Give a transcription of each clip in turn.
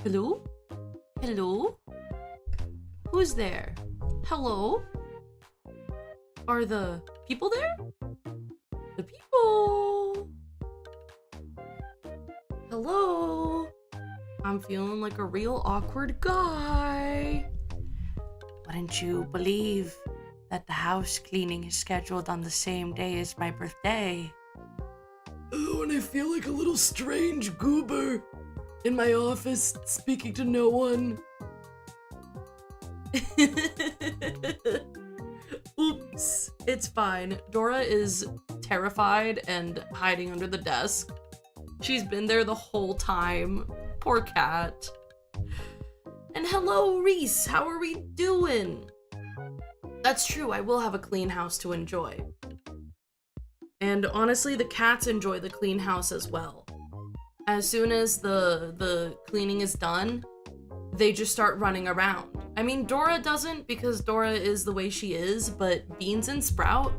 Hello? Hello? Who's there? Hello? Are the people there? The people! Hello? I'm feeling like a real awkward guy. Wouldn't you believe that the house cleaning is scheduled on the same day as my birthday? Oh, and I feel like a little strange goober in my office, speaking to no one. Oops, it's fine. Dora is terrified and hiding under the desk. She's been there the whole time. Poor cat. And hello, Reese, how are we doing? That's true, I will have a clean house to enjoy. And honestly, the cats enjoy the clean house as well. As soon as the cleaning is done, they just start running around. I mean, Dora doesn't because Dora is the way she is, but Beans and Sprout,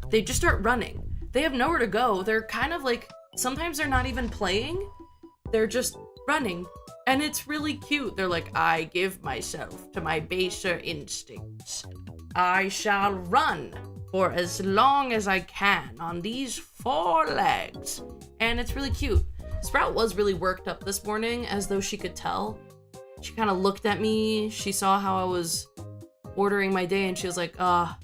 they just start running. They have nowhere to go. They're kind of like, sometimes they're not even playing. They're just running. And it's really cute. They're like, I give myself to my baser instincts. I shall run for as long as I can on these 4 legs. And it's really cute. Sprout was really worked up this morning, as though she could tell. She kind of looked at me, she saw how I was ordering my day, and she was like, the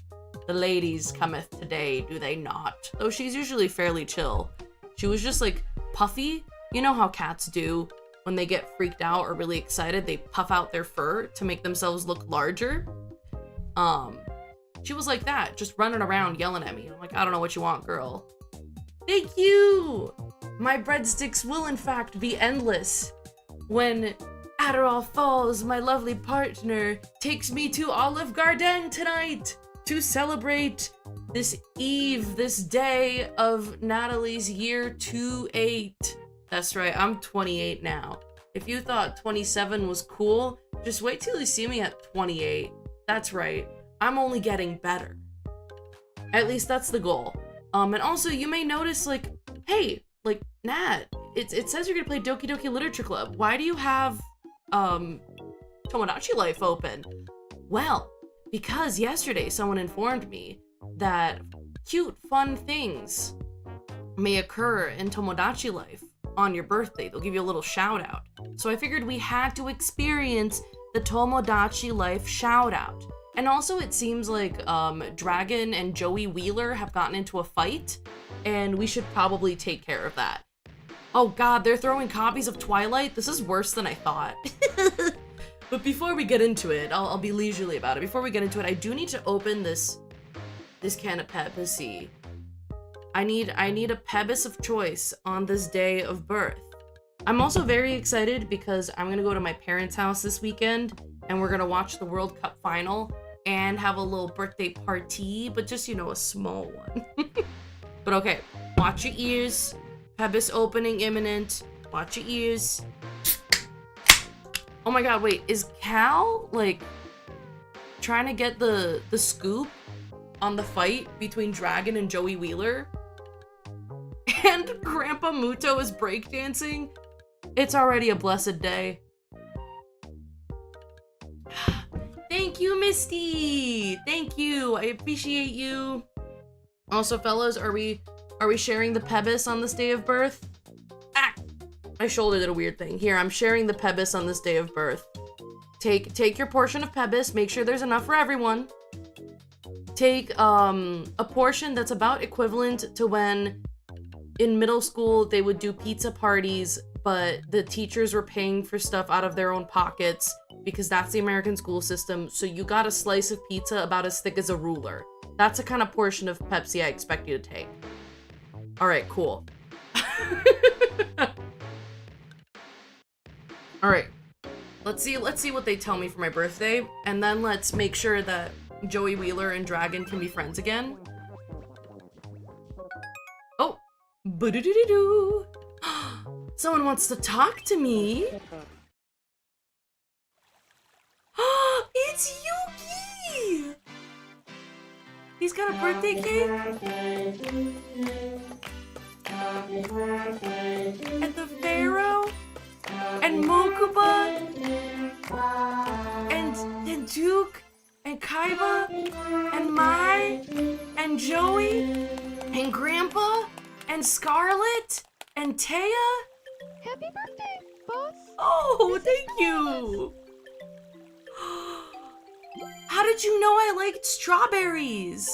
ladies cometh today, do they not? Though she's usually fairly chill. She was just like puffy. You know how cats do when they get freaked out or really excited, they puff out their fur to make themselves look larger. She was like that, just running around yelling at me. I'm like, I don't know what you want, girl. Thank you! My breadsticks will in fact be endless when Adderall Falls, my lovely partner, takes me to Olive Garden tonight to celebrate this eve, this day of Natalie's year 28. That's right, I'm 28 now. If you thought 27 was cool, just wait till you see me at 28. That's right, I'm only getting better. At least that's the goal. And also you may notice like, hey, like Nat, it says you're gonna play Doki Doki Literature Club. Why do you have Tomodachi Life open? Well, because yesterday someone informed me that cute, fun things may occur in Tomodachi Life on your birthday. They'll give you a little shout out. So I figured we had to experience the Tomodachi Life shout out. And also it seems like Dragon and Joey Wheeler have gotten into a fight, and we should probably take care of that. Oh god, they're throwing copies of Twilight? This is worse than I thought. But before we get into it, I'll be leisurely about it. Before we get into it, I do need to open this can of Pepsi. I need a Pebis of choice on this day of birth. I'm also very excited because I'm gonna go to my parents' house this weekend, and we're gonna watch the World Cup final and have a little birthday party, but just, you know, a small one. But okay, watch your ears. Pebis opening imminent. Watch your ears. Oh my god, wait, is Cal, like, trying to get the scoop on the fight between Dragon and Joey Wheeler? And Grandpa Muto is breakdancing? It's already a blessed day. Thank you, Misty! Thank you, I appreciate you. Also, fellas, are we sharing the Pebis on this day of birth? Ah! My shoulder did a weird thing. Here, I'm sharing the Pebis on this day of birth. Take your portion of Pebis, make sure there's enough for everyone. Take a portion that's about equivalent to when in middle school they would do pizza parties, but the teachers were paying for stuff out of their own pockets because that's the American school system, so you got a slice of pizza about as thick as a ruler. That's the kind of portion of Pepsi I expect you to take. Alright, cool. Alright. Let's see what they tell me for my birthday, and then let's make sure that Joey Wheeler and Dragon can be friends again. Oh! Boo-doo-doo-doo-doo! Someone wants to talk to me! It's Yuki! He's got a birthday cake? And the Pharaoh? And Mokuba? And Duke? And Kaiba? And Mai? And Joey? And Grandpa? And Scarlet? And Taya? Happy birthday, boss! Oh, thank you! How did you know I liked strawberries?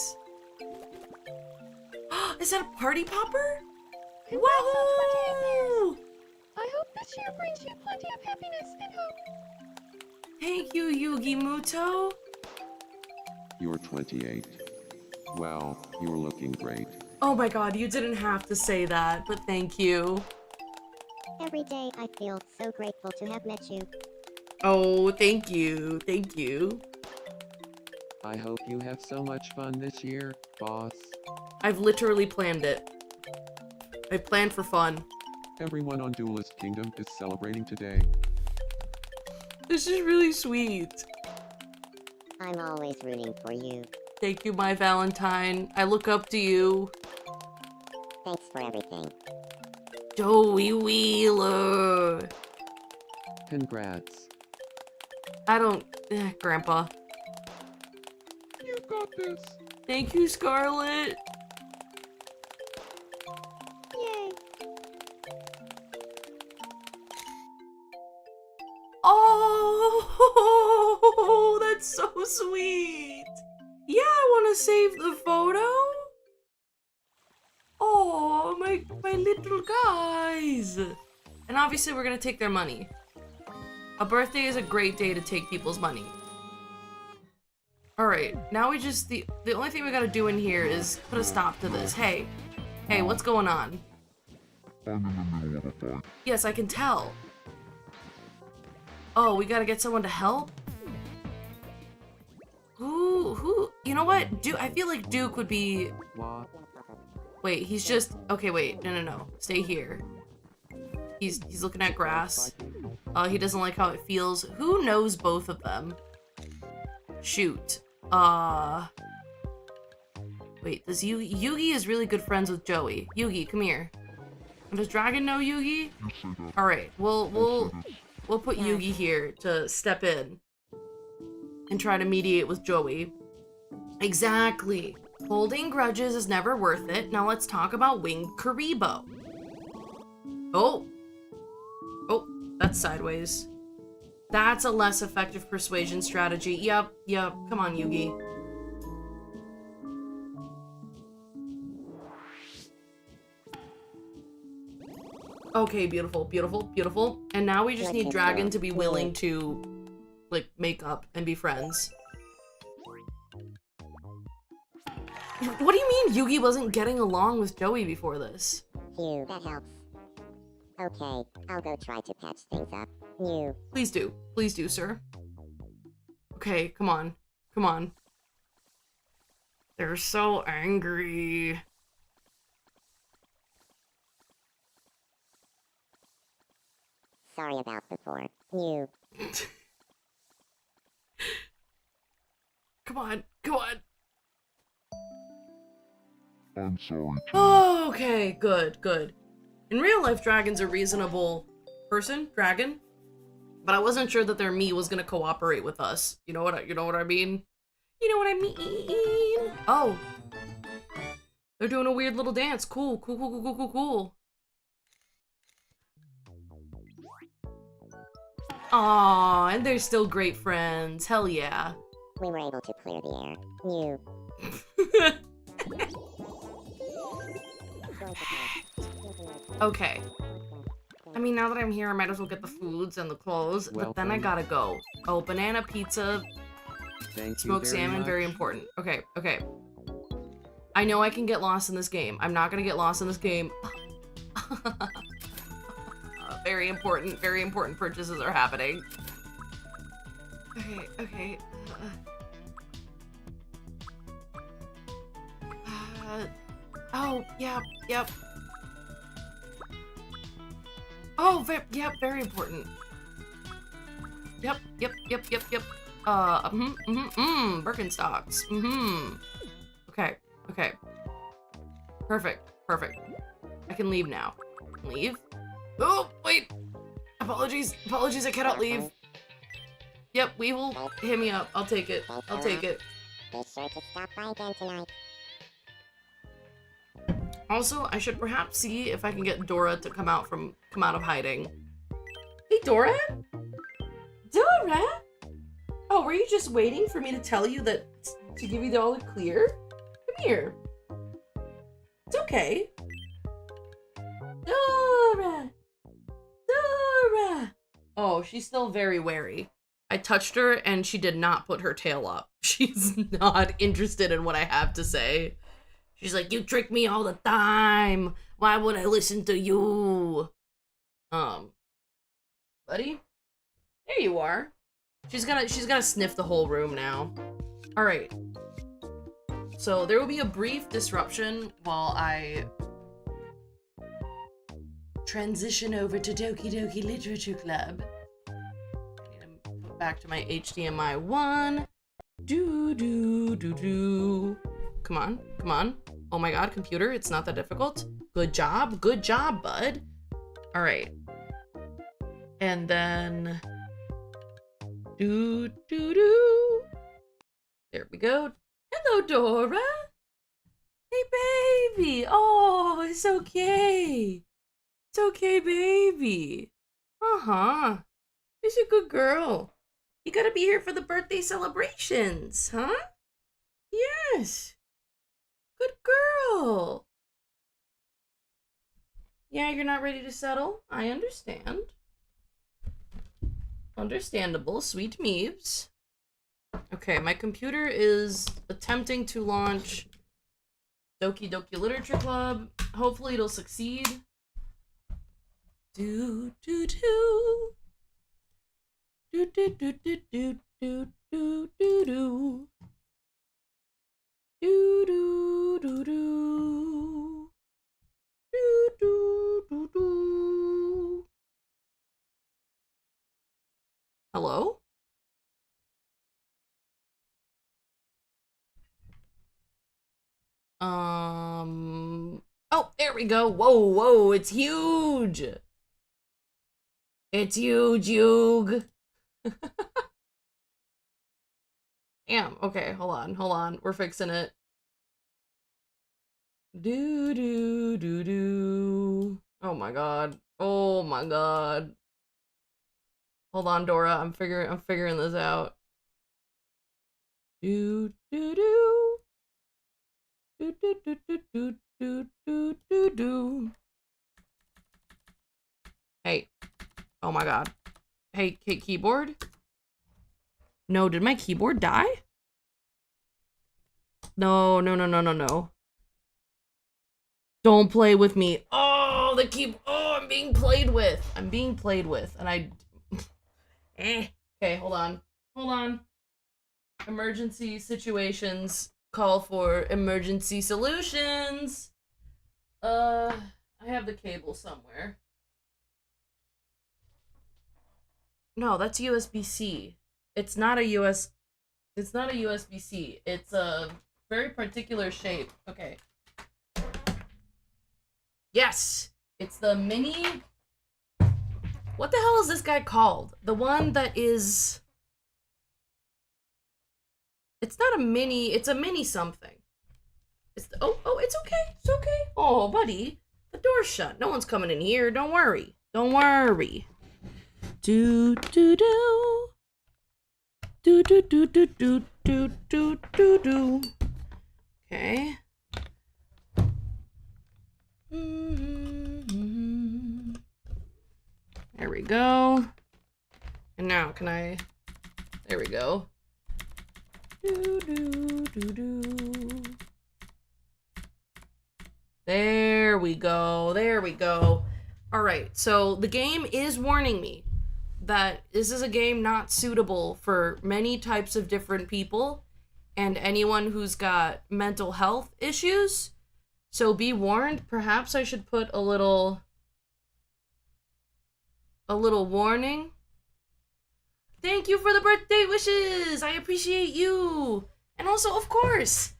Is that a party popper? Wahoo! I hope this year brings you plenty of happiness and hope. Thank you, Yugi Muto. You're 28. Wow, you're looking great. Oh my god, you didn't have to say that, but thank you. Every day I feel so grateful to have met you. Oh, thank you. Thank you. I hope you have so much fun this year, boss. I've literally planned it. I planned for fun. Everyone on Duelist Kingdom is celebrating today. This is really sweet. I'm always rooting for you. Thank you, my Valentine. I look up to you. Thanks for everything. Joey Wheeler. Congrats. I don't... Grandpa. You got this. Thank you, Scarlet. Yay! Oh, that's so sweet. Yeah, I want to save the photo. Oh, my little guys. And obviously we're going to take their money. A birthday is a great day to take people's money. Alright, now we just, the only thing we gotta do in here is put a stop to this. Hey, what's going on? I'm in the middle of a fight. Yes, I can tell. Oh, we gotta get someone to help? Who, you know what? I feel like Duke would be, What? wait, he's just, okay, wait, no, stay here. He's looking at grass. He doesn't like how it feels. Who knows both of them? Shoot. Wait, does Yugi is really good friends with Joey. Yugi, come here. Does Dragon know Yugi? You say that. Alright, we'll put Yugi here to step in and try to mediate with Joey. Exactly. Holding grudges is never worth it. Now let's talk about Winged Karibo. Oh, Oh, that's sideways. That's a less effective persuasion strategy. Yep. Come on, Yugi. Okay, beautiful. And now we just need Dragon to be willing to, like, make up and be friends. What do you mean Yugi wasn't getting along with Joey before this? Phew, that helps. Okay, I'll go try to patch things up. You. Please do, sir. Okay, come on. They're so angry. Sorry about before. You. Come on. I'm sorry. Oh, okay, good. In real life, Dragon's a reasonable dragon, but I wasn't sure that their me was gonna cooperate with us. You know what I mean? Oh, they're doing a weird little dance. Cool. Aw, and they're still great friends. Hell yeah. We were able to clear the air. You. Okay. I mean, now that I'm here, I might as well get the foods and the clothes, but then I gotta go. Oh, banana pizza, smoked salmon, very important. Okay. I know I can get lost in this game. I'm not gonna get lost in this game. Very important purchases are happening. Okay. Oh, yep. Oh, very important. Yep. Birkenstocks. Okay. Perfect. I can leave now. Leave? Oh, wait! Apologies, I cannot leave. Yep, we will hit me up. I'll take it. Be sure to stop by again tonight. Also, I should perhaps see if I can get Dora to come out of hiding. Hey, Dora? Dora? Oh, were you just waiting for me to tell you to give you the all clear? Come here. It's okay. Dora! Oh, she's still very wary. I touched her and she did not put her tail up. She's not interested in what I have to say. She's like, you trick me all the time. Why would I listen to you? Buddy? There you are. She's gonna sniff the whole room now. All right. So there will be a brief disruption while I transition over to Doki Doki Literature Club. I need to put back to my HDMI 1. Do. Come on. Oh my god, computer, it's not that difficult. Good job, bud. All right. And then do. There we go. Hello, Dora. Hey, baby. Oh, it's okay. It's okay, baby. You're a good girl. You gotta be here for the birthday celebrations, huh? Yes. Good girl. Yeah, you're not ready to settle? I understand. Understandable, sweet Meeves. Okay, my computer is attempting to launch Doki Doki Literature Club. Hopefully it'll succeed. Do. Hello? Oh, there we go. Whoa, it's huge. It's huge, Yug. Damn, okay, hold on. We're fixing it. Do. Oh my god. Hold on, Dora. I'm figuring this out. Do do do. Do do do do do do do do do. Hey. Oh my god. Hey, keyboard? No, did my keyboard die? No. Don't play with me. Oh, I'm being played with. I'm being played with, and I... Okay, hold on. Emergency situations call for emergency solutions. I have the cable somewhere. No, that's USB-C. It's not a USB-C. It's a very particular shape. Okay. Yes! It's the mini... What the hell is this guy called? The one that is... It's not a mini, it's a mini something. It's the... Oh, it's okay. It's okay. Oh, buddy. The door's shut. No one's coming in here. Don't worry. Don't worry. Do do do. Do do do do do do do do do. Okay. There we go. And now can I... There we go. Do do do do. There we go. There we go. All right. So the game is warning me that this is a game not suitable for many types of different people and anyone who's got mental health issues. So be warned. Perhaps I should put a little warning. Thank you for the birthday wishes. I appreciate you. And also, of course,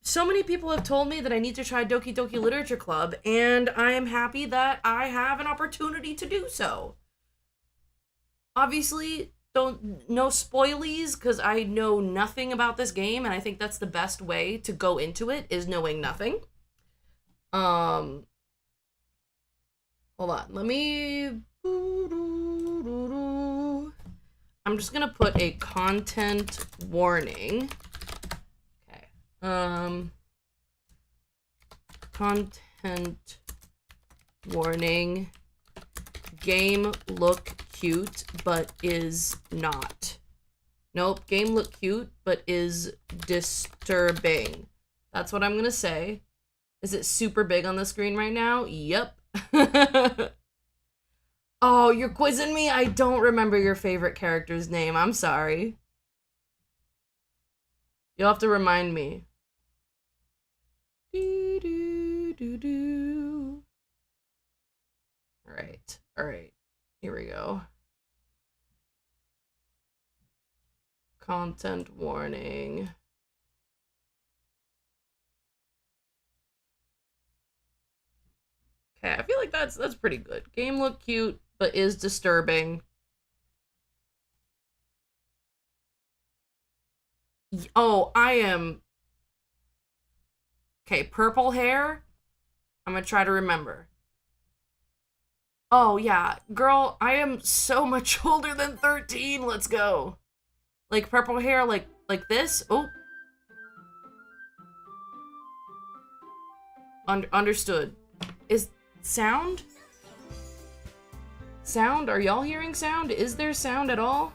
so many people have told me that I need to try Doki Doki Literature Club, and I am happy that I have an opportunity to do so. Obviously, no spoilies, because I know nothing about this game, and I think that's the best way to go into it, is knowing nothing. Hold on, let me... I'm just gonna put a content warning. Okay. Content warning. Game look cute, but is not. Nope, game look cute, but is disturbing. That's what I'm gonna say. Is it super big on the screen right now? Yep. Oh, you're quizzing me? I don't remember your favorite character's name. I'm sorry. You'll have to remind me. Do, do, do, do. All right. Here we go. Content warning. Okay, I feel like that's pretty good. Game look cute, but is disturbing. Oh, I am... Okay, purple hair. I'm gonna try to remember. Oh, yeah. Girl, I am so much older than 13. Let's go. Like, purple hair, like this. Oh. Understood. Is... Sound? Sound? Are y'all hearing sound? Is there sound at all?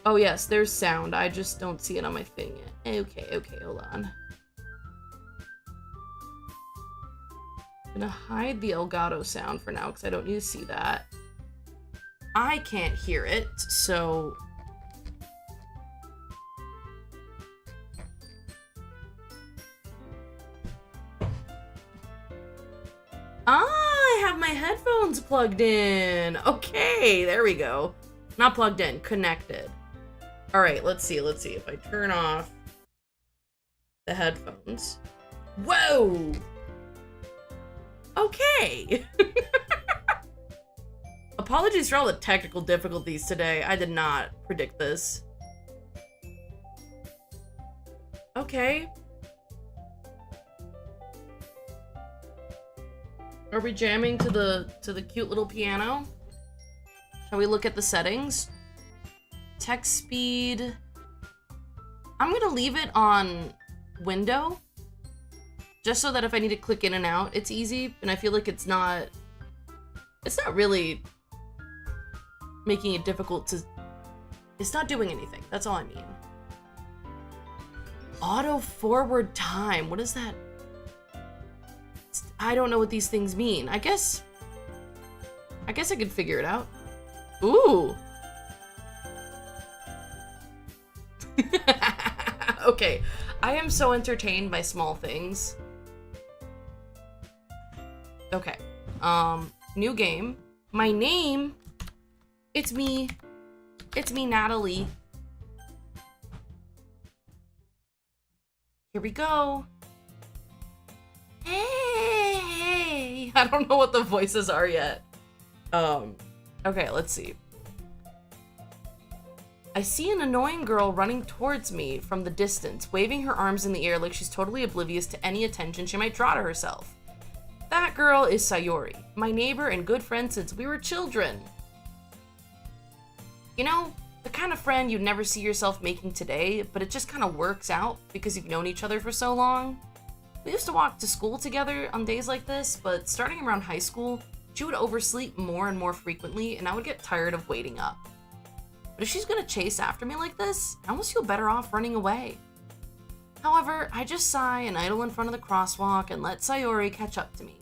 Oh yes, there's sound. I just don't see it on my thing yet. Okay, hold on. I'm gonna hide the Elgato sound for now because I don't need to see that. I can't hear it, so... I have my headphones plugged in. Okay, there we go. Not plugged in, connected. All right, let's see. If I turn off the headphones. Whoa! Okay. Apologies for all the technical difficulties today. I did not predict this. Okay. Are we jamming to the cute little piano? Shall we look at the settings? Text speed. I'm gonna leave it on window, just so that if I need to click in and out, it's easy. And I feel like it's not really making it difficult to, it's not doing anything. That's all I mean. Auto forward time. What is that? I don't know what these things mean. I guess I could figure it out. Ooh. Okay. I am so entertained by small things. Okay. New game. My name. It's me, Natalie. Here we go. Hey. I don't know what the voices are yet. Okay, let's see. I see an annoying girl running towards me from the distance, waving her arms in the air like she's totally oblivious to any attention she might draw to herself. That girl is Sayori, my neighbor and good friend since we were children. You know, the kind of friend you'd never see yourself making today, but it just kind of works out because you've known each other for so long. We used to walk to school together on days like this, but starting around high school, she would oversleep more and more frequently, and I would get tired of waiting up. But if she's gonna chase after me like this, I almost feel better off running away. However, I just sigh and idle in front of the crosswalk and let Sayori catch up to me.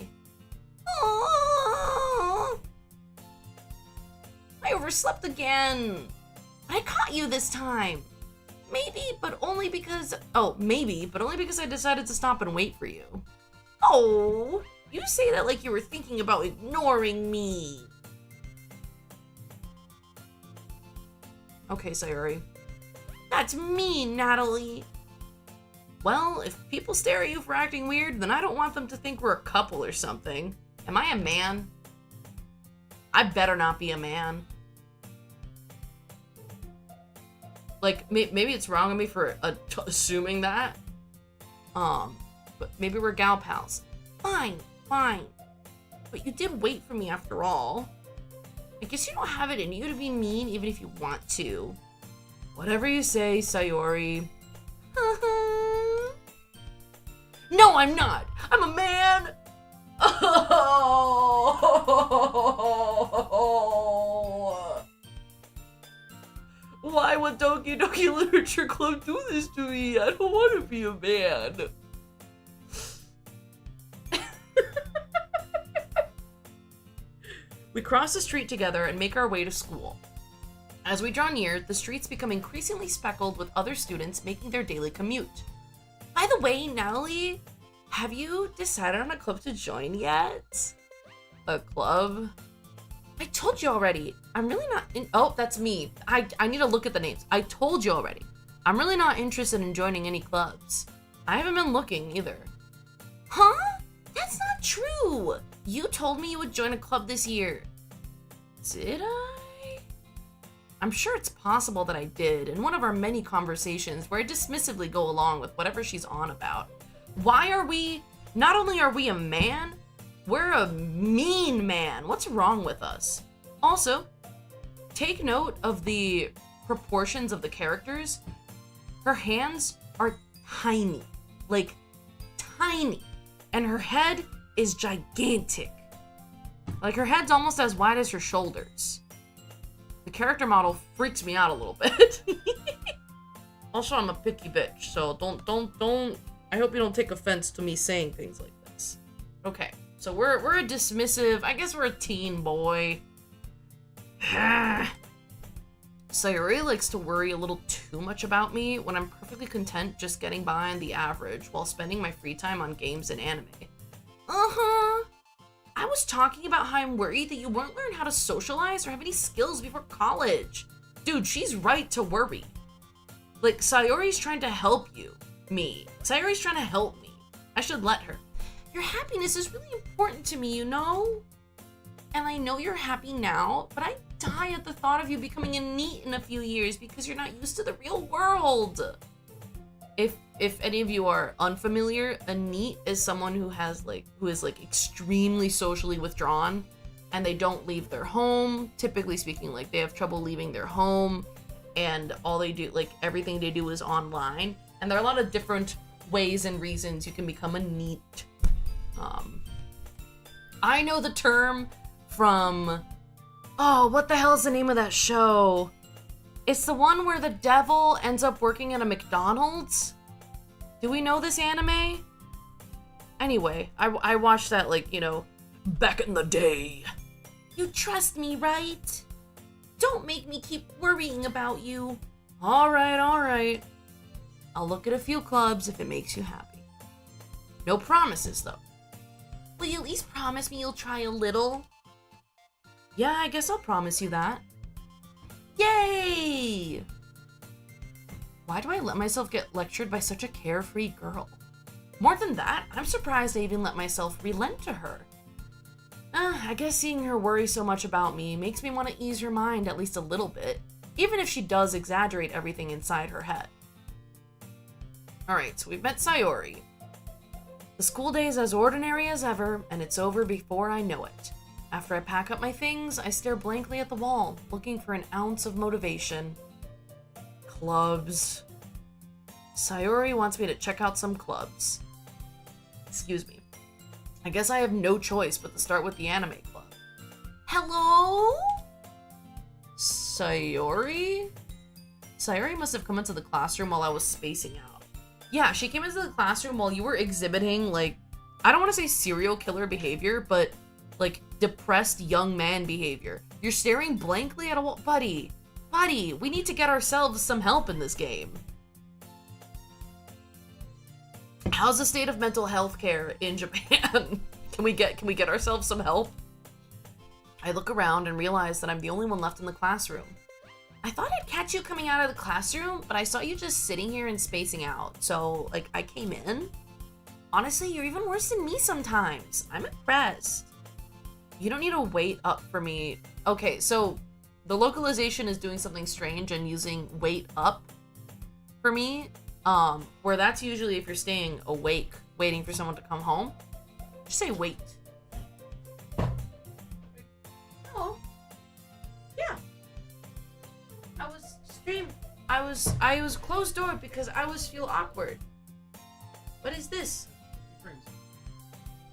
Aww. I overslept again. But I caught you this time. Maybe, but only because I decided to stop and wait for you. Oh, you say that like you were thinking about ignoring me. Okay, Sayori. That's mean, Natalie. Well, if people stare at you for acting weird, then I don't want them to think we're a couple or something. Am I a man? I better not be a man. Like, maybe it's wrong of me for assuming that. But maybe we're gal pals. Fine. But you did wait for me after all. I guess you don't have it in you to be mean even if you want to. Whatever you say, Sayori. No, I'm not. I'm a man. Oh. Why would Doki Doki Literature Club do this to me? I don't want to be a man. We cross the street together and make our way to school. As we draw near, the streets become increasingly speckled with other students making their daily commute. By the way, Natalie, have you decided on a club to join yet? A club? I told you already. I'm really not in— oh, that's me. I need to look at the names. I told you already. I'm really not interested in joining any clubs. I haven't been looking either. Huh? That's not true. You told me you would join a club this year. Did I? I'm sure it's possible that I did in one of our many conversations where I dismissively go along with whatever she's on about. Why are we— not only are we a man, we're a mean man. What's wrong with us? Also, take note of the proportions of the characters. Her hands are tiny, like tiny, and her head is gigantic. Like her head's almost as wide as her shoulders. The character model freaks me out a little bit. Also, I'm a picky bitch, so don't. I hope you don't take offense to me saying things like this. Okay, so we're a dismissive— I guess we're a teen boy. Sayori likes to worry a little too much about me when I'm perfectly content just getting by on the average while spending my free time on games and anime. Uh-huh. I was talking about how I'm worried that you won't learn how to socialize or have any skills before college. Dude, she's right to worry. Like, Sayori's trying to help me. Sayori's trying to help me. I should let her. Your happiness is really important to me, you know? And I know you're happy now, but I die at the thought of you becoming a NEET in a few years because you're not used to the real world. If any of you are unfamiliar, a NEET is someone who is extremely socially withdrawn and they don't leave their home. Typically speaking, like they have trouble leaving their home, and all they do, like everything they do is online. And there are a lot of different ways and reasons you can become a NEET. I know the term from, oh, what the hell is the name of that show? It's the one where the devil ends up working at a McDonald's. Do we know this anime? Anyway, I watched that, like, you know, back in the day. You trust me, right? Don't make me keep worrying about you. All right. I'll look at a few clubs if it makes you happy. No promises, though. Will you at least promise me you'll try a little? Yeah, I guess I'll promise you that. Yay! Why do I let myself get lectured by such a carefree girl? More than that, I'm surprised I even let myself relent to her. I guess seeing her worry so much about me makes me want to ease her mind at least a little bit, even if she does exaggerate everything inside her head. Alright, so we've met Sayori. The school day is as ordinary as ever, and it's over before I know it. After I pack up my things, I stare blankly at the wall, looking for an ounce of motivation. Clubs. Sayori wants me to check out some clubs. Excuse me. I guess I have no choice but to start with the anime club. Hello? Sayori? Sayori must have come into the classroom while I was spacing out. Yeah, she came into the classroom while you were exhibiting, like, I don't want to say serial killer behavior, but, like, depressed young man behavior. You're staring blankly at a wall. Buddy, we need to get ourselves some help in this game. How's the state of mental health care in Japan? Can we get ourselves some help? I look around and realize that I'm the only one left in the classroom. I thought I'd catch you coming out of the classroom, but I saw you just sitting here and spacing out. So, like, I came in. Honestly, you're even worse than me sometimes. I'm impressed. You don't need to wait up for me. Okay, so the localization is doing something strange and using wait up for me. Where that's usually if you're staying awake, waiting for someone to come home. Just say wait. Oh. Yeah. I was closed door because I was feel awkward. What is this?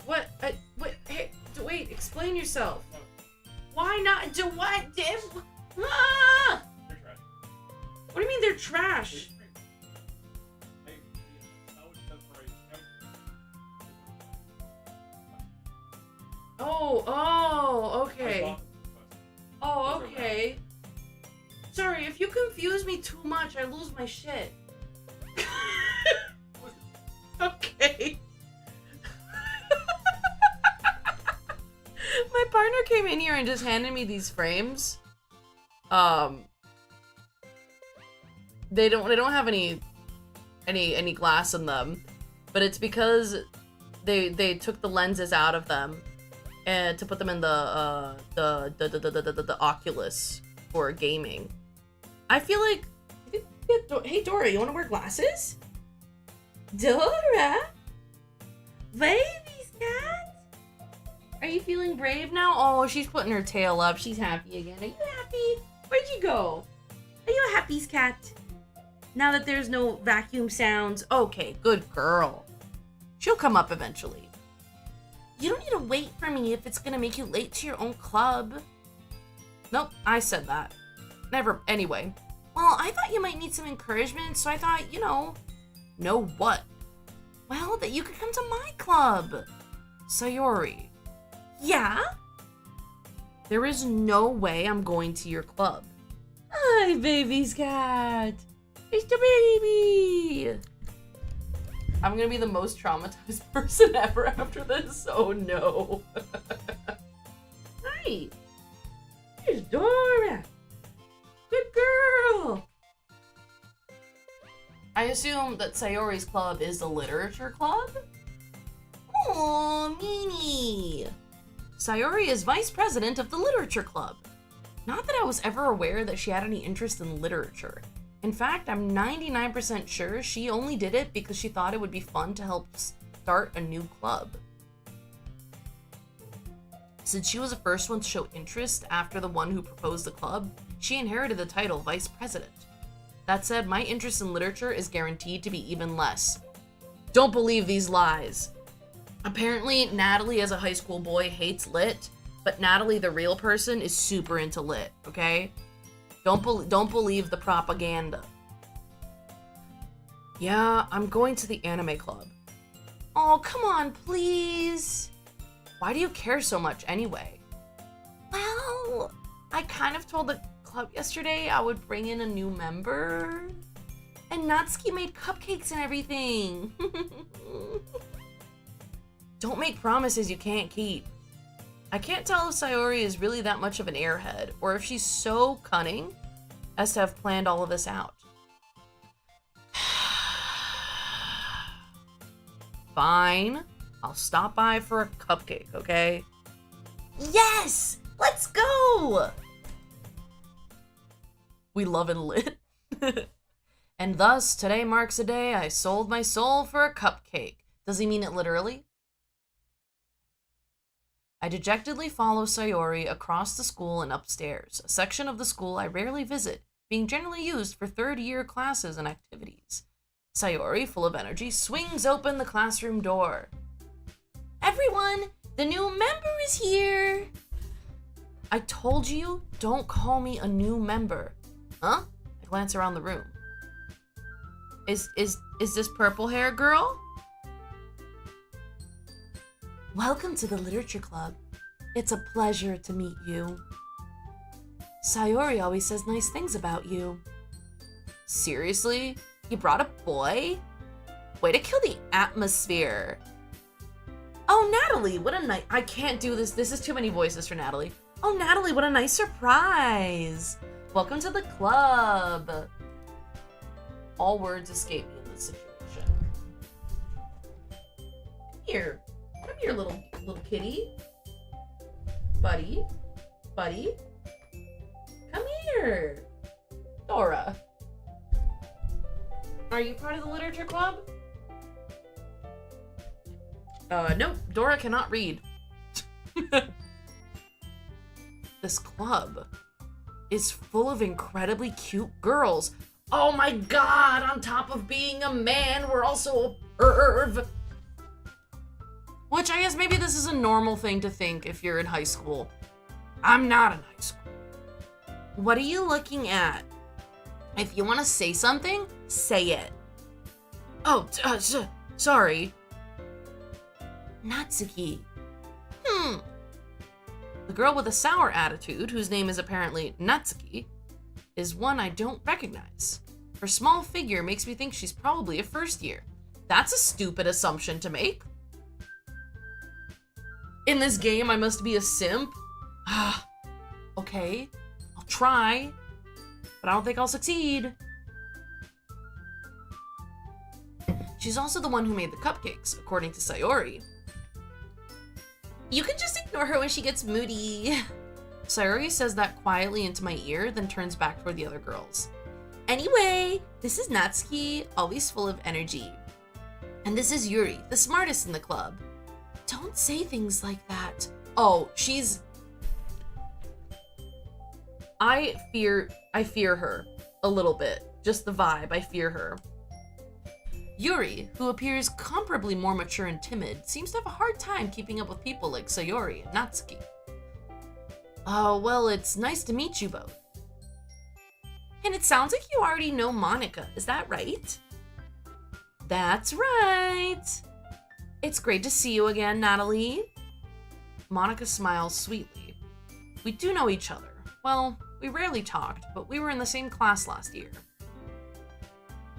What? Hey, wait, explain yourself. Why not? Do what? Ah! They're trash. What do you mean they're trash? Oh, okay. Oh, okay. Sorry, if you confuse me too much, I lose my shit. Okay. My partner came in here and just handed me these frames. They don't have any glass in them, but it's because they took the lenses out of them and to put them in the Oculus for gaming. I feel like, hey Dora, you want to wear glasses? Dora, baby's cat. Are you feeling brave now? Oh, she's putting her tail up. She's happy again. Are you happy? Where'd you go? Are you a happy's cat? Now that there's no vacuum sounds. Okay, good girl. She'll come up eventually. You don't need to wait for me if it's gonna make you late to your own club. Nope, I said that. Never. Anyway. Well, I thought you might need some encouragement, so I thought, know what? Well, that you could come to my club. Sayori. Yeah? There is no way I'm going to your club. Hi, baby's cat. It's the baby. I'm gonna be the most traumatized person ever after this. Oh no. Hi. Here's Dora. Good girl. I assume that Sayori's club is the literature club? Oh, Mimi. Sayori is vice president of the literature club. Not that I was ever aware that she had any interest in literature. In fact, I'm 99% sure she only did it because she thought it would be fun to help start a new club. Since she was the first one to show interest after the one who proposed the club, she inherited the title Vice President. That said, my interest in literature is guaranteed to be even less. Don't believe these lies. Apparently, Natalie as a high school boy hates lit, but Natalie the real person is super into lit, okay? Don't believe the propaganda. Yeah, I'm going to the anime club. Oh, come on, please. Why do you care so much anyway? Well, I kind of told the club yesterday I would bring in a new member. And Natsuki made cupcakes and everything. Don't make promises you can't keep. I can't tell if Sayori is really that much of an airhead, or if she's so cunning as to have planned all of this out. Fine. I'll stop by for a cupcake, okay? Yes! Let's go! We love and lit. And thus, today marks a day I sold my soul for a cupcake. Does he mean it literally? I dejectedly follow Sayori across the school and upstairs, a section of the school I rarely visit, being generally used for third-year classes and activities. Sayori, full of energy, swings open the classroom door. Everyone, the new member is here! I told you, don't call me a new member. Huh? I glance around the room. Is this purple hair girl? Welcome to the literature club. It's a pleasure to meet you. Sayori always says nice things about you. Seriously? You brought a boy? Way to kill the atmosphere. Oh, Natalie, what a nice... I can't do this. This is too many voices for Natalie. Oh, Natalie, what a nice surprise. Welcome to the club. All words escape me in this situation. Here. Come here, little kitty. Buddy. Come here. Dora. Are you part of the literature club? Nope. Dora cannot read. This club is full of incredibly cute girls. Oh my god, on top of being a man, we're also a perv. Which I guess maybe this is a normal thing to think if you're in high school. I'm not in high school. What are you looking at? If you want to say something, say it. Oh, sorry. Natsuki. The girl with a sour attitude, whose name is apparently Natsuki, is one I don't recognize. Her small figure makes me think she's probably a first year. That's a stupid assumption to make. In this game, I must be a simp? Okay, I'll try, but I don't think I'll succeed. She's also the one who made the cupcakes, according to Sayori. You can just ignore her when she gets moody. Sayori says that quietly into my ear, then turns back toward the other girls. Anyway, this is Natsuki, always full of energy. And this is Yuri, the smartest in the club. Don't say things like that. Oh, she's... I fear her a little bit. Just the vibe, I fear her. Yuri, who appears comparably more mature and timid, seems to have a hard time keeping up with people like Sayori and Natsuki. Oh, well, it's nice to meet you both. And it sounds like you already know Monica, is that right? That's right. It's great to see you again, Natalie. Monica smiles sweetly. We do know each other. Well, we rarely talked, but we were in the same class last year.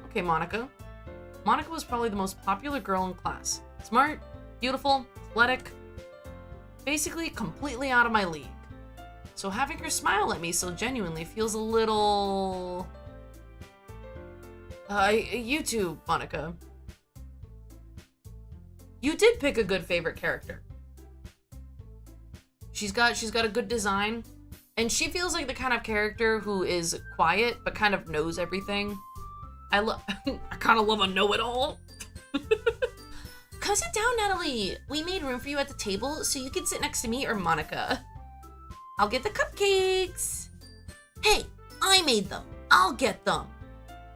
Okay, Monica. Monica was probably the most popular girl in class. Smart, beautiful, athletic, basically completely out of my league. So having her smile at me so genuinely feels a little... you too, Monica. You did pick a good favorite character. She's got a good design, and she feels like the kind of character who is quiet but kind of knows everything. I kind of love a know-it-all. come sit down, Natalie. We made room for you at the table so you can sit next to me or Monica. I'll get the cupcakes. Hey, I made them. I'll get them.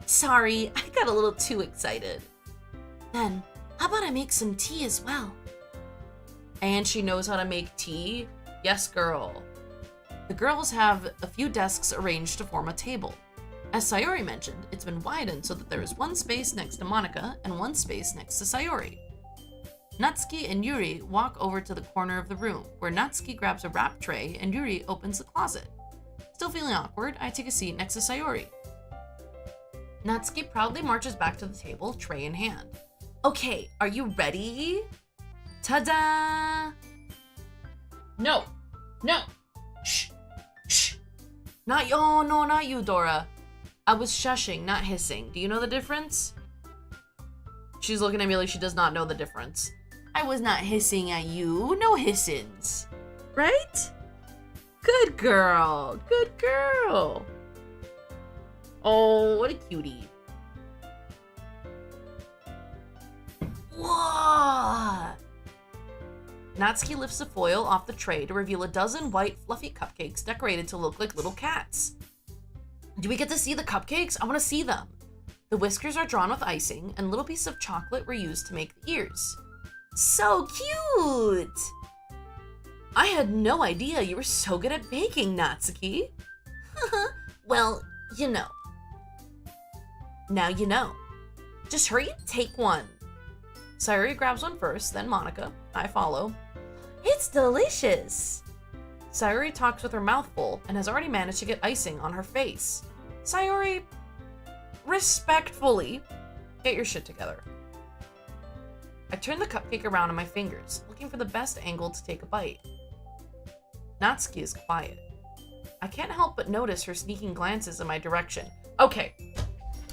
Sorry, I got a little too excited. Then, how about I make some tea as well? And she knows how to make tea? Yes, girl. The girls have a few desks arranged to form a table. As Sayori mentioned, it's been widened so that there is one space next to Monica and one space next to Sayori. Natsuki and Yuri walk over to the corner of the room, where Natsuki grabs a wrap tray and Yuri opens the closet. Still feeling awkward, I take a seat next to Sayori. Natsuki proudly marches back to the table, tray in hand. Okay, are you ready? Ta-da! No! No! Shh! Shh! Not you! Oh, no, not you, Dora. I was shushing, not hissing. Do you know the difference? She's looking at me like she does not know the difference. I was not hissing at you. No hissins. Right? Good girl. Good girl. Oh, what a cutie. Whoa! Natsuki lifts the foil off the tray to reveal a dozen white, fluffy cupcakes decorated to look like little cats. Do we get to see the cupcakes? I want to see them. The whiskers are drawn with icing, and little pieces of chocolate were used to make the ears. So cute! I had no idea you were so good at baking, Natsuki. Well, you know. Now you know. Just hurry and take one. Sayori grabs one first, then Monica. I follow. It's delicious! Sayori talks with her mouth full and has already managed to get icing on her face. Sayori, respectfully, get your shit together. I turn the cupcake around in my fingers, looking for the best angle to take a bite. Natsuki is quiet. I can't help but notice her sneaking glances in my direction. Okay,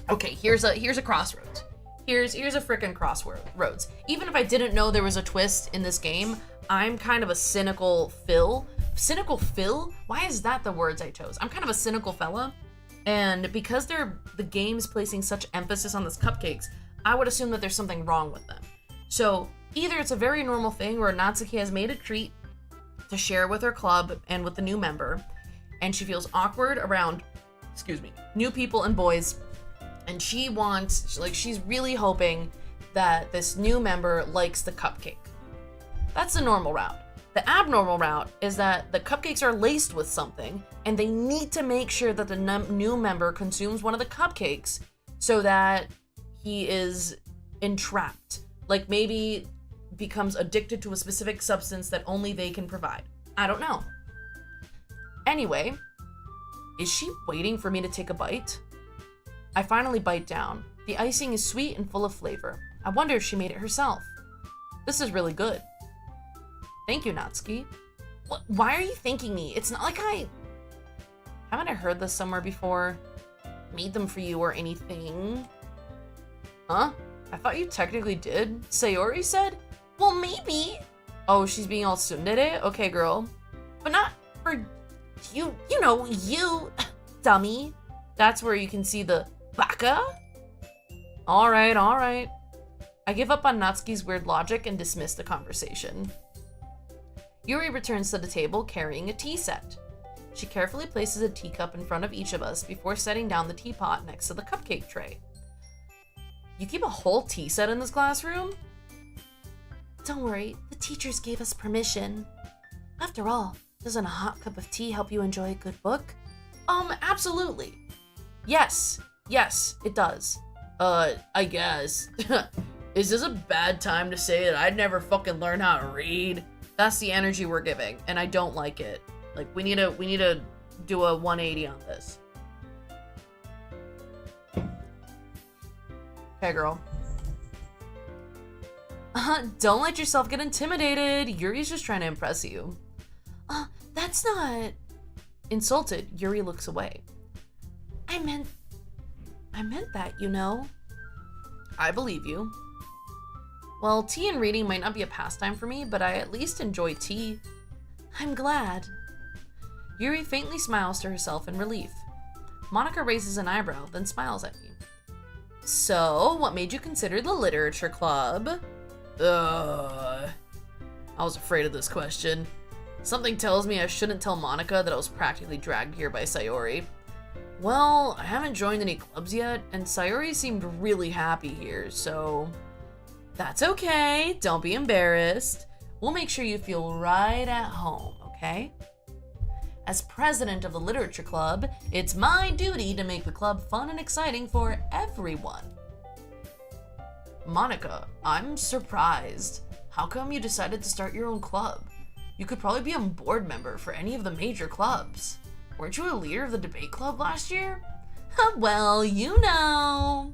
here's a crossroads. Here's a frickin' crossroads. Even if I didn't know there was a twist in this game, I'm kind of a cynical Phil. Cynical Phil? Why is that the words I chose? I'm kind of a cynical fella, and because the game's placing such emphasis on these cupcakes, I would assume that there's something wrong with them. So either it's a very normal thing where Natsuki has made a treat to share with her club and with the new member, and she feels awkward around, new people and boys, and she's really hoping that this new member likes the cupcake. That's the normal route. The abnormal route is that the cupcakes are laced with something, and they need to make sure that the new member consumes one of the cupcakes so that he is entrapped. Like maybe becomes addicted to a specific substance that only they can provide. I don't know. Anyway, is she waiting for me to take a bite? I finally bite down. The icing is sweet and full of flavor. I wonder if she made it herself. This is really good. Thank you, Natsuki. Why are you thanking me? It's not like haven't I heard this somewhere before? Made them for you or anything? Huh? I thought you technically did. Sayori said? Well, maybe. Oh, she's being all tsundere? Okay, girl. But not for you, you dummy. That's where you can see the baka? All right. I give up on Natsuki's weird logic and dismiss the conversation. Yuri returns to the table carrying a tea set. She carefully places a teacup in front of each of us before setting down the teapot next to the cupcake tray. You keep a whole tea set in this classroom? Don't worry, the teachers gave us permission. After all, doesn't a hot cup of tea help you enjoy a good book? Absolutely. Yes, it does. I guess. Is this a bad time to say that I'd never fucking learn how to read? That's the energy we're giving, and I don't like it. Like, we need to do a 180 on this. Okay, girl. Don't let yourself get intimidated. Yuri's just trying to impress you. That's not... Insulted, Yuri looks away. I meant that, I believe you. Well, tea and reading might not be a pastime for me, but I at least enjoy tea. I'm glad. Yuri faintly smiles to herself in relief. Monica raises an eyebrow, then smiles at me. So, what made you consider the literature club? I was afraid of this question. Something tells me I shouldn't tell Monica that I was practically dragged here by Sayori. Well, I haven't joined any clubs yet, and Sayori seemed really happy here, so... That's okay, don't be embarrassed. We'll make sure you feel right at home, okay? As president of the literature club, it's my duty to make the club fun and exciting for everyone. Monica, I'm surprised. How come you decided to start your own club? You could probably be a board member for any of the major clubs. Weren't you a leader of the debate club last year? Well, you know.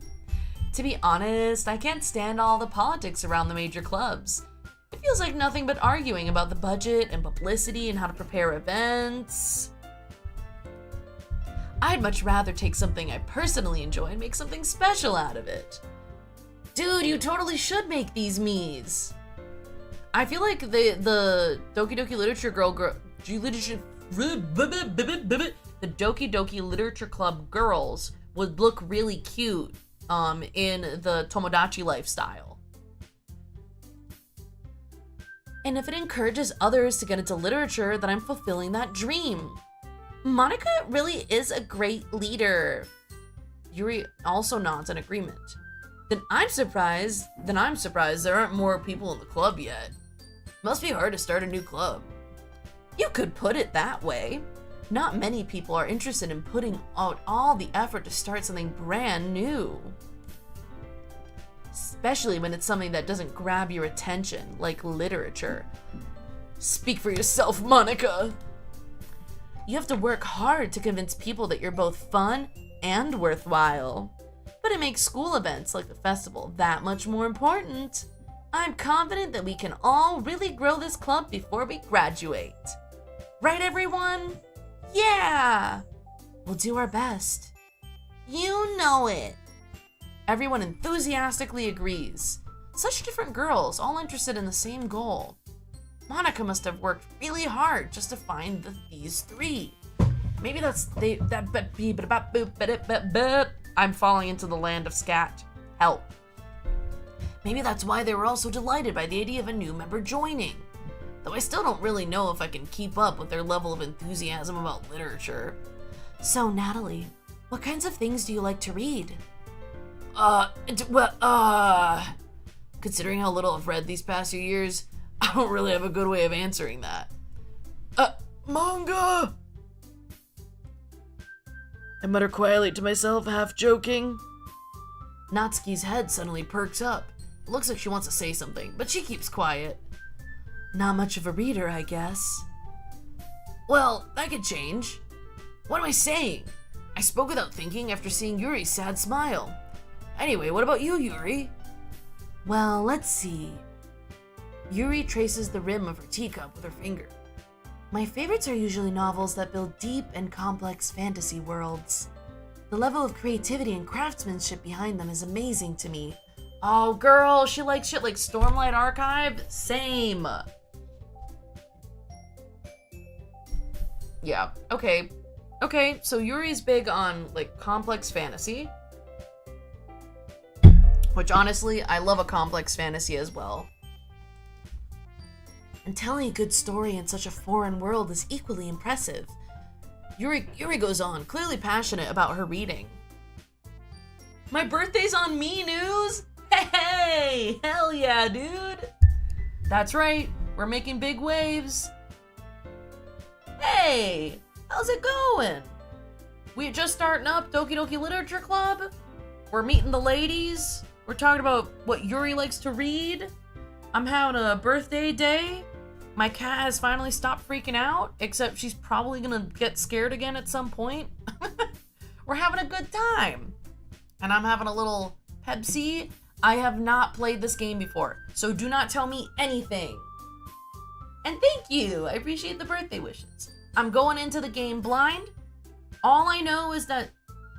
To be honest, I can't stand all the politics around the major clubs. It feels like nothing but arguing about the budget and publicity and how to prepare events. I'd much rather take something I personally enjoy and make something special out of it. Dude, you totally should make these Miis. I feel like the Doki Doki Literature the Doki Doki Literature Club girls would look really cute in the Tomodachi lifestyle. And if it encourages others to get into literature, then I'm fulfilling that dream. Monica really is a great leader. Yuri also nods in agreement. Then I'm surprised there aren't more people in the club yet. Must be hard to start a new club. You could put it that way. Not many people are interested in putting out all the effort to start something brand new. Especially when it's something that doesn't grab your attention, like literature. Speak for yourself, Monica. You have to work hard to convince people that you're both fun and worthwhile. But it makes school events like the festival that much more important. I'm confident that we can all really grow this club before we graduate. Right, everyone? Yeah! We'll do our best. You know it. Everyone enthusiastically agrees. Such different girls, all interested in the same goal. Monica must have worked really hard just to find these three. Maybe I'm falling into the land of scat. Help. Maybe that's why they were all so delighted by the idea of a new member joining. Though I still don't really know if I can keep up with their level of enthusiasm about literature. So, Natalie, what kinds of things do you like to read? Considering how little I've read these past few years, I don't really have a good way of answering that. Manga! I mutter quietly to myself, half joking. Natsuki's head suddenly perks up. It looks like she wants to say something, but she keeps quiet. Not much of a reader, I guess. Well, that could change. What am I saying? I spoke without thinking after seeing Yuri's sad smile. Anyway, what about you, Yuri? Well, let's see. Yuri traces the rim of her teacup with her finger. My favorites are usually novels that build deep and complex fantasy worlds. The level of creativity and craftsmanship behind them is amazing to me. Oh, girl, she likes shit like Stormlight Archive? Same. Yeah, okay. Okay, so Yuri's big on, like, complex fantasy. Which, honestly, I love a complex fantasy as well. And telling a good story in such a foreign world is equally impressive. Yuri goes on, clearly passionate about her reading. My birthday's on me, News! Hey! Hell yeah, dude! That's right, we're making big waves. Hey! How's it going? We're just starting up Doki Doki Literature Club. We're meeting the ladies. We're talking about what Yuri likes to read. I'm having a birthday day. My cat has finally stopped freaking out, except she's probably gonna get scared again at some point. We're having a good time. And I'm having a little Pepsi. I have not played this game before, so do not tell me anything. And thank you, I appreciate the birthday wishes. I'm going into the game blind. All I know is that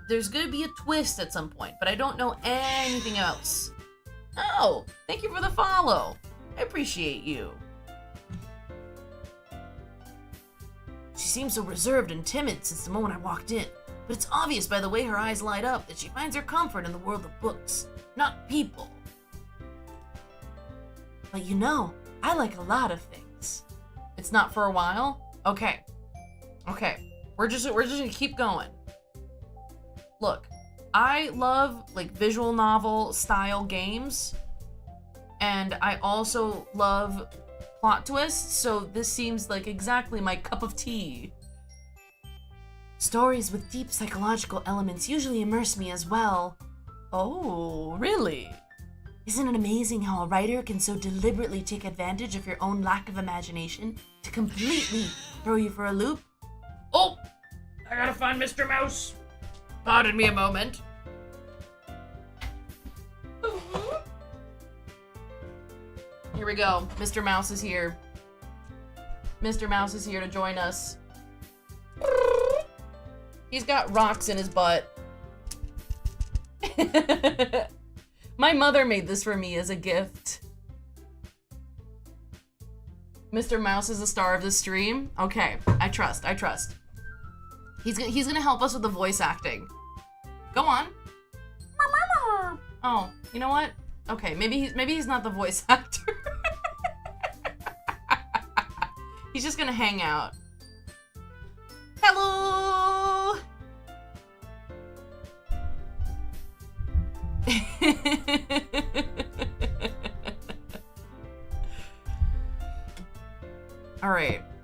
there's gonna be a twist at some point, but I don't know anything else. Oh, thank you for the follow. I appreciate you. She seems so reserved and timid since the moment I walked in, but it's obvious by the way her eyes light up that she finds her comfort in the world of books, not people. But you know, I like a lot of things. It's not for a while? Okay. Okay. We're just gonna keep going. Look, I love like visual novel style games. And I also love plot twists, so this seems like exactly my cup of tea. Stories with deep psychological elements usually immerse me as well. Oh, really? Isn't it amazing how a writer can so deliberately take advantage of your own lack of imagination to completely throw you for a loop? Oh, I gotta find Mr. Mouse. Pardon me a moment. Here we go. Mr. Mouse is here. Mr. Mouse is here to join us. He's got rocks in his butt. My mother made this for me as a gift. Mr. Mouse is the star of the stream. Okay, I trust. He's gonna help us with the voice acting. Go on. Oh, you know what? Okay, maybe he's not the voice actor. He's just gonna hang out. Hello!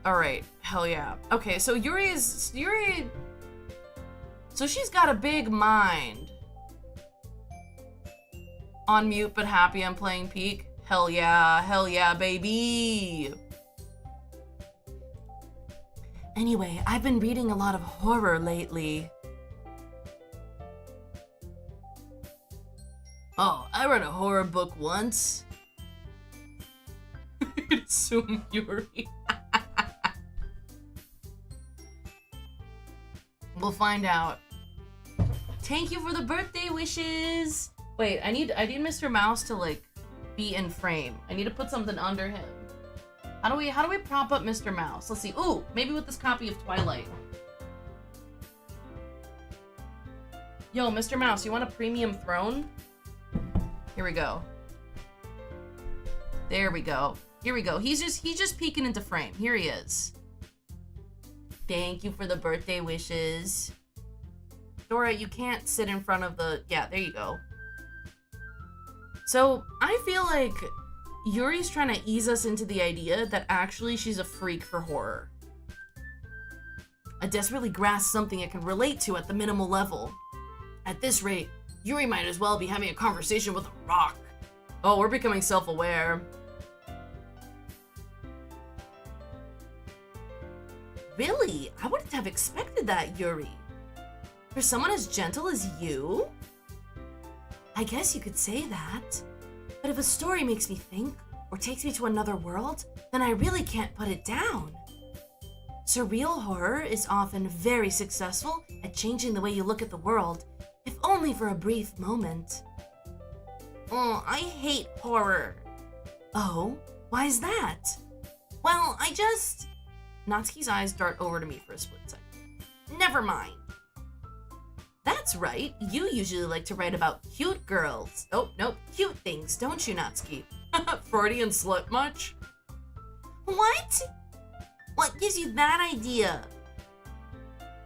Alright. Hell yeah. Okay, so Yuri... So she's got a big mind. On mute but happy I'm playing Peak. Hell yeah, baby! Anyway, I've been reading a lot of horror lately. Oh, I read a horror book once. Assume Yuri. We'll find out. Thank you for the birthday wishes. Wait, I need Mr. Mouse to like be in frame. I need to put something under him. How do we prop up Mr. Mouse? Let's see. Ooh, maybe with this copy of Twilight. Yo, Mr. Mouse, you want a premium throne? Here we go. There we go. Here we go. He's just peeking into frame. Here he is. Thank you for the birthday wishes. Dora, you can't sit in front of the... Yeah, there you go. So, I feel like Yuri's trying to ease us into the idea that actually she's a freak for horror. I desperately grasp something I can relate to at the minimal level. At this rate, Yuri might as well be having a conversation with a rock. Oh, we're becoming self-aware. Really? I wouldn't have expected that, Yuri. For someone as gentle as you? I guess you could say that. But if a story makes me think, or takes me to another world, then I really can't put it down. Surreal horror is often very successful at changing the way you look at the world, if only for a brief moment. Oh, I hate horror. Oh, why is that? Well, Natsuki's eyes dart over to me for a split second. Never mind. That's right, you usually like to write about cute girls. Oh, nope, cute things, don't you, Natsuki? Freudian slut much? What? What gives you that idea?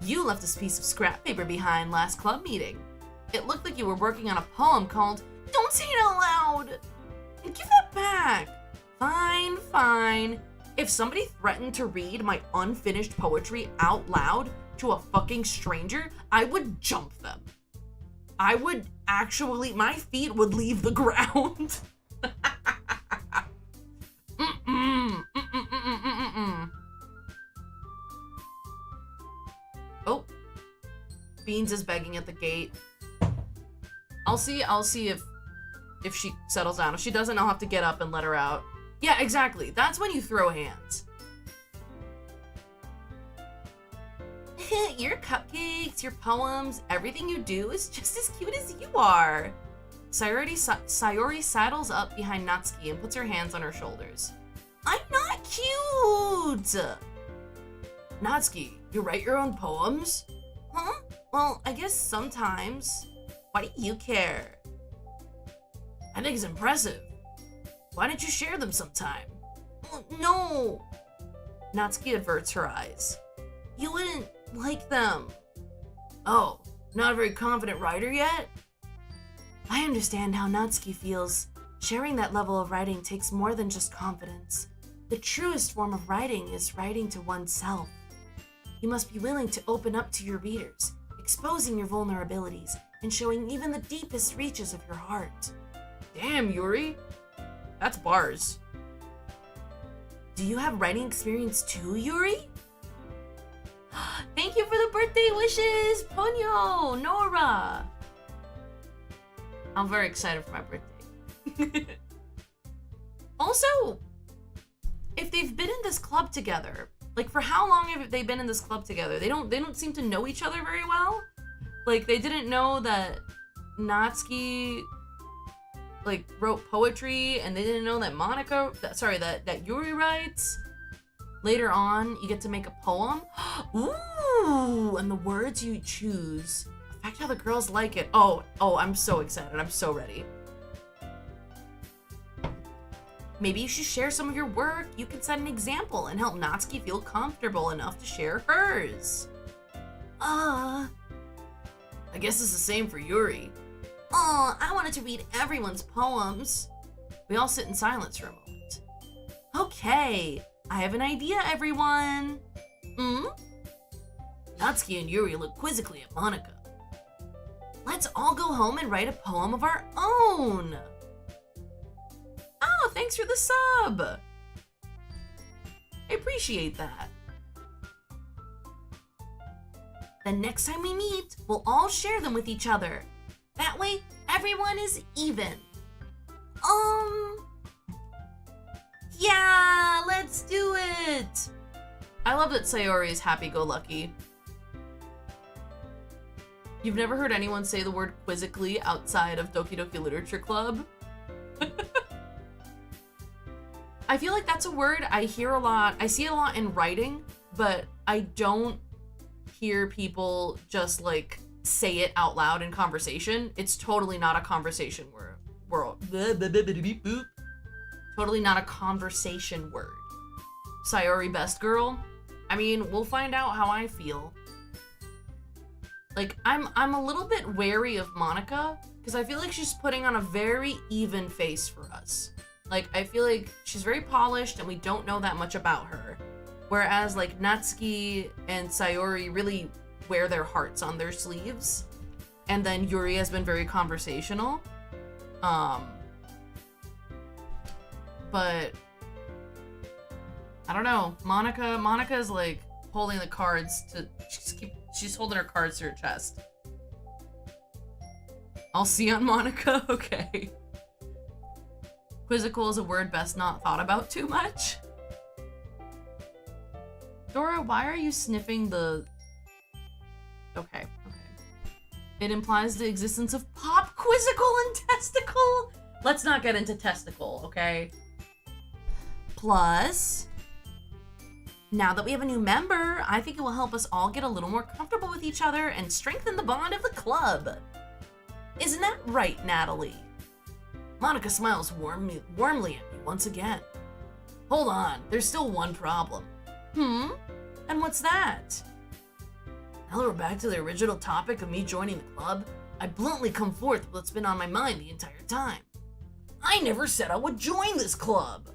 You left this piece of scrap paper behind last club meeting. It looked like you were working on a poem called Don't Say It Out Loud! And give that back! Fine. If somebody threatened to read my unfinished poetry out loud to a fucking stranger, I would jump them. I would actually, my feet would leave the ground. Oh, Beans is begging at the gate. I'll see if she settles down. If she doesn't, I'll have to get up and let her out. Yeah, exactly. That's when you throw hands. Your cupcakes, your poems, everything you do is just as cute as you are. Sayori saddles up behind Natsuki and puts her hands on her shoulders. I'm not cute! Natsuki, you write your own poems? Huh? Well, I guess sometimes. Why do you care? I think it's impressive. Why don't you share them sometime? No! Natsuki averts her eyes. You wouldn't like them. Oh, not a very confident writer yet? I understand how Natsuki feels. Sharing that level of writing takes more than just confidence. The truest form of writing is writing to oneself. You must be willing to open up to your readers, exposing your vulnerabilities, and showing even the deepest reaches of your heart. Damn, Yuri. That's bars. Do you have writing experience too, Yuri? Thank you for the birthday wishes, Ponyo, Nora. I'm very excited for my birthday. Also, if they've been in this club together, like for how long have they been in this club together? They don't seem to know each other very well. Like they didn't know that Natsuki like wrote poetry, and they didn't know that that Yuri writes. Later on, you get to make a poem. Ooh, and the words you choose affect how the girls like it. Oh, I'm so excited. I'm so ready. Maybe you should share some of your work. You can set an example and help Natsuki feel comfortable enough to share hers. I guess it's the same for Yuri. I wanted to read everyone's poems. We all sit in silence for a moment. Okay, I have an idea, everyone. Natsuki and Yuri look quizzically at Monika. Let's all go home and write a poem of our own. Oh, thanks for the sub. I appreciate that. The next time we meet, we'll all share them with each other. That way, everyone is even. Yeah, let's do it. I love that Sayori is happy-go-lucky. You've never heard anyone say the word quizzically outside of Doki Doki Literature Club? I feel like that's a word I hear a lot. I see it a lot in writing, but I don't hear people just like say it out loud in conversation. It's totally not a conversation word. Totally not a conversation word. Sayori best girl. I mean, we'll find out how I feel. Like, I'm a little bit wary of Monika because I feel like she's putting on a very even face for us. Like, I feel like she's very polished and we don't know that much about her. Whereas, like, Natsuki and Sayori really wear their hearts on their sleeves. And then Yuri has been very conversational. But I don't know. Monika is like holding the cards to she's holding her cards to her chest. I'll see on Monika. Okay. Quizzical is a word best not thought about too much. Dora, why are you sniffing the... Okay. It implies the existence of pop, quizzical, and testicle. Let's not get into testicle, okay? Plus, now that we have a new member, I think it will help us all get a little more comfortable with each other and strengthen the bond of the club. Isn't that right, Natalie? Monika smiles warmly at me once again. Hold on, there's still one problem. And what's that? Now that we're back to the original topic of me joining the club, I bluntly come forth with what's been on my mind the entire time. I never said I would join this club.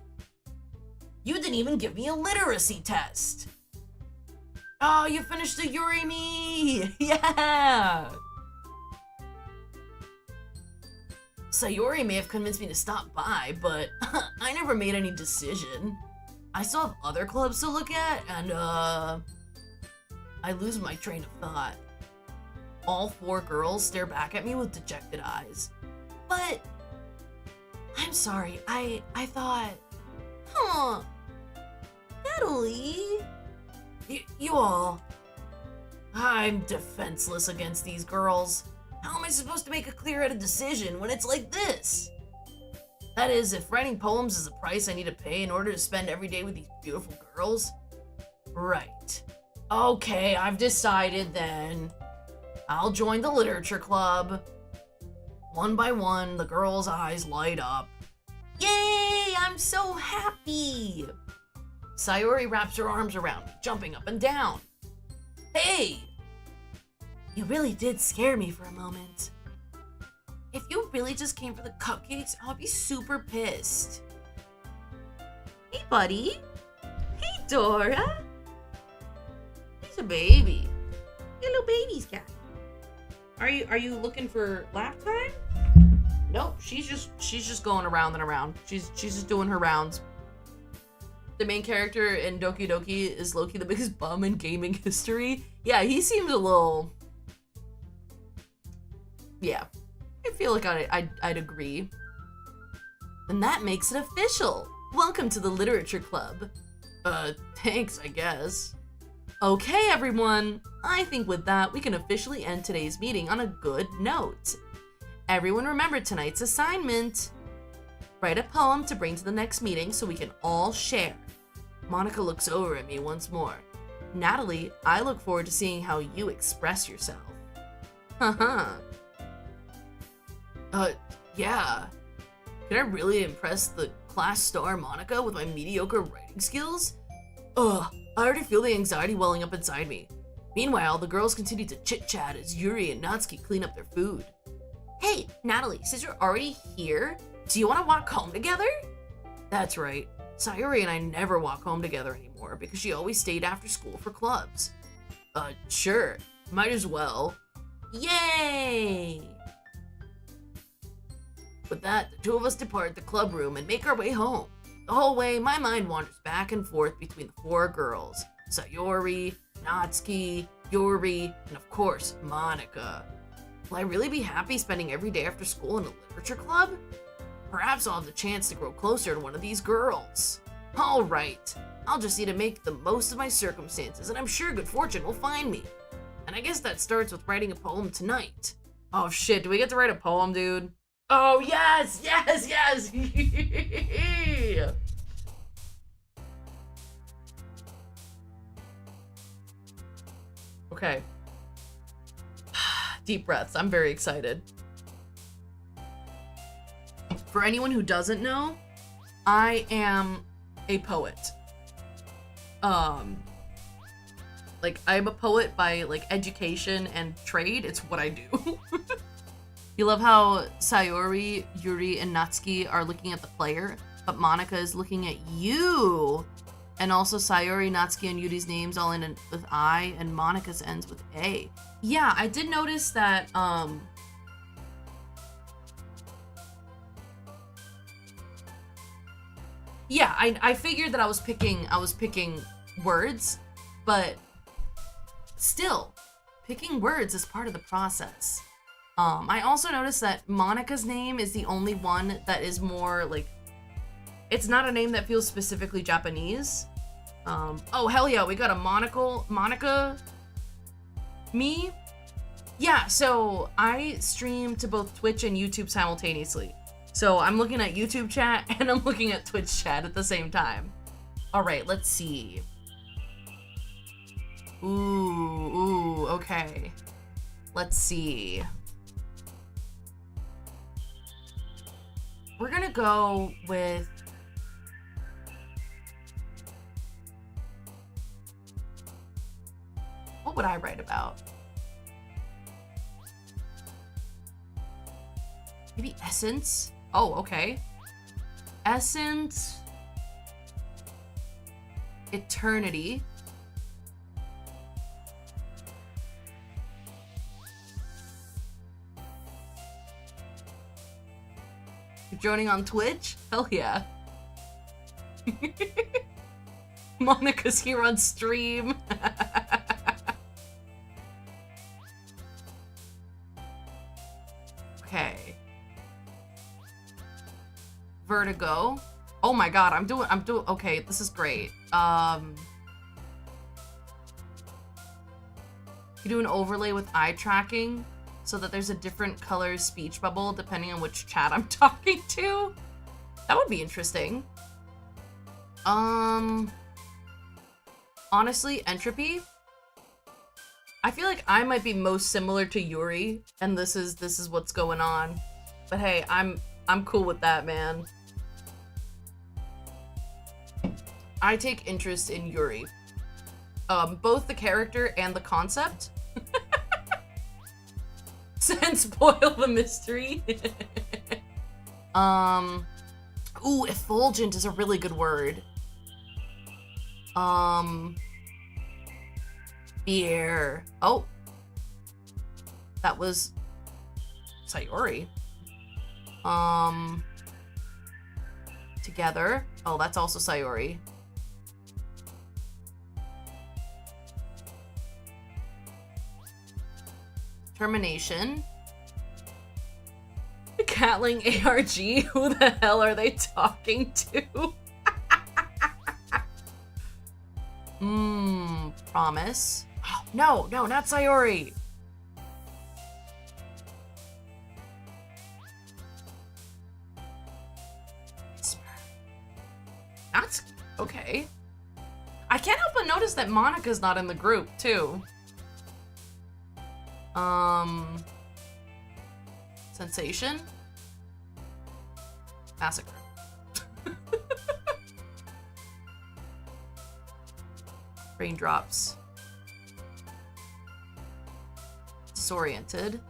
You didn't even give me a literacy test. Oh, you finished the Yuri me! Yeah! Sayori may have convinced me to stop by, but I never made any decision. I still have other clubs to look at, and I lose my train of thought. All four girls stare back at me with dejected eyes. But I'm sorry, I thought, Natalie, you all, I'm defenseless against these girls. How am I supposed to make a clear-headed decision when it's like this? That is, if writing poems is the price I need to pay in order to spend every day with these beautiful girls. Right. Okay, I've decided then. I'll join the literature club. One by one, the girls' eyes light up. Yay! I'm so happy. Sayori wraps her arms around me, jumping up and down. Hey! You really did scare me for a moment. If you really just came for the cupcakes, I'll be super pissed. Hey, buddy. Hey, Dora. He's a baby. Hey, little baby's cat. Are you looking for lap time? Nope, she's just going around and around. She's just doing her rounds. The main character in Doki Doki is Loki, the biggest bum in gaming history. Yeah, he seems a little... Yeah, I feel like I'd agree. And that makes it official. Welcome to the Literature Club. Thanks, I guess. Okay, everyone. I think with that, we can officially end today's meeting on a good note. Everyone remember tonight's assignment. Write a poem to bring to the next meeting so we can all share. Monica looks over at me once more. Natalie, I look forward to seeing how you express yourself. Haha. Yeah. Can I really impress the class star Monica with my mediocre writing skills? Ugh, I already feel the anxiety welling up inside me. Meanwhile, the girls continue to chit-chat as Yuri and Natsuki clean up their food. Hey, Natalie, since you're already here, do you want to walk home together? That's right. Sayori and I never walk home together anymore because she always stayed after school for clubs. Sure. Might as well. Yay! With that, the two of us depart the club room and make our way home. The whole way, my mind wanders back and forth between the four girls. Sayori, Natsuki, Yuri, and of course, Monica. Will I really be happy spending every day after school in a literature club? Perhaps I'll have the chance to grow closer to one of these girls. Alright, I'll just need to make the most of my circumstances, and I'm sure good fortune will find me. And I guess that starts with writing a poem tonight. Oh shit, do we get to write a poem, dude? Oh yes, yes, yes! Okay. Deep breaths, I'm very excited. For anyone who doesn't know, I am a poet. Like, I'm a poet by, like, education and trade. It's what I do. You love how Sayori, Yuri, and Natsuki are looking at the player, but Monica is looking at you. And also Sayori, Natsuki, and Yuri's names all end with I, and Monica's ends with A. Yeah, I did notice that, yeah, I figured that I was picking words, but still, picking words is part of the process. I also noticed that Monica's name is the only one that is more, like, it's not a name that feels specifically Japanese. Oh, hell yeah, we got a Monica me? Yeah, so I stream to both Twitch and YouTube simultaneously. So I'm looking at YouTube chat and I'm looking at Twitch chat at the same time. All right, let's see. Ooh, okay. Let's see. We're gonna go with... What would I write about? Maybe essence? Oh, okay. Essence. Eternity. You're joining on Twitch? Hell yeah. Monica's here on stream. Okay. Vertigo. Oh my god, I'm doing, okay, this is great. You do an overlay with eye tracking so that there's a different color speech bubble depending on which chat I'm talking to. That would be interesting. Honestly, entropy. I feel like I might be most similar to Yuri, and this is what's going on. But hey, I'm cool with that, man. I take interest in Yuri. Both the character and the concept. And spoil the mystery. Ooh, effulgent is a really good word. Beer. Oh. That was Sayori. Together. Oh, that's also Sayori. Termination. Catling ARG? Who the hell are they talking to? Promise. Oh, no, not Sayori. That's okay. I can't help but notice that Monica's not in the group, too. Sensation? Massacre. Raindrops. Disoriented.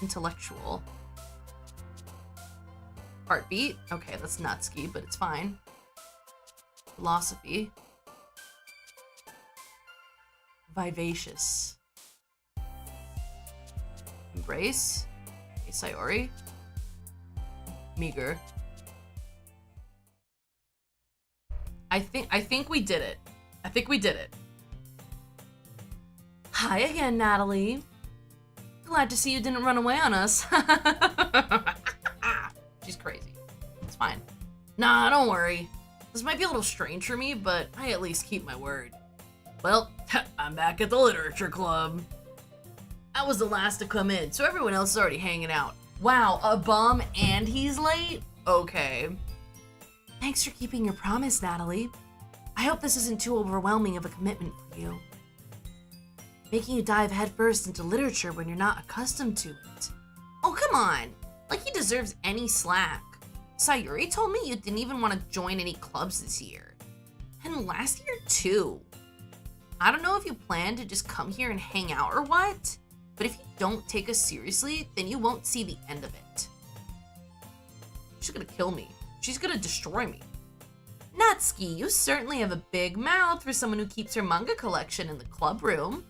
Intellectual. Heartbeat? Okay, that's Natsuki, but it's fine. Philosophy. Vivacious. Embrace. Okay, Sayori. Meager. I think we did it. I think we did it. Hi again, Natalie. Glad to see you didn't run away on us. She's crazy. It's fine. Nah, don't worry. This might be a little strange for me, but I at least keep my word. Well, I'm back at the literature club. I was the last to come in, so everyone else is already hanging out. Wow, a bum and he's late? Okay. Thanks for keeping your promise, Natalie. I hope this isn't too overwhelming of a commitment for you. Making you dive headfirst into literature when you're not accustomed to it. Oh, come on. Like he deserves any slack. Sayuri told me you didn't even want to join any clubs this year. And last year, too. I don't know if you plan to just come here and hang out or what, but if you don't take us seriously, then you won't see the end of it. She's gonna kill me. She's gonna destroy me. Natsuki, you certainly have a big mouth for someone who keeps her manga collection in the club room.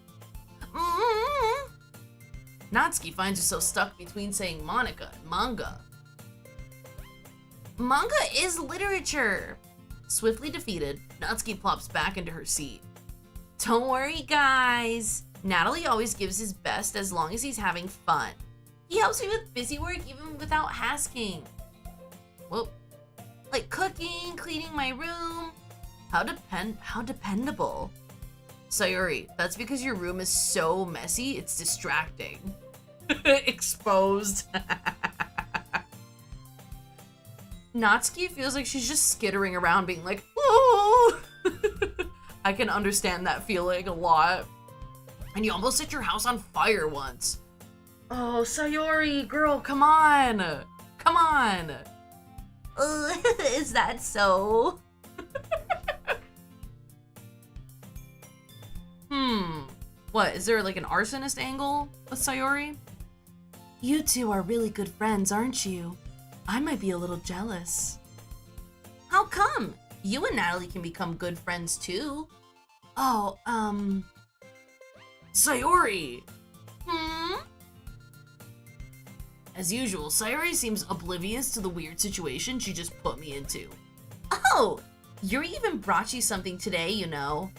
Natsuki finds herself stuck between saying Monica and manga. Manga is literature. Swiftly defeated, Natsuki plops back into her seat. Don't worry, guys. Natalie always gives his best as long as he's having fun. He helps me with busy work even without asking. Whoop. Like cooking, cleaning my room. How dependable. Sayuri, that's because your room is so messy, it's distracting. Exposed. Natsuki feels like she's just skittering around being like, oh. I can understand that feeling a lot. And you almost set your house on fire once. Oh, Sayori, girl, come on. Come on. Is that so? What, is there like an arsonist angle with Sayori? You two are really good friends, aren't you? I might be a little jealous. How come? You and Natalie can become good friends too. Oh, Sayori! As usual, Sayori seems oblivious to the weird situation she just put me into. Oh! Yuri even brought you something today, you know.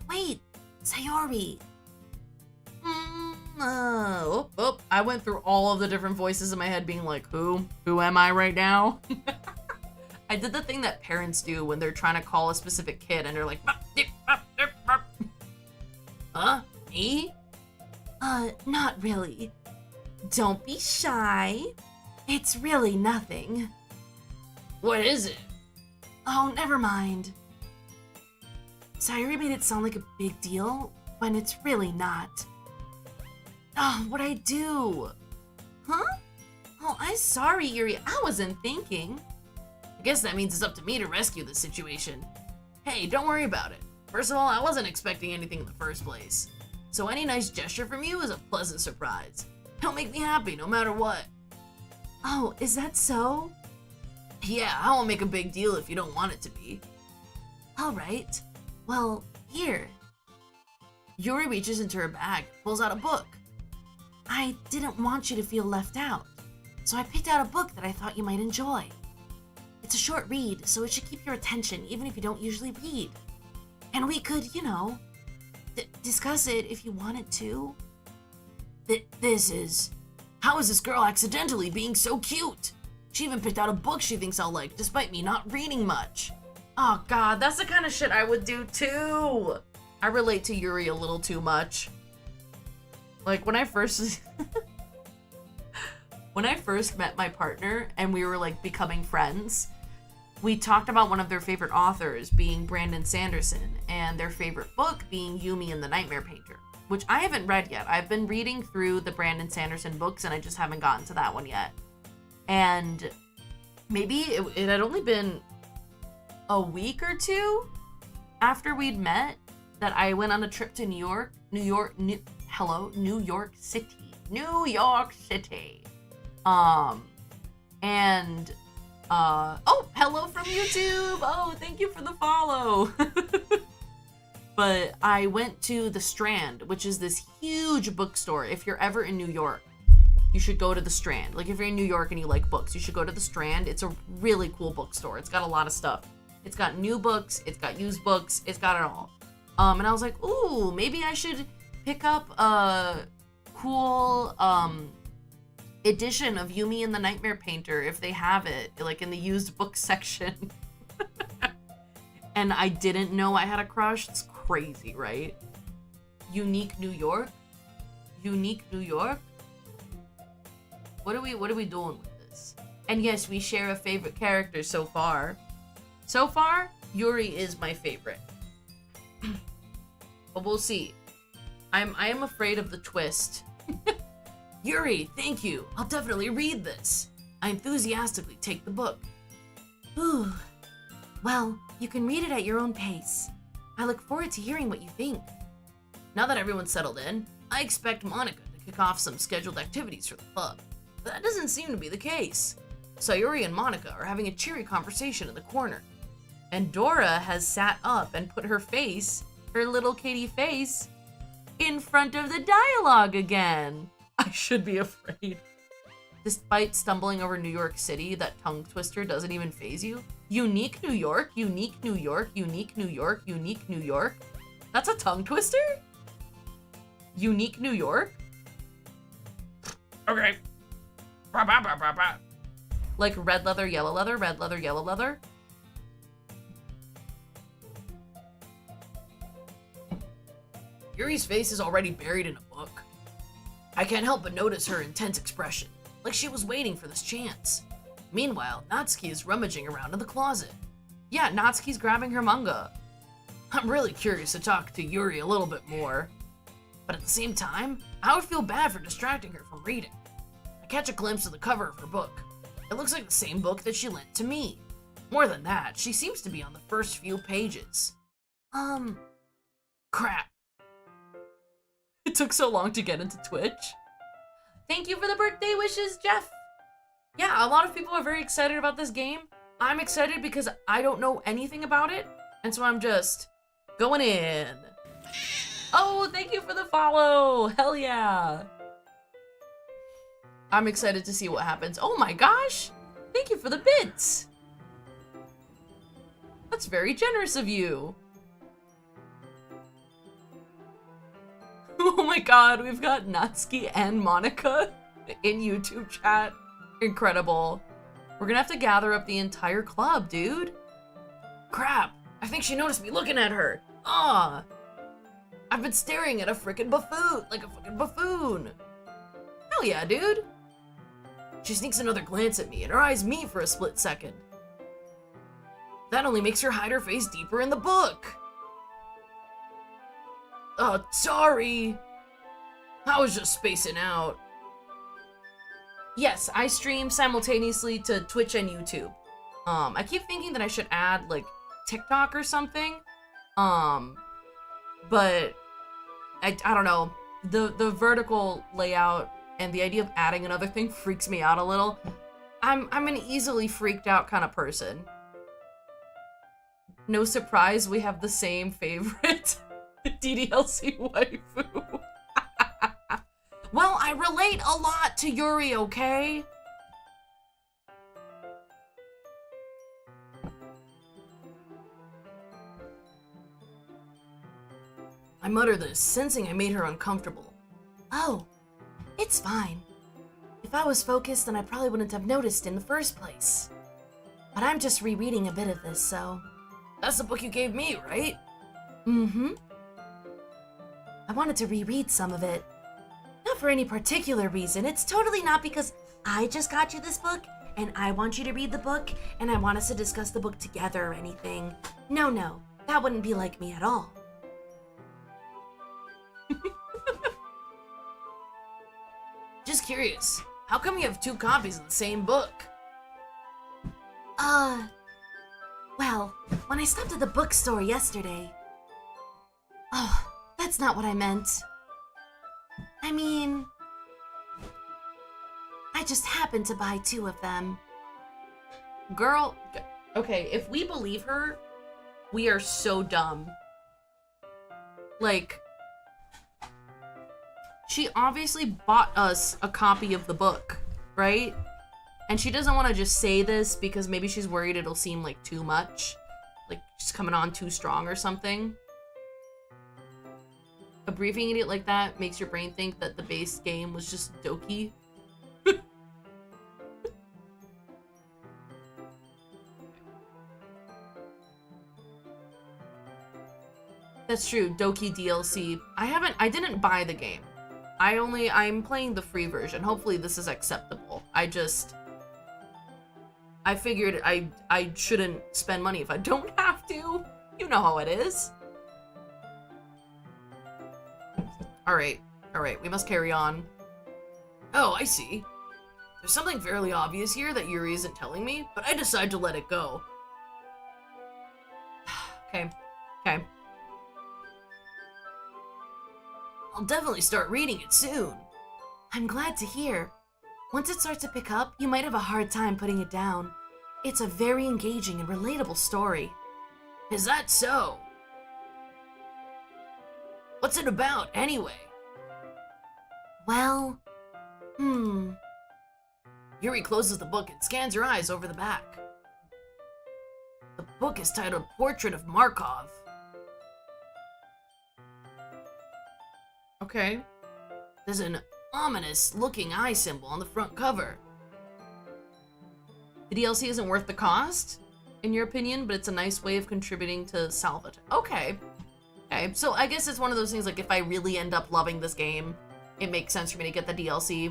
Wait, Sayori. I went through all of the different voices in my head being like, who am I right now? I did the thing that parents do when they're trying to call a specific kid and they're like, huh? Me? Not really. Don't be shy. It's really nothing. What is it? Oh, never mind. Sayuri made it sound like a big deal when it's really not. Oh, what'd I do? Huh? Oh, I'm sorry, Yuri. I wasn't thinking. I guess that means it's up to me to rescue this situation. Hey, don't worry about it. First of all, I wasn't expecting anything in the first place. So any nice gesture from you is a pleasant surprise. It'll make me happy no matter what. Oh, is that so? Yeah, I won't make a big deal if you don't want it to be. Alright. Well, here. Yuri reaches into her bag, pulls out a book. I didn't want you to feel left out, so I picked out a book that I thought you might enjoy. It's a short read, so it should keep your attention even if you don't usually read. And we could, you know, discuss it if you wanted to. How is this girl accidentally being so cute? She even picked out a book she thinks I'll like, despite me not reading much. Oh god, that's the kind of shit I would do too. I relate to Yuri a little too much. Like when I first met my partner and we were like becoming friends, we talked about one of their favorite authors being Brandon Sanderson and their favorite book being Yumi and the Nightmare Painter, which I haven't read yet. I've been reading through the Brandon Sanderson books and I just haven't gotten to that one yet. And maybe it had only been a week or two after we'd met that I went on a trip to New York City. Oh, hello from YouTube. Oh, thank you for the follow. But I went to the Strand, which is this huge bookstore. If you're ever in New York, you should go to the Strand. Like if you're in New York and you like books, you should go to the Strand. It's a really cool bookstore. It's got a lot of stuff. It's got new books, it's got used books, it's got it all. And I was like, ooh, maybe I should pick up a cool edition of Yumi and the Nightmare Painter if they have it, like in the used book section. And I didn't know I had a crush. It's crazy, right? Unique New York? Unique New York? What are we doing with this? And yes, we share a favorite character so far. So far, Yuri is my favorite. But we'll see. I am afraid of the twist. Yuri, thank you. I'll definitely read this. I enthusiastically take the book. Ooh. Well, you can read it at your own pace. I look forward to hearing what you think. Now that everyone's settled in, I expect Monica to kick off some scheduled activities for the club. But that doesn't seem to be the case. Sayuri and Monica are having a cheery conversation in the corner. And Dora has sat up and put her face, her little kitty face, in front of the dialogue again. I should be afraid. Despite stumbling over New York City, that tongue twister doesn't even faze you. Unique New York, unique New York, unique New York, unique New York. That's a tongue twister? Unique New York? Okay. Like red leather, yellow leather, red leather, yellow leather. Yuri's face is already buried in a book. I can't help but notice her intense expression, like she was waiting for this chance. Meanwhile, Natsuki is rummaging around in the closet. Yeah, Natsuki's grabbing her manga. I'm really curious to talk to Yuri a little bit more. But at the same time, I would feel bad for distracting her from reading. I catch a glimpse of the cover of her book. It looks like the same book that she lent to me. More than that, she seems to be on the first few pages. Crap. It took so long to get into Twitch. Thank you for the birthday wishes, Jeff. Yeah, a lot of people are very excited about this game. I'm excited because I don't know anything about it, and so I'm just going in. Oh, thank you for the follow. Hell yeah. I'm excited to see what happens. Oh my gosh. Thank you for the bits. That's very generous of you. Oh my god, we've got Natsuki and Monica in YouTube chat. Incredible. We're gonna have to gather up the entire club, dude. Crap, I think she noticed me looking at her. Ah, I've been staring at a frickin' buffoon, like a fucking buffoon. Hell yeah, dude. She sneaks another glance at me and her eyes meet for a split second. That only makes her hide her face deeper in the book. Oh, sorry. I was just spacing out. Yes, I stream simultaneously to Twitch and YouTube. I keep thinking that I should add like TikTok or something. But I don't know. The vertical layout and the idea of adding another thing freaks me out a little. I'm an easily freaked out kind of person. No surprise, we have the same favorite DDLC waifu. Well, I relate a lot to Yuri, okay? I mutter this, sensing I made her uncomfortable. Oh, it's fine. If I was focused, then I probably wouldn't have noticed in the first place. But I'm just rereading a bit of this, so... That's the book you gave me, right? Mm-hmm. I wanted to reread some of it. Not for any particular reason. It's totally not because I just got you this book, and I want you to read the book, and I want us to discuss the book together or anything. No, that wouldn't be like me at all. Just curious, how come you have 2 copies of the same book? Well, when I stopped at the bookstore yesterday... Oh, that's not what I meant. I mean... I just happened to buy 2 of them. Girl, okay, if we believe her, we are so dumb. Like... She obviously bought us a copy of the book, right? And she doesn't want to just say this because maybe she's worried it'll seem like too much. Like she's coming on too strong or something. A briefing idiot like that makes your brain think that the base game was just Doki. That's true, Doki DLC. I didn't buy the game. I'm playing the free version. Hopefully this is acceptable. I figured I shouldn't spend money if I don't have to. You know how it is. Alright, we must carry on. Oh, I see. There's something fairly obvious here that Yuri isn't telling me, but I decide to let it go. Okay. I'll definitely start reading it soon. I'm glad to hear. Once it starts to pick up, you might have a hard time putting it down. It's a very engaging and relatable story. Is that so? What's it about, anyway? Well, Yuri closes the book and scans her eyes over the back. The book is titled Portrait of Markov. Okay. There's an ominous-looking eye symbol on the front cover. The DLC isn't worth the cost, in your opinion, but it's a nice way of contributing to salvage. Okay, so I guess it's one of those things, like, if I really end up loving this game, it makes sense for me to get the DLC.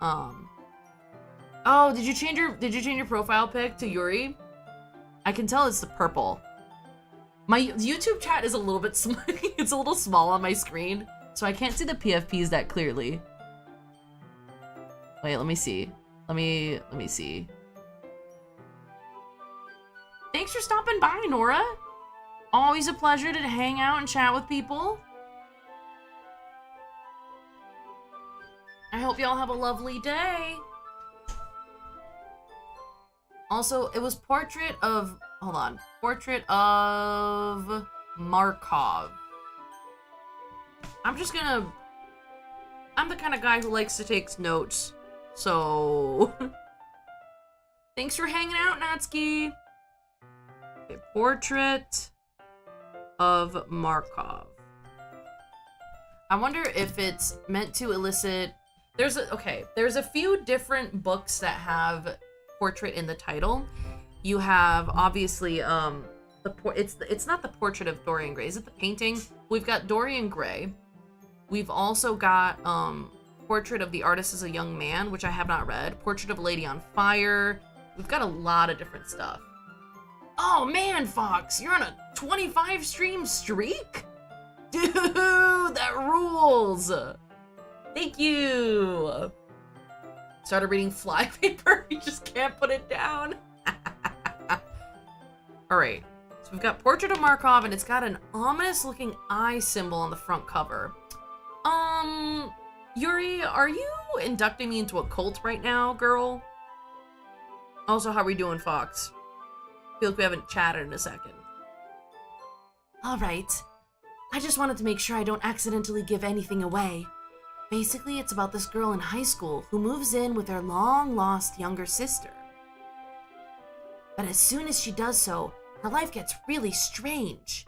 Oh, did you change your profile pic to Yuri? I can tell it's the purple. My YouTube chat is a little bit it's a little small on my screen, so I can't see the PFPs that clearly. Wait, let me see. Let me see. Thanks for stopping by, Nora. Always a pleasure to hang out and chat with people. I hope y'all have a lovely day. Also, it was Portrait of Markov. I'm the kind of guy who likes to take notes, so thanks for hanging out, Natsuki. Okay, Portrait of Markov. I wonder if it's meant to elicit. There's a few different books that have portrait in the title. You have obviously it's not the portrait of Dorian Gray. Is it the painting? We've got Dorian Gray. We've also got Portrait of the Artist as a Young Man, which I have not read. Portrait of a Lady on Fire. We've got a lot of different stuff. Oh man, Fox, you're on a 25 stream streak? Dude, that rules. Thank you. Started reading Flypaper. You just can't put it down. Alright. So we've got Portrait of Markov, and it's got an ominous-looking eye symbol on the front cover. Yuri, are you inducting me into a cult right now, girl? Also, how are we doing, Fox? Feel like we haven't chatted in a second. Alright. I just wanted to make sure I don't accidentally give anything away. Basically, it's about this girl in high school who moves in with her long-lost younger sister. But as soon as she does so, her life gets really strange.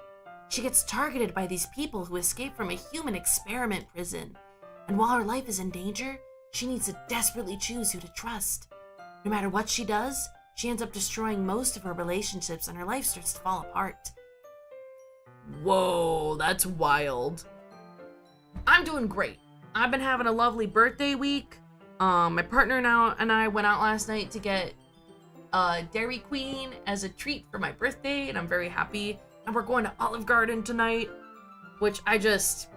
She gets targeted by these people who escaped from a human experiment prison. And while her life is in danger, she needs to desperately choose who to trust. No matter what she does, she ends up destroying most of her relationships and her life starts to fall apart. Whoa, that's wild. I'm doing great. I've been having a lovely birthday week. My partner and I went out last night to get Dairy Queen as a treat for my birthday, and I'm very happy. And we're going to Olive Garden tonight, which it's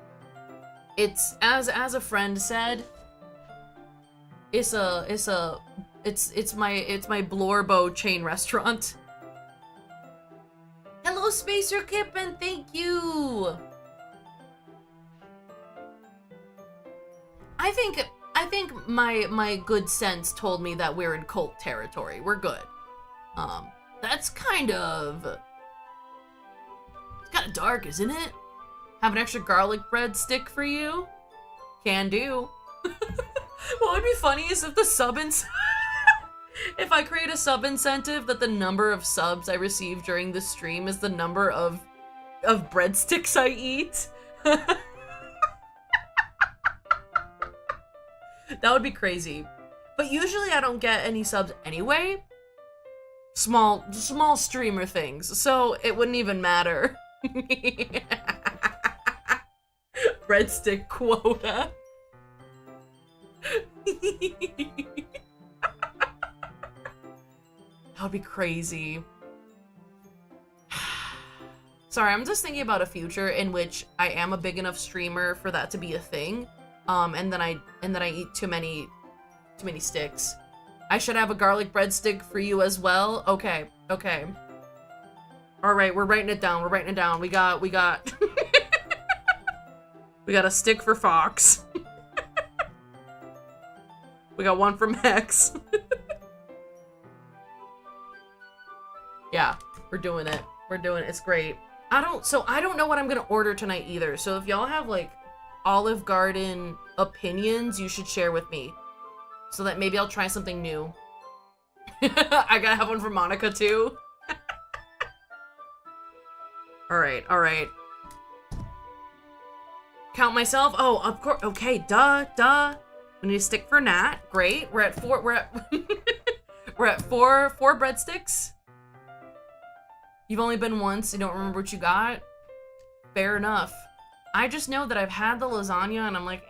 as a friend said, it's my Blorbo chain restaurant. Hello, Spacer Kippen, thank you. I think my good sense told me that we're in cult territory. We're good. That's kind of dark, isn't it? Have an extra garlic bread stick for you? Can do. What would be funny is if the if I create a sub incentive that the number of subs I receive during the stream is the number of breadsticks I eat. That would be crazy. But usually I don't get any subs anyway. Small streamer things, so it wouldn't even matter. Breadstick quota. That would be crazy. Sorry, I'm just thinking about a future in which I am a big enough streamer for that to be a thing. And then I eat too many sticks. I should have a garlic breadstick for you as well. Okay. All right, we're writing it down. We got we got a stick for Fox. We got one from Hex. Yeah, we're doing it. It's great. I don't know what I'm gonna order tonight either. So if y'all have like Olive Garden opinions, you should share with me, so that maybe I'll try something new. I gotta have one for Monica too. All right. Count myself. Oh, of course. Okay, duh. We need a stick for Nat. Great. We're at four breadsticks. You've only been once. You don't remember what you got. Fair enough. I just know that I've had the lasagna and I'm like,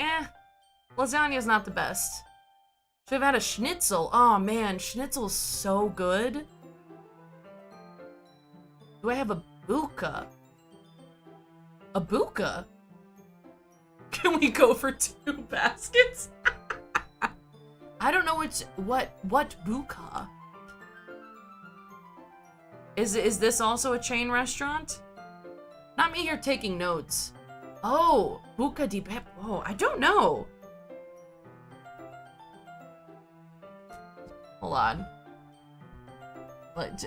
lasagna's not the best. Should have had a schnitzel. Oh man, schnitzel's so good. Do I have a buka? A buka? Can we go for 2 baskets? I don't know what buka. Is this also a chain restaurant? Not me here taking notes. Oh, buca di pep. Oh, I don't know. Hold on.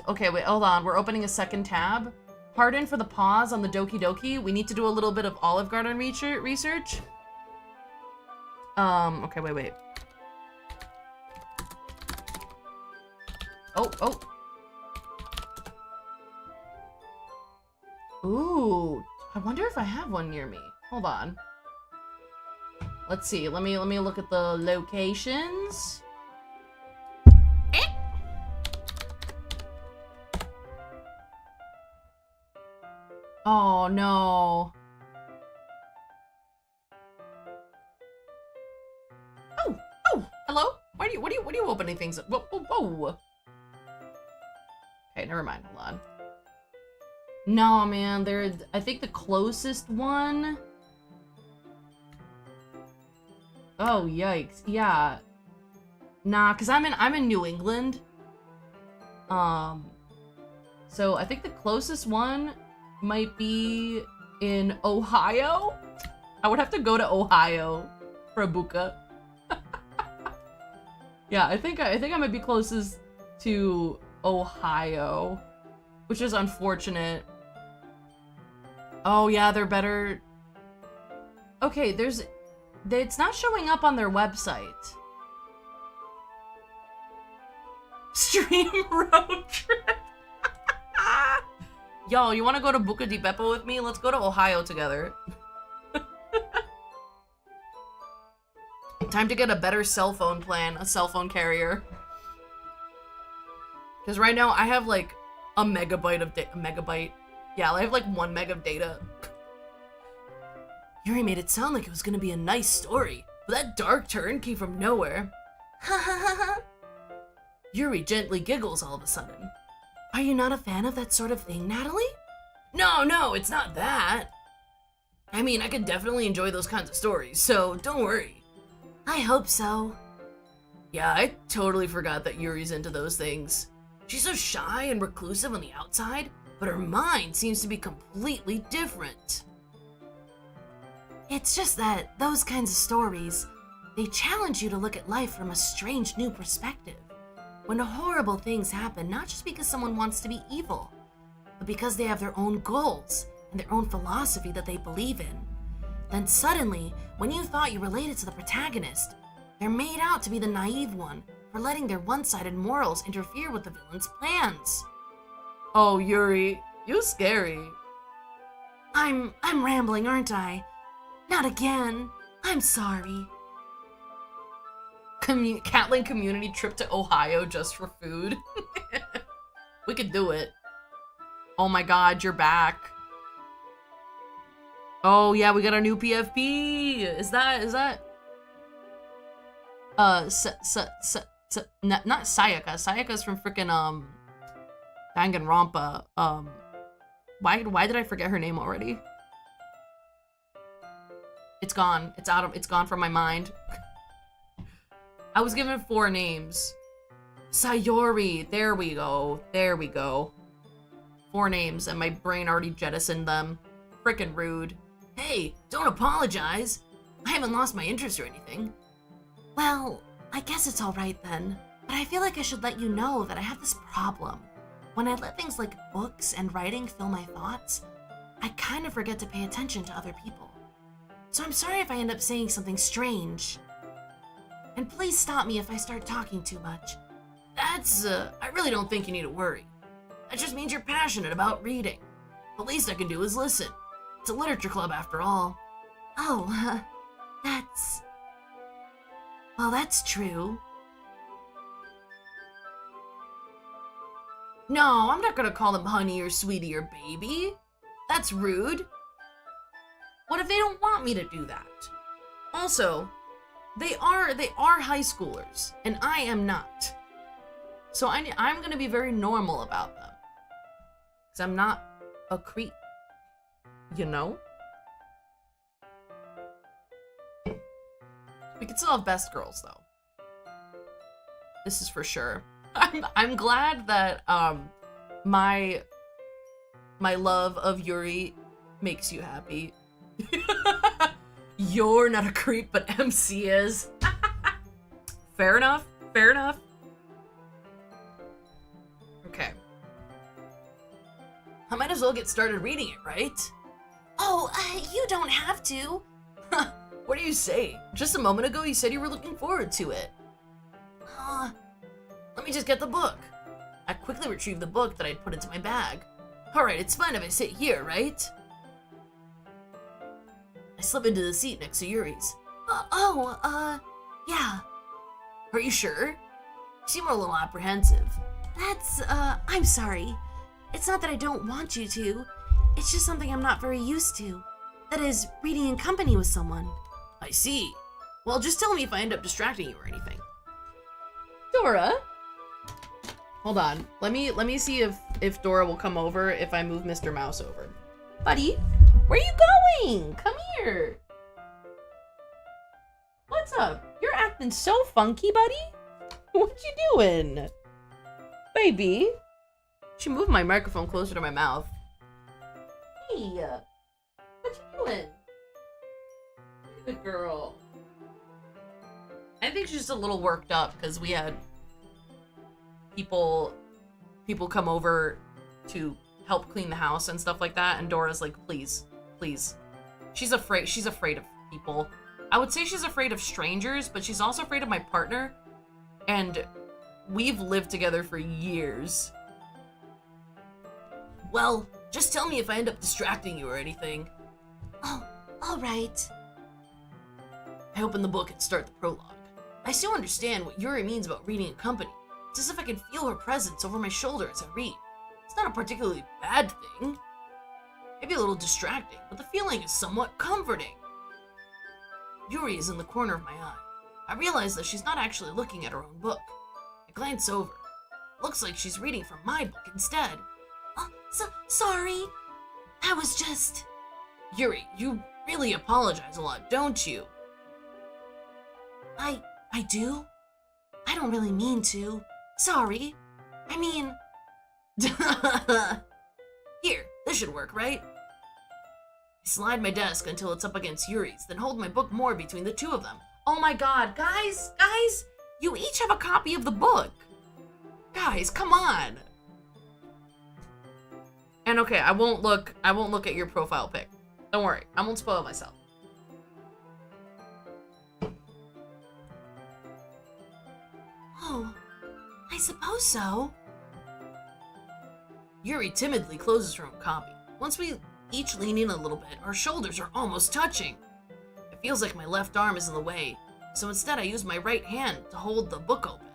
Okay, wait, hold on. We're opening a second tab. Pardon for the pause on the Doki Doki. We need to do a little bit of Olive Garden research. Okay, wait. Oh. Ooh, I wonder if I have one near me. Hold on. Let's see. Let me look at the locations. Oh no. Oh, hello? What are you opening things up? Whoa. Okay, never mind, hold on. No, man, I think the closest one. Oh, yikes. Yeah. Nah, cause I'm in New England. So I think the closest one might be in Ohio. I would have to go to Ohio for a buka. Yeah, I think I might be closest to Ohio, which is unfortunate. Oh yeah, they're better. Okay, it's not showing up on their website. Stream road trip. Yo, you want to go to Buca di Beppo with me? Let's go to Ohio together. Time to get a better cell phone plan, a cell phone carrier. Because right now I have like a megabyte of data. A megabyte? Yeah, I have like 1 meg of data. Yuri made it sound like it was gonna be a nice story, but that dark turn came from nowhere. Ha ha ha ha. Yuri gently giggles all of a sudden. Are you not a fan of that sort of thing, Natalie? No, it's not that. I mean, I could definitely enjoy those kinds of stories, so don't worry. I hope so. Yeah, I totally forgot that Yuri's into those things. She's so shy and reclusive on the outside, but her mind seems to be completely different. It's just that those kinds of stories, they challenge you to look at life from a strange new perspective. When horrible things happen, not just because someone wants to be evil, but because they have their own goals and their own philosophy that they believe in. Then suddenly, when you thought you related to the protagonist, they're made out to be the naive one for letting their one-sided morals interfere with the villain's plans. Oh, Yuri, you're scary. I'm rambling, aren't I? Not again. I'm sorry. Catling community trip to Ohio just for food. We could do it. Oh my god, you're back. Oh yeah, we got a new PFP. Is that not Sayaka. Sayaka's from freaking Danganronpa. Why did I forget her name already? It's gone. It's gone from my mind. I was given 4 names. Sayori. There we go. 4 names, and my brain already jettisoned them. Frickin' rude. Hey, don't apologize. I haven't lost my interest or anything. Well, I guess it's alright then. But I feel like I should let you know that I have this problem. When I let things like books and writing fill my thoughts, I kind of forget to pay attention to other people. So I'm sorry if I end up saying something strange. And please stop me if I start talking too much. I really don't think you need to worry. That just means you're passionate about reading. The least I can do is listen. It's a literature club after all. Oh, that's true. No, I'm not gonna call them honey or sweetie or baby. That's rude. What if they don't want me to do that? Also, they are high schoolers, and I am not. So I'm gonna be very normal about them. Because I'm not a creep. You know? We could still have best girls, though. This is for sure. I'm glad that my love of Yuri makes you happy. You're not a creep, but MC is. Fair enough. Okay. I might as well get started reading it, right? Oh, you don't have to. What do you say? Just a moment ago you said you were looking forward to it. Let me just get the book. I quickly retrieved the book that I'd put into my bag. Alright, it's fine if I sit here, right? I slip into the seat next to Yuri's. Yeah. Are you sure? You seem a little apprehensive. I'm sorry. It's not that I don't want you to. It's just something I'm not very used to. That is, reading in company with someone. I see. Well, just tell me if I end up distracting you or anything. Dora? Hold on. Let me see if Dora will come over if I move Mr. Mouse over. Buddy, where are you going? Come here. What's up? You're acting so funky, buddy. What you doing? Baby, She moved my microphone closer to my mouth. Hey, what you doing? Good girl. I think she's just a little worked up because we had people come over to help clean the house and stuff like that, and Dora's like, please, please. She's afraid of people. I would say she's afraid of strangers, but she's also afraid of my partner, and we've lived together for years. Well, just tell me if I end up distracting you or anything. Oh, alright. I open the book and start the prologue. I still understand what Yuri means about reading in company. It's as if I can feel her presence over my shoulder as I read. It's not a particularly bad thing. Maybe a little distracting, but the feeling is somewhat comforting. Yuri is in the corner of my eye. I realize that she's not actually looking at her own book. I glance over. Looks like she's reading from my book instead. Oh, sorry. I was just... Yuri, you really apologize a lot, don't you? I do? I don't really mean to. Sorry. I mean... Here, this should work, right? I slide my desk until it's up against Yuri's, then hold my book more between the two of them. Oh my god, guys, you each have a copy of the book. Guys, come on. And okay, I won't look at your profile pic. Don't worry, I won't spoil myself. Oh, I suppose so. Yuri timidly closes her own copy. Once we each lean in a little bit, our shoulders are almost touching. It feels like my left arm is in the way, so instead I use my right hand to hold the book open.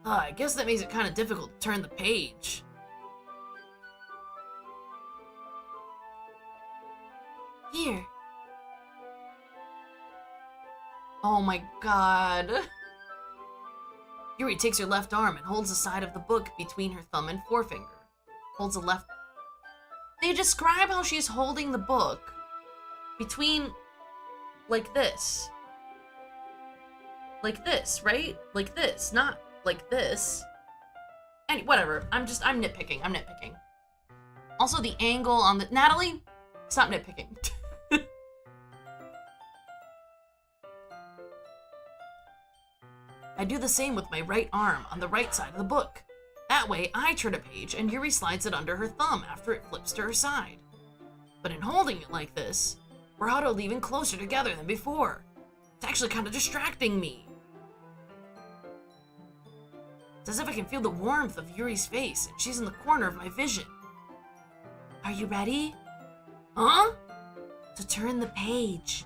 I guess that makes it kind of difficult to turn the page. Here. Oh my god. Yuri takes her left arm and holds the side of the book between her thumb and forefinger. Holds the left... They describe how she's holding the book between... like this. Like this, right? Like this, not like this. Whatever. I'm nitpicking. Also, the angle on the... Natalie, stop nitpicking. I do the same with my right arm on the right side of the book. That way, I turn a page and Yuri slides it under her thumb after it flips to her side. But in holding it like this, we're huddled even closer together than before. It's actually kind of distracting me. It's as if I can feel the warmth of Yuri's face and she's in the corner of my vision. Are you ready? Huh? To turn the page.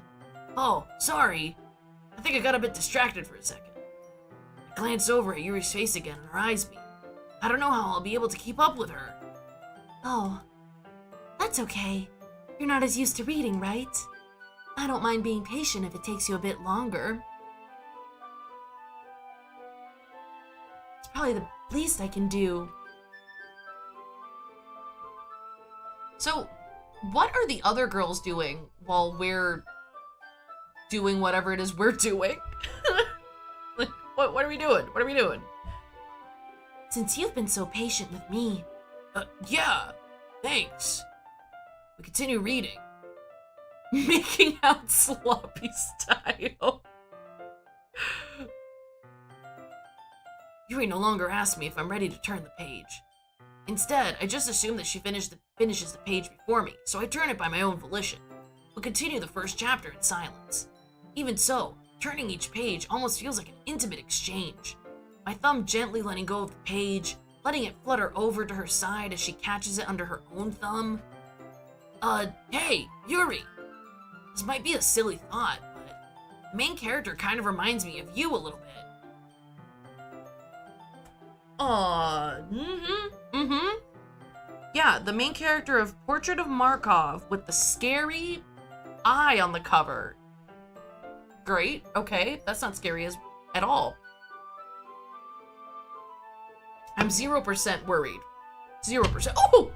Oh, sorry. I think I got a bit distracted for a second. I glance over at Yuri's face again and her eyes meet. I don't know how I'll be able to keep up with her. Oh, that's okay. You're not as used to reading, right? I don't mind being patient if it takes you a bit longer. It's probably the least I can do. So, what are the other girls doing while we're doing whatever it is we're doing? Like, what are we doing? What are we doing? Since you've been so patient with me. Yeah, thanks. We continue reading. Making out sloppy style. Yuri no longer asks me if I'm ready to turn the page. Instead, I just assume that she finishes the page before me, so I turn it by my own volition. We'll continue the first chapter in silence. Even so, turning each page almost feels like an intimate exchange. My thumb gently letting go of the page, letting it flutter over to her side as she catches it under her own thumb. Hey, Yuri! This might be a silly thought, but the main character kind of reminds me of you a little bit. Yeah, the main character of Portrait of Markov with the scary eye on the cover. Great, okay, that's not scary at all. I'm 0% worried. 0%. Oh!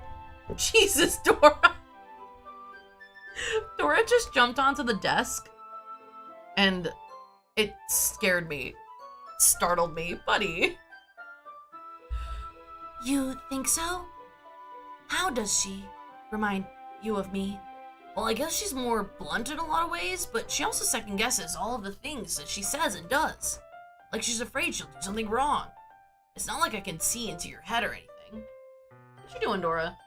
Jesus, Dora! Dora just jumped onto the desk, and it scared me. Startled me, buddy. You think so? How does she remind you of me? Well, I guess she's more blunt in a lot of ways, but she also second guesses all of the things that she says and does. Like she's afraid she'll do something wrong. It's not like I can see into your head or anything. What you doing, Dora?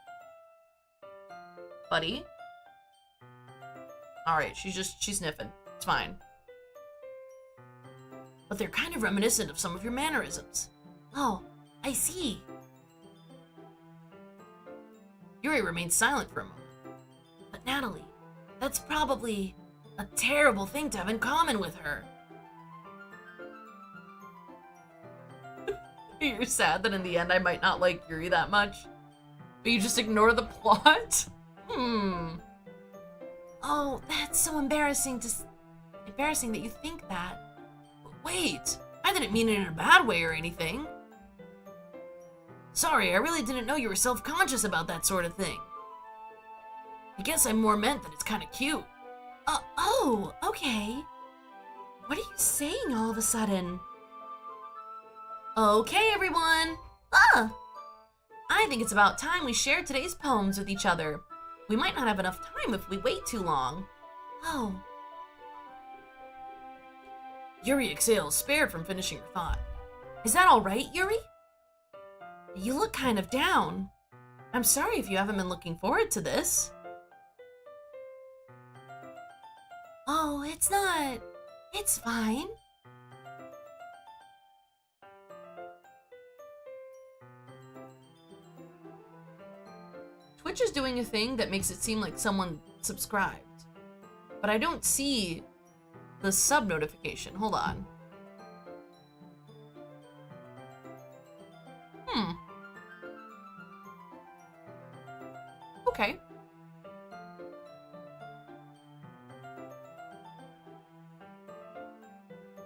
Buddy? Alright, she's sniffing. It's fine. But they're kind of reminiscent of some of your mannerisms. Oh, I see. Yuri remains silent for a moment. But Natalie, that's probably a terrible thing to have in common with her. You're sad that in the end I might not like Yuri that much? But you just ignore the plot? Oh, that's so embarrassing embarrassing that you think that. Wait, I didn't mean it in a bad way or anything. Sorry, I really didn't know you were self-conscious about that sort of thing. I guess I more meant that it's kind of cute. Oh, okay. What are you saying all of a sudden? Okay, everyone. I think it's about time we share today's poems with each other. We might not have enough time if we wait too long. Oh, Yuri exhales, spared from finishing her thought. is that all right, Yuri? You look kind of down. I'm sorry if you haven't been looking forward to this. Oh, it's not. It's fine. Twitch is doing a thing that makes it seem like someone subscribed. But I don't see the sub notification. Hold on. Okay.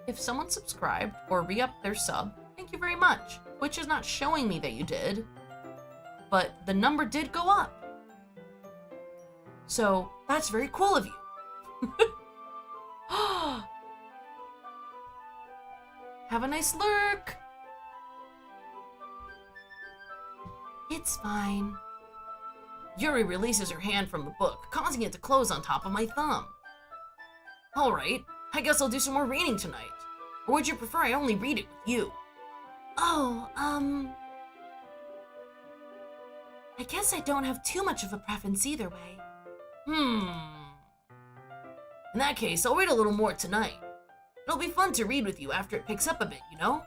If someone subscribed or re-upped their sub, thank you very much. Twitch is not showing me that you did, but the number did go up. So that's very cool of you. Have a nice lurk. It's fine. Yuri releases her hand from the book, causing it to close on top of my thumb. Alright, I guess I'll do some more reading tonight. Or would you prefer I only read it with you? Oh, I guess I don't have too much of a preference either way. In that case, I'll read a little more tonight. It'll be fun to read with you after it picks up a bit, you know?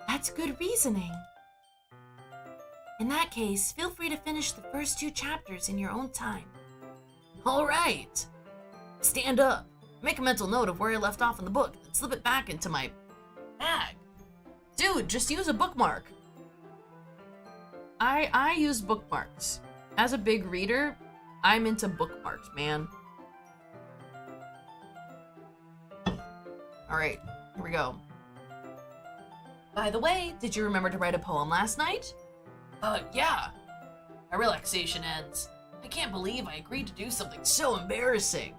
That's good reasoning. In that case, feel free to finish the first 2 chapters in your own time. Alright. Stand up. Make a mental note of where I left off in the book, then slip it back into my bag. Dude, just use a bookmark. I use bookmarks. As a big reader, I'm into bookmarks, man. Alright, here we go. By the way, did you remember to write a poem last night? Yeah. My relaxation ends. I can't believe I agreed to do something so embarrassing.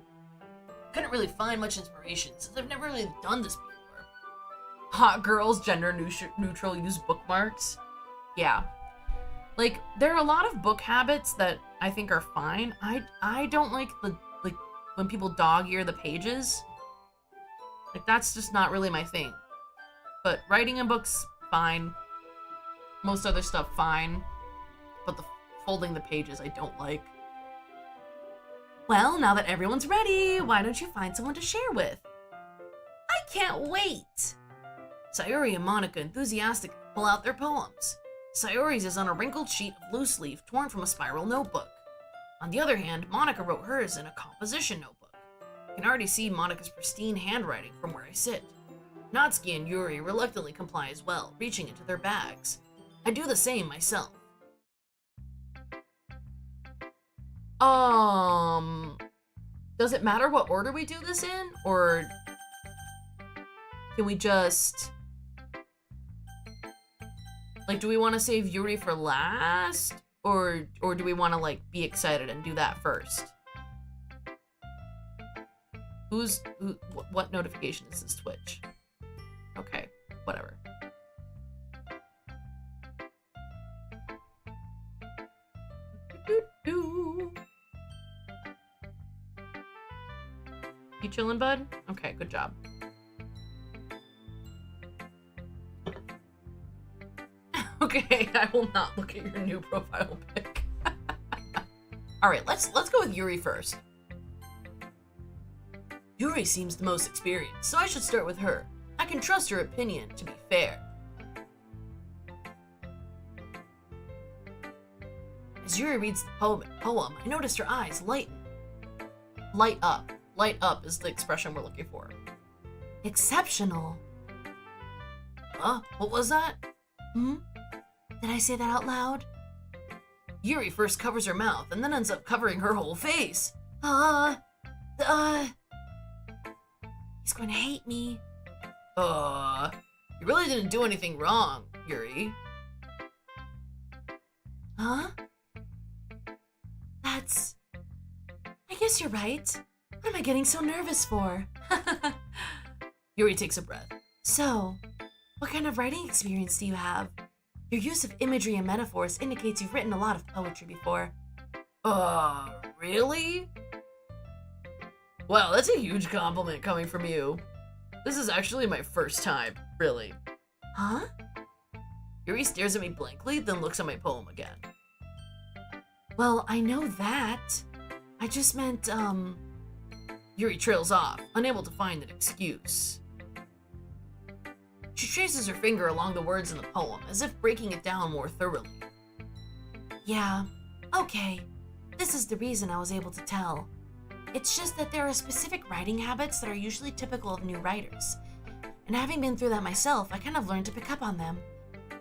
Couldn't really find much inspiration since I've never really done this before. Hot girls, gender neutral, use bookmarks. Yeah. Like, there are a lot of book habits that I think are fine. I don't like when people dog-ear the pages. Like, that's just not really my thing. But writing in books, fine. Most other stuff, fine. But the folding the pages, I don't like. Well, now that everyone's ready, why don't you find someone to share with? I can't wait! Sayori and Monica enthusiastically pull out their poems. Sayori's is on a wrinkled sheet of loose leaf torn from a spiral notebook. On the other hand, Monica wrote hers in a composition notebook. I can already see Monica's pristine handwriting from where I sit. Natsuki and Yuri reluctantly comply as well, reaching into their bags. I do the same myself. Does it matter what order we do this in? Or can we just... Like, do we want to save Yuri for last? Or do we want to, like, be excited and do that first? What notification is this, Twitch? Okay, whatever. You chillin', bud? Okay, good job. Okay, I will not look at your new profile pic. All right, let's go with Yuri first. Yuri seems the most experienced, so I should start with her. I can trust her opinion to be fair. As Yuri reads the poem, I noticed her eyes lighten. Light up. Light up is the expression we're looking for. Exceptional. Huh? What was that? Did I say that out loud? Yuri first covers her mouth and then ends up covering her whole face. He's going to hate me. You really didn't do anything wrong, Yuri. Huh? I guess you're right. What am I getting so nervous for? Yuri takes a breath. So, what kind of writing experience do you have? Your use of imagery and metaphors indicates you've written a lot of poetry before. Really? Wow, that's a huge compliment coming from you. This is actually my first time, really. Huh? Yuri stares at me blankly, then looks at my poem again. Well, I know that. I just meant, Yuri trails off, unable to find an excuse. She traces her finger along the words in the poem, as if breaking it down more thoroughly. Yeah, okay. This is the reason I was able to tell. It's just that there are specific writing habits that are usually typical of new writers. And having been through that myself, I kind of learned to pick up on them.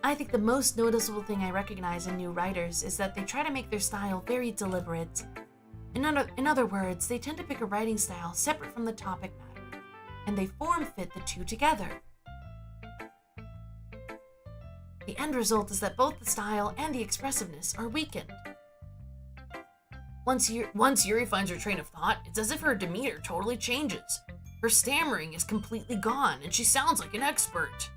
I think the most noticeable thing I recognize in new writers is that they try to make their style very deliberate. In other words, they tend to pick a writing style separate from the topic matter, and they form fit the two together. The end result is that both the style and the expressiveness are weakened. Once Yuri finds her train of thought, it's as if her demeanor totally changes. Her stammering is completely gone, and she sounds like an expert.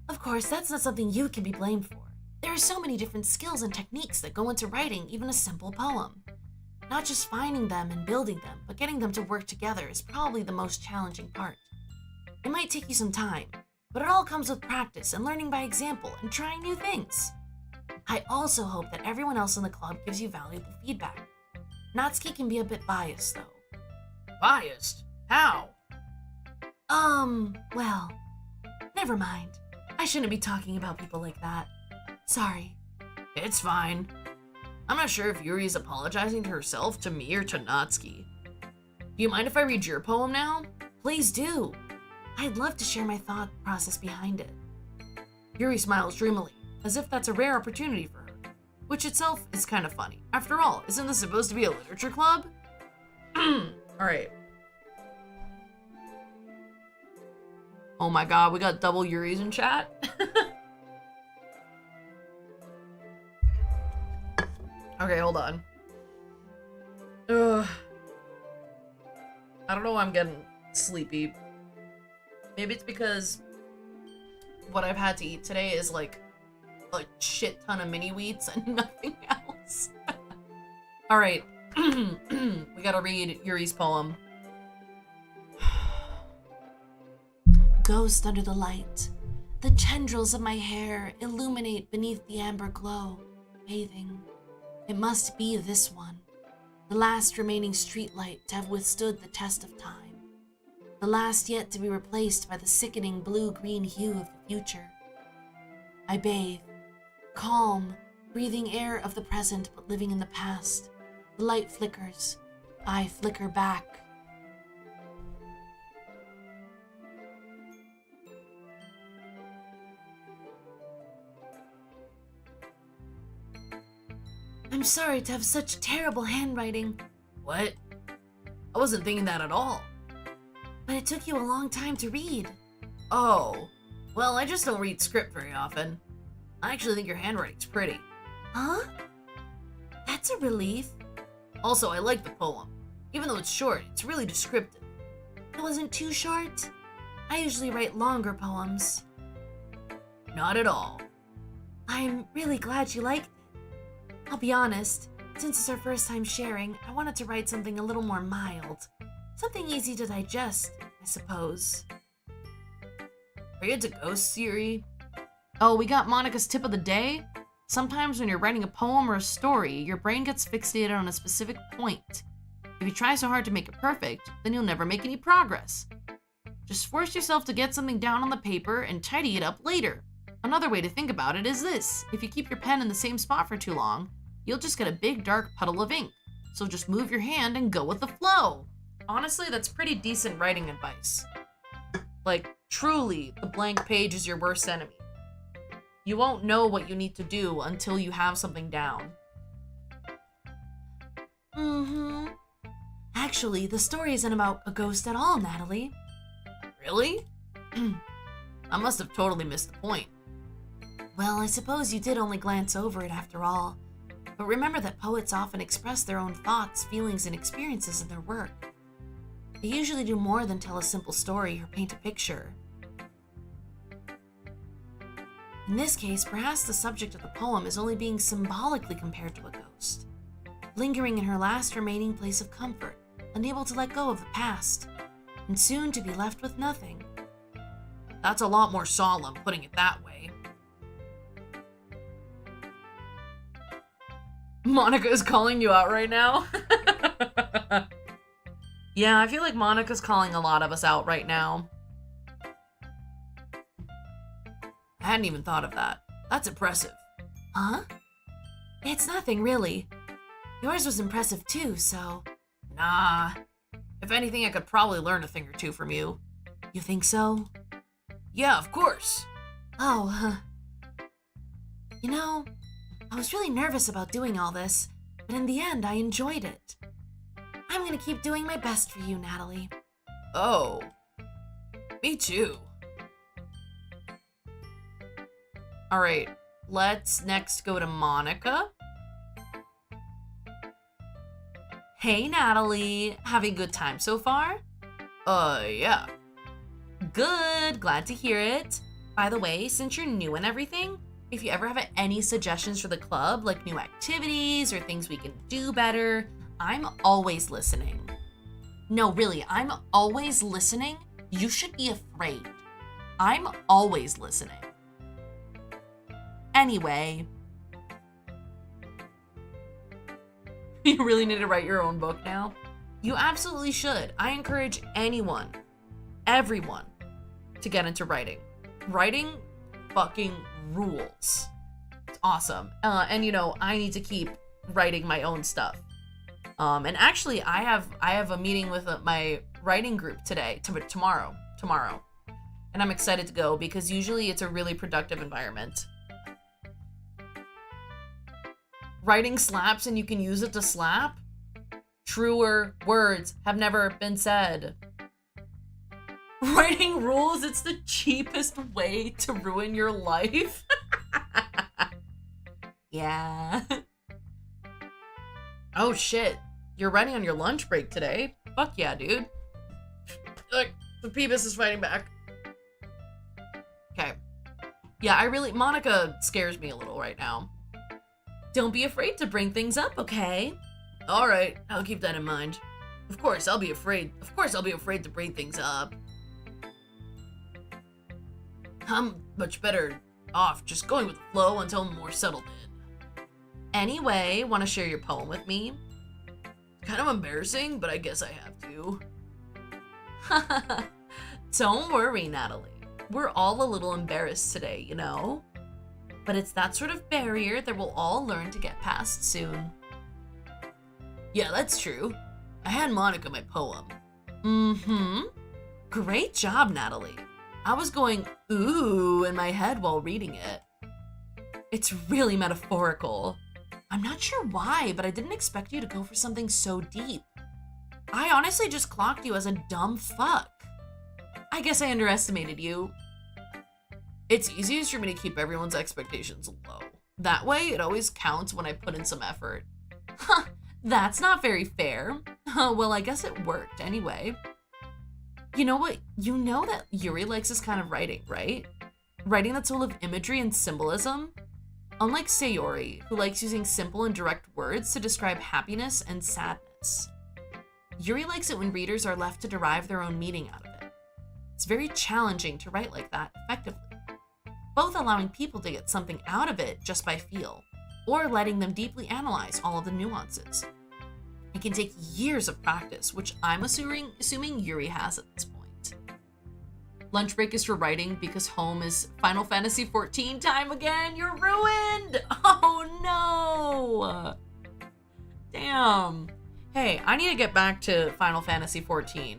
Of course, that's not something you can be blamed for. There are so many different skills and techniques that go into writing even a simple poem. Not just finding them and building them, but getting them to work together is probably the most challenging part. It might take you some time, but it all comes with practice and learning by example and trying new things. I also hope that everyone else in the club gives you valuable feedback. Natsuki can be a bit biased, though. Biased? How? Well, never mind. I shouldn't be talking about people like that. Sorry. It's fine. I'm not sure if Yuri is apologizing to herself, to me, or to Natsuki. Do you mind if I read your poem now? Please do. I'd love to share my thought process behind it. Yuri smiles dreamily, as if that's a rare opportunity for her, which itself is kind of funny. After all, isn't this supposed to be a literature club? Alright. Oh my god, we got double Yuris in chat. Okay, hold on. Ugh. I don't know why I'm getting sleepy. Maybe it's because what I've had to eat today is like a shit ton of mini wheats and nothing else. Alright. We gotta read Yuri's poem. Ghost under the light. The tendrils of my hair illuminate beneath the amber glow, bathing. It must be this one, the last remaining streetlight to have withstood the test of time, the last yet to be replaced by the sickening blue-green hue of the future. I bathe, calm, breathing air of the present but living in the past. The light flickers. I flicker back. I'm sorry to have such terrible handwriting. What? I wasn't thinking that at all. But it took you a long time to read. Oh, well, I just don't read script very often. I actually think your handwriting's pretty. Huh? That's a relief. Also, I like the poem. Even though it's short, it's really descriptive. It wasn't too short. I usually write longer poems. Not at all. I'm really glad you liked it. I'll be honest, since it's our first time sharing, I wanted to write something a little more mild. Something easy to digest, I suppose. Are you into ghosts, Yuri? Oh, we got Monica's tip of the day. Sometimes when you're writing a poem or a story, your brain gets fixated on a specific point. If you try so hard to make it perfect, then you'll never make any progress. Just force yourself to get something down on the paper and tidy it up later. Another way to think about it is this: if you keep your pen in the same spot for too long, you'll just get a big dark puddle of ink. So just move your hand and go with the flow. Honestly, that's pretty decent writing advice. Like, truly, the blank page is your worst enemy. You won't know what you need to do until you have something down. Actually, the story isn't about a ghost at all, Natalie. Really? I must have totally missed the point. Well, I suppose you did only glance over it after all. But remember that poets often express their own thoughts, feelings, and experiences in their work. They usually do more than tell a simple story or paint a picture. In this case, perhaps the subject of the poem is only being symbolically compared to a ghost, lingering in her last remaining place of comfort, unable to let go of the past, and soon to be left with nothing. That's a lot more solemn, putting it that way. Monica is calling you out right now. Yeah, I feel like Monica's calling a lot of us out right now. I hadn't even thought of that. That's impressive. Huh? It's nothing, really. Yours was impressive too, so... Nah. If anything, I could probably learn a thing or two from you. You think so? Yeah, of course. Oh, You know, I was really nervous about doing all this, but in the end, I enjoyed it. I'm gonna keep doing my best for you, Natalie. Oh. Me too. Alright, let's next go to Monica. Hey, Natalie. Having a good time so far? Yeah. Good, glad to hear it. By the way, since you're new and everything, if you ever have any suggestions for the club, like new activities or things we can do better, I'm always listening. No, really, I'm always listening. You should be afraid. I'm always listening. Anyway. You really need to write your own book now? You absolutely should. I encourage anyone, everyone, to get into writing. Writing fucking rules. It's awesome. And you know, I need to keep writing my own stuff. And actually, I have a meeting with my writing group today, tomorrow, and I'm excited to go because usually it's a really productive environment. Writing slaps and you can use it to slap. Truer words have never been said. Writing rules, it's the cheapest way to ruin your life. Yeah. Oh shit, you're writing on your lunch break today? Fuck yeah, dude. Like, the Peebus is fighting back. Okay. Yeah, Monica scares me a little right now. Don't be afraid to bring things up, okay? All right, I'll keep that in mind. Of course, I'll be afraid to bring things up. I'm much better off just going with the flow until I'm more settled in. Anyway, want to share your poem with me? Kind of embarrassing, but I guess I have to. Don't worry, Natalie. We're all a little embarrassed today, you know? But it's that sort of barrier that we'll all learn to get past soon. Yeah, that's true. I had Monica my poem. Great job, Natalie. I was going ooh in my head while reading it. It's really metaphorical. I'm not sure why, but I didn't expect you to go for something so deep. I honestly just clocked you as a dumb fuck. I guess I underestimated you. It's easiest for me to keep everyone's expectations low. That way, it always counts when I put in some effort. Huh, that's not very fair. Well, I guess it worked anyway. You know what? You know that Yuri likes this kind of writing, right? Writing that's full of imagery and symbolism. Unlike Sayori, who likes using simple and direct words to describe happiness and sadness. Yuri likes it when readers are left to derive their own meaning out of it. It's very challenging to write like that effectively, both allowing people to get something out of it just by feel, or letting them deeply analyze all of the nuances. It can take years of practice, which I'm assuming Yuri has at this point. Lunch break is for writing because home is Final Fantasy XIV time again. You're ruined! Oh no! Damn. Hey, I need to get back to Final Fantasy XIV.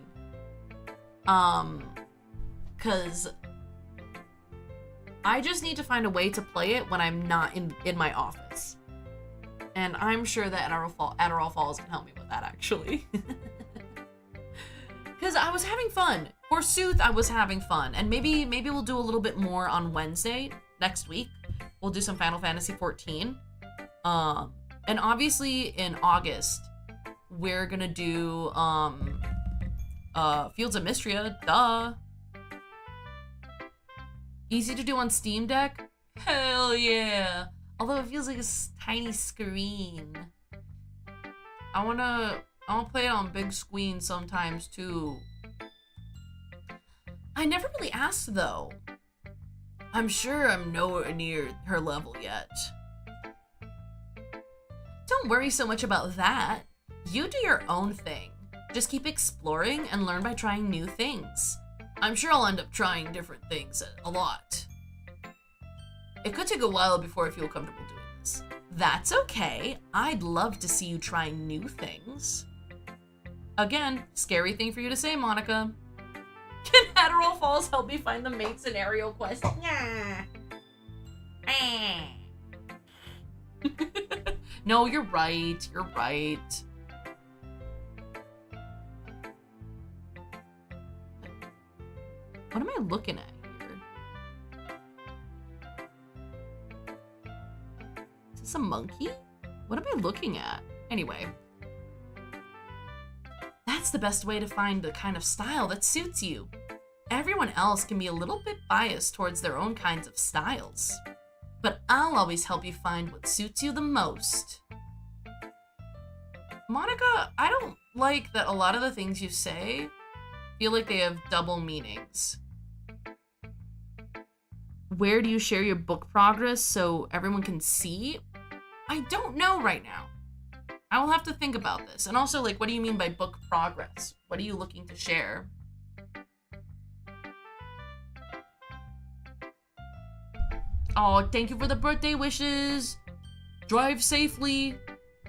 Cause I just need to find a way to play it when I'm not in my office. And I'm sure that Adderall Falls can help me with that, actually. Because I was having fun. Forsooth, I was having fun. And maybe we'll do a little bit more on Wednesday next week. We'll do some Final Fantasy XIV. And obviously in August, we're gonna do Fields of Mystria, duh. Easy to do on Steam Deck? Hell yeah! Although it feels like a tiny screen. I wanna play it on big screen sometimes too. I never really asked though. I'm sure I'm nowhere near her level yet. Don't worry so much about that. You do your own thing. Just keep exploring and learn by trying new things. I'm sure I'll end up trying different things a lot. It could take a while before I feel comfortable doing this. That's okay. I'd love to see you try new things. Again, scary thing for you to say, Monica. Can Adderall Falls help me find the main scenario quest? Nah. No, you're right. You're right. What am I looking at here? Is this a monkey? What am I looking at? Anyway. That's the best way to find the kind of style that suits you. Everyone else can be a little bit biased towards their own kinds of styles. But I'll always help you find what suits you the most. Monica, I don't like that a lot of the things you say feel like they have double meanings. Where do you share your book progress so everyone can see? I don't know right now. I will have to think about this. And also, like, what do you mean by book progress? What are you looking to share? Oh, thank you for the birthday wishes. Drive safely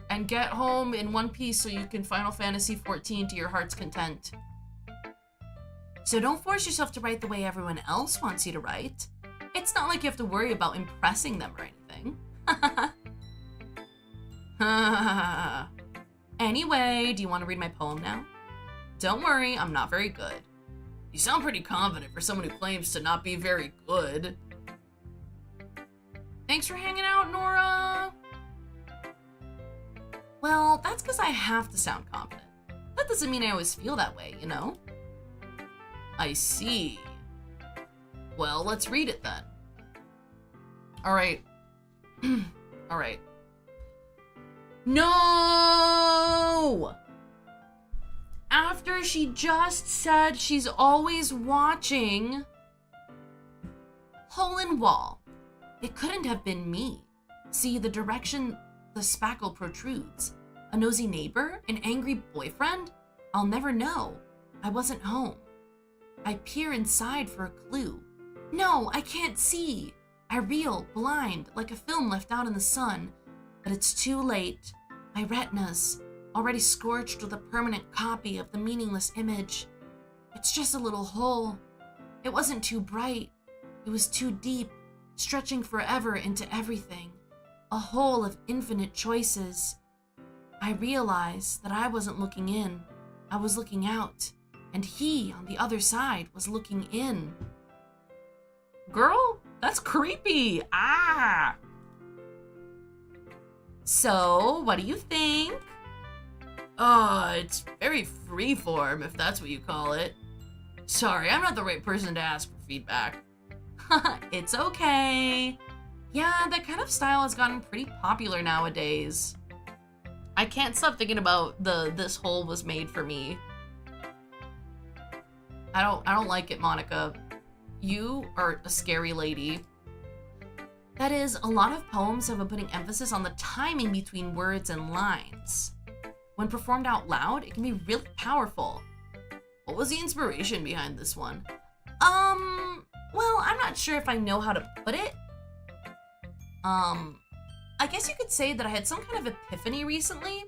and get home in one piece so you can Final Fantasy XIV to your heart's content. So don't force yourself to write the way everyone else wants you to write. It's not like you have to worry about impressing them or anything. Anyway, do you want to read my poem now? Don't worry, I'm not very good. You sound pretty confident for someone who claims to not be very good. Thanks for hanging out, Nora. Well, that's because I have to sound confident. That doesn't mean I always feel that way, you know? I see. Well, let's read it then. All right. All right. No! After she just said she's always watching. Hole in wall. It couldn't have been me. See, the direction the spackle protrudes. A nosy neighbor? An angry boyfriend? I'll never know. I wasn't home. I peer inside for a clue. No, I can't see. I reel, blind, like a film left out in the sun. But it's too late. My retinas, already scorched with a permanent copy of the meaningless image. It's just a little hole. It wasn't too bright. It was too deep, stretching forever into everything. A hole of infinite choices. I realized that I wasn't looking in. I was looking out. And he, on the other side, was looking in. Girl, that's creepy. Ah! So, what do you think? It's very freeform, if that's what you call it. Sorry, I'm not the right person to ask for feedback. It's okay. Yeah, that kind of style has gotten pretty popular nowadays. I can't stop thinking about this hole was made for me. I don't like it, Monica. You are a scary lady. That is, a lot of poems have been putting emphasis on the timing between words and lines. When performed out loud, it can be really powerful. What was the inspiration behind this one? Well, I'm not sure if I know how to put it. I guess you could say that I had some kind of epiphany recently.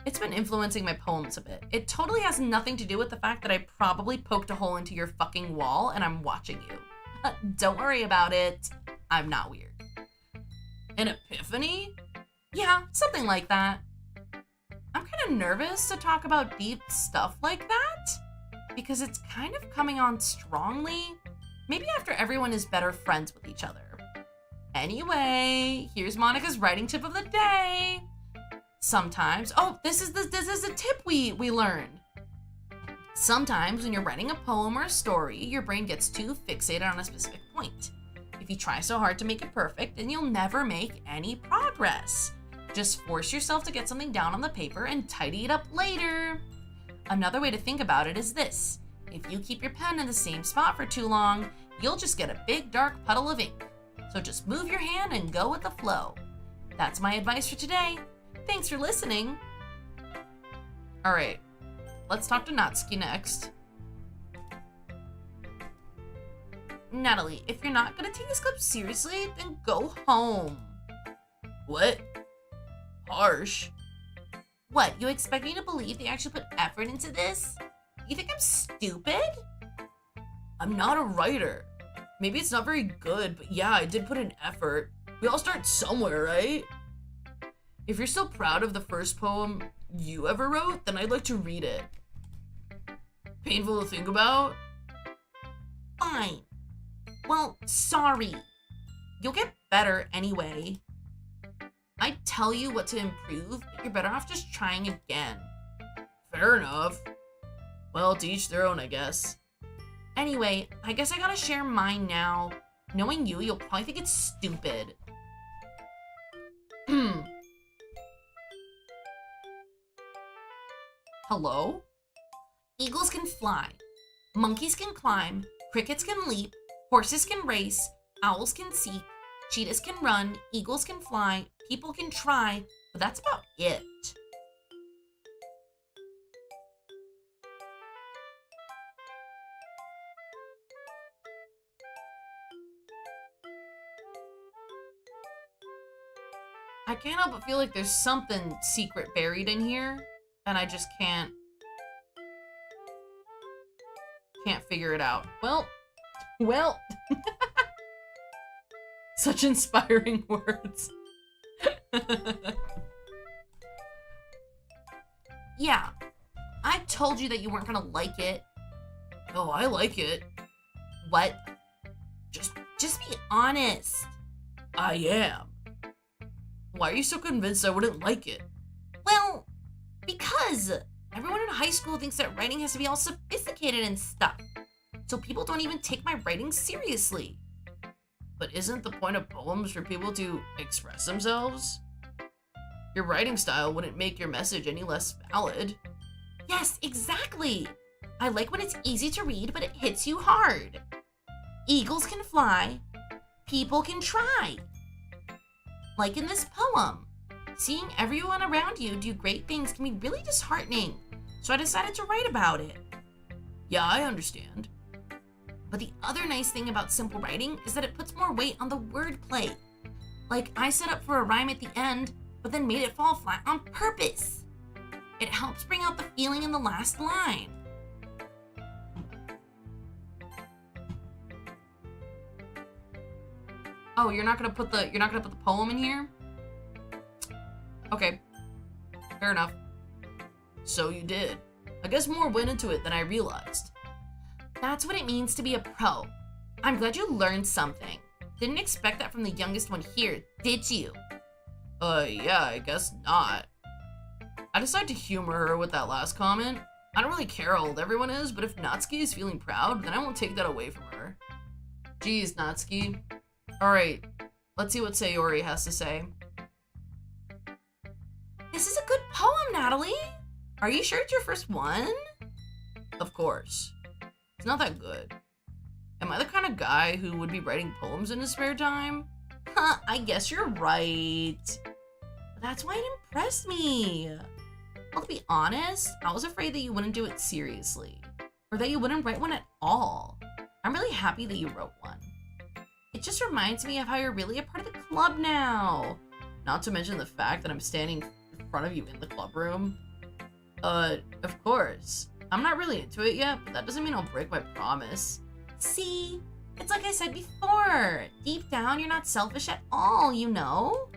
It's been influencing my poems a bit. It totally has nothing to do with the fact that I probably poked a hole into your fucking wall and I'm watching you. Don't worry about it. I'm not weird. An epiphany? Yeah, something like that. I'm kind of nervous to talk about deep stuff like that because it's kind of coming on strongly. Maybe after everyone is better friends with each other. Anyway, here's Monica's writing tip of the day. Sometimes, this is a tip we learned. Sometimes when you're writing a poem or a story, your brain gets too fixated on a specific point. If you try so hard to make it perfect, then you'll never make any progress. Just force yourself to get something down on the paper and tidy it up later. Another way to think about it is this. If you keep your pen in the same spot for too long, you'll just get a big dark puddle of ink. So just move your hand and go with the flow. That's my advice for today. Thanks for listening. All right, let's talk to Natsuki next. Natalie, if you're not gonna take this clip seriously, then go home. What? Harsh. What, you expect me to believe they actually put effort into this? You think I'm stupid? I'm not a writer. Maybe it's not very good, but yeah, I did put in effort. We all start somewhere, right? If you're still proud of the first poem you ever wrote, then I'd like to read it. Painful to think about? Fine. Well, sorry. You'll get better anyway. I tell you what to improve, but you're better off just trying again. Fair enough. Well, to each their own, I guess. Anyway, I guess I gotta share mine now. Knowing you, you'll probably think it's stupid. Hello? Eagles can fly. Monkeys can climb. Crickets can leap. Horses can race. Owls can seek. Cheetahs can run. Eagles can fly. People can try. But that's about it. I can't help but feel like there's something secret buried in here, and I just can't figure it out. Well, such inspiring words. Yeah, I told you that you weren't gonna like it. Oh, I like it. What? Just be honest. I am. Why are you so convinced I wouldn't like it? Well, because everyone in high school thinks that writing has to be all sophisticated and stuff. So people don't even take my writing seriously. But isn't the point of poems for people to express themselves? Your writing style wouldn't make your message any less valid. Yes, exactly. I like when it's easy to read, but it hits you hard. Eagles can fly. People can try. Like in this poem, seeing everyone around you do great things can be really disheartening, so I decided to write about it. Yeah, I understand. But the other nice thing about simple writing is that it puts more weight on the wordplay. Like I set up for a rhyme at the end, but then made it fall flat on purpose. It helps bring out the feeling in the last line. Oh, you're not gonna put the poem in here? Okay. Fair enough. So you did. I guess more went into it than I realized. That's what it means to be a pro. I'm glad you learned something. Didn't expect that from the youngest one here, did you? Yeah, I guess not. I decided to humor her with that last comment. I don't really care how old everyone is, but if Natsuki is feeling proud, then I won't take that away from her. Jeez, Natsuki. Alright, let's see what Sayori has to say. This is a good Natalie? Are you sure it's your first one? Of course. It's not that good. Am I the kind of guy who would be writing poems in his spare time? Huh, I guess you're right. But that's why it impressed me. Well, to be honest, I was afraid that you wouldn't do it seriously, or that you wouldn't write one at all. I'm really happy that you wrote one. It just reminds me of how you're really a part of the club now. Not to mention the fact that I'm standing in front of you in the club room. Of course. I'm not really into it yet, but that doesn't mean I'll break my promise. See? It's like I said before. Deep down, you're not selfish at all, you know?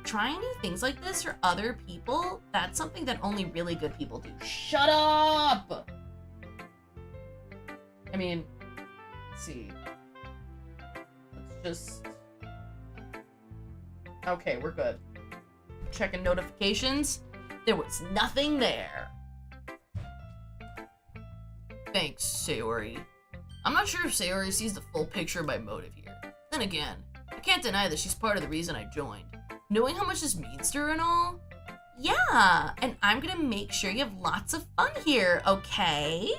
Trying new things like this for other people, that's something that only really good people do. Shut up! I mean, let's see. Let's just... Okay, we're good. Checking notifications. There was nothing there. Thanks, Sayori. I'm not sure if Sayori sees the full picture of my motive here. Then again, I can't deny that she's part of the reason I joined. Knowing how much this means to her and all? Yeah, and I'm gonna make sure you have lots of fun here, okay?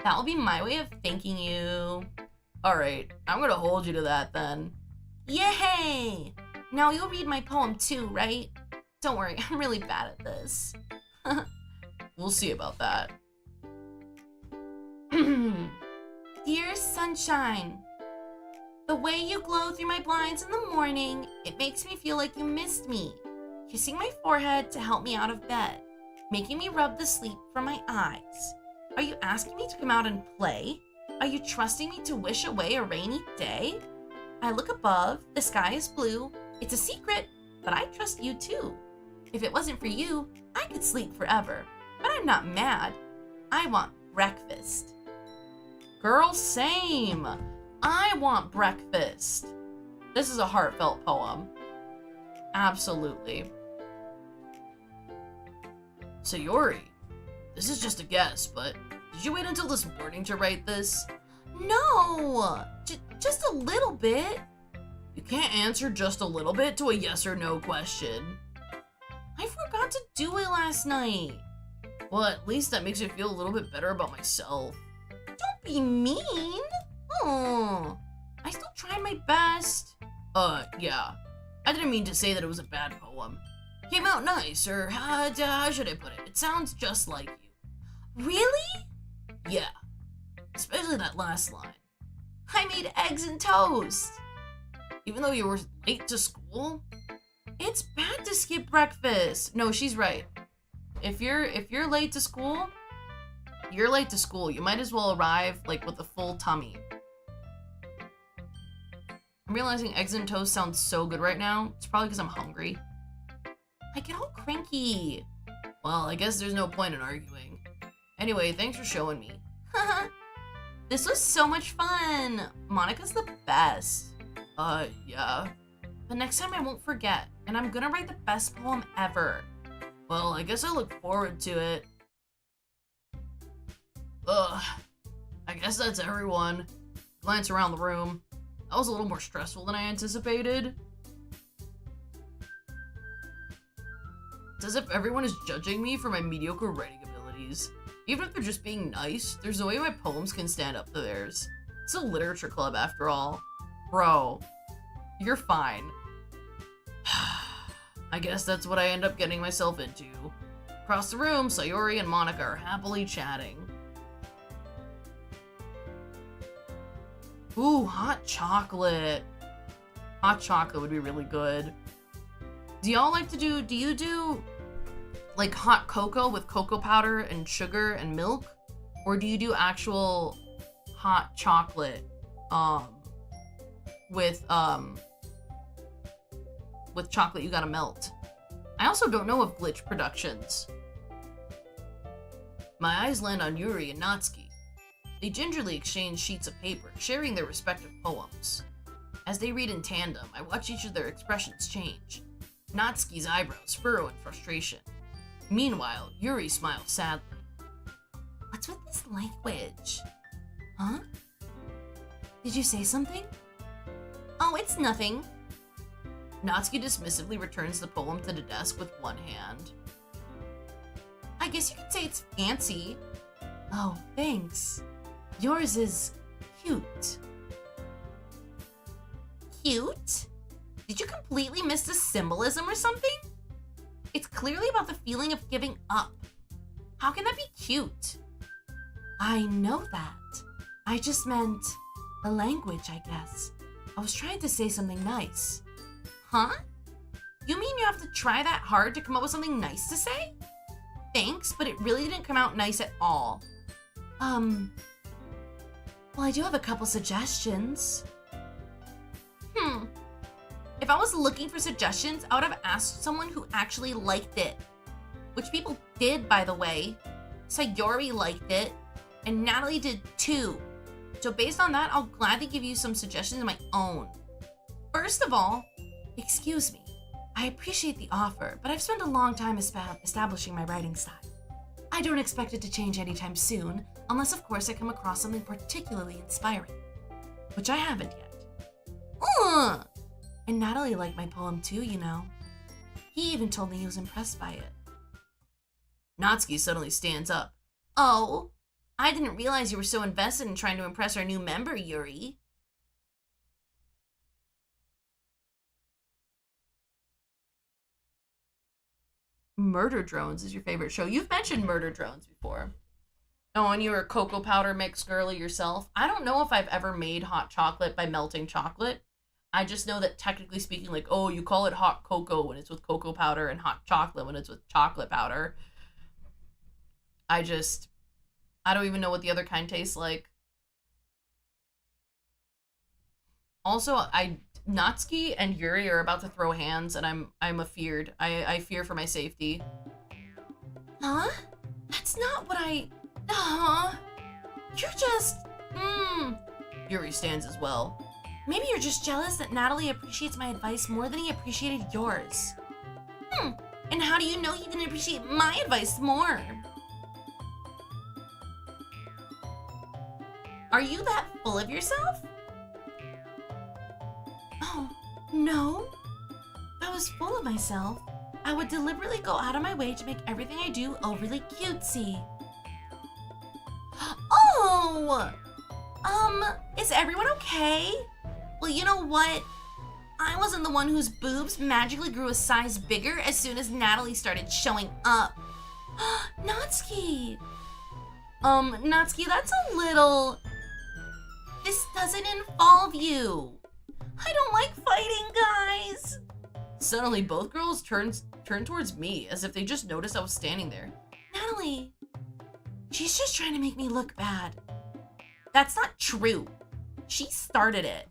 That will be my way of thanking you. Alright, I'm gonna hold you to that then. Yay! Now you'll read my poem too, right? Don't worry, I'm really bad at this. We'll see about that. Dear sunshine, the way you glow through my blinds in the morning, it makes me feel like you missed me. Kissing my forehead to help me out of bed, making me rub the sleep from my eyes. Are you asking me to come out and play? Are you trusting me to wish away a rainy day? I look above, the sky is blue. It's a secret, but I trust you too. If it wasn't for you, I could sleep forever. But I'm not mad. I want breakfast. Girl, same. I want breakfast. This is a heartfelt poem. Absolutely. Sayori, this is just a guess, but did you wait until this morning to write this? No, just a little bit. You can't answer just a little bit to a yes or no question. I forgot to do it last night. Well, at least that makes me feel a little bit better about myself. Don't be mean. Oh, I still tried my best. Yeah. I didn't mean to say that it was a bad poem. Came out nice, or how should I put it? It sounds just like you. Really? Yeah. Especially that last line. I made eggs and toast. Even though you were late to school? It's bad to skip breakfast. No, she's right. If you're late to school, you're late to school. You might as well arrive like with a full tummy. I'm realizing eggs and toast sounds so good right now. It's probably because I'm hungry. I get all cranky. Well, I guess there's no point in arguing. Anyway, thanks for showing me. This was so much fun. Monica's the best. Yeah. But next time I won't forget, and I'm gonna write the best poem ever. Well, I guess I look forward to it. Ugh. I guess that's everyone. Glance around the room. That was a little more stressful than I anticipated. It's as if everyone is judging me for my mediocre writing abilities. Even if they're just being nice, there's no way my poems can stand up to theirs. It's a literature club after all. Bro, you're fine. I guess that's what I end up getting myself into. Across the room, Sayori and Monica are happily chatting. Ooh, hot chocolate. Hot chocolate would be really good. Do you do like hot cocoa with cocoa powder and sugar and milk? Or do you do actual hot chocolate with chocolate you gotta melt? I also don't know of Glitch Productions. My eyes land on Yuri and Natsuki. They gingerly exchange sheets of paper, sharing their respective poems. As they read in tandem, I watch each of their expressions change. Natsuki's eyebrows furrow in frustration. Meanwhile, Yuri smiles sadly. What's with this language? Huh? Did you say something? Oh, it's nothing. Natsuki dismissively returns the poem to the desk with one hand. I guess you could say it's fancy. Oh, thanks. Yours is cute. Cute? Did you completely miss the symbolism or something? It's clearly about the feeling of giving up. How can that be cute? I know that. I just meant the language, I guess. I was trying to say something nice. Huh? You mean you have to try that hard to come up with something nice to say? Thanks, but it really didn't come out nice at all. Well, I do have a couple suggestions. If I was looking for suggestions, I would have asked someone who actually liked it. Which people did, by the way. Sayori liked it, and Natalie did too. So based on that, I'll gladly give you some suggestions of my own. First of all, excuse me. I appreciate the offer, but I've spent a long time establishing my writing style. I don't expect it to change anytime soon, unless of course I come across something particularly inspiring. Which I haven't yet. And Natalie liked my poem too, you know. He even told me he was impressed by it. Natsuki suddenly stands up. Oh, I didn't realize you were so invested in trying to impress our new member, Yuri. Murder Drones is your favorite show. You've mentioned Murder Drones before. Oh, and you were a cocoa powder mix girly yourself. I don't know if I've ever made hot chocolate by melting chocolate. I just know that technically speaking, like, oh, you call it hot cocoa when it's with cocoa powder and hot chocolate when it's with chocolate powder. I don't even know what the other kind tastes like. Also, Natsuki and Yuri are about to throw hands, and I'm afeared. I fear for my safety. Huh? That's not what I... You're just... Yuri stands as well. Maybe you're just jealous that Natalie appreciates my advice more than he appreciated yours. And how do you know he didn't appreciate my advice more? Are you that full of yourself? Oh, no. If I was full of myself, I would deliberately go out of my way to make everything I do overly cutesy. Oh! Is everyone okay? Well, you know what? I wasn't the one whose boobs magically grew a size bigger as soon as Natalie started showing up. Natsuki! Natsuki, that's a little... This doesn't involve you. I don't like fighting, guys. Suddenly, both girls turn towards me as if they just noticed I was standing there. Natalie, she's just trying to make me look bad. That's not true. She started it.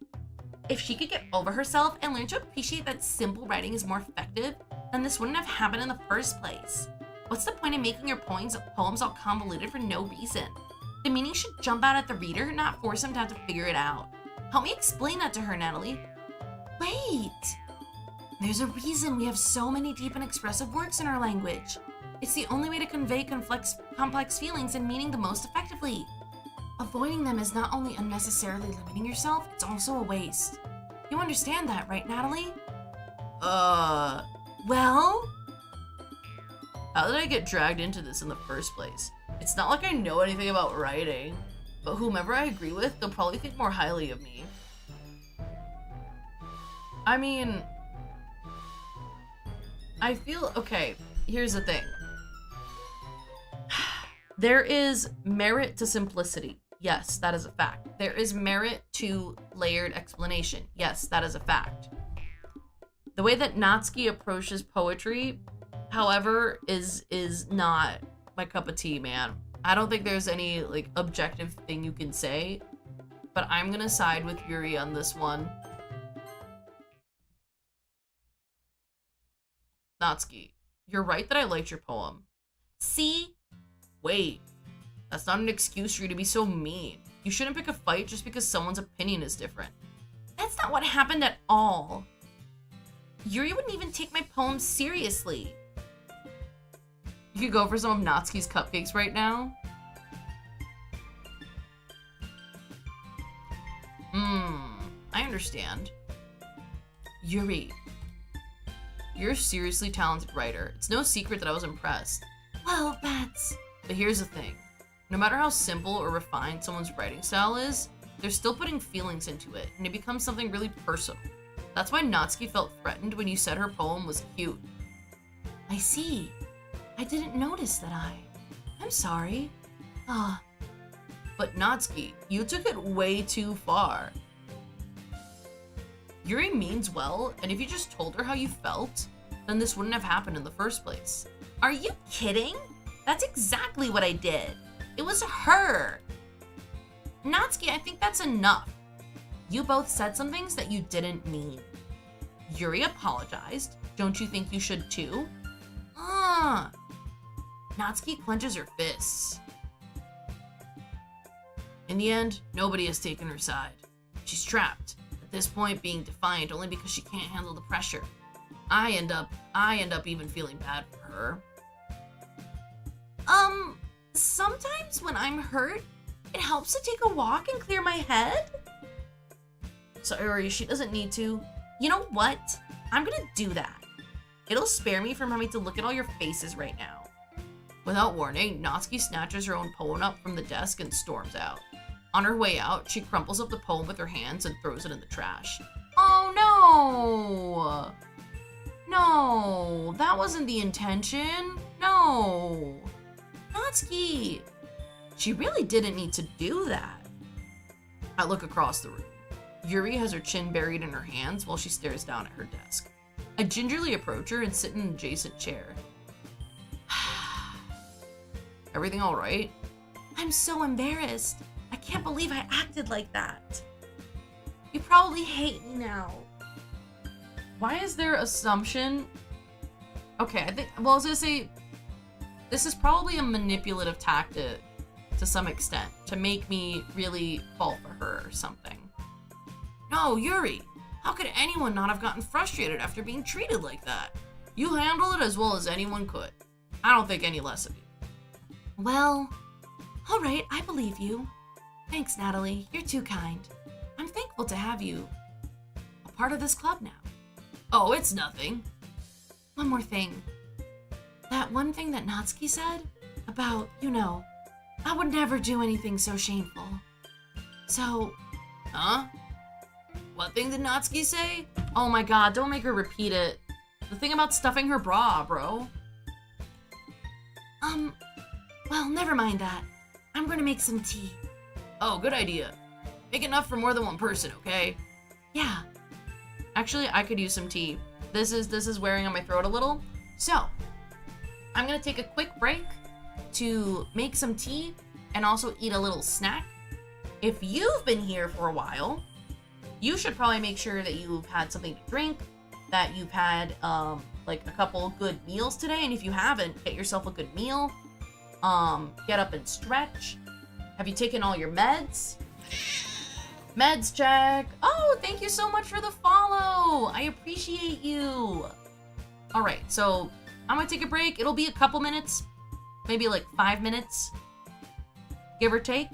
If she could get over herself and learn to appreciate that simple writing is more effective, then this wouldn't have happened in the first place. What's the point of making your poems all convoluted for no reason? The meaning should jump out at the reader, not force them to have to figure it out. Help me explain that to her, Natalie. Wait! There's a reason we have so many deep and expressive works in our language. It's the only way to convey complex feelings and meaning the most effectively. Avoiding them is not only unnecessarily limiting yourself, it's also a waste. You understand that, right, Natalie? Well? How did I get dragged into this in the first place? It's not like I know anything about writing, but whomever I agree with, they'll probably think more highly of me. I mean, I feel, okay, here's the thing. There is merit to simplicity. Yes, that is a fact. There is merit to layered explanation. Yes, that is a fact. The way that Natsuki approaches poetry, however, is not my cup of tea, man. I don't think there's any, like, objective thing you can say, but I'm gonna side with Yuri on this one. Natsuki, you're right that I liked your poem. See? Wait. That's not an excuse for you to be so mean. You shouldn't pick a fight just because someone's opinion is different. That's not what happened at all. Yuri wouldn't even take my poem seriously. You could go for some of Natsuki's cupcakes right now. I understand. Yuri, you're a seriously talented writer. It's no secret that I was impressed. Well, that's... But here's the thing. No matter how simple or refined someone's writing style is, they're still putting feelings into it, and it becomes something really personal. That's why Natsuki felt threatened when you said her poem was cute. I see. I didn't notice that I'm sorry. Ah. But Natsuki, you took it way too far. Yuri means well, and if you just told her how you felt, then this wouldn't have happened in the first place. Are you kidding? That's exactly what I did. It was her. Natsuki, I think that's enough. You both said some things that you didn't mean. Yuri apologized. Don't you think you should too? Natsuki clenches her fists. In the end, nobody has taken her side. She's trapped, at this point being defiant only because she can't handle the pressure. I end up even feeling bad for her. Sometimes when I'm hurt, it helps to take a walk and clear my head. Sorry, she doesn't need to. You know what? I'm gonna do that. It'll spare me from having to look at all your faces right now. Without warning, Natsuki snatches her own poem up from the desk and storms out. On her way out, she crumples up the poem with her hands and throws it in the trash. Oh no! No, that wasn't the intention. No. Natsuki! She really didn't need to do that. I look across the room. Yuri has her chin buried in her hands while she stares down at her desk. I gingerly approach her and sit in an adjacent chair. Everything all right? I'm so embarrassed. I can't believe I acted like that. You probably hate me now. Why is there assumption? Okay, I was gonna say, this is probably a manipulative tactic to some extent to make me really fall for her or something. No, Yuri, how could anyone not have gotten frustrated after being treated like that? You handled it as well as anyone could. I don't think any less of you. Well, all right, I believe you. Thanks, Natalie. You're too kind. I'm thankful to have you a part of this club now. Oh, it's nothing. One more thing. That one thing that Natsuki said about, I would never do anything so shameful. So... Huh? What thing did Natsuki say? Oh my god, don't make her repeat it. The thing about stuffing her bra, bro. Well, never mind that. I'm gonna make some tea. Oh, good idea. Make enough for more than one person, okay? Yeah. Actually, I could use some tea. This is wearing on my throat a little. So, I'm gonna take a quick break to make some tea and also eat a little snack. If you've been here for a while, you should probably make sure that you've had something to drink, that you've had like a couple good meals today, and if you haven't, get yourself a good meal. Get up and stretch. Have you taken all your meds? Meds check. Oh, thank you so much for the follow. I appreciate you. All right, so I'm gonna take a break. It'll be a couple minutes, maybe like 5 minutes, give or take.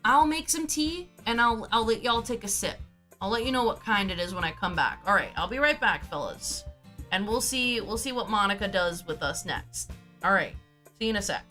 I'll make some tea and I'll let y'all take a sip. I'll let you know what kind it is when I come back. All right, I'll be right back, fellas. And we'll see what Monica does with us next. All right, see you in a sec.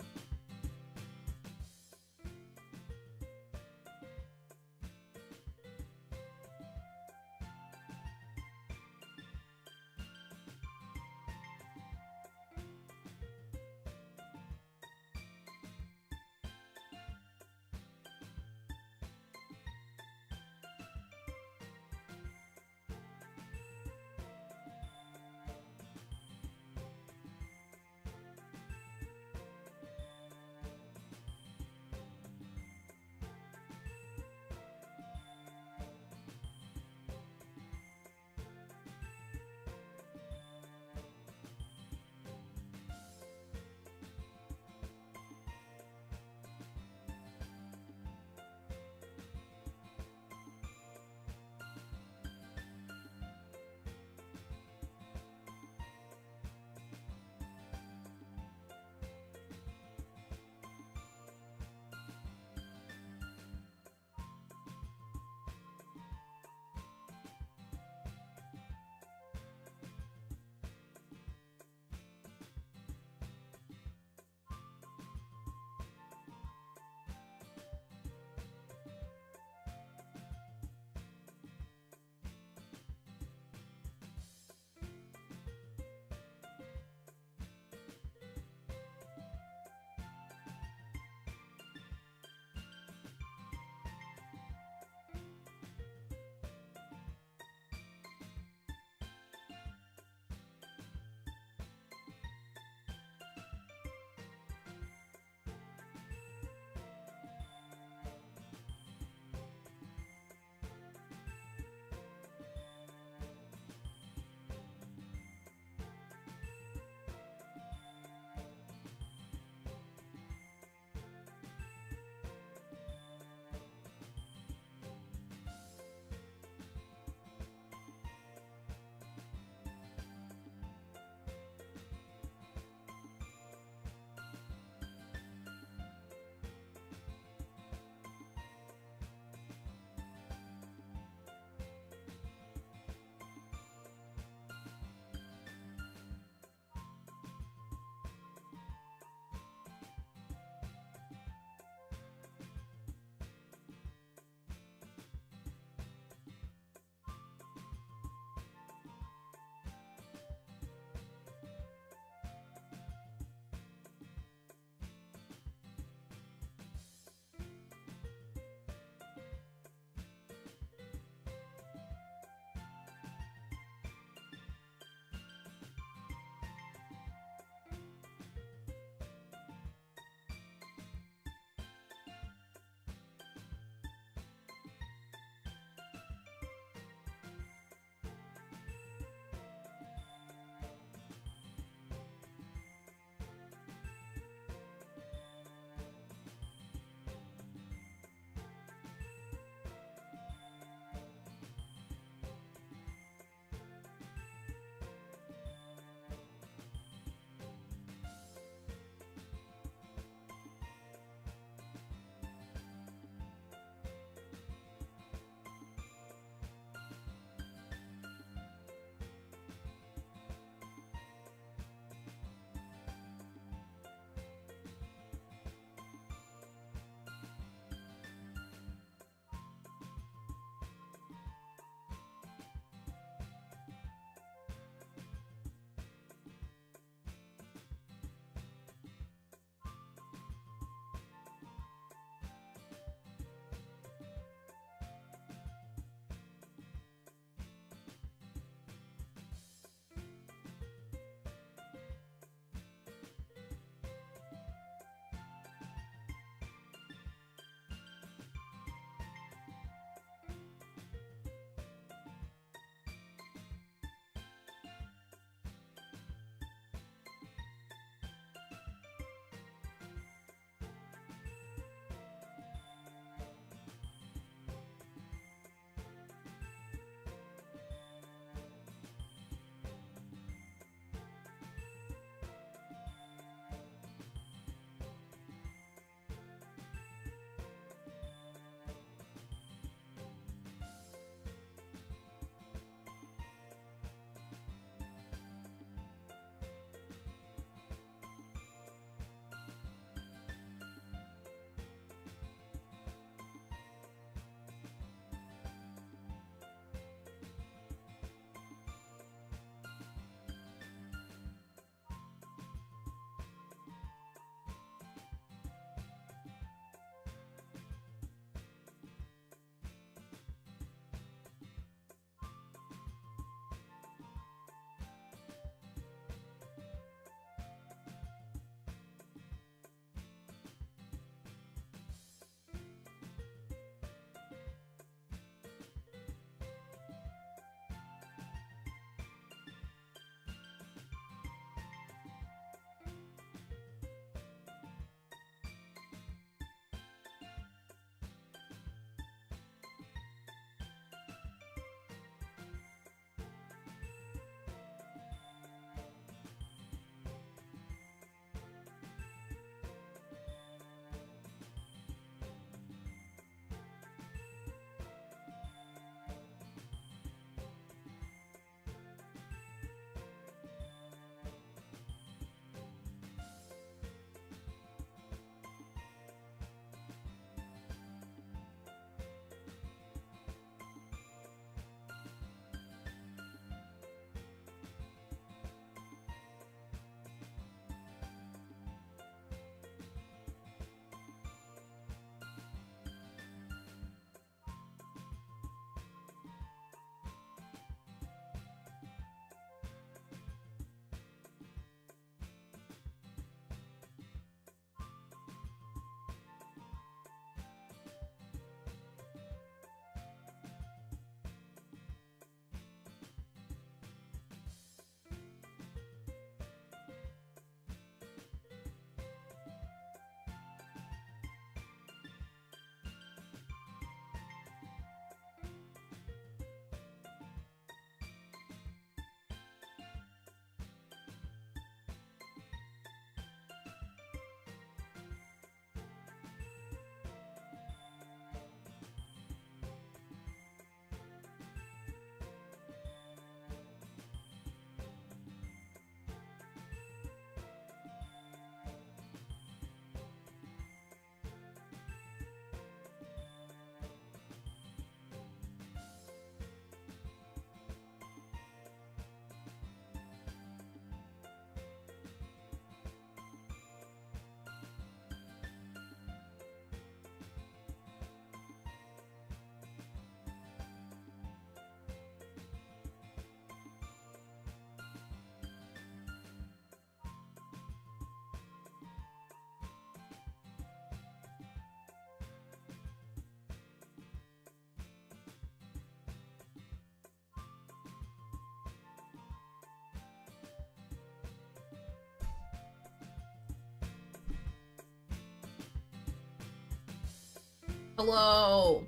Hello.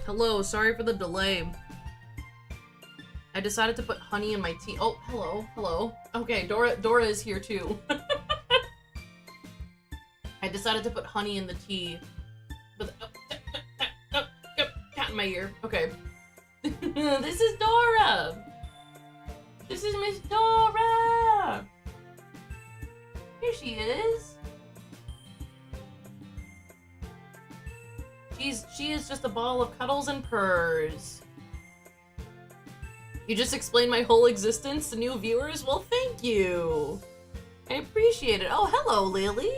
Hello, sorry for the delay. I decided to put honey in my tea. Oh, hello. Okay, Dora is here too. I decided to put honey in the tea. But cat in my ear. Okay. This is Dora. This is Miss Dora. Here she is. She is just a ball of cuddles and purrs. You just explained my whole existence to new viewers? Well, thank you. I appreciate it. Oh, hello, Lily.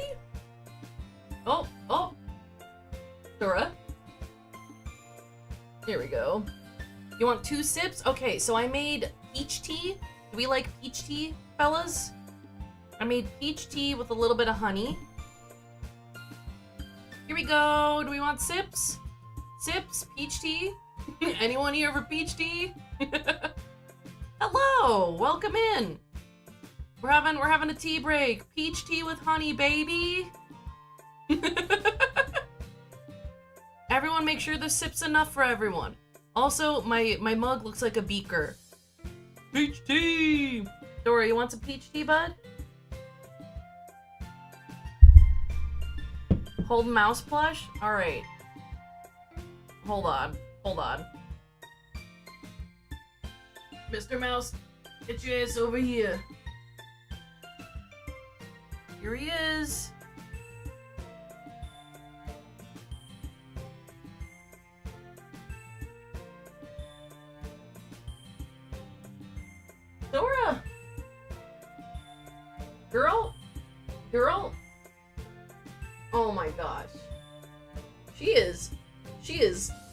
Oh. Dora. Here we go. You want 2 sips? Okay, so I made peach tea. Do we like peach tea, fellas? I made peach tea with a little bit of honey. Here we go. Do we want sips? Sips? Peach tea? Anyone here for peach tea? Hello! Welcome in! We're having a tea break. Peach tea with honey, baby! Everyone make sure the sip's enough for everyone. Also, my mug looks like a beaker. Peach tea! Dora, you want some peach tea, bud? Hold mouse plush? Alright. Hold on. Mr. Mouse, get your ass over here. Here he is. Dora! Girl? Oh my gosh. She is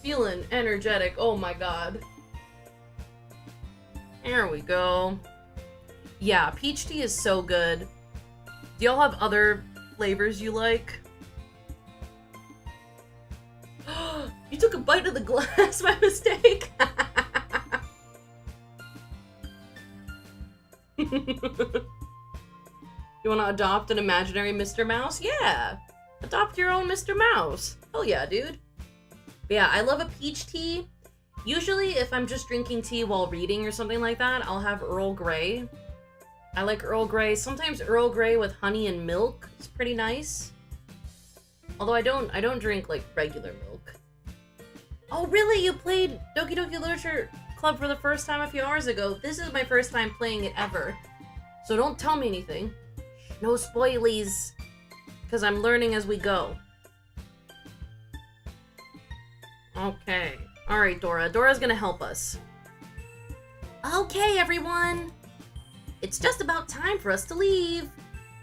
feeling energetic. Oh my god. There we go. Yeah, peach tea is so good. Do y'all have other flavors you like? You took a bite of the glass by mistake. You want to adopt an imaginary Mr. Mouse? Yeah. Adopt your own Mr. Mouse. Hell yeah, dude. But yeah, I love a peach tea. Usually, if I'm just drinking tea while reading or something like that, I'll have Earl Grey. I like Earl Grey. Sometimes Earl Grey with honey and milk is pretty nice. Although I don't drink like regular milk. Oh really? You played Doki Doki Literature Club for the first time a few hours ago. This is my first time playing it ever. So don't tell me anything. No spoilies. Because I'm learning as we go. Okay. Alright, Dora. Dora's gonna help us. Okay, everyone. It's just about time for us to leave.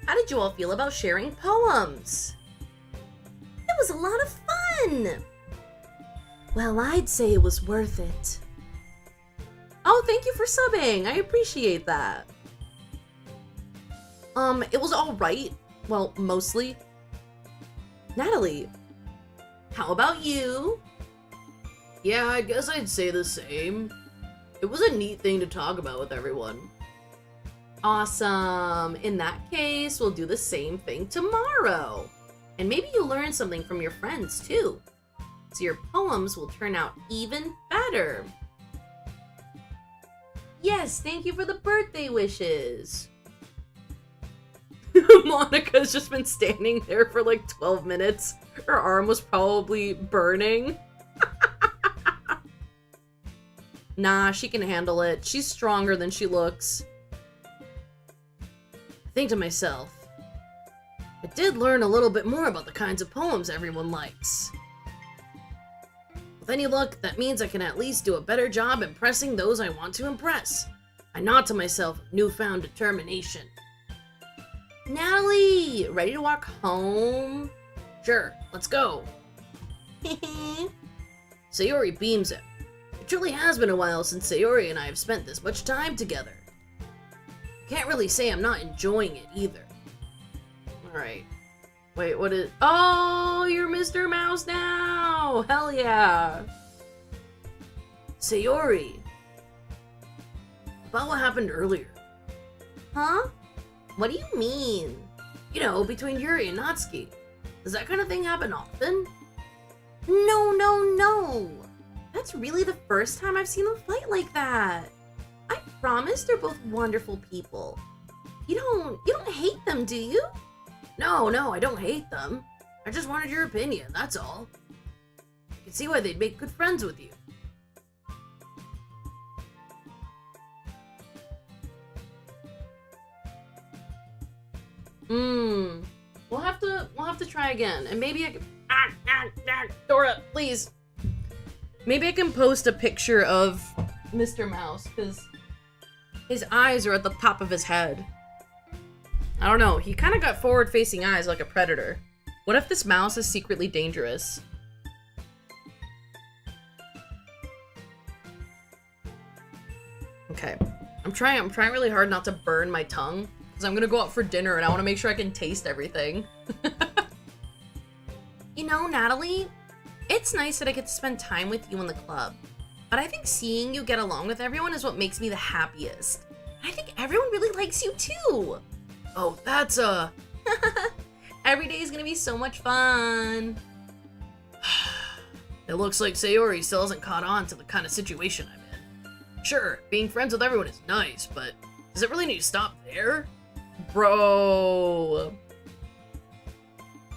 How did you all feel about sharing poems? It was a lot of fun. Well, I'd say it was worth it. Oh, thank you for subbing. I appreciate that. It was alright. Well, mostly. Natalie, how about you? Yeah, I guess I'd say the same. It was a neat thing to talk about with everyone. Awesome. In that case, we'll do the same thing tomorrow. And maybe you'll learn something from your friends too. So your poems will turn out even better. Yes, thank you for the birthday wishes. Monica's just been standing there for like 12 minutes. Her arm was probably burning. Nah, she can handle it. She's stronger than she looks. I think to myself, I did learn a little bit more about the kinds of poems everyone likes. With any luck, that means I can at least do a better job impressing those I want to impress. I nod to myself with newfound determination. Natalie, ready to walk home? Sure, let's go. Sayori beams it. It truly has been a while since Sayori and I have spent this much time together. Can't really say I'm not enjoying it either. Alright. Wait, what is... Oh, you're Mr. Mouse now! Hell yeah! Sayori. About what happened earlier. Huh? What do you mean? You know, between Yuri and Natsuki. Does that kind of thing happen often? No, no, no. That's really the first time I've seen them fight like that. I promise they're both wonderful people. You don't hate them, do you? No, I don't hate them. I just wanted your opinion, that's all. I can see why they'd make good friends with you. We'll have to try again, and maybe I can. Dora, please. Maybe I can post a picture of Mr. Mouse because his eyes are at the top of his head. I don't know. He kind of got forward-facing eyes like a predator. What if this mouse is secretly dangerous? Okay, I'm trying really hard not to burn my tongue. Because I'm gonna go out for dinner and I want to make sure I can taste everything. You know, Natalie, it's nice that I get to spend time with you in the club. But I think seeing you get along with everyone is what makes me the happiest. I think everyone really likes you too. Oh, that's every day is gonna be so much fun. It looks like Sayori still hasn't caught on to the kind of situation I'm in. Sure, being friends with everyone is nice, but does it really need to stop there? Bro.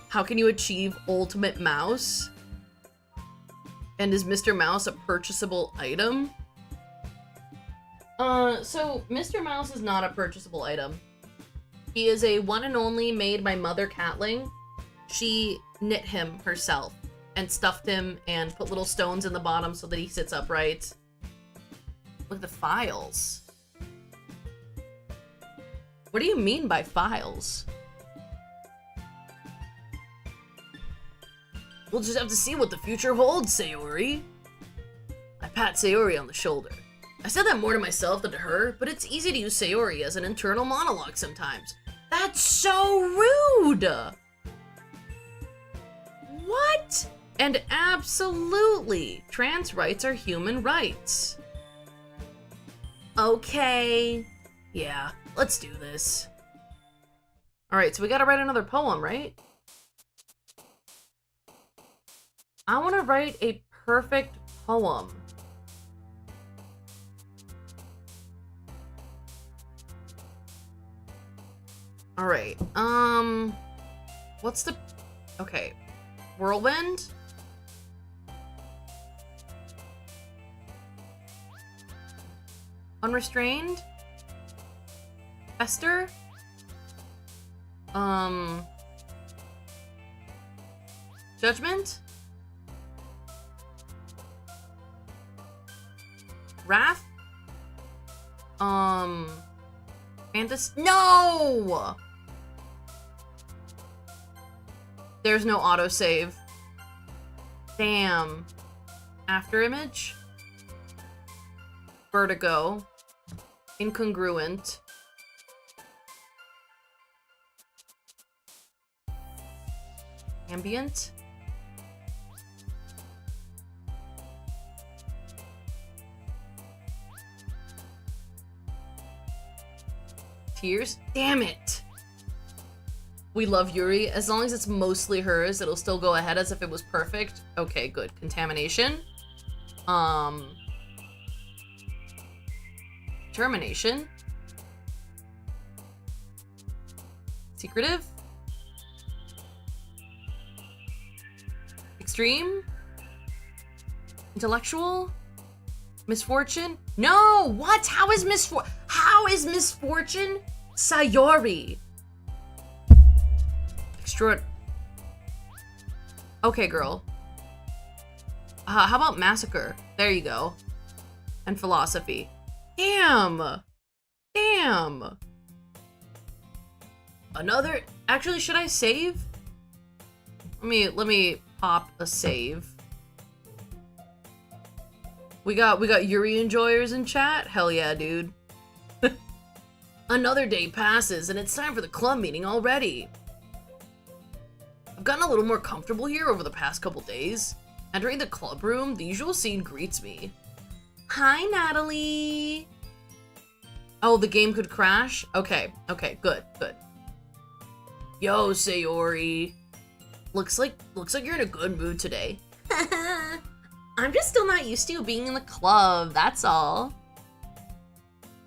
How can you achieve Ultimate Mouse? And is Mr. Mouse a purchasable item? So Mr. Mouse is not a purchasable item. He is a one and only made by Mother Catling. She knit him herself and stuffed him and put little stones in the bottom so that he sits upright. Look at the files. What do you mean by files? We'll just have to see what the future holds, Sayori. I pat Sayori on the shoulder. I said that more to myself than to her, but it's easy to use Sayori as an internal monologue sometimes. That's so rude! What? And absolutely, trans rights are human rights. Okay. Yeah, let's do this. Alright, so we gotta write another poem, right? I want to write a perfect poem. Alright, what's the... Okay. Whirlwind? Unrestrained? Fester? Judgment? Wrath? Fantasy? No! There's no autosave. Damn. Afterimage? Vertigo. Incongruent. Ambient? Tears? Damn it! We love Yuri. As long as it's mostly hers, it'll still go ahead as if it was perfect. Okay, good. Contamination. Termination. Secretive. Extreme. Intellectual. Misfortune. No! What? How is misfortune Sayori? Okay, girl. How about massacre? There you go. And philosophy. Damn! Damn! Another... Actually, should I save? Let me pop a save. We got Yuri enjoyers in chat? Hell yeah, dude. Another day passes, and it's time for the club meeting already. I've gotten a little more comfortable here over the past couple days. Entering the club room, the usual scene greets me. Hi, Natalie! Oh, the game could crash? Okay, good. Yo, Sayori. Looks like you're in a good mood today. I'm just still not used to you being in the club, that's all.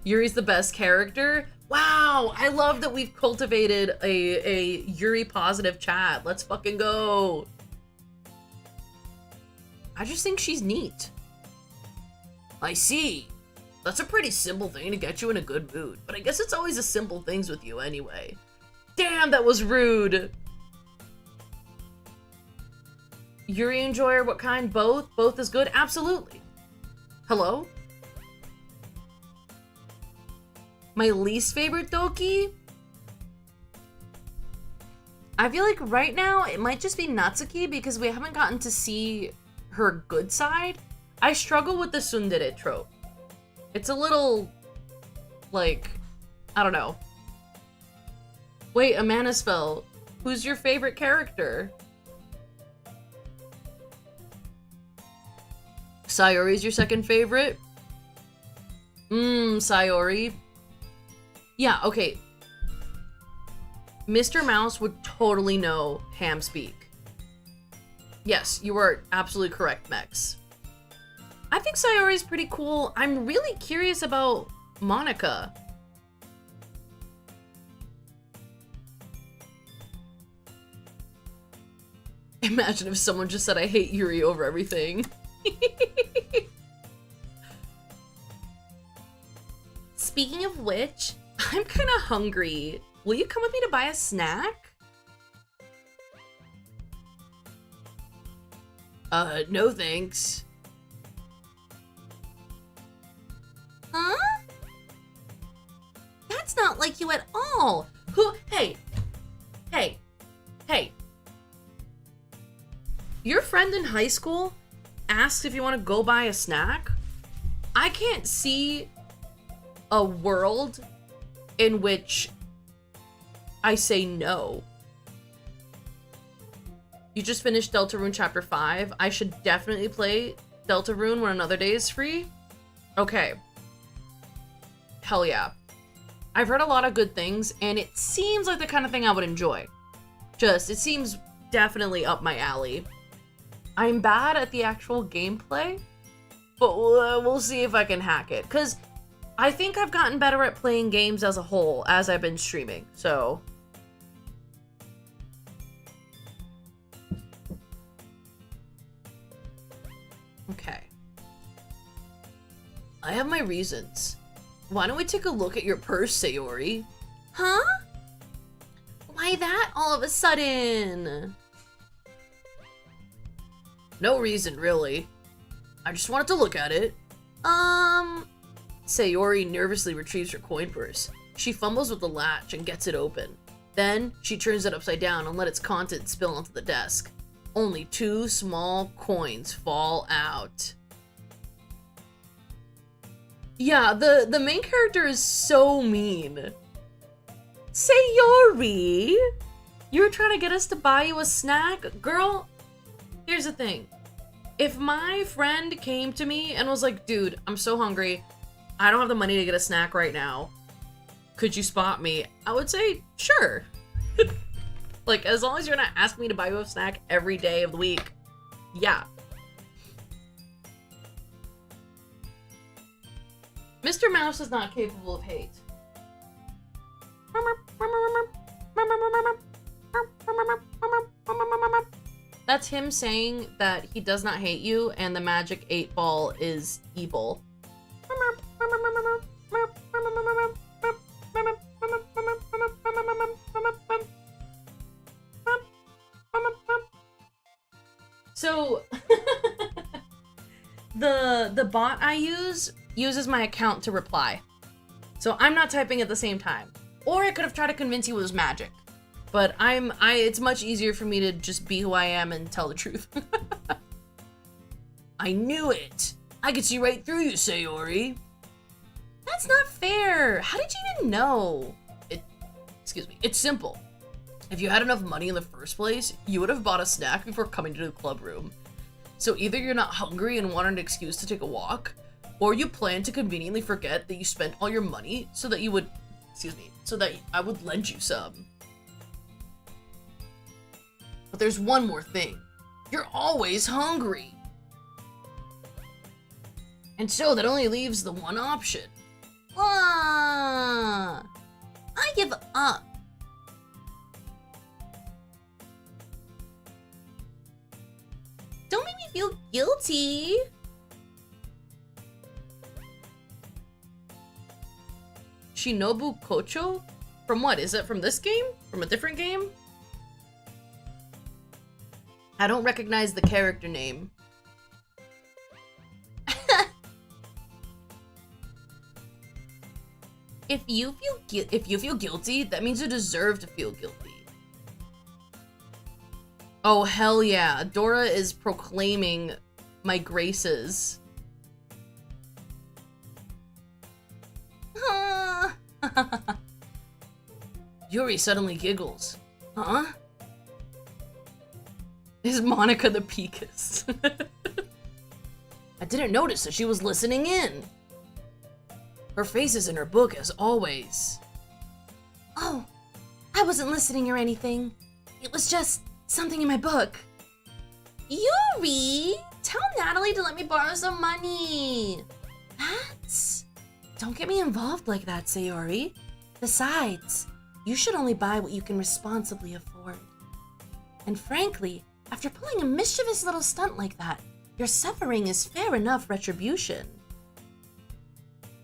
Yuri's the best character? Wow, I love that we've cultivated a Yuri positive chat. Let's fucking go. I just think she's neat. I see. That's a pretty simple thing to get you in a good mood, but I guess it's always the simple things with you anyway. Damn, that was rude. Yuri enjoyer, what kind? Both? Both is good? Absolutely. Hello? My least favorite Doki? I feel like right now it might just be Natsuki because we haven't gotten to see her good side. I struggle with the tsundere trope. It's a little, like, I don't know. Wait, Amanasfell, who's your favorite character? Sayori's your second favorite? Sayori. Yeah, okay. Mr. Mouse would totally know ham speak. Yes, you are absolutely correct, Mex. I think Sayori's pretty cool. I'm really curious about Monica. Imagine if someone just said I hate Yuri over everything. Speaking of which, I'm kind of hungry. Will you come with me to buy a snack? No thanks. Huh? That's not like you at all. Hey. Your friend in high school asks if you want to go buy a snack? I can't see a world in which I say no. You just finished Deltarune Chapter 5. I should definitely play Deltarune when another day is free. Okay. Hell yeah. I've heard a lot of good things, and it seems like the kind of thing I would enjoy. It seems definitely up my alley. I'm bad at the actual gameplay, but we'll see if I can hack it. Because I think I've gotten better at playing games as a whole as I've been streaming, so... Okay. I have my reasons. Why don't we take a look at your purse, Sayori? Huh? Why that all of a sudden? No reason, really. I just wanted to look at it. Sayori nervously retrieves her coin purse. She fumbles with the latch and gets it open. Then, she turns it upside down and let its contents spill onto the desk. Only 2 small coins fall out. Yeah, the main character is so mean. Sayori! You were trying to get us to buy you a snack? Girl, here's the thing. If my friend came to me and was like, dude, I'm so hungry. I don't have the money to get a snack right now. Could you spot me? I would say, sure. Like, as long as you're not asking me to buy you a snack every day of the week. Yeah. Mr. Mouse is not capable of hate. That's him saying that he does not hate you and the magic 8 ball is evil. So the bot I uses my account to reply. So I'm not typing at the same time. Or I could have tried to convince you it was magic. But it's much easier for me to just be who I am and tell the truth. I knew it! I could see right through you, Sayori. That's not fair. How did you even know? Excuse me. It's simple. If you had enough money in the first place, you would have bought a snack before coming to the club room. So either you're not hungry and want an excuse to take a walk, or you plan to conveniently forget that you spent all your money so that I would lend you some. But there's one more thing. You're always hungry. And so that only leaves the one option. I give up. Don't make me feel guilty. Shinobu Kocho? From what? Is it from this game? From a different game? I don't recognize the character name. If you feel guilty, that means you deserve to feel guilty. Oh, hell yeah. Dora is proclaiming my graces. Yuri suddenly giggles. Huh? Is Monica the peakest? I didn't notice that she was listening in. Her face is in her book as always. Oh, I wasn't listening or anything. It was just something in my book. Yuri, tell Natalie to let me borrow some money. That's... Don't get me involved like that, Sayori. Besides, you should only buy what you can responsibly afford. And frankly, after pulling a mischievous little stunt like that, your suffering is fair enough retribution.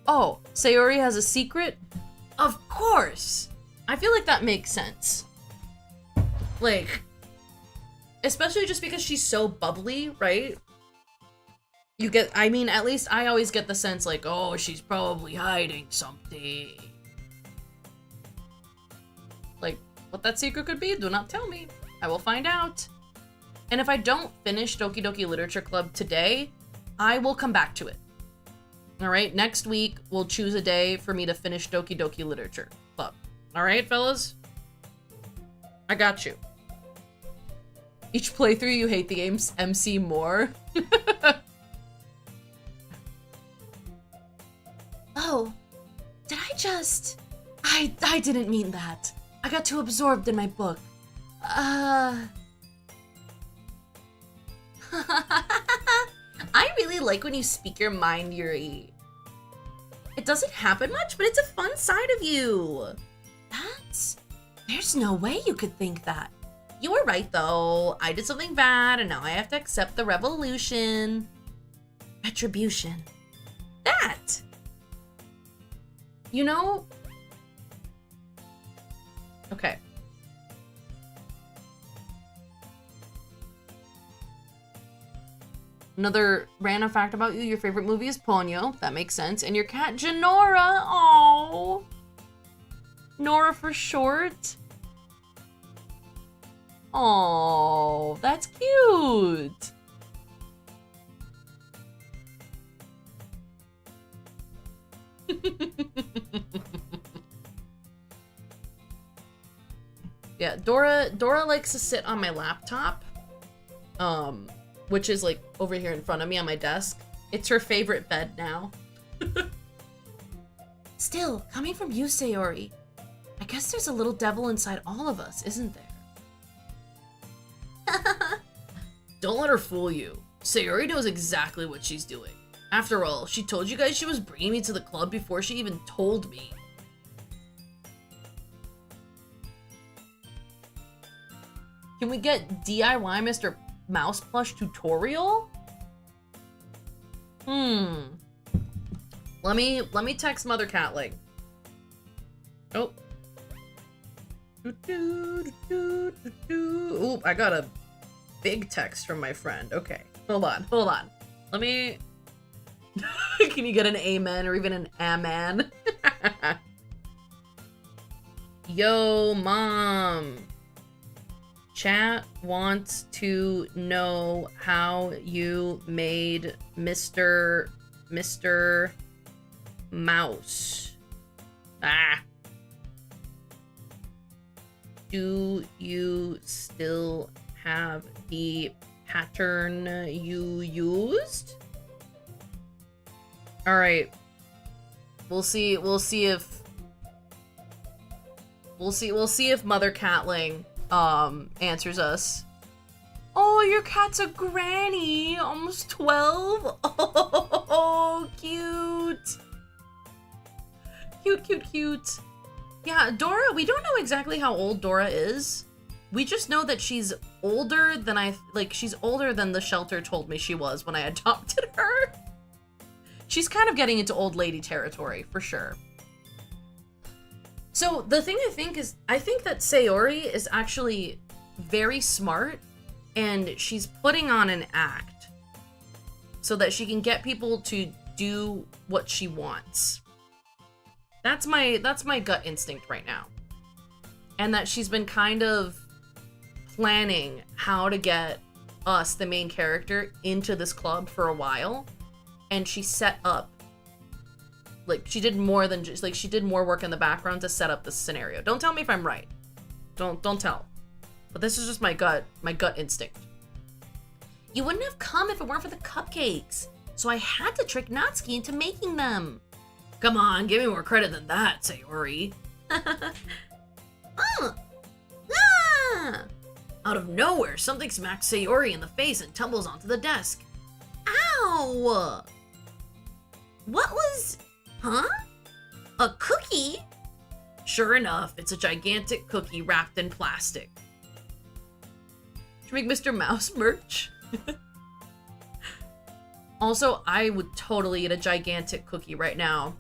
Oh, Sayori has a secret? Of course! I feel like that makes sense. Like, especially just because she's so bubbly, right? You get, I mean, at least I always get the sense like, oh, she's probably hiding something. Like, what that secret could be, do not tell me. I will find out. And if I don't finish Doki Doki Literature Club today, I will come back to it. Alright, next week, we'll choose a day for me to finish Doki Doki Literature Club. Alright, fellas? I got you. Each playthrough, you hate the game's MC more. Oh, did I just... I didn't mean that. I got too absorbed in my book. I really like when you speak your mind, Yuri. It doesn't happen much, but it's a fun side of you. There's no way you could think that. You were right, though. I did something bad, and now I have to accept the revolution. Retribution. That! You know... Okay. Another random fact about you, your favorite movie is Ponyo. That makes sense. And your cat, Janora. Oh, Nora for short. Oh, that's cute. Yeah, Dora likes to sit on my laptop. Which is like over here in front of me on my desk. It's her favorite bed now. Still, coming from you, Sayori, I guess there's a little devil inside all of us, isn't there? Don't let her fool you. Sayori knows exactly what she's doing. After all, she told you guys she was bringing me to the club before she even told me. Can we get DIY Mr. Mouse plush tutorial? Let me text Mother Catling. Oh. Ooh, I got a big text from my friend. Okay. Hold on. Let me... Can you get an amen or even an amen? Yo, Mom. Chat wants to know how you made Mr. Mouse. Do you still have the pattern you used? All right. We'll see if Mother Catling answers us. Oh, your cat's a granny, almost 12. Oh, cute. Cute, cute, cute. Yeah, Dora, we don't know exactly how old Dora is. We just know that she's older than she's older than the shelter told me she was when I adopted her. She's kind of getting into old lady territory, for sure. So the thing I think that Sayori is actually very smart, and she's putting on an act so that she can get people to do what she wants. That's my gut instinct right now. And that she's been kind of planning how to get us, the main character, into this club for a while. And she set up, like, she did more than just, like, she did more work in the background to set up this scenario. Don't tell me if I'm right. Don't tell. But this is just my gut instinct. You wouldn't have come if it weren't for the cupcakes. So I had to trick Natsuki into making them. Come on, give me more credit than that, Sayori. Out of nowhere, something smacks Sayori in the face and tumbles onto the desk. Ow! What was... Huh? A cookie? Sure enough, it's a gigantic cookie wrapped in plastic. Should we make Mr. Mouse merch? Also, I would totally eat a gigantic cookie right now.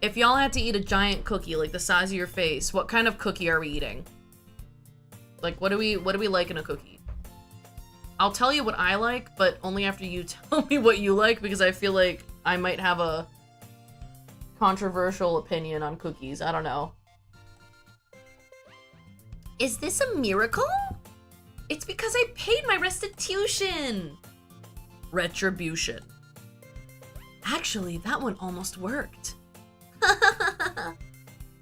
If y'all had to eat a giant cookie like the size of your face, what kind of cookie are we eating? Like, what do we like in a cookie? I'll tell you what I like, but only after you tell me what you like, because I feel like I might have a controversial opinion on cookies. I don't know. Is this a miracle? It's because I paid my restitution. Retribution. Actually, that one almost worked.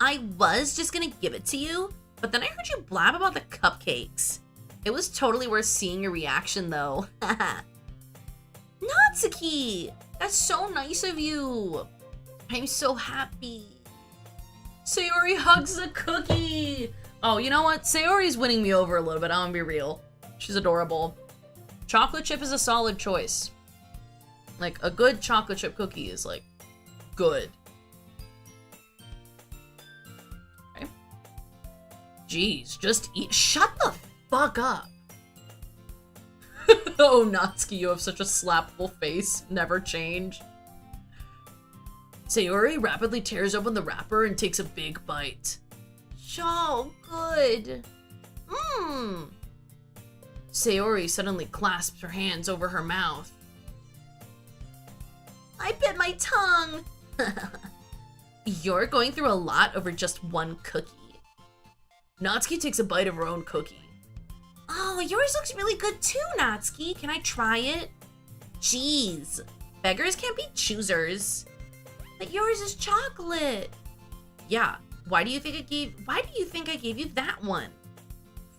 I was just gonna give it to you, but then I heard you blab about the cupcakes. It was totally worth seeing your reaction, though. Natsuki! That's so nice of you. I'm so happy. Sayori hugs the cookie. Oh, you know what? Sayori's winning me over a little bit. I'm gonna be real. She's adorable. Chocolate chip is a solid choice. Like, a good chocolate chip cookie is, like, good. Okay. Jeez, just eat. Shut the fuck up. Oh, Natsuki, you have such a slappable face. Never change. Sayori rapidly tears open the wrapper and takes a big bite. So good. Mmm. Sayori suddenly clasps her hands over her mouth. I bit my tongue. You're going through a lot over just one cookie. Natsuki takes a bite of her own cookie. Oh, yours looks really good too, Natsuki. Can I try it? Jeez, beggars can't be choosers. But yours is chocolate. Yeah, why do you think I gave you that one?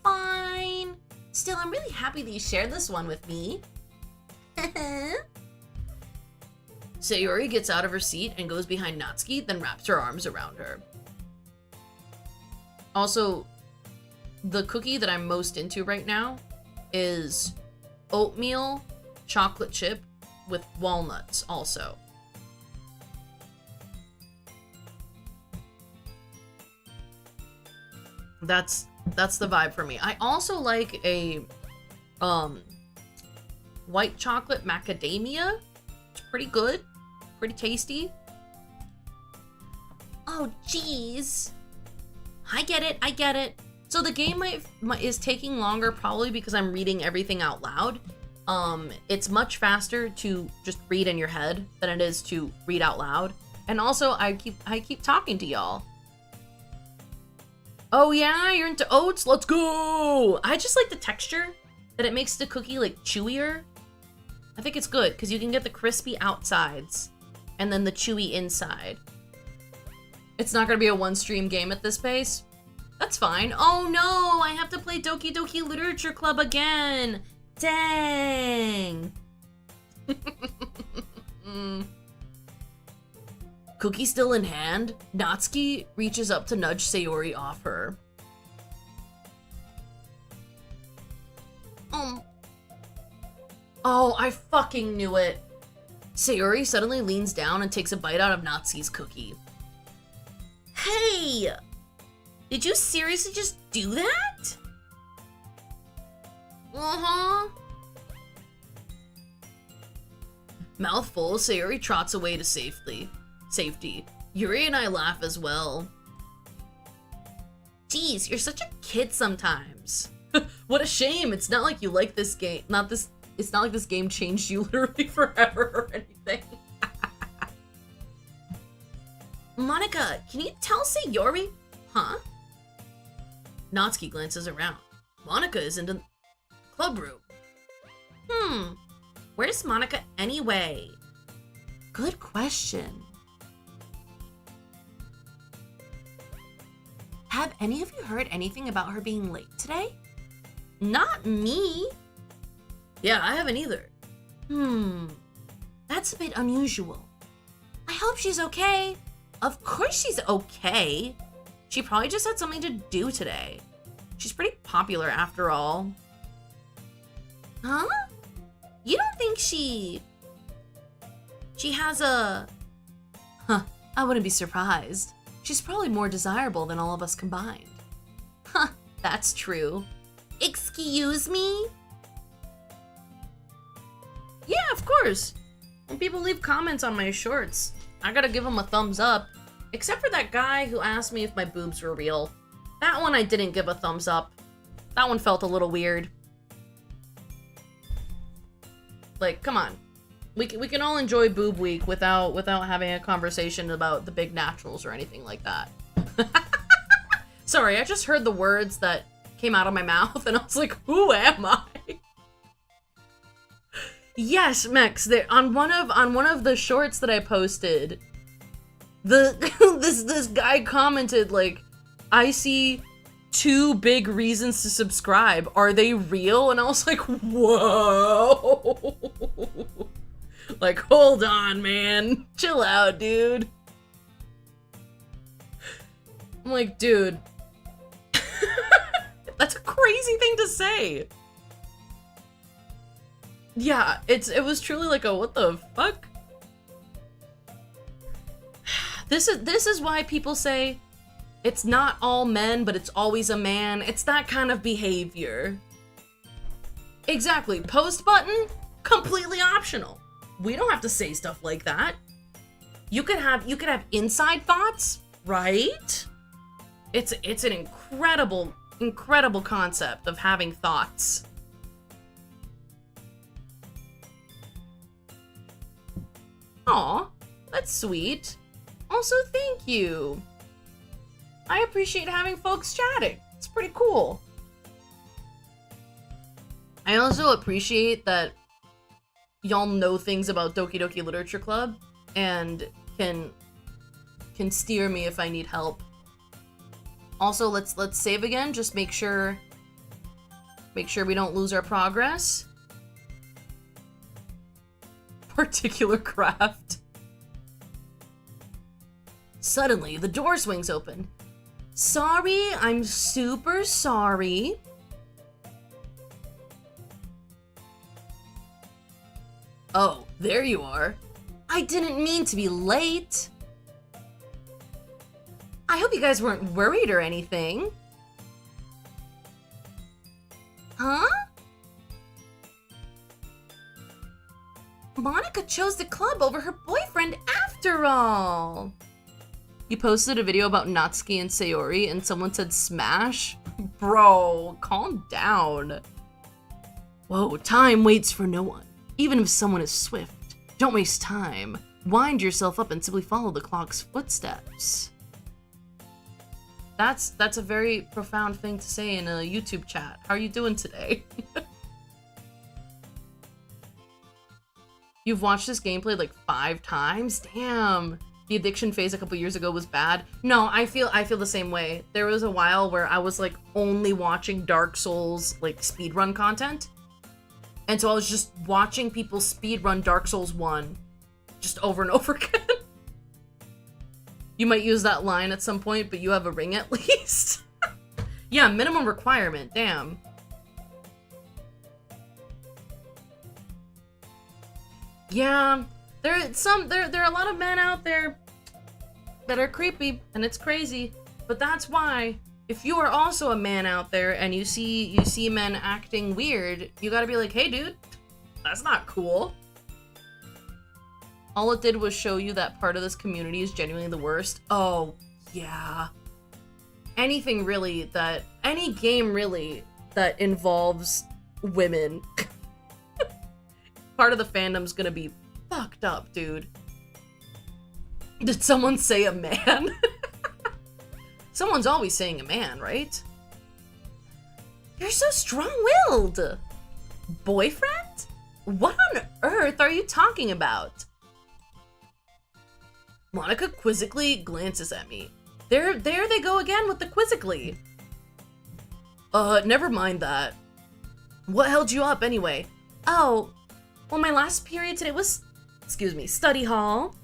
Fine. Still, I'm really happy that you shared this one with me. Sayori gets out of her seat and goes behind Natsuki, then wraps her arms around her. Also, the cookie that I'm most into right now is oatmeal chocolate chip with walnuts also. That's the vibe for me. I also like a white chocolate macadamia. It's pretty good, pretty tasty. Oh jeez. I get it. So the game is taking longer probably because I'm reading everything out loud. It's much faster to just read in your head than it is to read out loud. And also I keep talking to y'all. Oh yeah, you're into oats? Let's go! I just like the texture that it makes the cookie like chewier. I think it's good because you can get the crispy outsides and then the chewy inside. It's not gonna be a one-stream game at this pace. That's fine. Oh no, I have to play Doki Doki Literature Club again. Dang. Cookie still in hand, Natsuki reaches up to nudge Sayori off her. Oh, I fucking knew it. Sayori suddenly leans down and takes a bite out of Natsuki's cookie. Hey! Did you seriously just do that? Uh-huh. Mouthful, Sayori trots away to safety. Yuri and I laugh as well. Geez, you're such a kid sometimes. What a shame. It's not like you like this game. It's not like this game changed you literally forever or anything. Monica, can you tell Sayori? Huh? Natsuki glances around. Monica is in the club room. Where's Monica anyway? Good question. Have any of you heard anything about her being late today? Not me. Yeah, I haven't either. That's a bit unusual. I hope she's okay. Of course she's okay. She probably just had something to do today. She's pretty popular after all. Huh? You don't think she has a... Huh, I wouldn't be surprised. She's probably more desirable than all of us combined. Huh, that's true. Excuse me? Yeah, of course. When people leave comments on my shorts, I gotta give them a thumbs up. Except for that guy who asked me if my boobs were real. That one I didn't give a thumbs up. That one felt a little weird. Like, come on. We can all enjoy Boob Week without having a conversation about the big naturals or anything like that. Sorry, I just heard the words that came out of my mouth and I was like, who am I? Yes, Mex, on one of the shorts that I posted, this guy commented like, I see 2 big reasons to subscribe. Are they real? And I was like, whoa. Like, hold on, man. Chill out, dude. I'm like, dude. That's a crazy thing to say. Yeah, it was truly like a what the fuck? This is why people say it's not all men, but it's always a man. It's that kind of behavior. Exactly. Post button, completely optional. We don't have to say stuff like that. You could have inside thoughts, right? It's an incredible concept of having thoughts. Aw, that's sweet. Also, thank you. I appreciate having folks chatting. It's pretty cool. I also appreciate that y'all know things about Doki Doki Literature Club and can steer me if I need help. Also, let's save again. Just make sure we don't lose our progress. Particular craft. Suddenly, the door swings open. Sorry, I'm super sorry. Oh, there you are. I didn't mean to be late. I hope you guys weren't worried or anything. Huh? Monica chose the club over her boyfriend after all. You posted a video about Natsuki and Sayori and someone said smash? Bro, calm down. Whoa, time waits for no one. Even if someone is swift, don't waste time. Wind yourself up and simply follow the clock's footsteps. That's a very profound thing to say in a YouTube chat. How are you doing today? You've watched this gameplay like 5 times? Damn. The addiction phase a couple years ago was bad. No, I feel the same way. There was a while where I was like only watching Dark Souls like speedrun content. And so I was just watching people speedrun Dark Souls 1 just over and over again. You might use that line at some point, but you have a ring at least. Yeah, minimum requirement, damn. Yeah, there are a lot of men out there that are creepy, and it's crazy. But that's why, if you are also a man out there and you see men acting weird, you gotta be like, hey dude, that's not cool. All it did was show you that part of this community is genuinely the worst. Oh, yeah. Any game really that involves women, part of the fandom's gonna be fucked up, dude. Did someone say a man? Someone's always saying a man, right? You're so strong-willed. Boyfriend? What on earth are you talking about? Monica quizzically glances at me. There they go again with the quizzically. Never mind that. What held you up anyway? Oh, well, my last period today was, study hall.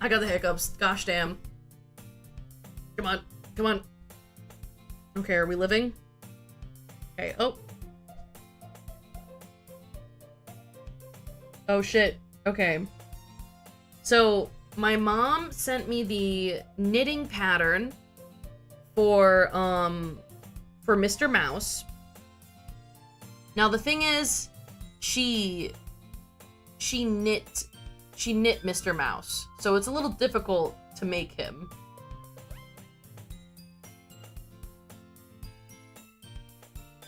I got the hiccups, gosh damn. Come on. Okay, are we living? Okay, oh. Oh shit, okay. So, my mom sent me the knitting pattern for Mr. Mouse. Now the thing is, she knit Mr. Mouse, so it's a little difficult to make him.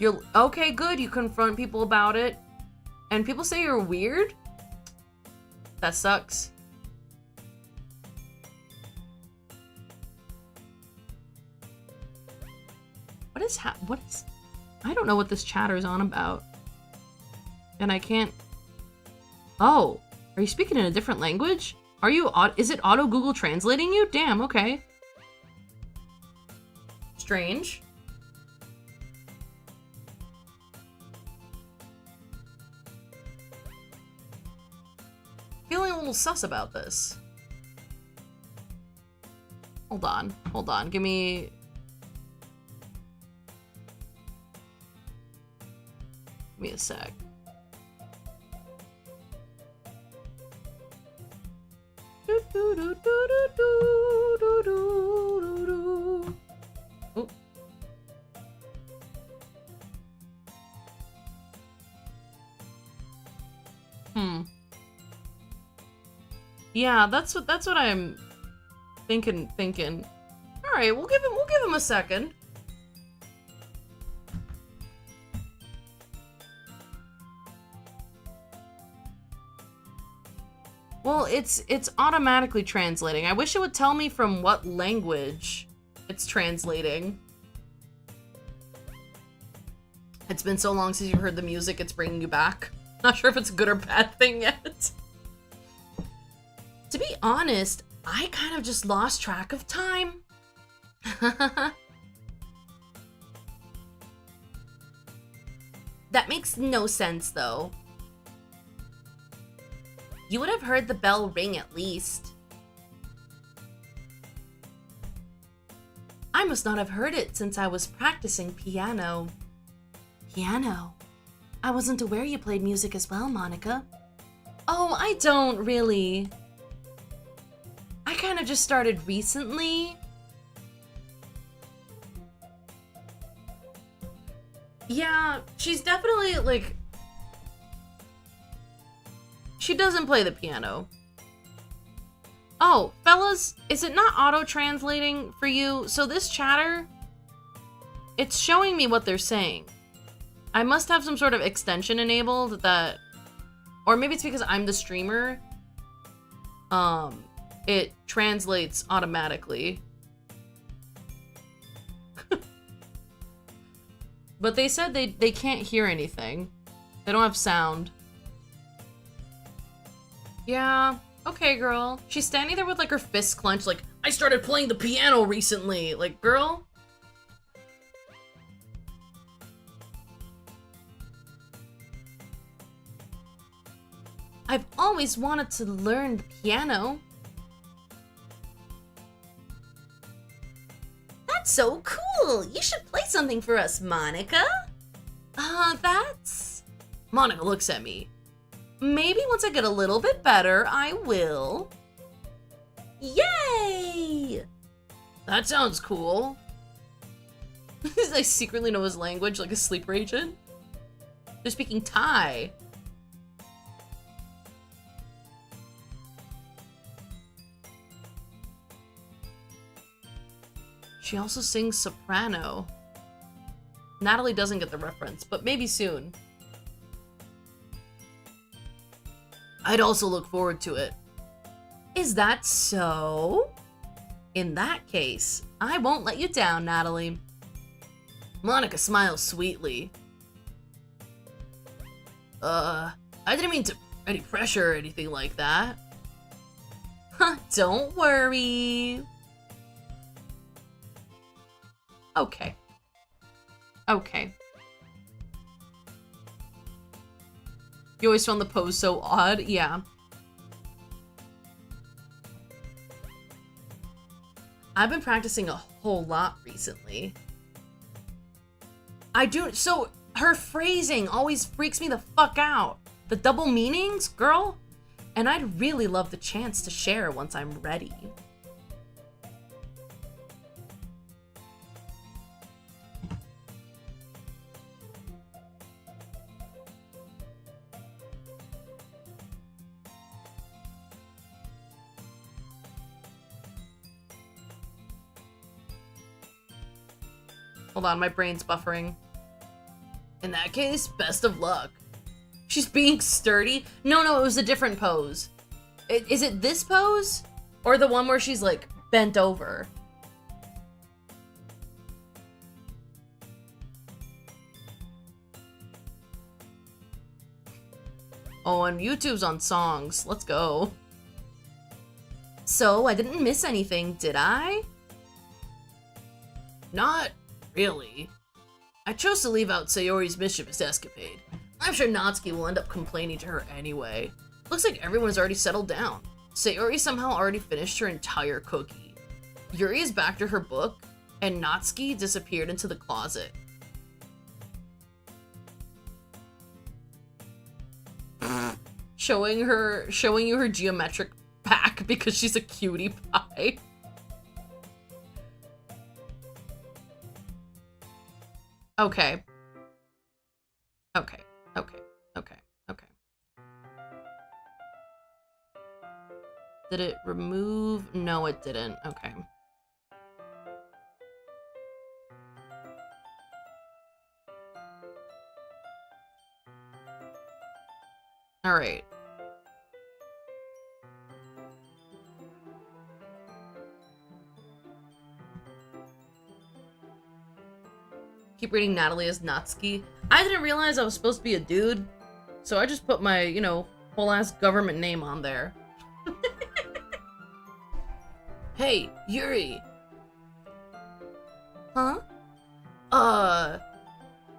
You're okay, good, you confront people about it, and people say you're weird? That sucks. What is, I don't know what this chatter is on about. And I can't, oh, are you speaking in a different language? Is it auto Google translating you? Damn, okay. Strange. Feeling a little sus about this. Hold on, give me a sec. Oh. Yeah, that's what I'm thinking. All right, we'll give him a second. Well, it's automatically translating. I wish it would tell me from what language it's translating. It's been so long since you've heard the music, it's bringing you back. Not sure if it's a good or bad thing yet. To be honest, I kind of just lost track of time. That makes no sense, though. You would have heard the bell ring at least. I must not have heard it since I was practicing piano. Piano? I wasn't aware you played music as well, Monica. Oh, I don't really. I kind of just started recently. Yeah, she's definitely, like... She doesn't play the piano. Oh, fellas, is it not auto-translating for you? So this chatter, it's showing me what they're saying. I must have some sort of extension enabled that... Or maybe it's because I'm the streamer. It translates automatically. But they said they can't hear anything. They don't have sound. Yeah, okay, girl. She's standing there with, like, her fists clenched, like, I started playing the piano recently. Like, girl? I've always wanted to learn the piano. That's so cool! You should play something for us, Monica. That's... Monica looks at me. Maybe once I get a little bit better, I will. Yay! That sounds cool. I secretly know his language like a sleeper agent. They're speaking Thai. She also sings soprano. Natalie doesn't get the reference, but maybe soon. I'd also look forward to it. Is that so? In that case, I won't let you down, Natalie. Monica smiles sweetly. I didn't mean to any pressure or anything like that. Huh, don't worry. Okay. Okay. You always found the pose so odd? Yeah. I've been practicing a whole lot recently. I do, so her phrasing always freaks me the fuck out. The double meanings, girl? And I'd really love the chance to share once I'm ready. Hold on, my brain's buffering. In that case, best of luck. She's being sturdy? No, it was a different pose. Is it this pose? Or the one where she's, like, bent over? Oh, and YouTube's on songs. Let's go. So, I didn't miss anything, did I? Not really. I chose to leave out Sayori's mischievous escapade. I'm sure Natsuki will end up complaining to her anyway. Looks like everyone's already settled down. Sayori somehow already finished her entire cookie. Yuri is back to her book, and Natsuki disappeared into the closet. showing you her geometric pack because she's a cutie pie. Okay. Did it remove? No, it didn't. Okay. All right. Keep reading Natalie as Natsuki. I didn't realize I was supposed to be a dude, so I just put my, you know, whole ass government name on there. Hey, Yuri. Huh? I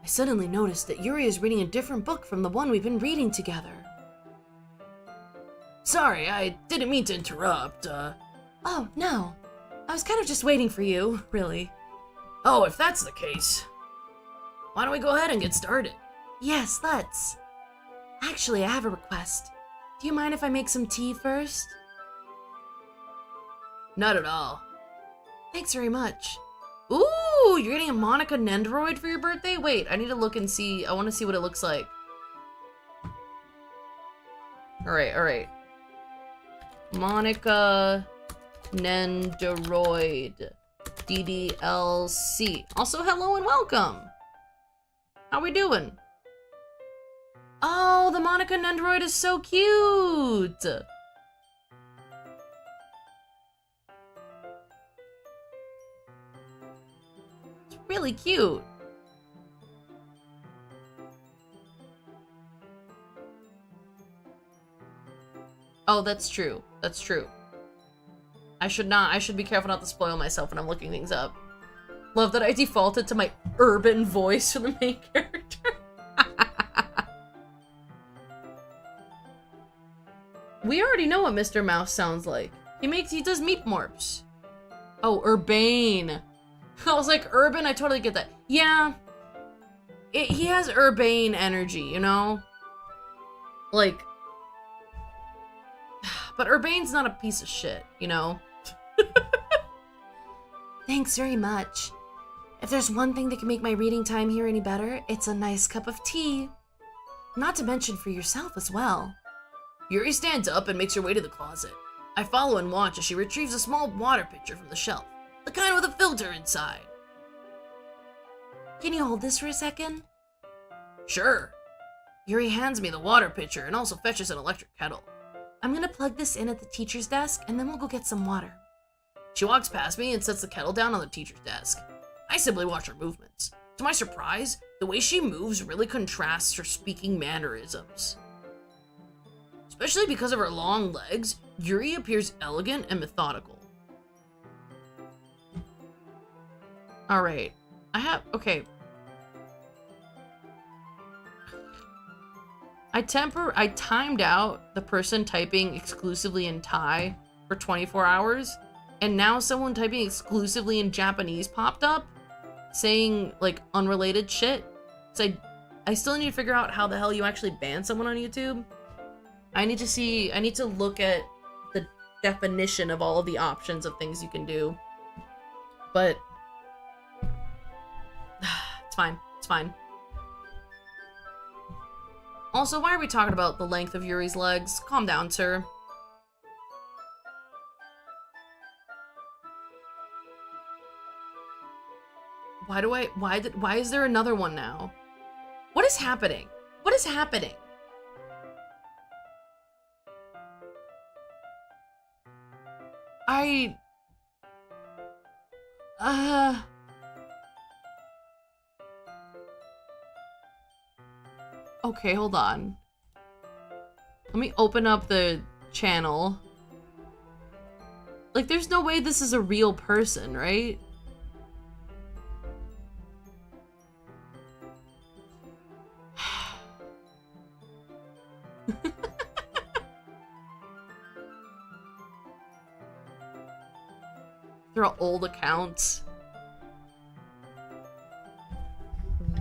suddenly noticed that Yuri is reading a different book from the one we've been reading together. Sorry, I didn't mean to interrupt, Oh, no. I was kind of just waiting for you, really. Oh, if that's the case, why don't we go ahead and get started? Yes, let's. Actually, I have a request. Do you mind if I make some tea first? Not at all. Thanks very much. Ooh, you're getting a Monica Nendoroid for your birthday? Wait, I need to look and see. I want to see what it looks like. Alright. Monica Nendoroid. DDLC. Also, hello and welcome. How we doing? Oh, the Monica Nendoroid is so cute. Really cute. Oh, that's true. That's true. I should be careful not to spoil myself when I'm looking things up. Love that I defaulted to my urban voice for the main character. We already know what Mr. Mouse sounds like. He does meat morphs. Oh, urbane. I was like, urban? I totally get that. Yeah. He has urbane energy, you know? Like, But Urbane's not a piece of shit, you know? Thanks very much. If there's one thing that can make my reading time here any better, it's a nice cup of tea. Not to mention for yourself as well. Yuri stands up and makes her way to the closet. I follow and watch as she retrieves a small water pitcher from the shelf, the kind with a filter inside. Can you hold this for a second? Sure. Yuri hands me the water pitcher and also fetches an electric kettle. I'm gonna plug this in at the teacher's desk and then we'll go get some water. She walks past me and sets the kettle down on the teacher's desk. I simply watch her movements. To my surprise, the way she moves really contrasts her speaking mannerisms. Especially because of her long legs, Yuri appears elegant and methodical. Alright. Okay. I timed out the person typing exclusively in Thai for 24 hours, and now someone typing exclusively in Japanese popped up, saying, like, unrelated shit. So I still need to figure out how the hell you actually ban someone on YouTube. I need to look at the definition of all of the options of things you can do. But it's fine. It's fine. Also, why are we talking about the length of Yuri's legs? Calm down, sir. Why is there another one now? What is happening? What is happening? Okay, hold on. Let me open up the channel. Like, there's no way this is a real person, right? They're all old accounts.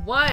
What?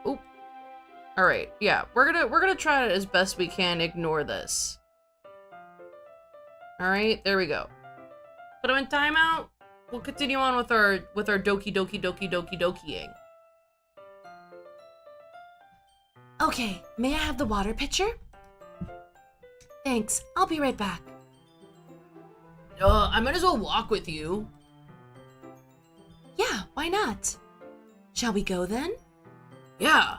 Oh. All right, yeah, we're gonna try to as best we can ignore this. All right, there we go. Put him in timeout. We'll continue on with our doki doki doki doki dokiing. Okay, may I have the water pitcher? Thanks, I'll be right back. I might as well walk with you. Yeah, why not? Shall we go then? Yeah.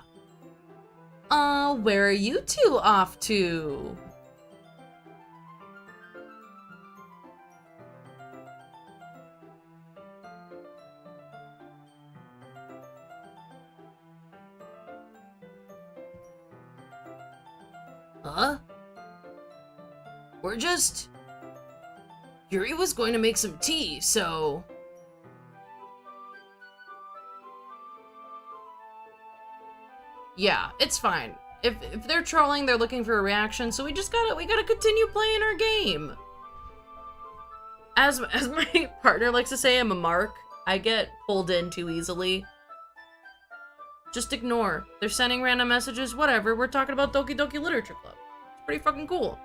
Where are you two off to? Huh? We're just... Yuri was going to make some tea, so... Yeah, it's fine. If they're trolling, they're looking for a reaction, so we gotta continue playing our game. As my partner likes to say, I'm a mark. I get pulled in too easily. Just ignore. They're sending random messages, whatever. We're talking about Doki Doki Literature Club. It's pretty fucking cool.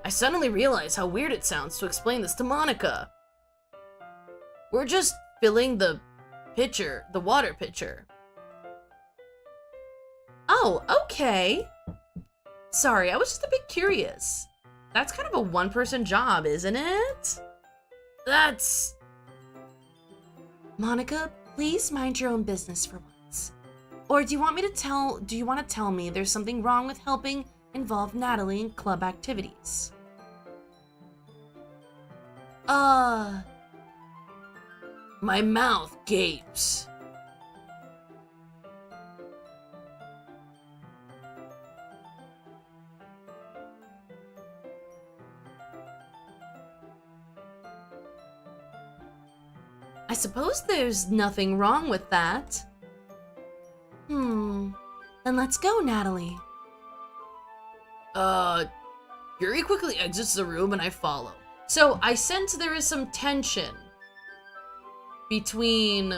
I suddenly realize how weird it sounds to explain this to Monica. We're just filling the pitcher, the water pitcher. Oh, okay. Sorry, I was just a bit curious. That's kind of a one-person job, isn't it? That's... Monica, please mind your own business for once. Or do you want to tell me there's something wrong with helping involve Natalie in club activities? My mouth gapes. I suppose there's nothing wrong with that. Then let's go, Natalie. Yuri quickly exits the room and I follow. So I sense there is some tension between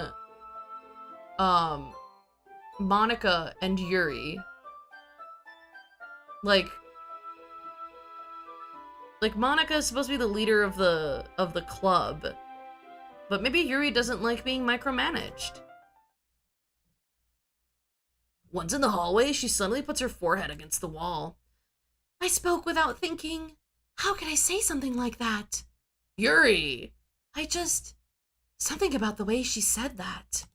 Monica and Yuri. Like Monica is supposed to be the leader of the club, but maybe Yuri doesn't like being micromanaged. Once in the hallway, she suddenly puts her forehead against the wall. I spoke without thinking. How could I say something like that? Yuri! Something about the way she said that.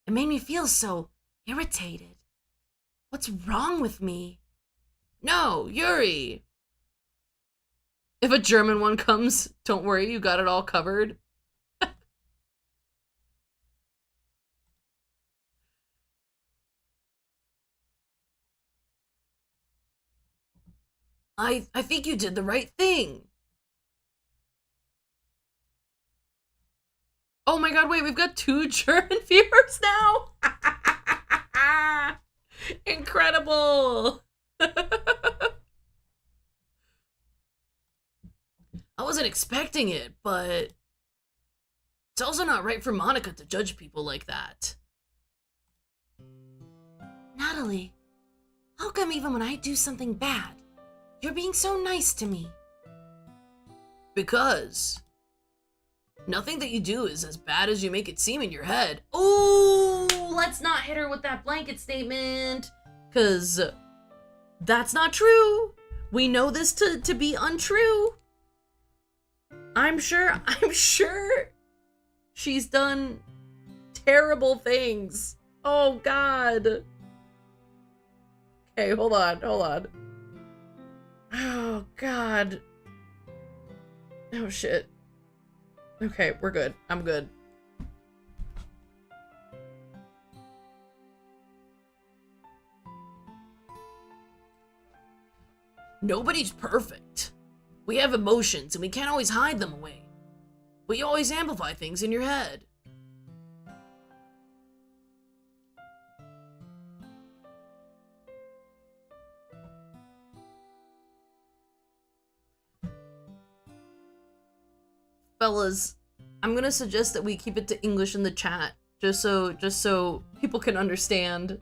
It made me feel so irritated. What's wrong with me? No, Yuri! If a German one comes, don't worry, you got it all covered. I think you did the right thing. Oh my god, wait, we've got 2 German viewers now? Incredible! I wasn't expecting it, but it's also not right for Monica to judge people like that. Natalie, how come even when I do something bad, you're being so nice to me? Because nothing that you do is as bad as you make it seem in your head. Oh, let's not hit her with that blanket statement, because that's not true. We know this to be untrue. I'm sure she's done terrible things. Oh, God. Okay, hold on. Oh, God. Oh, shit. Okay, we're good. I'm good. Nobody's perfect. We have emotions and we can't always hide them away. But you always amplify things in your head. Fellas, I'm gonna suggest that we keep it to English in the chat, just so people can understand.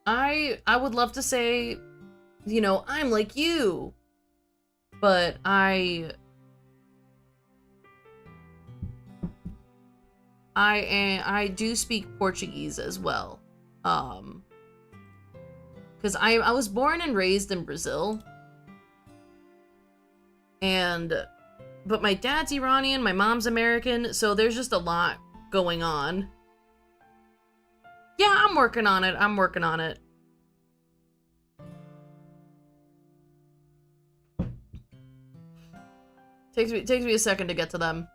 I would love to say, you know, I'm like you, but I do speak Portuguese as well, because I was born and raised in Brazil, but my dad's Iranian, my mom's American, so there's just a lot going on. Yeah, I'm working on it. Takes me a second to get to them.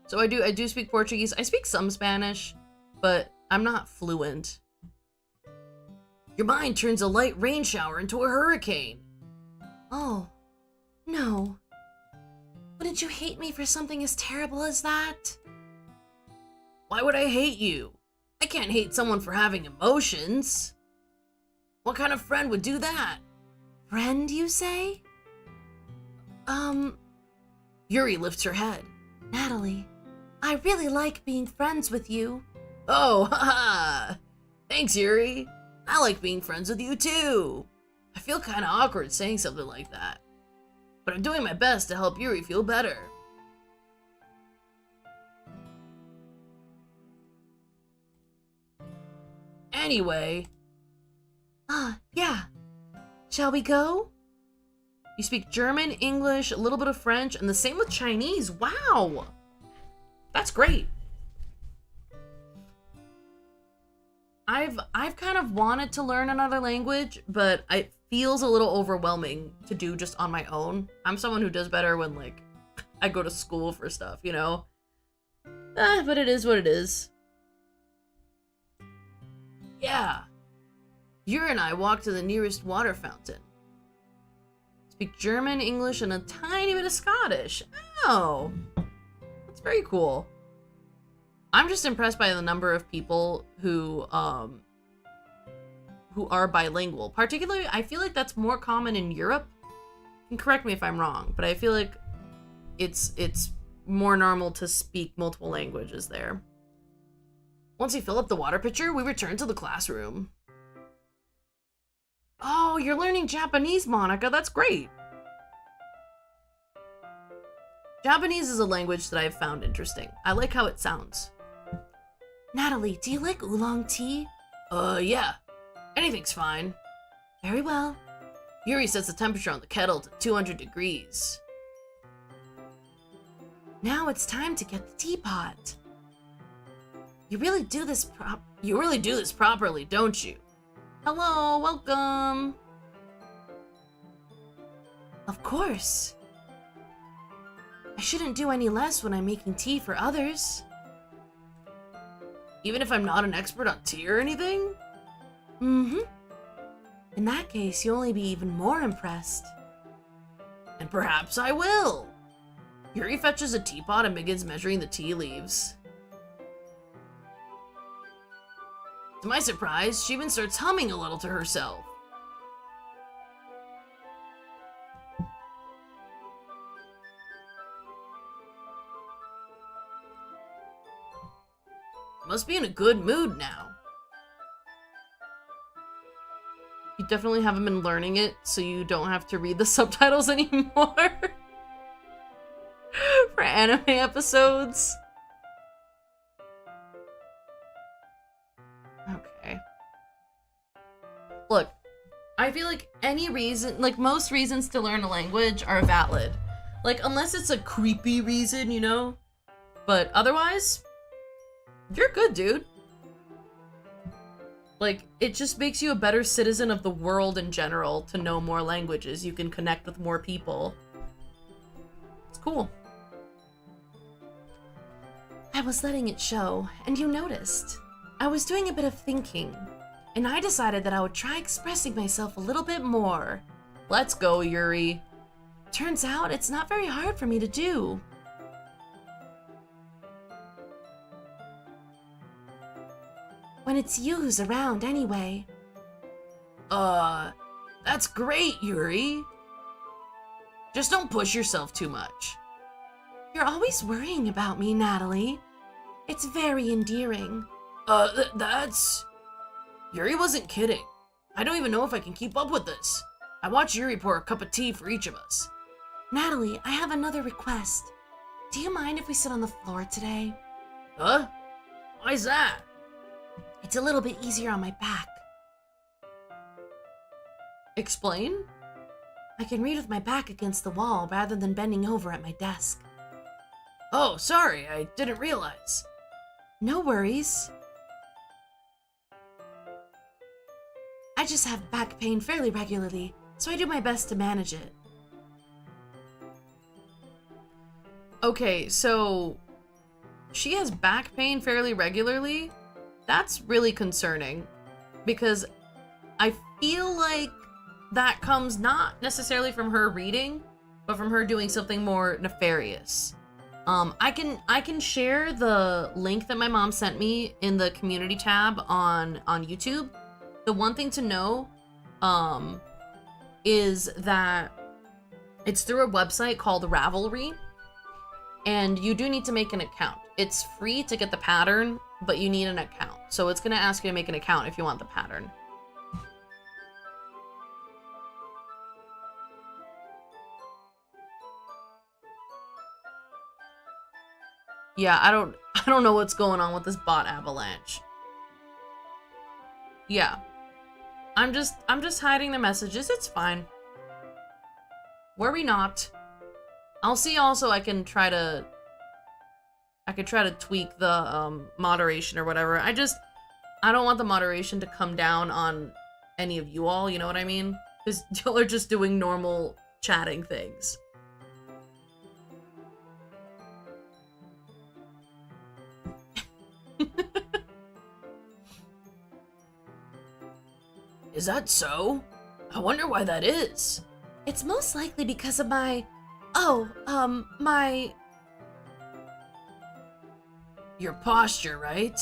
So I do speak Portuguese. I speak some Spanish, but I'm not fluent. Your mind turns a light rain shower into a hurricane. Oh, no. Wouldn't you hate me for something as terrible as that? Why would I hate you? I can't hate someone for having emotions. What kind of friend would do that? Friend, you say? Yuri lifts her head. Natalie, I really like being friends with you. Oh, haha. Thanks, Yuri. I like being friends with you too. I feel kind of awkward saying something like that, but I'm doing my best to help Yuri feel better. Anyway. Yeah. Shall we go? You speak German, English, a little bit of French, and the same with Chinese. Wow. That's great. I've kind of wanted to learn another language, but it feels a little overwhelming to do just on my own. I'm someone who does better when, like, I go to school for stuff, you know? But it is what it is. Yeah. Yuri and I walked to the nearest water fountain. Speak German, English, and a tiny bit of Scottish. Oh, that's very cool. I'm just impressed by the number of people who are bilingual. Particularly, I feel like that's more common in Europe. You can correct me if I'm wrong, but I feel like it's more normal to speak multiple languages there. Once you fill up the water pitcher, we return to the classroom. Oh, you're learning Japanese, Monica. That's great. Japanese is a language that I've found interesting. I like how it sounds. Natalie, do you like oolong tea? Yeah. Anything's fine. Very well. Yuri sets the temperature on the kettle to 200 degrees. Now it's time to get the teapot. You really do this properly, don't you? Hello, welcome. Of course. I shouldn't do any less when I'm making tea for others. Even if I'm not an expert on tea or anything? Mm-hmm. In that case, you'll only be even more impressed. And perhaps I will. Yuri fetches a teapot and begins measuring the tea leaves. To my surprise, she even starts humming a little to herself. Must be in a good mood now. You definitely haven't been learning it, so you don't have to read the subtitles anymore. For anime episodes. Okay. Look, I feel like most reasons to learn a language are valid. Like, unless it's a creepy reason, you know? But otherwise, you're good, dude. Like, it just makes you a better citizen of the world in general to know more languages. You can connect with more people. It's cool. I was letting it show, and you noticed. I was doing a bit of thinking, and I decided that I would try expressing myself a little bit more. Let's go, Yuri. Turns out it's not very hard for me to do. When it's you who's around anyway. That's great, Yuri. Just don't push yourself too much. You're always worrying about me, Natalie. It's very endearing. That's... Yuri wasn't kidding. I don't even know if I can keep up with this. I watched Yuri pour a cup of tea for each of us. Natalie, I have another request. Do you mind if we sit on the floor today? Huh? Why's that? It's a little bit easier on my back. Explain? I can read with my back against the wall rather than bending over at my desk. Oh, sorry, I didn't realize. No worries. I just have back pain fairly regularly, so I do my best to manage it. Okay, so she has back pain fairly regularly? That's really concerning, because I feel like that comes not necessarily from her reading, but from her doing something more nefarious. I can share the link that my mom sent me in the community tab on YouTube. The one thing to know is that it's through a website called Ravelry, and you do need to make an account. It's free to get the pattern, but you need an account. So it's gonna ask you to make an account if you want the pattern. Yeah, I don't know what's going on with this bot avalanche. Yeah. I'm just hiding the messages. It's fine. Worry not. I'll see also I could try to tweak the moderation or whatever. I don't want the moderation to come down on any of you all, you know what I mean? Because y'all are just doing normal chatting things. Is that so? I wonder why that is. It's most likely because of my Oh, my... Your posture, right?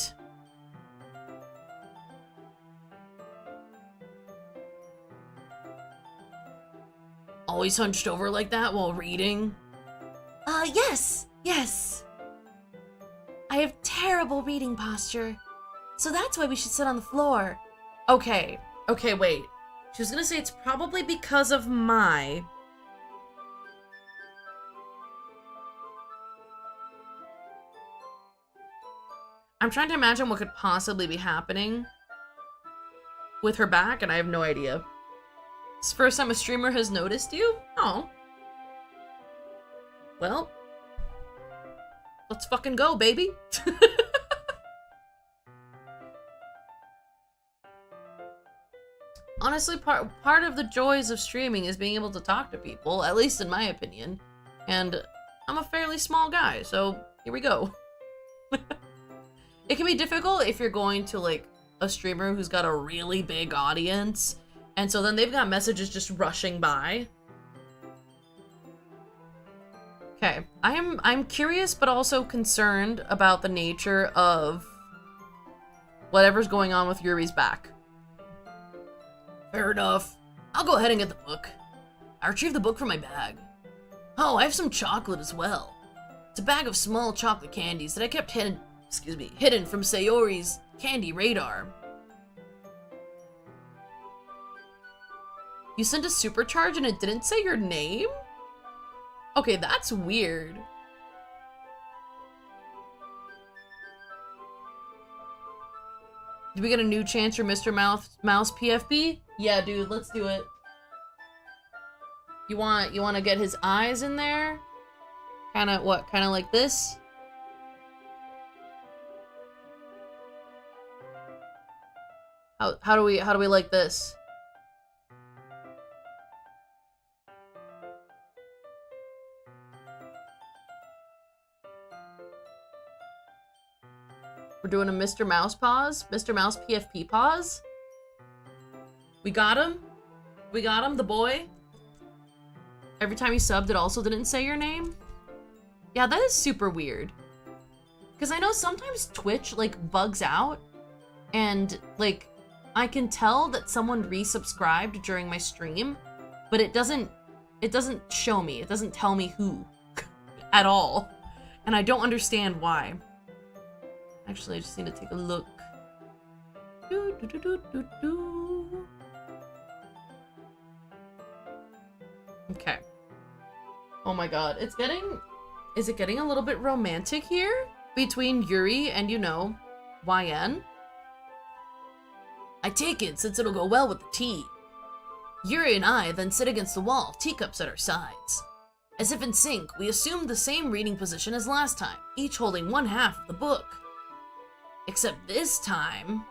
Always hunched over like that while reading? Yes. I have terrible reading posture. So that's why we should sit on the floor. Okay, wait. She was gonna say it's probably because of my... I'm trying to imagine what could possibly be happening with her back, and I have no idea. It's the first time a streamer has noticed you? Oh. Well. Let's fucking go, baby. Honestly, part of the joys of streaming is being able to talk to people, at least in my opinion. And I'm a fairly small guy, so here we go. It can be difficult if you're going to, like, a streamer who's got a really big audience, and so then they've got messages just rushing by. Okay, I'm curious but also concerned about the nature of whatever's going on with Yuri's back. Fair enough. I'll go ahead and get the book. I retrieved the book from my bag. Oh, I have some chocolate as well. It's a bag of small chocolate candies that I kept hidden from Sayori's candy radar. You sent a supercharge and it didn't say your name? Okay, that's weird. Did we get a new chance for Mr. Mouse PFP? Yeah, dude, let's do it. You want to get his eyes in there? Kind of like this? How do we like this? We're doing a Mr. Mouse pause? Mr. Mouse PFP pause? We got him? We got him, the boy? Every time he subbed, it also didn't say your name? Yeah, that is super weird. Because I know sometimes Twitch, like, bugs out. And, like, I can tell that someone resubscribed during my stream, but it doesn't show me. It doesn't tell me who at all. And I don't understand why. Actually, I just need to take a look. Okay. Oh my god, is it getting a little bit romantic here? Between Yuri and, you know, YN? I take it since it'll go well with the tea. Yuri and I then sit against the wall, teacups at our sides. As if in sync, we assumed the same reading position as last time, each holding one half of the book. Except this time,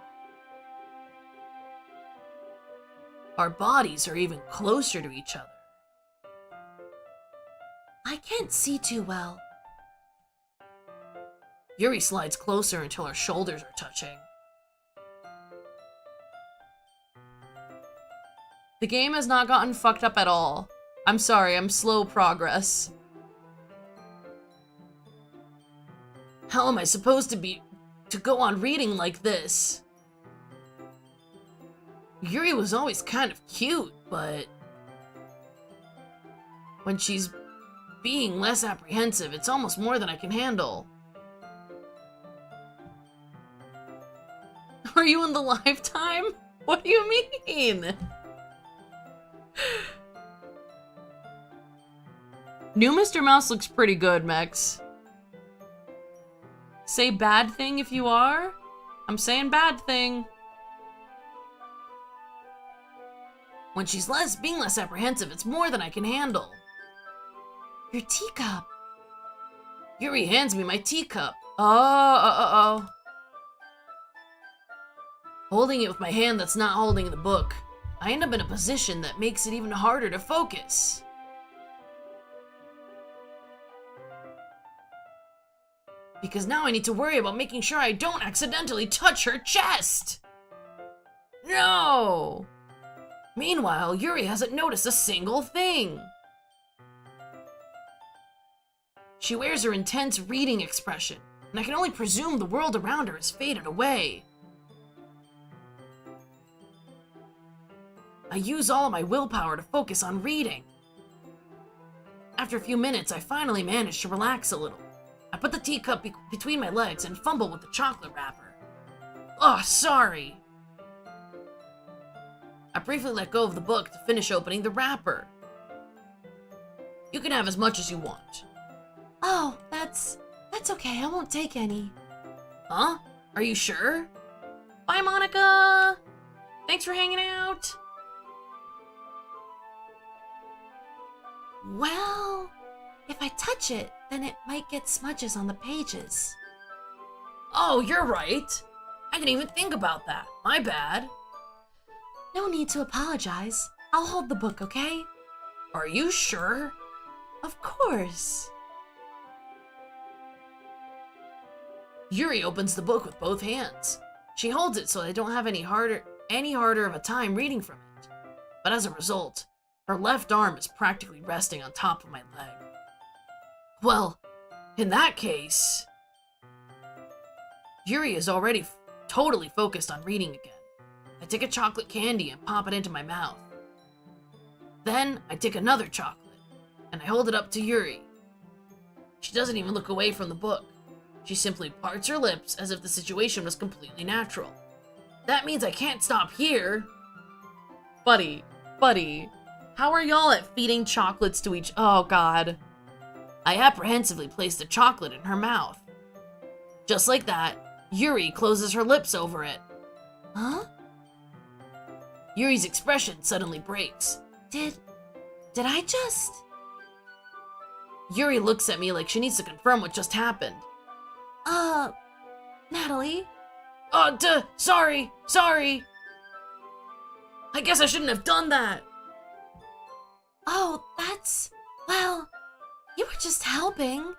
our bodies are even closer to each other. I can't see too well. Yuri slides closer until our shoulders are touching. The game has not gotten fucked up at all. I'm sorry, I'm slow progress. How am I supposed to go on reading like this? Yuri was always kind of cute, but when she's being less apprehensive, it's almost more than I can handle. Are you in the lifetime? What do you mean? New Mr. Mouse looks pretty good, Mex. Say bad thing if you are. I'm saying bad thing. When she's being less apprehensive, it's more than I can handle. Your teacup. Yuri hands me my teacup. Oh. Holding it with my hand that's not holding the book, I end up in a position that makes it even harder to focus. Because now I need to worry about making sure I don't accidentally touch her chest! No! Meanwhile, Yuri hasn't noticed a single thing. She wears her intense reading expression, and I can only presume the world around her has faded away. I use all of my willpower to focus on reading. After a few minutes, I finally manage to relax a little. I put the teacup between my legs and fumble with the chocolate wrapper. Oh, sorry. I briefly let go of the book to finish opening the wrapper. You can have as much as you want. Oh, that's okay. I won't take any. Huh? Are you sure? Bye, Monica! Thanks for hanging out! Well, if I touch it, then it might get smudges on the pages. Oh, you're right. I didn't even think about that. My bad. No need to apologize. I'll hold the book, okay? Are you sure? Of course. Yuri opens the book with both hands. She holds it so I don't have any harder of a time reading from it. But as a result, her left arm is practically resting on top of my leg. Well, in that case, Yuri is already totally focused on reading again. I take a chocolate candy and pop it into my mouth. Then I take another chocolate and I hold it up to Yuri. She doesn't even look away from the book. She simply parts her lips as if the situation was completely natural. That means I can't stop here. Buddy, how are y'all at feeding chocolates to each? Oh God. I apprehensively place the chocolate in her mouth. Just like that, Yuri closes her lips over it. Huh? Yuri's expression suddenly breaks. Did I just? Yuri looks at me like she needs to confirm what just happened. Natalie? Sorry. I guess I shouldn't have done that. Oh, well, you were just helping.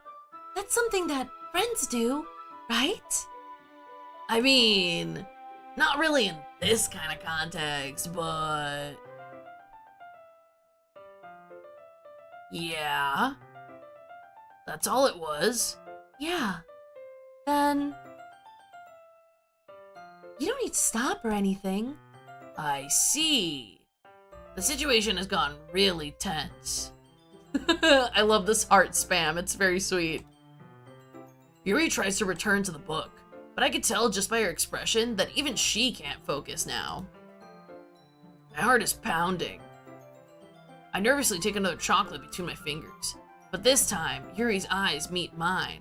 That's something that friends do, right? I mean, not really in this kind of context, but... yeah. That's all it was. Yeah. Then you don't need to stop or anything. I see. The situation has gotten really tense. I love this heart spam. It's very sweet. Yuri tries to return to the book, but I could tell just by her expression that even she can't focus now. My heart is pounding. I nervously take another chocolate between my fingers, but this time, Yuri's eyes meet mine.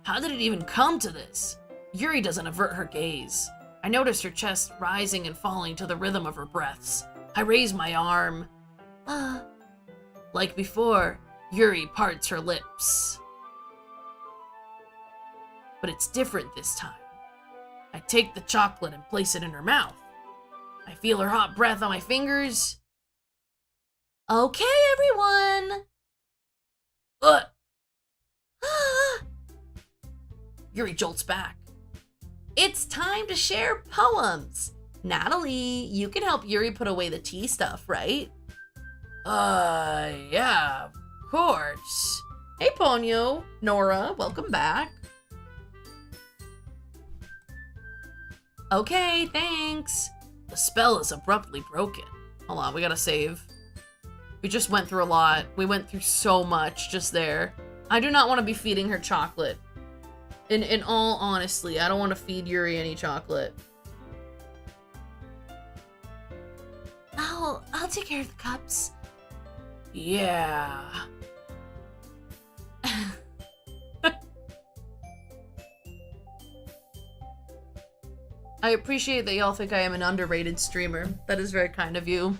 How did it even come to this? Yuri doesn't avert her gaze. I notice her chest rising and falling to the rhythm of her breaths. I raise my arm. Like before, Yuri parts her lips. But it's different this time. I take the chocolate and place it in her mouth. I feel her hot breath on my fingers. Okay, everyone. Yuri jolts back. It's time to share poems. Natalie, you can help Yuri put away the tea stuff, right? Yeah, of course. Hey, Ponyo. Nora, welcome back. Okay, thanks. The spell is abruptly broken. Hold on, we gotta save. We just went through a lot. We went through so much just there. I do not want to be feeding her chocolate. In all honesty, I don't want to feed Yuri any chocolate. I'll take care of the cups. Yeah. I appreciate that y'all think I am an underrated streamer. That is very kind of you.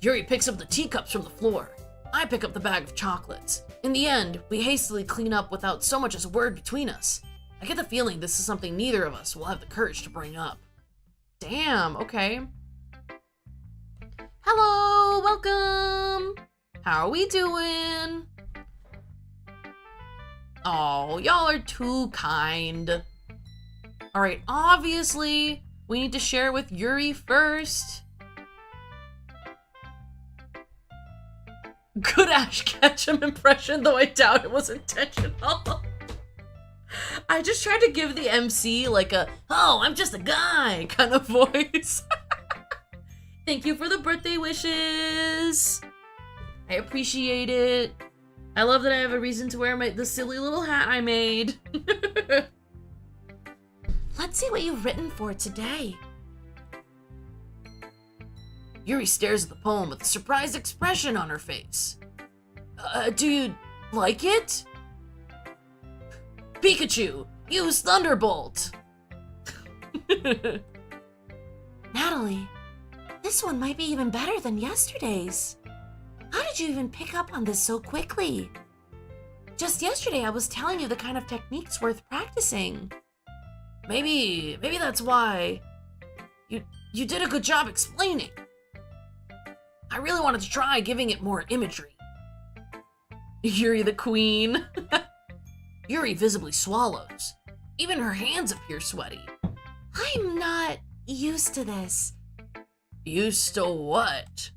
Yuri picks up the teacups from the floor. I pick up the bag of chocolates. In the end, we hastily clean up without so much as a word between us. I get the feeling this is something neither of us will have the courage to bring up. Damn, okay. Hello, welcome. How are we doing? Oh, y'all are too kind. All right, obviously, we need to share with Yuri first. Good Ash Ketchum impression, though I doubt it was intentional. I just tried to give the MC like a, oh, I'm just a guy kind of voice. Thank you for the birthday wishes. I appreciate it. I love that I have a reason to wear the silly little hat I made. Let's see what you've written for today. Yuri stares at the poem with a surprised expression on her face. Do you like it? Pikachu, use Thunderbolt! Natalie, this one might be even better than yesterday's. How did you even pick up on this so quickly? Just yesterday I was telling you the kind of techniques worth practicing. Maybe that's why you did a good job explaining. I really wanted to try giving it more imagery. Yuri the queen. Yuri visibly swallows. Even her hands appear sweaty. I'm not used to this. Used to what?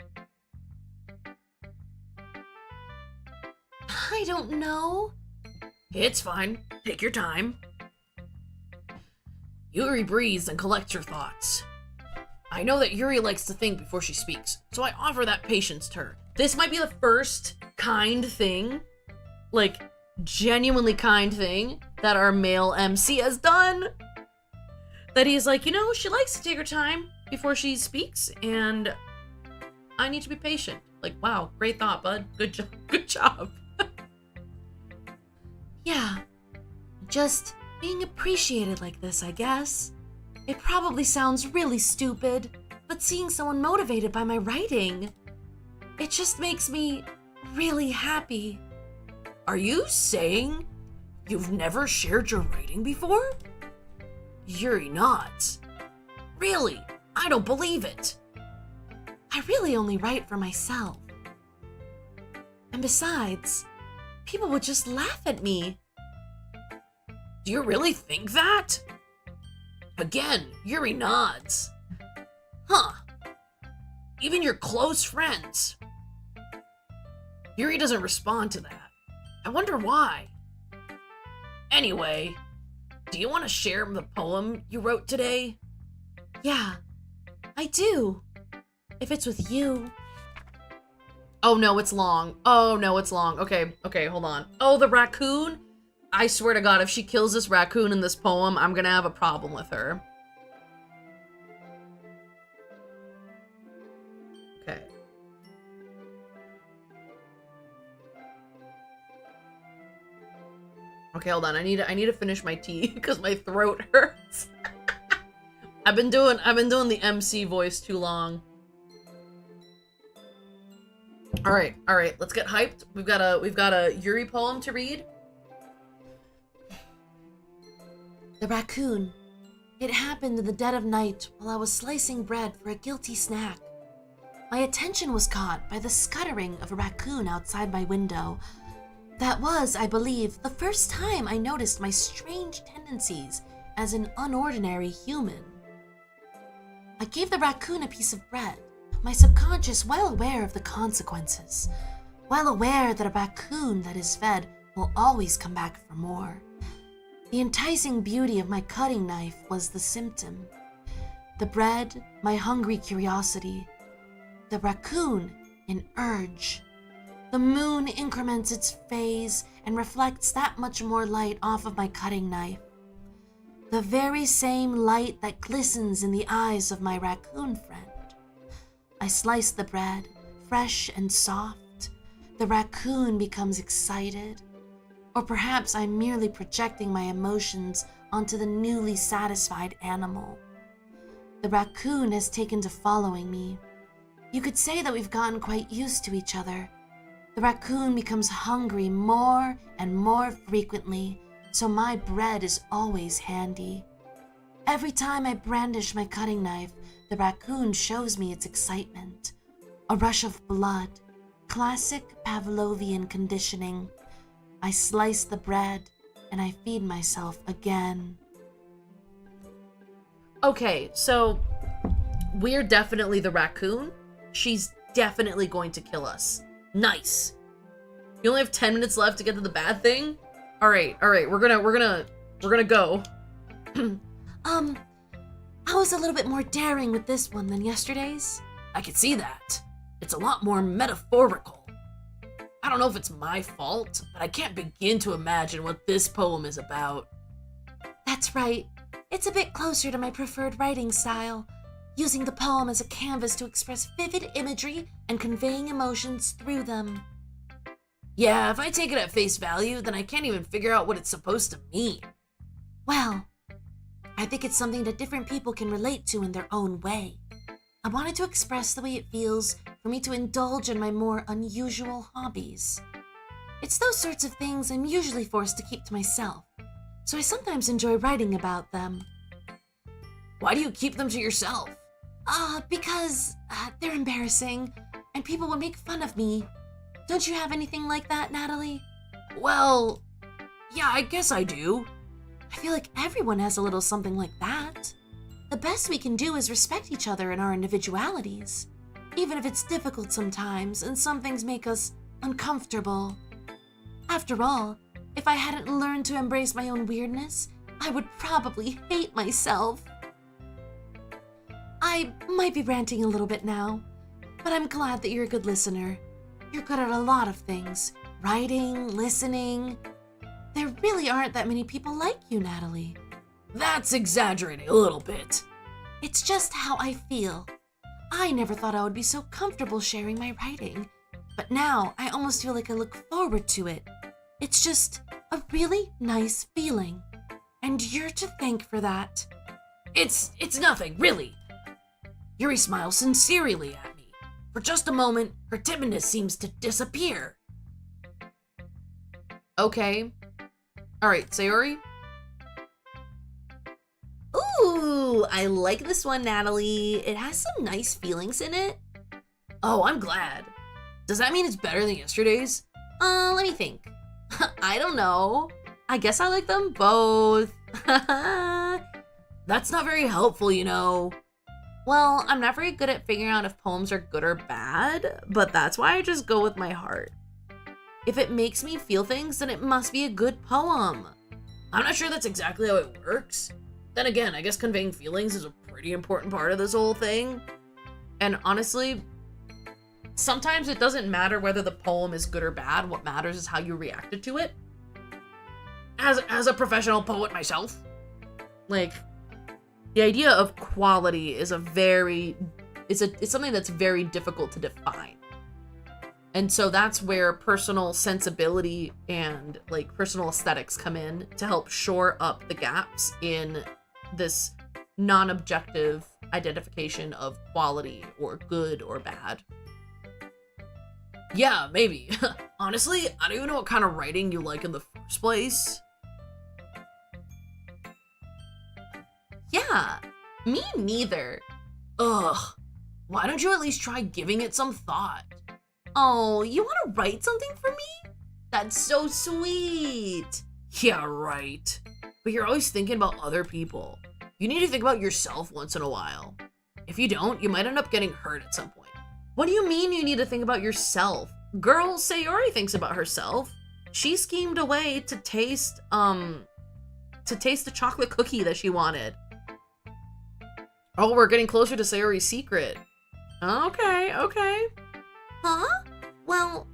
I don't know. It's fine. Take your time. Yuri breathes and collects her thoughts. I know that Yuri likes to think before she speaks, so I offer that patience to her. This might be the first kind thing, like genuinely kind thing, that our male MC has done. That he's like, you know, she likes to take her time before she speaks, and I need to be patient. Like, wow, great thought, bud. Good job. Good job. Yeah, just being appreciated like this, I guess. It probably sounds really stupid, but seeing someone motivated by my writing, it just makes me really happy. Are you saying you've never shared your writing before? Yuri nods. Really? I don't believe it. I really only write for myself. And besides, people would just laugh at me. Do you really think that? Again, Yuri nods. Huh. Even your close friends. Yuri doesn't respond to that. I wonder why. Anyway, do you want to share the poem you wrote today? Yeah, I do. If it's with you. Oh no, it's long. Oh no, it's long. Okay, hold on. Oh, the raccoon? I swear to God, if she kills this raccoon in this poem, I'm gonna have a problem with her. Okay. Okay, hold on. I need to finish my tea because my throat hurts. I've been doing the MC voice too long. All right. Let's get hyped. We've got a Yuri poem to read. The raccoon. It happened in the dead of night while I was slicing bread for a guilty snack. My attention was caught by the scuttering of a raccoon outside my window. That was, I believe, the first time I noticed my strange tendencies as an unordinary human. I gave the raccoon a piece of bread, my subconscious well aware of the consequences, well aware that a raccoon that is fed will always come back for more. The enticing beauty of my cutting knife was the symptom. The bread, my hungry curiosity. The raccoon, an urge. The moon increments its phase and reflects that much more light off of my cutting knife. The very same light that glistens in the eyes of my raccoon friend. I slice the bread, fresh and soft. The raccoon becomes excited. Or perhaps I'm merely projecting my emotions onto the newly satisfied animal. The raccoon has taken to following me. You could say that we've gotten quite used to each other. The raccoon becomes hungry more and more frequently, so my bread is always handy. Every time I brandish my cutting knife, the raccoon shows me its excitement. A rush of blood, classic Pavlovian conditioning. I slice the bread and I feed myself again. Okay, so we're definitely the raccoon. She's definitely going to kill us. Nice. You only have 10 minutes left to get to the bad thing? All right, we're gonna go. I was a little bit more daring with this one than yesterday's. I can see that. It's a lot more metaphorical. I don't know if it's my fault, but I can't begin to imagine what this poem is about. That's right. It's a bit closer to my preferred writing style, using the poem as a canvas to express vivid imagery and conveying emotions through them. Yeah, if I take it at face value, then I can't even figure out what it's supposed to mean. Well, I think it's something that different people can relate to in their own way. I wanted to express the way it feels for me to indulge in my more unusual hobbies. It's those sorts of things I'm usually forced to keep to myself, so I sometimes enjoy writing about them. Why do you keep them to yourself? Because they're embarrassing, and people would make fun of me. Don't you have anything like that, Natalie? Well, yeah, I guess I do. I feel like everyone has a little something like that. The best we can do is respect each other in our individualities, even if it's difficult sometimes and some things make us uncomfortable. After all, if I hadn't learned to embrace my own weirdness, I would probably hate myself. I might be ranting a little bit now, but I'm glad that you're a good listener. You're good at a lot of things. Writing, listening. There really aren't that many people like you, Natalie. That's exaggerating a little bit. It's just how I feel. I never thought I would be so comfortable sharing my writing, but now I almost feel like I look forward to it. It's just a really nice feeling, and you're to thank for that. It's nothing, really. Yuri smiles sincerely at me. For just a moment, her timidness seems to disappear. Okay. All right, Sayori. Ooh, I like this one, Natalie. It has some nice feelings in it. Oh, I'm glad. Does that mean it's better than yesterday's? Let me think. I don't know. I guess I like them both. That's not very helpful, you know. Well, I'm not very good at figuring out if poems are good or bad, but that's why I just go with my heart. If it makes me feel things, then it must be a good poem. I'm not sure that's exactly how it works. Then again, I guess conveying feelings is a pretty important part of this whole thing. And honestly, sometimes it doesn't matter whether the poem is good or bad. What matters is how you reacted to it. As a professional poet myself, like, the idea of quality is it's something that's very difficult to define. And so that's where personal sensibility and like personal aesthetics come in to help shore up the gaps in this non-objective identification of quality or good or bad. Yeah, maybe. Honestly, I don't even know what kind of writing you like in the first place. Yeah, me neither. Ugh. Why don't you at least try giving it some thought? Oh, you want to write something for me? That's so sweet. Yeah, right. But you're always thinking about other people. You need to think about yourself once in a while. If you don't, you might end up getting hurt at some point. What do you mean you need to think about yourself? Girl, Sayori thinks about herself. She schemed a way to taste the chocolate cookie that she wanted. Oh, we're getting closer to Sayori's secret. Okay. Huh? Well,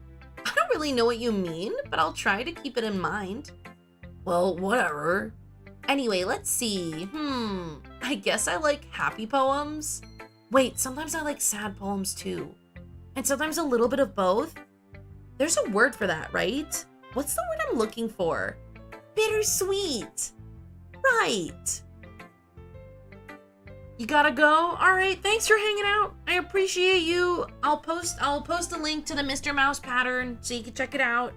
I don't really know what you mean, but I'll try to keep it in mind. Well, whatever. Anyway, let's see. I guess I like happy poems. Wait, sometimes I like sad poems too. And sometimes a little bit of both. There's a word for that, right? What's the word I'm looking for? Bittersweet. Right. You gotta go? Alright, thanks for hanging out. I appreciate you. I'll post a link to the Mr. Mouse pattern so you can check it out.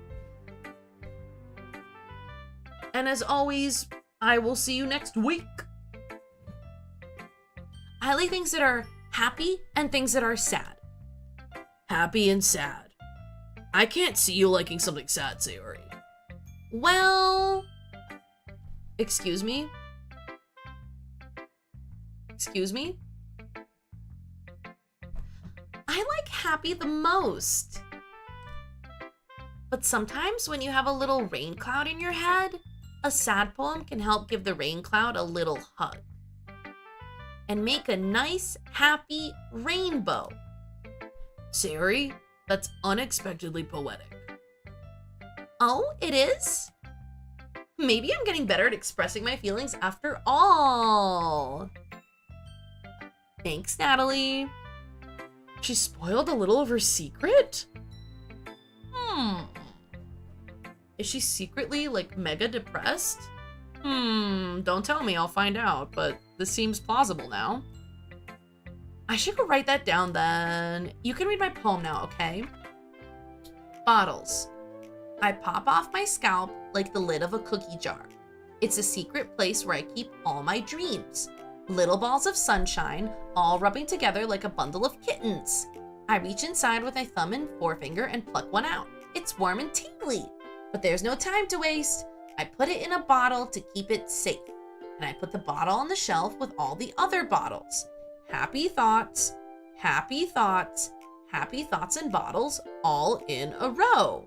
And as always, I will see you next week. I like things that are happy and things that are sad. Happy and sad. I can't see you liking something sad, Sayori. Well... Excuse me? I like happy the most. But sometimes when you have a little rain cloud in your head, a sad poem can help give the rain cloud a little hug and make a nice, happy rainbow. Sayori, that's unexpectedly poetic. Oh, it is? Maybe I'm getting better at expressing my feelings after all. Thanks, Natalie. She spoiled a little of her secret? Is she secretly, like, mega depressed? Don't tell me, I'll find out, but this seems plausible now. I should go write that down then. You can read my poem now, okay? Bottles. I pop off my scalp like the lid of a cookie jar. It's a secret place where I keep all my dreams. Little balls of sunshine, all rubbing together like a bundle of kittens. I reach inside with my thumb and forefinger and pluck one out. It's warm and tingly, but there's no time to waste. I put it in a bottle to keep it safe, and I put the bottle on the shelf with all the other bottles. Happy thoughts, happy thoughts, happy thoughts in bottles, all in a row.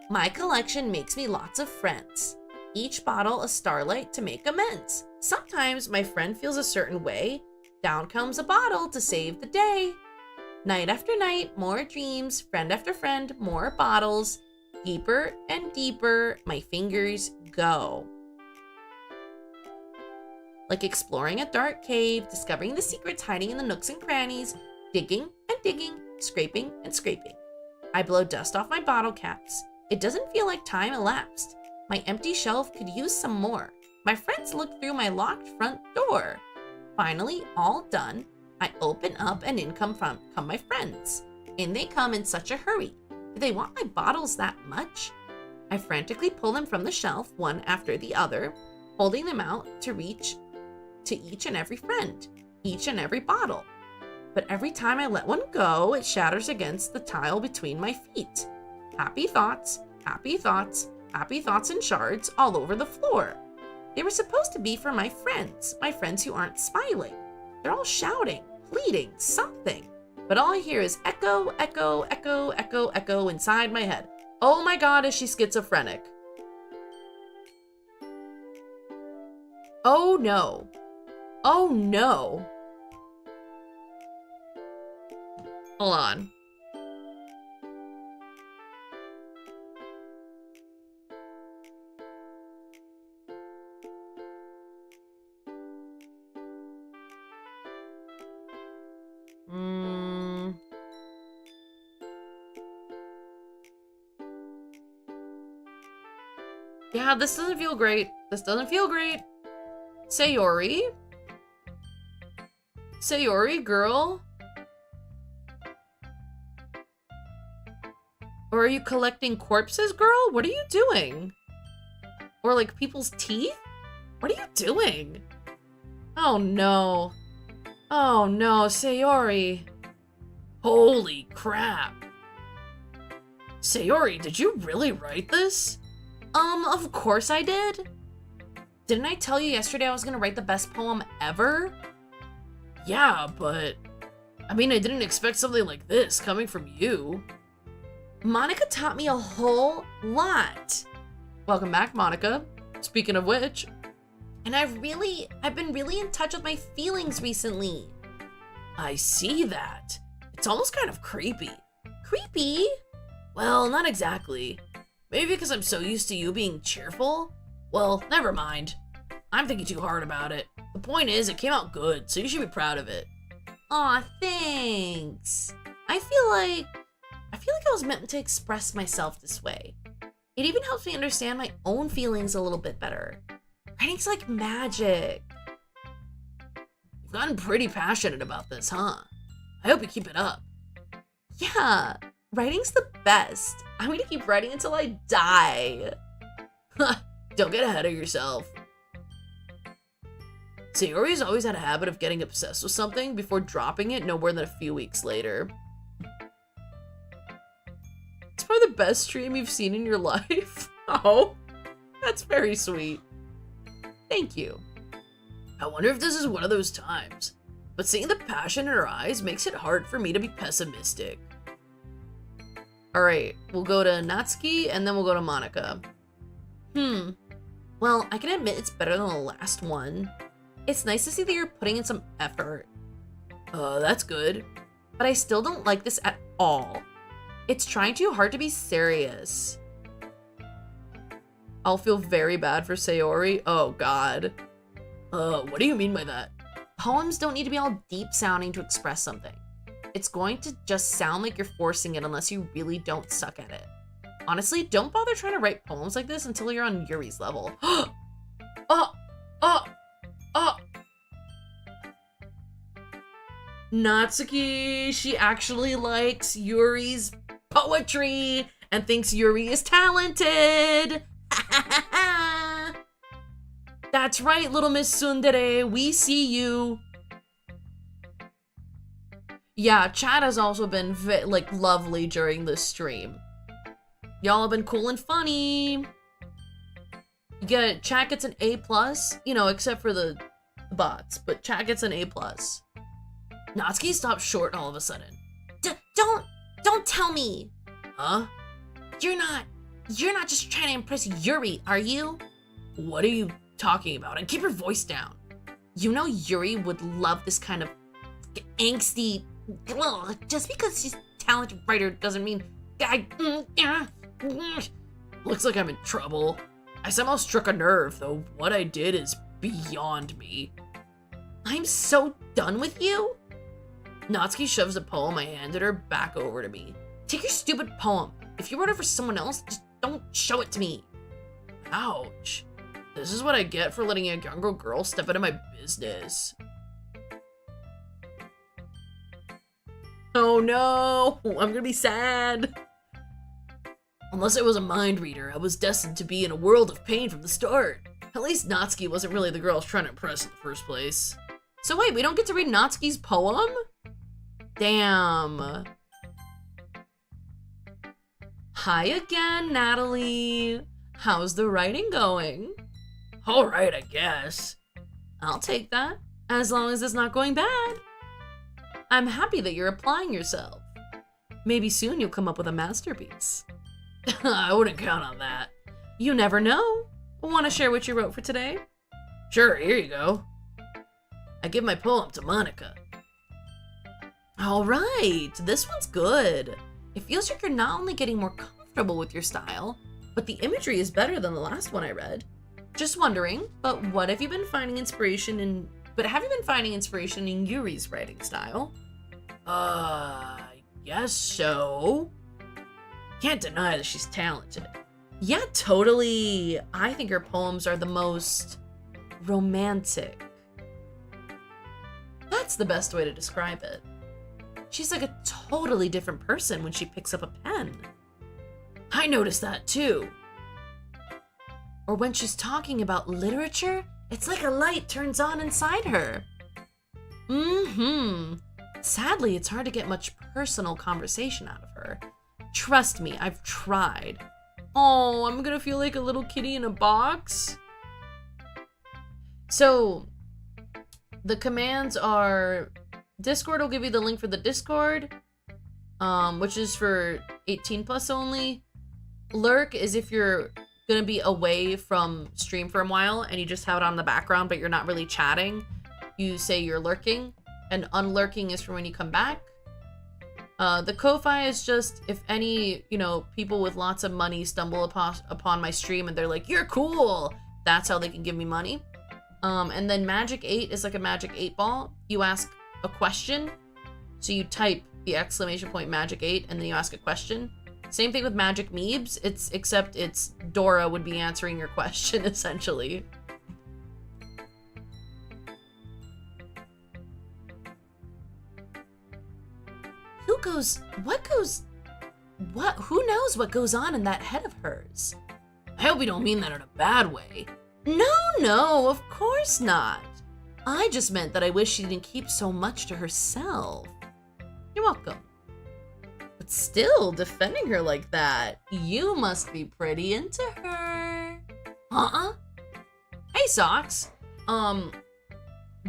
My collection makes me lots of friends. Each bottle a starlight to make amends. Sometimes my friend feels a certain way. Down comes a bottle to save the day. Night after night, more dreams. Friend after friend, more bottles. Deeper and deeper, my fingers go. Like exploring a dark cave, discovering the secrets hiding in the nooks and crannies, digging and digging, scraping and scraping. I blow dust off my bottle caps. It doesn't feel like time elapsed. My empty shelf could use some more. My friends look through my locked front door. Finally, all done, I open up and in come my friends. In they come in such a hurry. Do they want my bottles that much? I frantically pull them from the shelf, one after the other, holding them out to reach to each and every friend, each and every bottle. But every time I let one go, it shatters against the tile between my feet. Happy thoughts, happy thoughts, happy thoughts in shards all over the floor. They were supposed to be for my friends who aren't smiling. They're all shouting, pleading, something. But all I hear is echo, echo, echo, echo, echo inside my head. Oh my God, is she schizophrenic? Oh no. Oh no. Hold on. Yeah, this doesn't feel great. This doesn't feel great. Sayori? Sayori, girl? Or are you collecting corpses, girl? What are you doing? Or like people's teeth? What are you doing? Oh no. Oh no, Sayori. Holy crap. Sayori, did you really write this? Of course I did. Didn't I tell you yesterday I was gonna write the best poem ever? Yeah, but I mean, I didn't expect something like this coming from you. Monica taught me a whole lot. Welcome back, Monica. Speaking of which. And I've been really in touch with my feelings recently. I see that. It's almost kind of creepy. Creepy? Well, not exactly. Maybe because I'm so used to you being cheerful? Well, never mind. I'm thinking too hard about it. The point is, it came out good, so you should be proud of it. Aw, thanks. I feel like I was meant to express myself this way. It even helps me understand my own feelings a little bit better. Writing's like magic. You've gotten pretty passionate about this, huh? I hope you keep it up. Yeah, writing's the best. I'm gonna keep writing until I die. Don't get ahead of yourself. Sayori's always had a habit of getting obsessed with something before dropping it no more than a few weeks later. It's probably the best stream you've seen in your life. Oh, that's very sweet. Thank you. I wonder if this is one of those times, but seeing the passion in her eyes makes it hard for me to be pessimistic. All right, we'll go to Natsuki and then we'll go to Monica. Well, I can admit it's better than the last one. It's nice to see that you're putting in some effort. That's good. But I still don't like this at all. It's trying too hard to be serious. I'll feel very bad for Sayori. Oh god. What do you mean by that? Poems don't need to be all deep sounding to express something. It's going to just sound like you're forcing it unless you really don't suck at it. Honestly, don't bother trying to write poems like this until you're on Yuri's level. Natsuki, she actually likes Yuri's poetry and thinks Yuri is talented. That's right, little Miss Tsundere, we see you. Yeah, chat has also been like lovely during this stream. Y'all have been cool and funny. Chat gets an A+, you know, except for the bots, but chat gets an A+. Natsuki stopped short all of a sudden. Don't tell me. Huh? You're not just trying to impress Yuri, are you? What are you talking about? And keep your voice down. You know Yuri would love this kind of angsty. Just because she's a talented writer doesn't mean Looks like I'm in trouble. I somehow struck a nerve, though what I did is beyond me. I'm so done with you. Natsuki shoves a poem I handed her back over to me. Take your stupid poem. If you wrote it for someone else, just don't show it to me. Ouch. This is what I get for letting a younger girl step into my business. Oh no, I'm gonna be sad. Unless I was a mind reader, I was destined to be in a world of pain from the start. At least Natsuki wasn't really the girl I was trying to impress in the first place. So wait, we don't get to read Natsuki's poem? Damn. Hi again, Natalie. How's the writing going? Alright, I guess. I'll take that, as long as it's not going bad. I'm happy that you're applying yourself. Maybe soon you'll come up with a masterpiece. I wouldn't count on that. You never know. Want to share what you wrote for today? Sure, here you go. I give my poem to Monica. All right, this one's good. It feels like you're not only getting more comfortable with your style, but the imagery is better than the last one I read. Just wondering, but have you been finding inspiration in Yuri's writing style? Guess so. Can't deny that she's talented. Yeah, totally. I think her poems are the most romantic. That's the best way to describe it. She's like a totally different person when she picks up a pen. I noticed that too. Or when she's talking about literature, it's like a light turns on inside her. Sadly, it's hard to get much personal conversation out of her. Trust me, I've tried. Oh, I'm gonna feel like a little kitty in a box. So, the commands are, Discord will give you the link for the Discord, which is for 18+ only. Lurk is if you're gonna be away from stream for a while and you just have it on the background but you're not really chatting. You say you're lurking, and unlurking is for when you come back. The Ko-Fi is just if any, people with lots of money stumble upon my stream and they're like, you're cool, that's how they can give me money. And then Magic 8 is like a Magic 8 ball. You ask a question, so you type the exclamation point Magic 8 and then you ask a question. Same thing with Magic Meebs, except it's Dora would be answering your question essentially. Who knows what goes on in that head of hers? I hope you don't mean that in a bad way. No, of course not. I just meant that I wish she didn't keep so much to herself. You're welcome. But still, defending her like that, you must be pretty into her. Hey, Socks.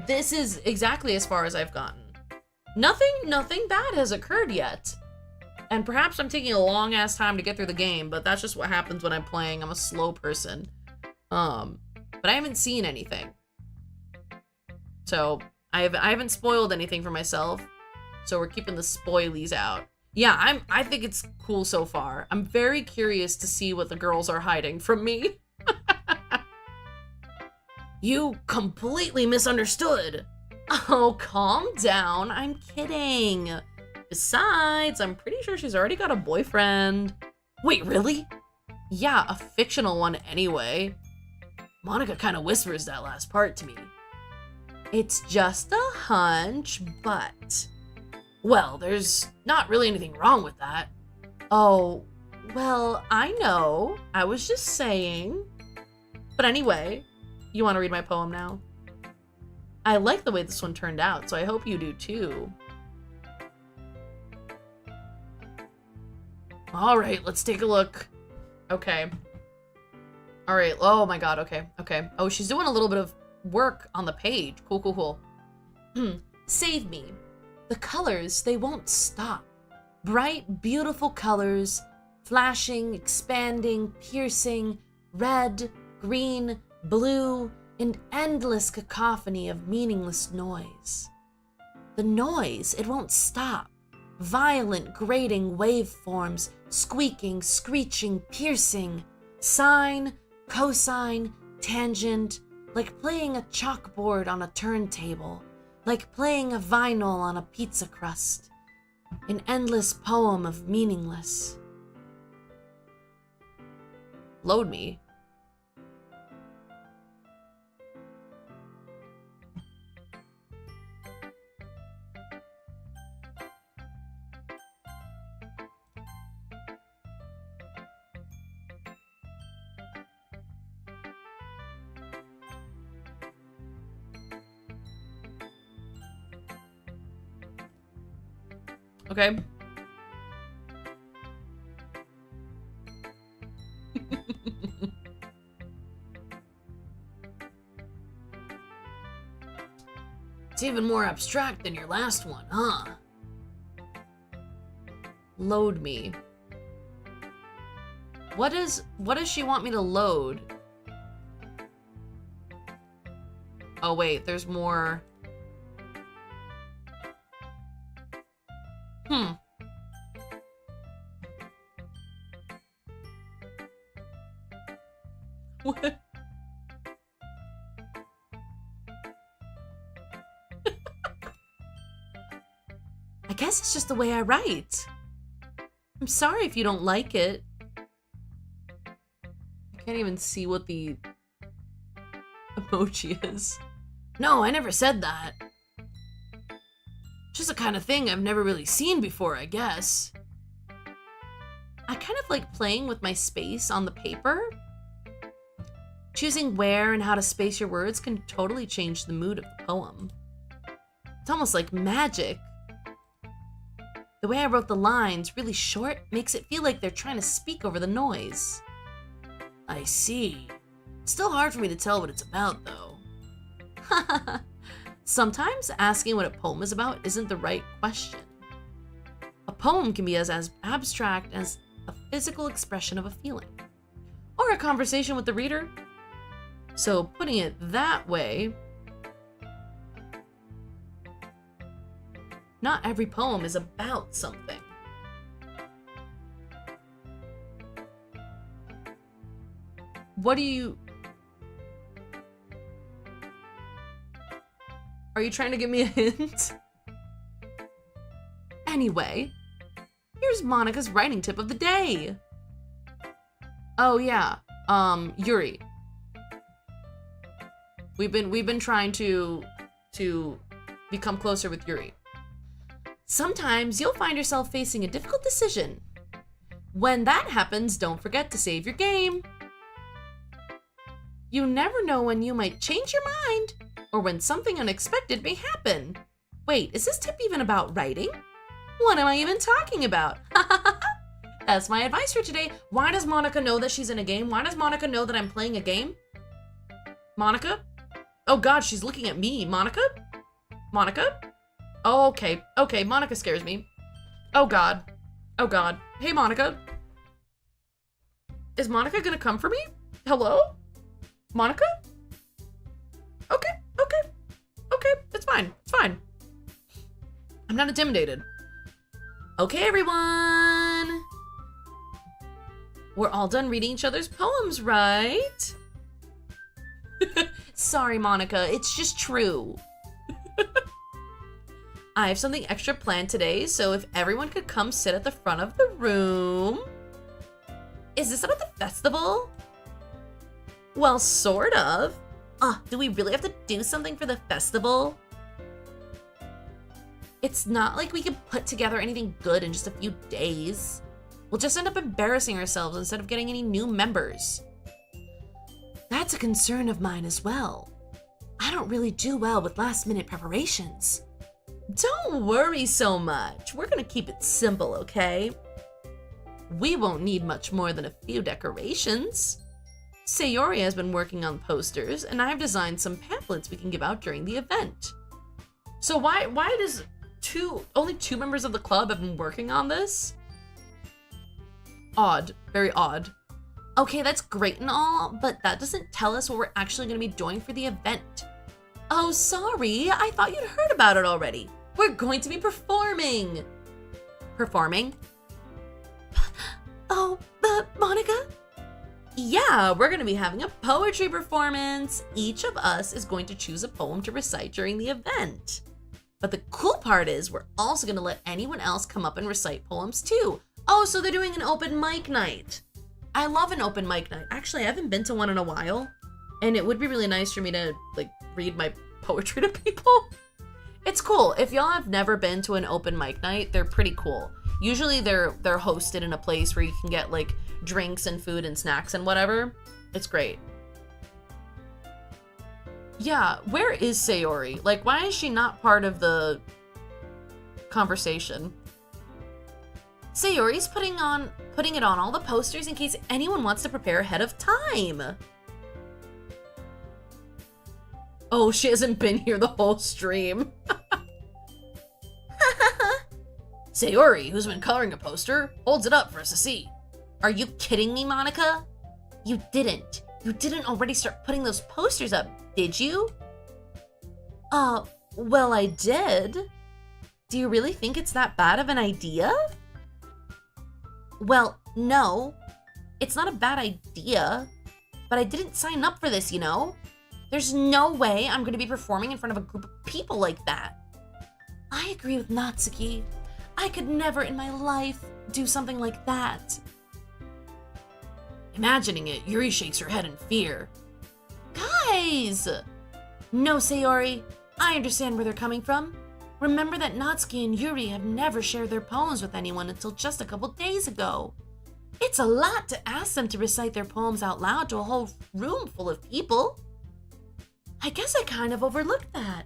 This is exactly as far as I've gotten. Nothing bad has occurred yet. And perhaps I'm taking a long ass time to get through the game, but that's just what happens when I'm playing. I'm a slow person. But I haven't seen anything. So I haven't spoiled anything for myself. So we're keeping the spoilies out. Yeah, I think it's cool so far. I'm very curious to see what the girls are hiding from me. You completely misunderstood. Oh, calm down. I'm kidding. Besides, I'm pretty sure she's already got a boyfriend. Wait, really? Yeah, a fictional one anyway. Monica kind of whispers that last part to me. It's just a hunch, but... Well, there's not really anything wrong with that. Oh, well, I know. I was just saying. But anyway, you want to read my poem now? I like the way this one turned out, so I hope you do too. All right, let's take a look. Okay. All right. Oh my God. Okay. Okay. Oh, she's doing a little bit of work on the page. Cool, cool, cool. Save me. The colors, they won't stop. Bright, beautiful colors, flashing, expanding, piercing, red, green, blue, and endless cacophony of meaningless noise. The noise, it won't stop. Violent, grating waveforms, squeaking, screeching, piercing, sine, cosine, tangent, like playing a chalkboard on a turntable, like playing a vinyl on a pizza crust. An endless poem of meaningless. Load me. Okay. It's even more abstract than your last one, huh? Load me. What does she want me to load? Oh wait, there's more. What? I guess it's just the way I write. I'm sorry if you don't like it. I can't even see what the emoji is. No, I never said that. Just the kind of thing I've never really seen before, I guess. I kind of like playing with my space on the paper. Choosing where and how to space your words can totally change the mood of the poem. It's almost like magic. The way I wrote the lines, really short, makes it feel like they're trying to speak over the noise. I see. Still hard for me to tell what it's about, though. Sometimes asking what a poem is about isn't the right question. A poem can be as abstract as a physical expression of a feeling, or a conversation with the reader. So putting it that way, not every poem is about something. What do you... Are you trying to give me a hint? Anyway, here's Monica's writing tip of the day. Oh yeah, Yuri. We've been trying to become closer with Yuri. Sometimes you'll find yourself facing a difficult decision. When that happens, don't forget to save your game. You never know when you might change your mind, or when something unexpected may happen. Wait, is this tip even about writing? What am I even talking about? That's my advice for today. Why does Monica know that she's in a game? Why does Monica know that I'm playing a game? Monica? Oh God, she's looking at me. Monica? Monica? Oh, okay. Okay, Monica scares me. Oh God. Oh god. Hey, Monica. Is Monica gonna come for me? Hello? Monica? Okay. It's fine. I'm not intimidated. Okay, everyone. We're all done reading each other's poems, right? Sorry, Monica. It's just true. I have something extra planned today, so if everyone could come sit at the front of the room. Is this about the festival? Well, sort of. Do we really have to do something for the festival? It's not like we can put together anything good in just a few days. We'll just end up embarrassing ourselves instead of getting any new members. That's a concern of mine as well. I don't really do well with last-minute preparations. Don't worry so much. We're gonna keep it simple, okay? We won't need much more than a few decorations. Sayori has been working on posters, and I've designed some pamphlets we can give out during the event. So why does only two members of the club have been working on this? Odd. Very odd. Okay, that's great and all, but that doesn't tell us what we're actually going to be doing for the event. Oh, sorry. I thought you'd heard about it already. We're going to be performing. Performing? Oh, Monica? Yeah, we're going to be having a poetry performance. Each of us is going to choose a poem to recite during the event. But the cool part is we're also going to let anyone else come up and recite poems too. Oh, so they're doing an open mic night. I love an open mic night. Actually, I haven't been to one in a while, and it would be really nice for me to read my poetry to people. It's cool. If y'all have never been to an open mic night, they're pretty cool. Usually they're hosted in a place where you can get drinks and food and snacks and whatever. It's great. Yeah, where is Sayori? Why is she not part of the conversation? Sayori's putting it on all the posters in case anyone wants to prepare ahead of time. Oh, she hasn't been here the whole stream. Sayori, who's been coloring a poster, holds it up for us to see. Are you kidding me, Monica? You didn't already start putting those posters up, did you? Well, I did. Do you really think it's that bad of an idea? Well, no. It's not a bad idea. But I didn't sign up for this, you know? There's no way I'm going to be performing in front of a group of people like that. I agree with Natsuki. I could never in my life do something like that. Imagining it, Yuri shakes her head in fear. Guys! No, Sayori. I understand where they're coming from. Remember that Natsuki and Yuri have never shared their poems with anyone until just a couple days ago. It's a lot to ask them to recite their poems out loud to a whole room full of people. I guess I kind of overlooked that.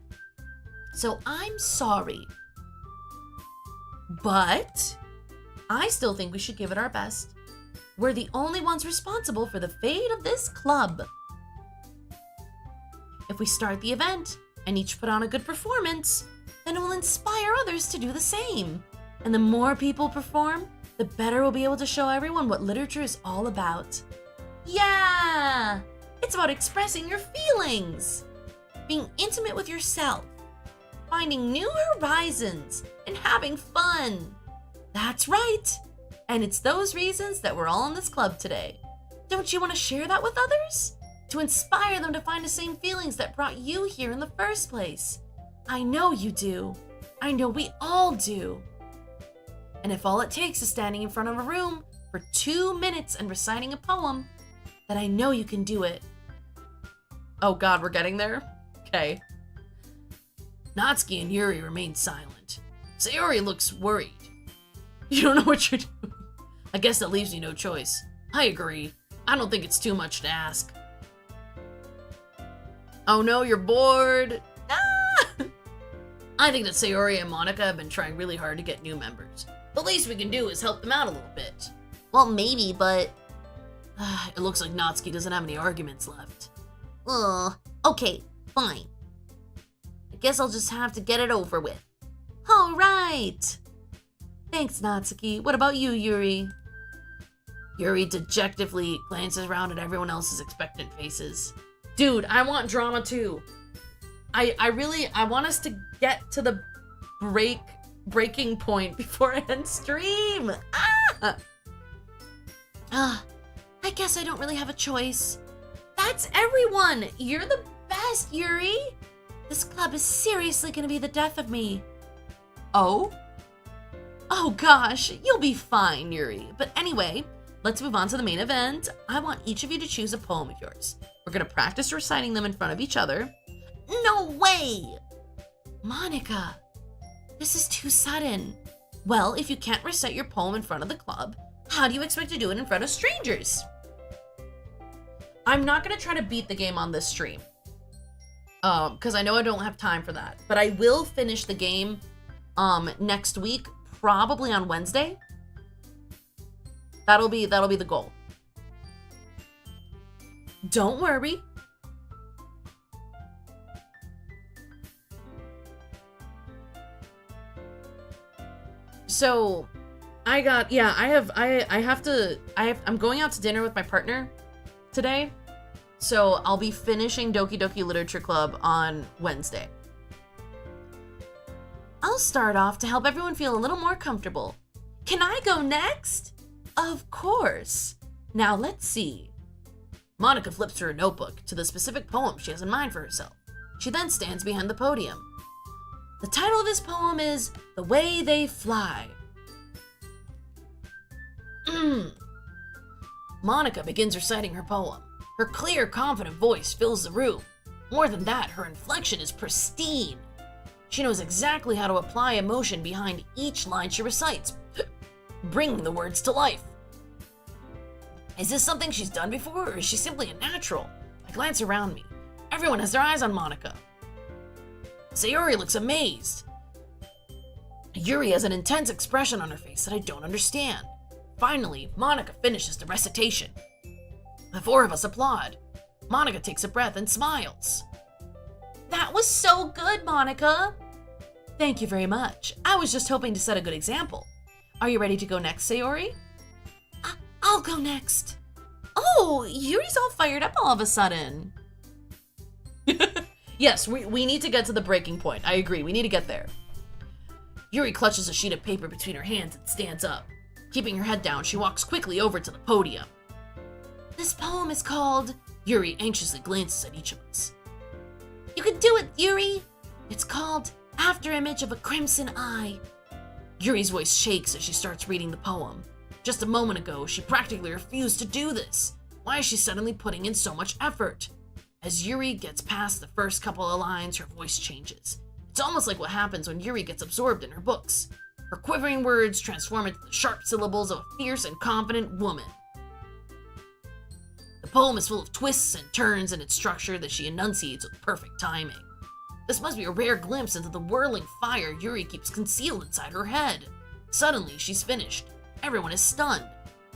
So I'm sorry. But I still think we should give it our best. We're the only ones responsible for the fate of this club. If we start the event and each put on a good performance, then it will inspire others to do the same. And the more people perform, the better we'll be able to show everyone what literature is all about. Yeah! It's about expressing your feelings, being intimate with yourself, finding new horizons, and having fun. That's right! And it's those reasons that we're all in this club today. Don't you want to share that with others? To inspire them to find the same feelings that brought you here in the first place. I know you do. I know we all do. And if all it takes is standing in front of a room for 2 minutes and reciting a poem, then I know you can do it. Oh god, we're getting there? Okay. Natsuki and Yuri remain silent. Sayori looks worried. You don't know what you're doing. I guess that leaves you no choice. I agree. I don't think it's too much to ask. Oh no, you're bored. Ah! I think that Sayori and Monica have been trying really hard to get new members. The least we can do is help them out a little bit. Well, maybe, but... it looks like Natsuki doesn't have any arguments left. Okay, fine. I guess I'll just have to get it over with. All right. Thanks, Natsuki. What about you, Yuri? Yuri dejectively glances around at everyone else's expectant faces. Dude, I want drama too. I want us to get to the breaking point before I end stream. I guess I don't really have a choice. That's everyone! You're the best, Yuri! This club is seriously gonna be the death of me. Oh? Oh gosh, you'll be fine, Yuri. But anyway, let's move on to the main event. I want each of you to choose a poem of yours. We're gonna practice reciting them in front of each other. No way! Monica, this is too sudden. Well, if you can't recite your poem in front of the club, how do you expect to do it in front of strangers? I'm not gonna try to beat the game on this stream. Because I know I don't have time for that. But I will finish the game next week, probably on Wednesday. That'll be the goal. Don't worry. So I'm going out to dinner with my partner today. So I'll be finishing Doki Doki Literature Club on Wednesday. I'll start off to help everyone feel a little more comfortable. Can I go next? Of course. Now let's see. Monica flips through her notebook to the specific poem she has in mind for herself. She then stands behind the podium. The title of this poem is The Way They Fly. Monica begins reciting her poem. Her clear, confident voice fills the room. More than that, her inflection is pristine. She knows exactly how to apply emotion behind each line she recites, bringing the words to life. Is this something she's done before, or is she simply a natural? I glance around me. Everyone has their eyes on Monica. Sayori looks amazed. Yuri has an intense expression on her face that I don't understand. Finally, Monica finishes the recitation. The four of us applaud. Monica takes a breath and smiles. That was so good, Monica. Thank you very much. I was just hoping to set a good example. Are you ready to go next, Sayori? I'll go next. Oh, Yuri's all fired up all of a sudden. Yes, we need to get to the breaking point. I agree, we need to get there. Yuri clutches a sheet of paper between her hands and stands up. Keeping her head down, she walks quickly over to the podium. This poem is called... Yuri anxiously glances at each of us. You can do it, Yuri! It's called After Image of a Crimson Eye. Yuri's voice shakes as she starts reading the poem. Just a moment ago, she practically refused to do this. Why is she suddenly putting in so much effort? As Yuri gets past the first couple of lines, her voice changes. It's almost like what happens when Yuri gets absorbed in her books. Her quivering words transform into the sharp syllables of a fierce and confident woman. The poem is full of twists and turns in its structure that she enunciates with perfect timing. This must be a rare glimpse into the whirling fire Yuri keeps concealed inside her head. Suddenly, she's finished. Everyone is stunned.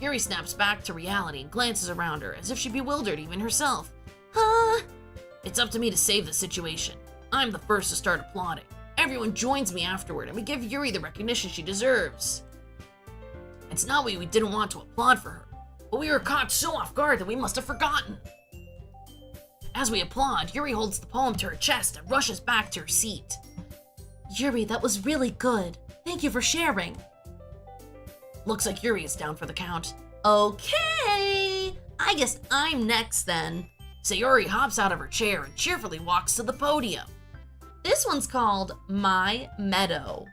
Yuri snaps back to reality and glances around her as if she bewildered even herself. Huh? It's up to me to save the situation. I'm the first to start applauding. Everyone joins me afterward, and we give Yuri the recognition she deserves. It's not we didn't want to applaud for her, but we were caught so off guard that we must have forgotten. As we applaud, Yuri holds the poem to her chest and rushes back to her seat. Yuri, that was really good. Thank you for sharing. Looks like Yuri is down for the count. Okay, I guess I'm next then. Sayori hops out of her chair and cheerfully walks to the podium. This one's called My Meadow.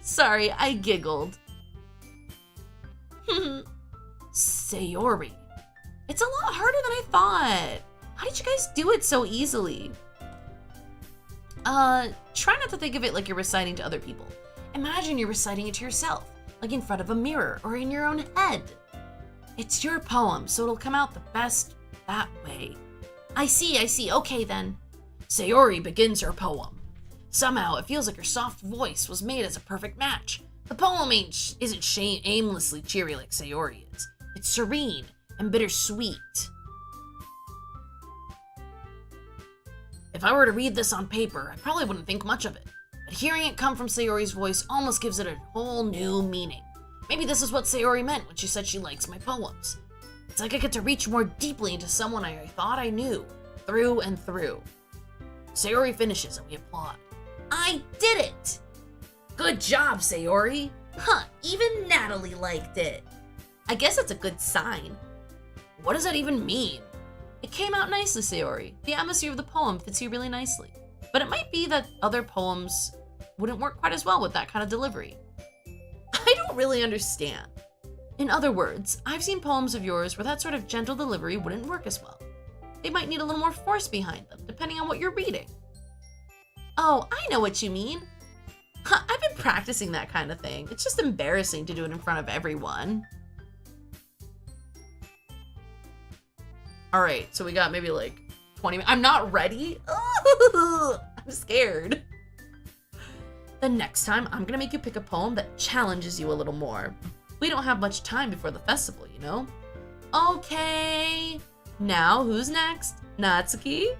Sorry, I giggled. Sayori. It's a lot harder than I thought. How did you guys do it so easily? Try not to think of it like you're reciting to other people. Imagine you're reciting it to yourself, like in front of a mirror or in your own head. It's your poem, so it'll come out the best that way. I see. Okay then. Sayori begins her poem. Somehow, it feels like her soft voice was made as a perfect match. The poem isn't aimlessly cheery like Sayori is. It's serene and bittersweet. If I were to read this on paper, I probably wouldn't think much of it. But but hearing it come from Sayori's voice almost gives it a whole new meaning. Maybe this is what Sayori meant when she said she likes my poems. It's like I get to reach more deeply into someone I thought I knew, through and through. Sayori finishes and we applaud. I did it! Good job, Sayori! Huh, even Natalie liked it. I guess that's a good sign. What does that even mean? It came out nicely, Sayori. The atmosphere of the poem fits you really nicely. But it might be that other poems wouldn't work quite as well with that kind of delivery. I don't really understand. In other words, I've seen poems of yours where that sort of gentle delivery wouldn't work as well. They might need a little more force behind them, depending on what you're reading. Oh, I know what you mean. I've been practicing that kind of thing. It's just embarrassing to do it in front of everyone. All right, so we got maybe like 20 minutes. I'm not ready. I'm scared. The next time, I'm gonna make you pick a poem that challenges you a little more. We don't have much time before the festival, you know? Okay. Now, who's next? Natsuki?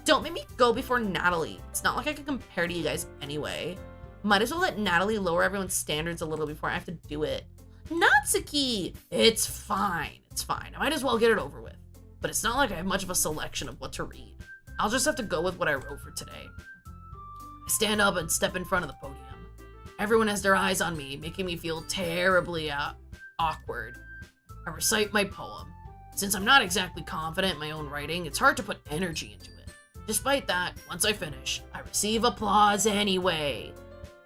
Don't make me go before Natalie. It's not like I can compare to you guys anyway. Might as well let Natalie lower everyone's standards a little before I have to do it. Natsuki! It's fine. It's fine. I might as well get it over with. But it's not like I have much of a selection of what to read. I'll just have to go with what I wrote for today. I stand up and step in front of the podium. Everyone has their eyes on me, making me feel terribly awkward. I recite my poem. Since I'm not exactly confident in my own writing, it's hard to put energy into it. Despite that, once I finish, I receive applause anyway.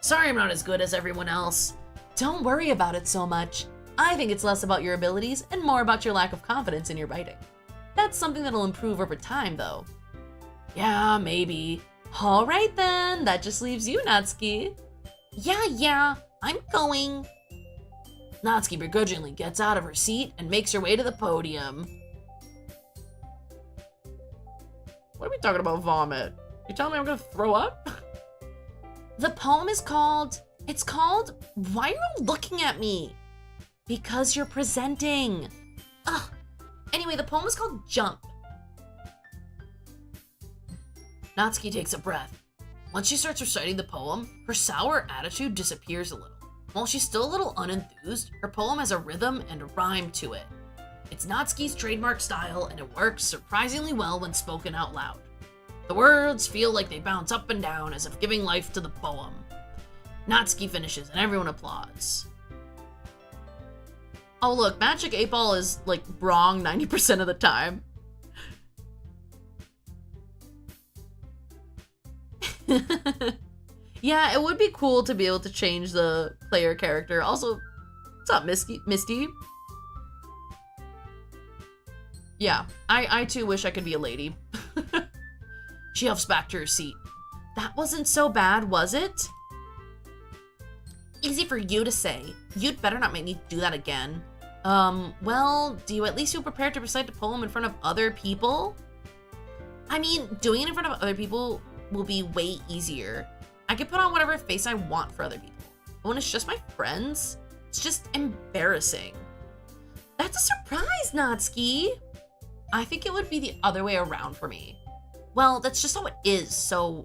Sorry I'm not as good as everyone else. Don't worry about it so much. I think it's less about your abilities and more about your lack of confidence in your writing. That's something that'll improve over time, though. Yeah, maybe. All right then, that just leaves you, Natsuki. Yeah, I'm going. Natsuki begrudgingly gets out of her seat and makes her way to the podium. What are we talking about, vomit? You telling me I'm gonna throw up? The poem is called... Why are you looking at me? Because you're presenting. Ugh. Anyway, the poem is called Jump. Natsuki takes a breath. Once she starts reciting the poem, her sour attitude disappears a little. While she's still a little unenthused, her poem has a rhythm and a rhyme to it. It's Natsuki's trademark style, and it works surprisingly well when spoken out loud. The words feel like they bounce up and down as if giving life to the poem. Natsuki finishes, and everyone applauds. Oh look, Magic 8 Ball is, like, wrong 90% of the time. Yeah, it would be cool to be able to change the player character. Also, what's up, Misty? Yeah, I too wish I could be a lady. She huffs back to her seat. That wasn't so bad, was it? Easy for you to say. You'd better not make me do that again. Well, do you at least feel prepared to recite the poem in front of other people? I mean, doing it in front of other people will be way easier. I could put on whatever face I want for other people. But when it's just my friends, it's just embarrassing. That's a surprise, Natsuki. I think it would be the other way around for me. Well, that's just how it is, so...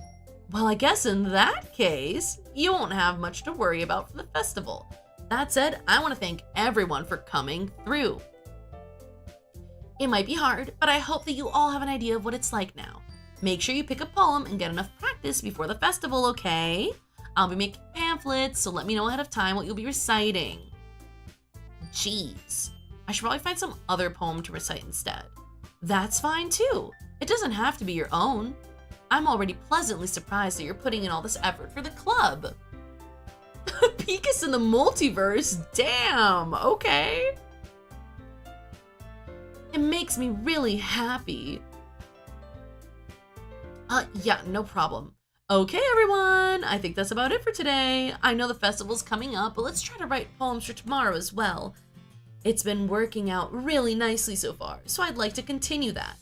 Well, I guess in that case, you won't have much to worry about for the festival. That said, I want to thank everyone for coming through. It might be hard, but I hope that you all have an idea of what it's like now. Make sure you pick a poem and get enough practice before the festival, okay? I'll be making pamphlets, so let me know ahead of time what you'll be reciting. Jeez, I should probably find some other poem to recite instead. That's fine too. It doesn't have to be your own. I'm already pleasantly surprised that you're putting in all this effort for the club. Picus in the multiverse? Damn, okay. It makes me really happy. Yeah, no problem. Okay, everyone, I think that's about it for today. I know the festival's coming up, but let's try to write poems for tomorrow as well. It's been working out really nicely so far, so I'd like to continue that.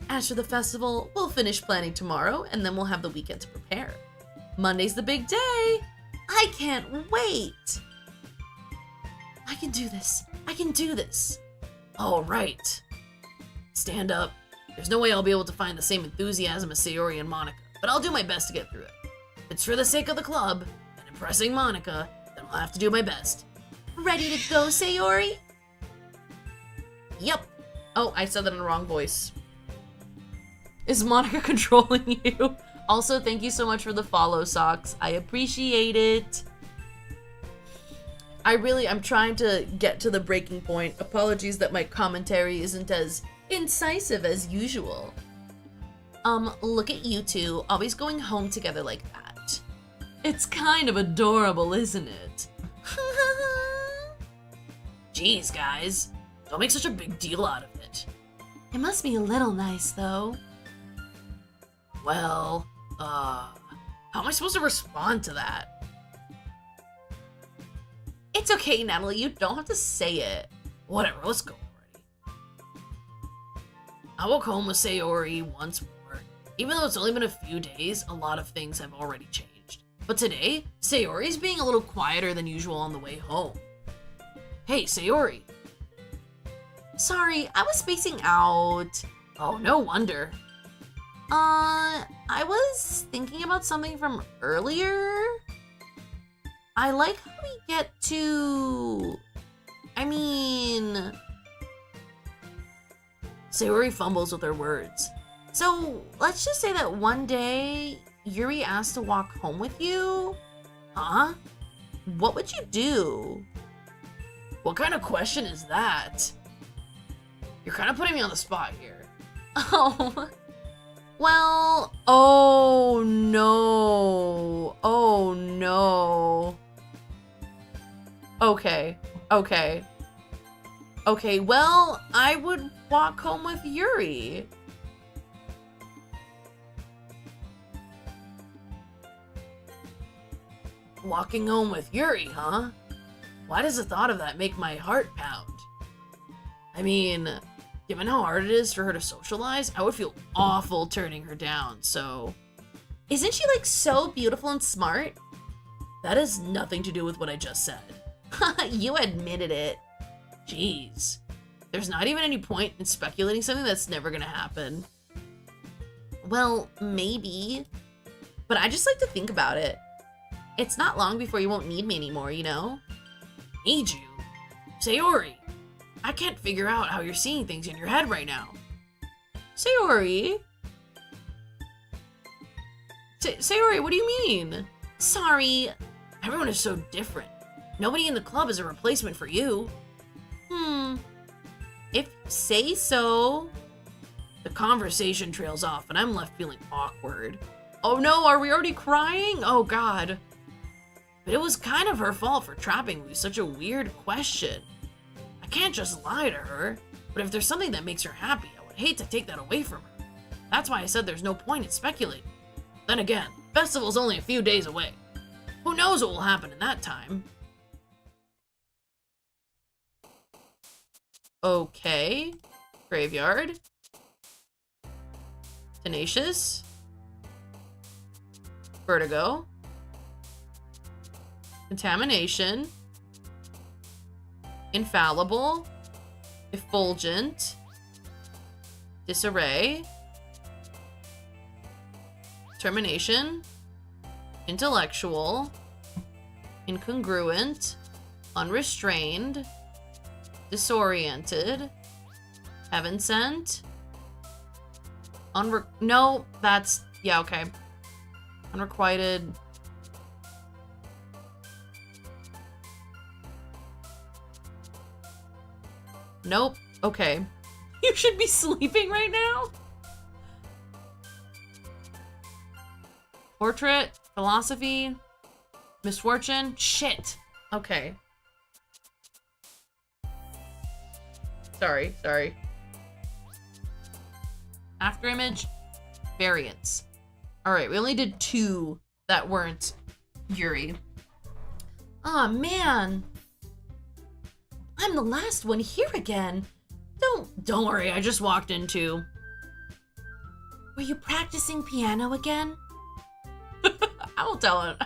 As for the festival, we'll finish planning tomorrow, and then we'll have the weekend to prepare. Monday's the big day. I can't wait. I can do this. I can do this. All right. Stand up. There's no way I'll be able to find the same enthusiasm as Sayori and Monica, but I'll do my best to get through it. it's for the sake of the club and impressing Monica, then I'll have to do my best. Ready to go, Sayori? Yep. Oh, I said that in the wrong voice. Is Monica controlling you? Also, thank you so much for the follow, Socks. I appreciate it. I'm trying to get to the breaking point. Apologies that my commentary isn't as incisive as usual. Look at you two, always going home together like that. It's kind of adorable, isn't it? Jeez, guys. Don't make such a big deal out of it. It must be a little nice, though. Well, how am I supposed to respond to that? It's okay, Natalie, you don't have to say it. Whatever, let's go already. I woke home with Sayori once more. Even though it's only been a few days, a lot of things have already changed. But today, Sayori's being a little quieter than usual on the way home. Hey, Sayori. Sorry, I was spacing out. Oh, no wonder. I was thinking about something from earlier. I like how we get to... Sayori fumbles with her words. So, let's just say that one day, Yuri asked to walk home with you? Huh? What would you do? What kind of question is that? You're kind of putting me on the spot here. Oh... Well, oh no. Oh no. Okay, well, I would walk home with Yuri. Walking home with Yuri, huh? Why does the thought of that make my heart pound? I mean, given how hard it is for her to socialize, I would feel awful turning her down, so... Isn't she, like, so beautiful and smart? That has nothing to do with what I just said. You admitted it. Jeez. There's not even any point in speculating something that's never gonna happen. Well, maybe. But I just like to think about it. It's not long before you won't need me anymore, you know? Need you? Sayori! I can't figure out how you're seeing things in your head right now. Sayori? Sayori, what do you mean? Sorry. Everyone is so different. Nobody in the club is a replacement for you. If you say so. The conversation trails off and I'm left feeling awkward. Oh no, are we already crying? Oh god. But it was kind of her fault for trapping me with such a weird question. I can't just lie to her, but if there's something that makes her happy, I would hate to take that away from her. That's why I said there's no point in speculating. Then again, festival's only a few days away. Who knows what will happen in that time? Okay. Graveyard. Tenacious. Vertigo. Contamination. Infallible. Effulgent. Disarray. Termination. Intellectual. Incongruent. Unrestrained. Disoriented. Heaven sent. No, that's... Yeah, okay. Unrequited. Nope. Okay. You should be sleeping right now? Portrait. Philosophy. Misfortune. Shit. Okay. Sorry. Afterimage. Variants. Alright, we only did 2 that weren't Yuri. Aw, man. I'm the last one here again. Don't worry, I just walked in too. Were you practicing piano again? I won't tell him.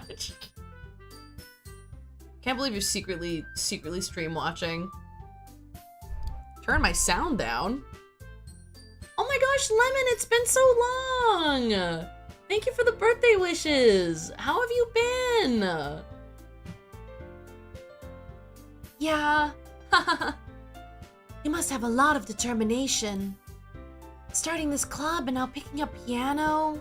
Can't believe you're secretly stream watching. Turn my sound down. Oh my gosh, Lemon, it's been so long. Thank you for the birthday wishes. How have you been? Yeah. You must have a lot of determination. Starting this club and now picking up piano.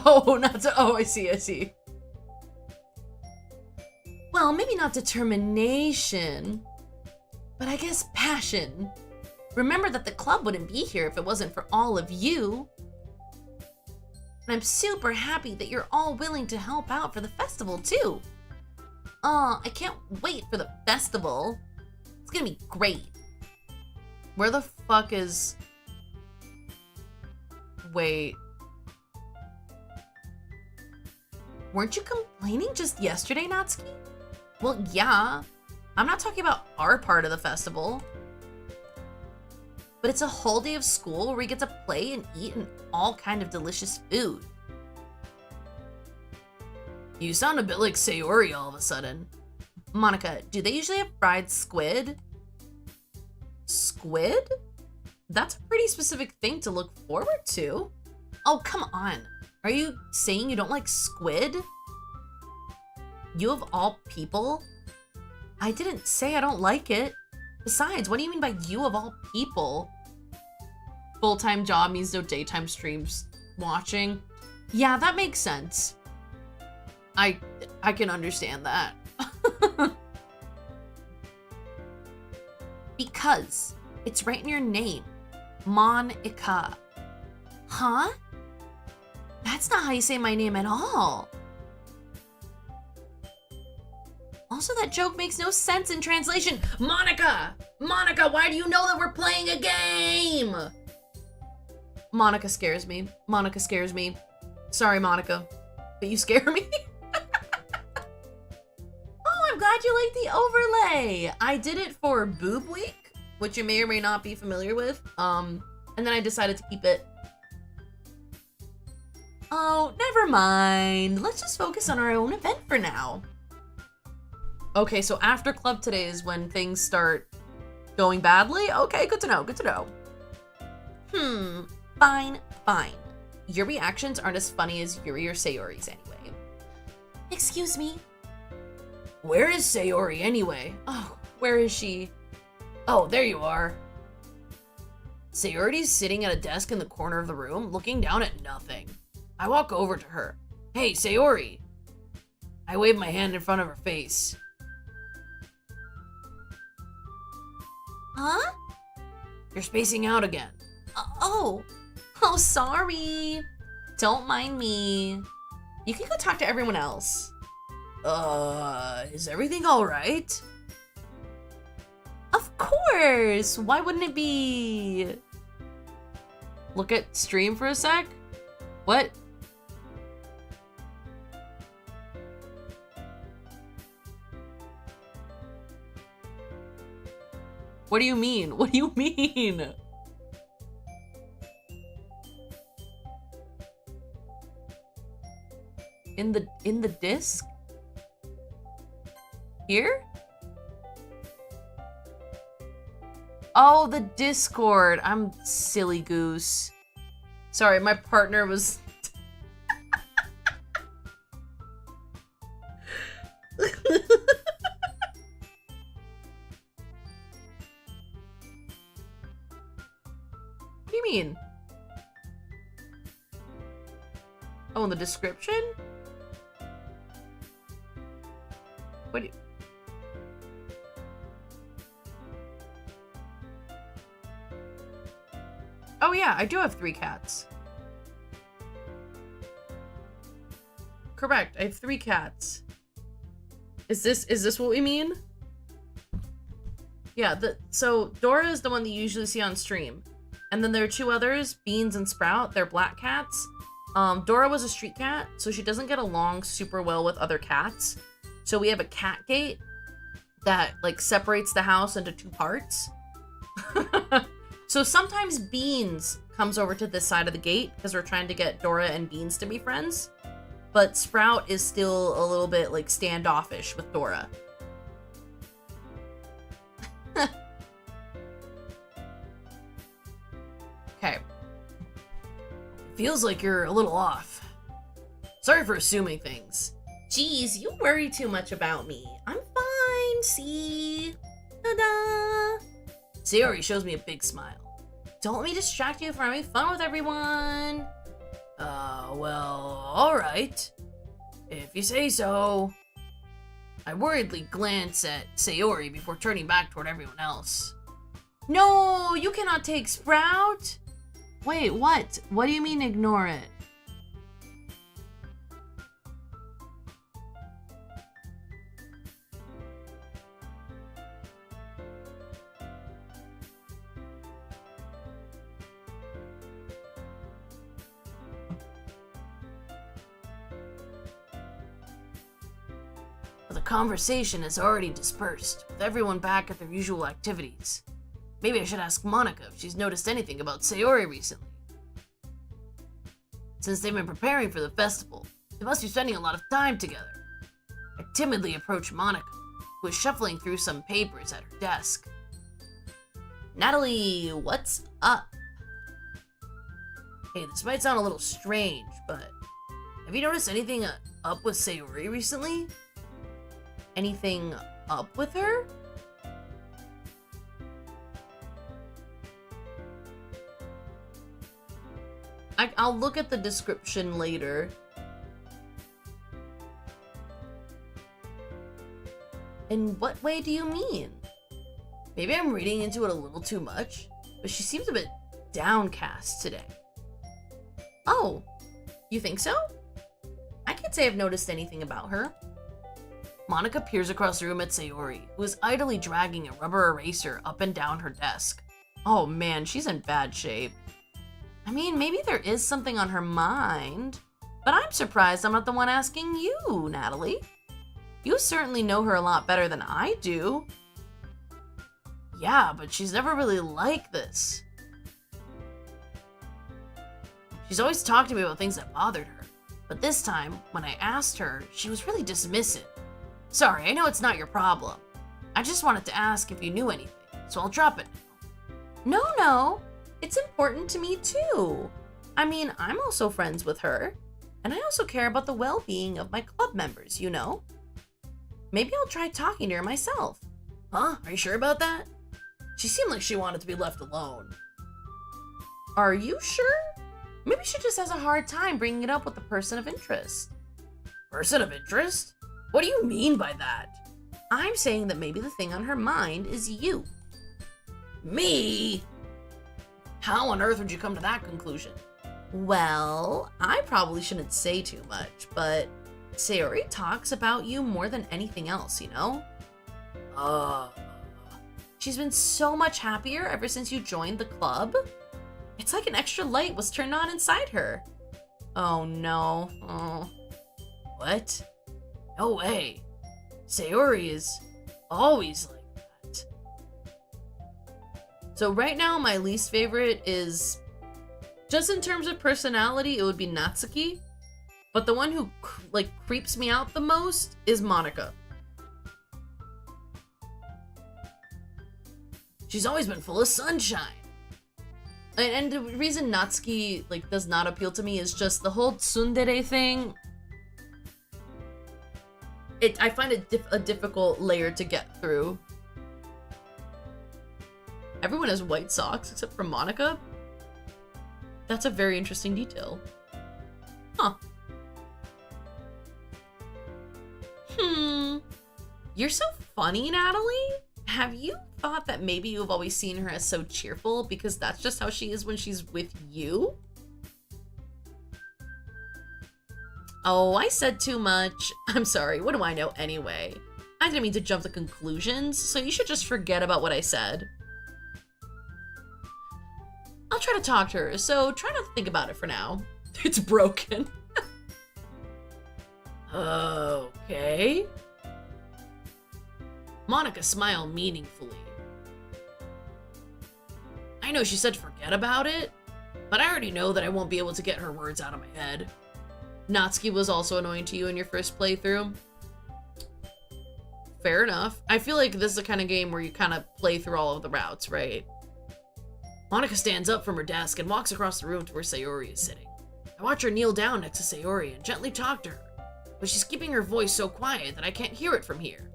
Oh, not to, oh, I see. Well, maybe not determination, but I guess passion. Remember that the club wouldn't be here if it wasn't for all of you. And I'm super happy that you're all willing to help out for the festival too. I can't wait for the festival. It's gonna be great. Where the fuck is... Wait. Weren't you complaining just yesterday, Natsuki? Well, yeah. I'm not talking about our part of the festival. But it's a whole day of school where we get to play and eat and all kind of delicious food. You sound a bit like Sayori all of a sudden. Monica, do they usually have fried squid? Squid? That's a pretty specific thing to look forward to. Oh, come on. Are you saying you don't like squid? You of all people? I didn't say I don't like it. Besides, what do you mean by you of all people? Full-time job means no daytime streams watching. Yeah, that makes sense. I can understand that. Because it's right in your name. Monica. Huh? That's not how you say my name at all. Also, that joke makes no sense in translation. Monica! Monica, why do you know that we're playing a game? Monica scares me. Monica scares me. Sorry, Monica, but you scare me. Oh, I'm glad you like the overlay. I did it for Boob Week, which you may or may not be familiar with. And then I decided to keep it. Oh, never mind. Let's just focus on our own event for now. Okay, so after club today is when things start going badly? Okay, good to know, good to know. Fine. Your reactions aren't as funny as Yuri or Sayori's anyway. Excuse me? Where is Sayori anyway? Oh, where is she? Oh, there you are. Sayori's sitting at a desk in the corner of the room, looking down at nothing. I walk over to her. Hey, Sayori. I wave my hand in front of her face. Huh? You're spacing out again. Oh, sorry. Don't mind me. You can go talk to everyone else. Is everything all right? Of course. Why wouldn't it be? Look at stream for a sec. What? What do you mean? What do you mean? In the disc? Here? Oh, the Discord. I'm silly goose. Sorry, my partner was... What do you mean? Oh, in the description? What do you... Oh yeah, I do have 3 cats. Correct, I have 3 cats. Is this what we mean? Yeah, so Dora is the one that you usually see on stream. And then there are 2 others, Beans and Sprout. They're black cats. Dora was a street cat, so she doesn't get along super well with other cats. So we have a cat gate that like separates the house into 2 parts. So sometimes Beans comes over to this side of the gate because we're trying to get Dora and Beans to be friends. But Sprout is still a little bit like standoffish with Dora. Okay. Feels like you're a little off. Sorry for assuming things. Jeez, you worry too much about me. I'm fine, see? Ta-da! Sayori shows me a big smile. Don't let me distract you from having fun with everyone. Well, alright. If you say so. I worriedly glance at Sayori before turning back toward everyone else. No, you cannot take Sprout. Wait, what? What do you mean ignore it? The conversation has already dispersed, with everyone back at their usual activities. Maybe I should ask Monica if she's noticed anything about Sayori recently. Since they've been preparing for the festival, they must be spending a lot of time together. I timidly approach Monica, who is shuffling through some papers at her desk. Natalie, what's up? Hey, this might sound a little strange, but have you noticed anything up with Sayori recently? Anything up with her? I'll look at the description later. In what way do you mean? Maybe I'm reading into it a little too much, but she seems a bit downcast today. Oh, you think so? I can't say I've noticed anything about her. Monica peers across the room at Sayori, who is idly dragging a rubber eraser up and down her desk. Oh man, she's in bad shape. I mean, maybe there is something on her mind, but I'm surprised I'm not the one asking you, Natalie. You certainly know her a lot better than I do. Yeah, but she's never really like this. She's always talked to me about things that bothered her, but this time, when I asked her, she was really dismissive. Sorry, I know it's not your problem. I just wanted to ask if you knew anything, so I'll drop it now. No. It's important to me too. I mean, I'm also friends with her, and I also care about the well-being of my club members, you know? Maybe I'll try talking to her myself. Huh? Are you sure about that? She seemed like she wanted to be left alone. Are you sure? Maybe she just has a hard time bringing it up with the person of interest. Person of interest? What do you mean by that? I'm saying that maybe the thing on her mind is you. Me? How on earth would you come to that conclusion? Well, I probably shouldn't say too much, but Sayori talks about you more than anything else, you know? She's been so much happier ever since you joined the club. It's like an extra light was turned on inside her. Oh no. Oh. What? No way. Sayori is always like that. So right now, my least favorite is, just in terms of personality, it would be Natsuki. But the one who creeps me out the most is Monica. She's always been full of sunshine. And the reason Natsuki does not appeal to me is just the whole tsundere thing. I find it a difficult layer to get through. Everyone has white socks except for Monica. That's a very interesting detail. Huh. You're so funny, Natalie. Have you thought that maybe you've always seen her as so cheerful because that's just how she is when she's with you? Oh, I said too much. I'm sorry, what do I know anyway? I didn't mean to jump to conclusions, so you should just forget about what I said. I'll try to talk to her, so try not to think about it for now. It's broken. Okay. Monica smiled meaningfully. I know she said forget about it, but I already know that I won't be able to get her words out of my head. Natsuki was also annoying to you in your first playthrough? Fair enough. I feel like this is the kind of game where you kind of play through all of the routes, right? Monica stands up from her desk and walks across the room to where Sayori is sitting. I watch her kneel down next to Sayori and gently talk to her, but she's keeping her voice so quiet that I can't hear it from here.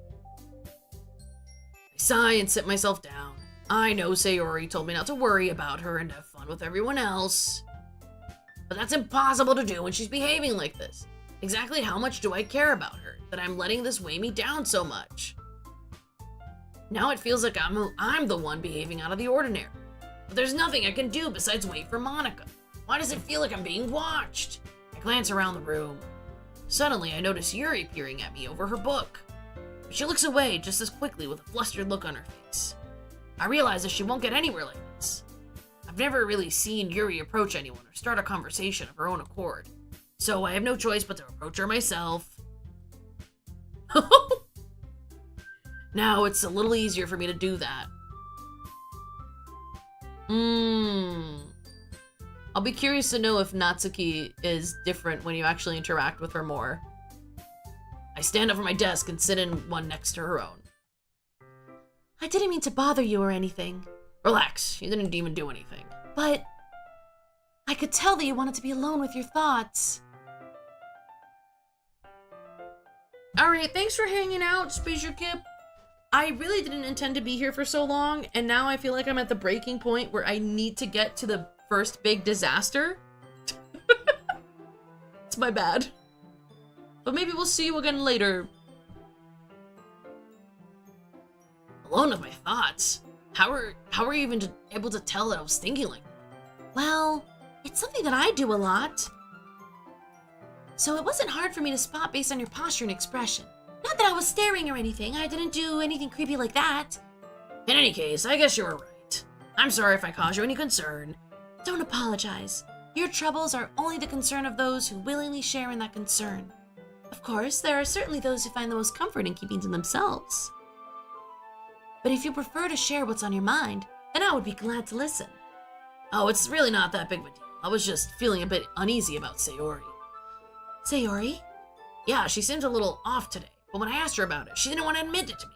I sigh and sit myself down. I know Sayori told me not to worry about her and have fun with everyone else, but that's impossible to do when she's behaving like this. Exactly how much do I care about her that I'm letting this weigh me down so much? Now it feels like I'm the one behaving out of the ordinary, but there's nothing I can do besides wait for Monica. Why does it feel like I'm being watched? I glance around the room. Suddenly, I notice Yuri peering at me over her book. But she looks away just as quickly with a flustered look on her face. I realize that she won't get anywhere like this. I've never really seen Yuri approach anyone or start a conversation of her own accord, so I have no choice but to approach her myself. Now it's a little easier for me to do that. I'll be curious to know if Natsuki is different when you actually interact with her more. I stand up from my desk and sit in one next to her own. I didn't mean to bother you or anything, Relax, you didn't even do anything. but I could tell that you wanted to be alone with your thoughts. Alright, thanks for hanging out, Spaceship Kip. I really didn't intend to be here for so long, and now I feel like I'm at the breaking point where I need to get to the first big disaster. It's my bad. But maybe we'll see you again later. Alone with my thoughts? How are you even able to tell that I was thinking like that? Well, it's something that I do a lot. So it wasn't hard for me to spot based on your posture and expression. Not that I was staring or anything. I didn't do anything creepy like that. In any case, I guess you were right. I'm sorry if I caused you any concern. Don't apologize. Your troubles are only the concern of those who willingly share in that concern. Of course, there are certainly those who find the most comfort in keeping to themselves. But if you prefer to share what's on your mind, then I would be glad to listen. Oh, it's really not that big of a deal. I was just feeling a bit uneasy about Sayori. Sayori? Yeah, she seemed a little off today, but when I asked her about it, she didn't want to admit it to me.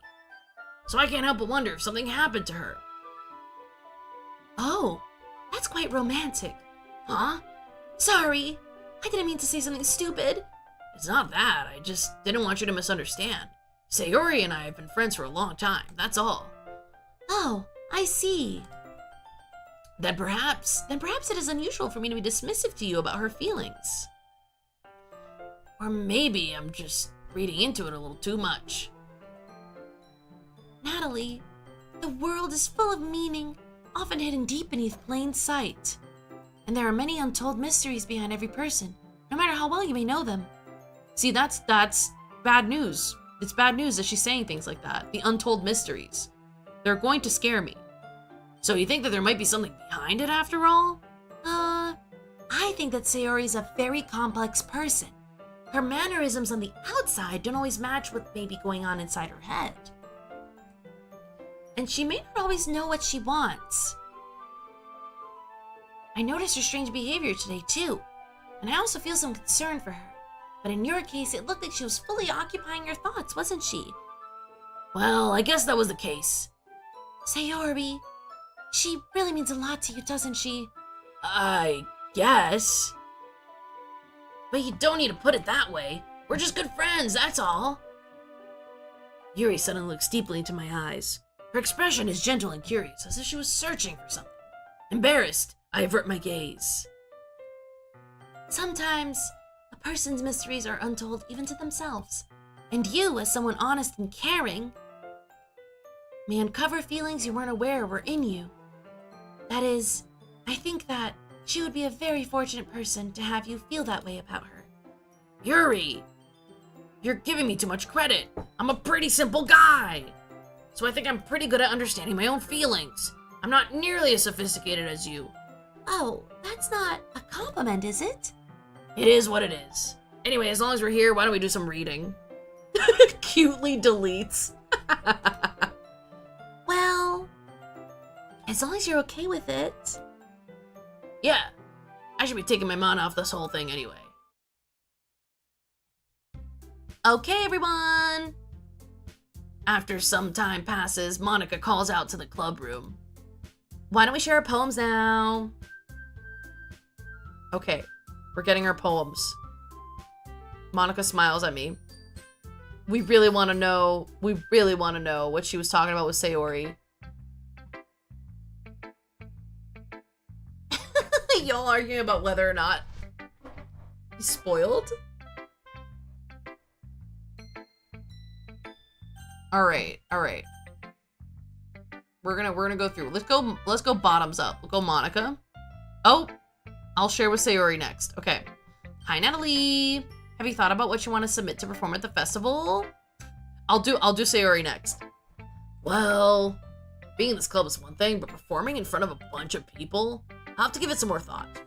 So I can't help but wonder if something happened to her. Oh, that's quite romantic. Huh? Sorry, I didn't mean to say something stupid. It's not that, I just didn't want you to misunderstand. Sayori and I have been friends for a long time, that's all. Oh, I see. Then perhaps it is unusual for me to be dismissive to you about her feelings. Or maybe I'm just reading into it a little too much. Natalie, the world is full of meaning, often hidden deep beneath plain sight. And there are many untold mysteries behind every person, no matter how well you may know them. See, that's bad news. It's bad news that she's saying things like that. The untold mysteries. They're going to scare me. So you think that there might be something behind it after all? I think that Sayori is a very complex person. Her mannerisms on the outside don't always match what may be going on inside her head. And she may not always know what she wants. I noticed her strange behavior today too, and I also feel some concern for her. But in your case, it looked like she was fully occupying your thoughts, wasn't she? Well, I guess that was the case. Sayori, she really means a lot to you, doesn't she? I guess. But you don't need to put it that way. We're just good friends, that's all. Yuri suddenly looks deeply into my eyes. Her expression is gentle and curious, as if she was searching for something. Embarrassed, I avert my gaze. Sometimes a person's mysteries are untold even to themselves. And you, as someone honest and caring, may uncover feelings you weren't aware were in you. That is, I think that she would be a very fortunate person to have you feel that way about her. Yuri! You're giving me too much credit. I'm a pretty simple guy. So I think I'm pretty good at understanding my own feelings. I'm not nearly as sophisticated as you. Oh, that's not a compliment, is it? It is what it is. Anyway, as long as we're here, why don't we do some reading? Cutely deletes. Well, as long as you're okay with it. Yeah, I should be taking my mind off this whole thing anyway. Okay, everyone. After some time passes, Monica calls out to the club room. Why don't we share our poems now? Okay. We're getting her poems. Monica smiles at me. We really want to know what she was talking about with Sayori. Y'all arguing about whether or not he's spoiled? All right. We're gonna go through. Let's go bottoms up. We'll go Monica. Oh, I'll share with Sayori next. Okay. Hi, Natalie. Have you thought about what you want to submit to perform at the festival? I'll do Sayori next. Well, being in this club is one thing, but performing in front of a bunch of people, I'll have to give it some more thought.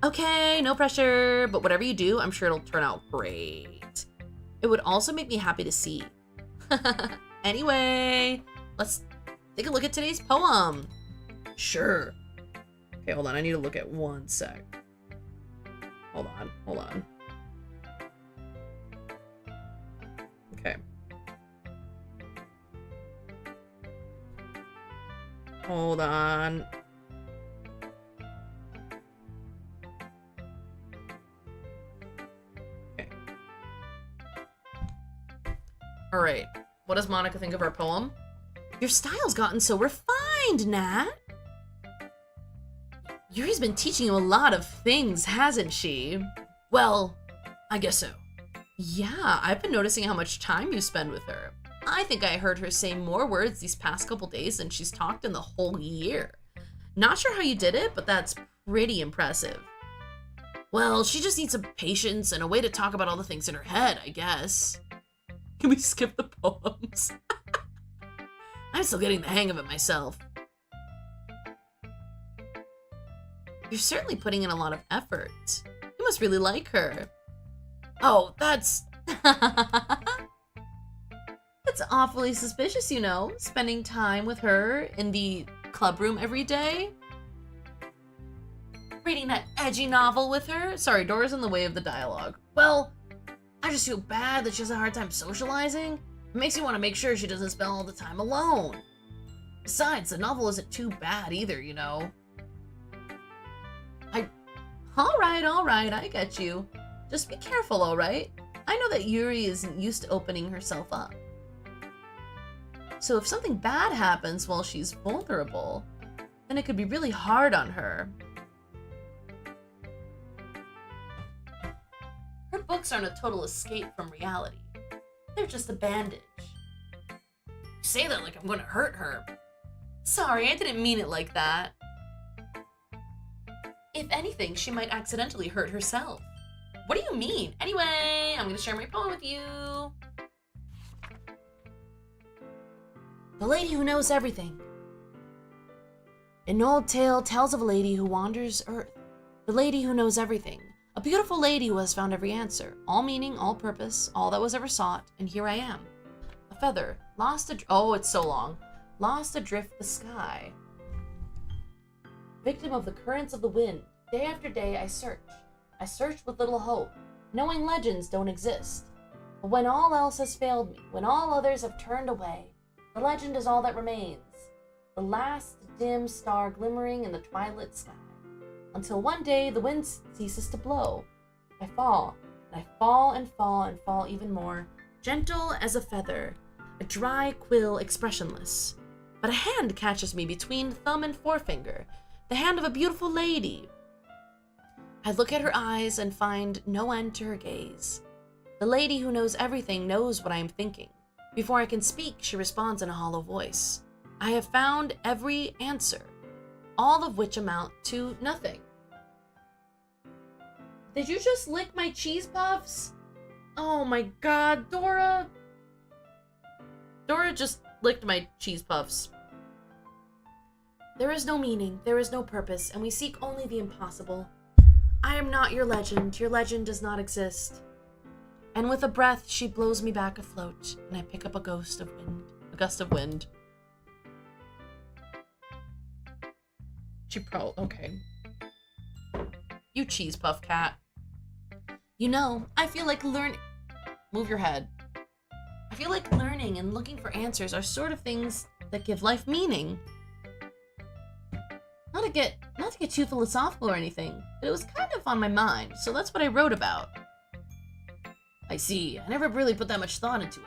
Okay, no pressure, but whatever you do, I'm sure it'll turn out great. It would also make me happy to see. Anyway, let's take a look at today's poem. Sure. Okay, hold on. I need to look at one sec. Hold on. Okay. Hold on. Okay. All right. What does Monica think of our poem? Your style's gotten so refined, Nat. Yuri's been teaching you a lot of things, hasn't she? Well, I guess so. Yeah, I've been noticing how much time you spend with her. I think I heard her say more words these past couple days than she's talked in the whole year. Not sure how you did it, but that's pretty impressive. Well, she just needs some patience and a way to talk about all the things in her head, I guess. Can we skip the poems? I'm still getting the hang of it myself. You're certainly putting in a lot of effort. You must really like her. Oh, that's... That's awfully suspicious, you know, spending time with her in the club room every day. Reading that edgy novel with her. Sorry, Dora's in the way of the dialogue. Well, I just feel bad that she has a hard time socializing. It makes me want to make sure she doesn't spend all the time alone. Besides, the novel isn't too bad either, you know. All right, I get you. Just be careful, all right? I know that Yuri isn't used to opening herself up. So if something bad happens while she's vulnerable, then it could be really hard on her. Her books aren't a total escape from reality. They're just a bandage. You say that like I'm gonna hurt her. Sorry, I didn't mean it like that. If anything, she might accidentally hurt herself. What do you mean? Anyway, I'm gonna share my poem with you. The Lady Who Knows Everything. An old tale tells of a lady who wanders Earth. The lady who knows everything. A beautiful lady who has found every answer. All meaning, all purpose, all that was ever sought, and here I am. A feather, oh, it's so long. Lost adrift the sky. Victim of the currents of the wind. Day after day I search. I search with little hope, knowing legends don't exist. But when all else has failed me, when all others have turned away, the legend is all that remains. The last dim star glimmering in the twilight sky. Until one day the wind ceases to blow. I fall, and I fall and fall and fall even more, gentle as a feather, a dry quill expressionless. But a hand catches me between thumb and forefinger, the hand of a beautiful lady. I look at her eyes and find no end to her gaze. The lady who knows everything knows what I am thinking. Before I can speak, she responds in a hollow voice. I have found every answer, all of which amount to nothing. Did you just lick my cheese puffs? Oh my god, Dora. Dora just licked my cheese puffs. There is no meaning, there is no purpose, and we seek only the impossible. I am not your legend does not exist. And with a breath, she blows me back afloat, and I pick up a gust of wind. Okay. You cheese puff cat. You know, I feel like move your head. I feel like learning and looking for answers are sort of things that give life meaning. Not to get too philosophical or anything, but it was kind of on my mind, so that's what I wrote about. I see. I never really put that much thought into it.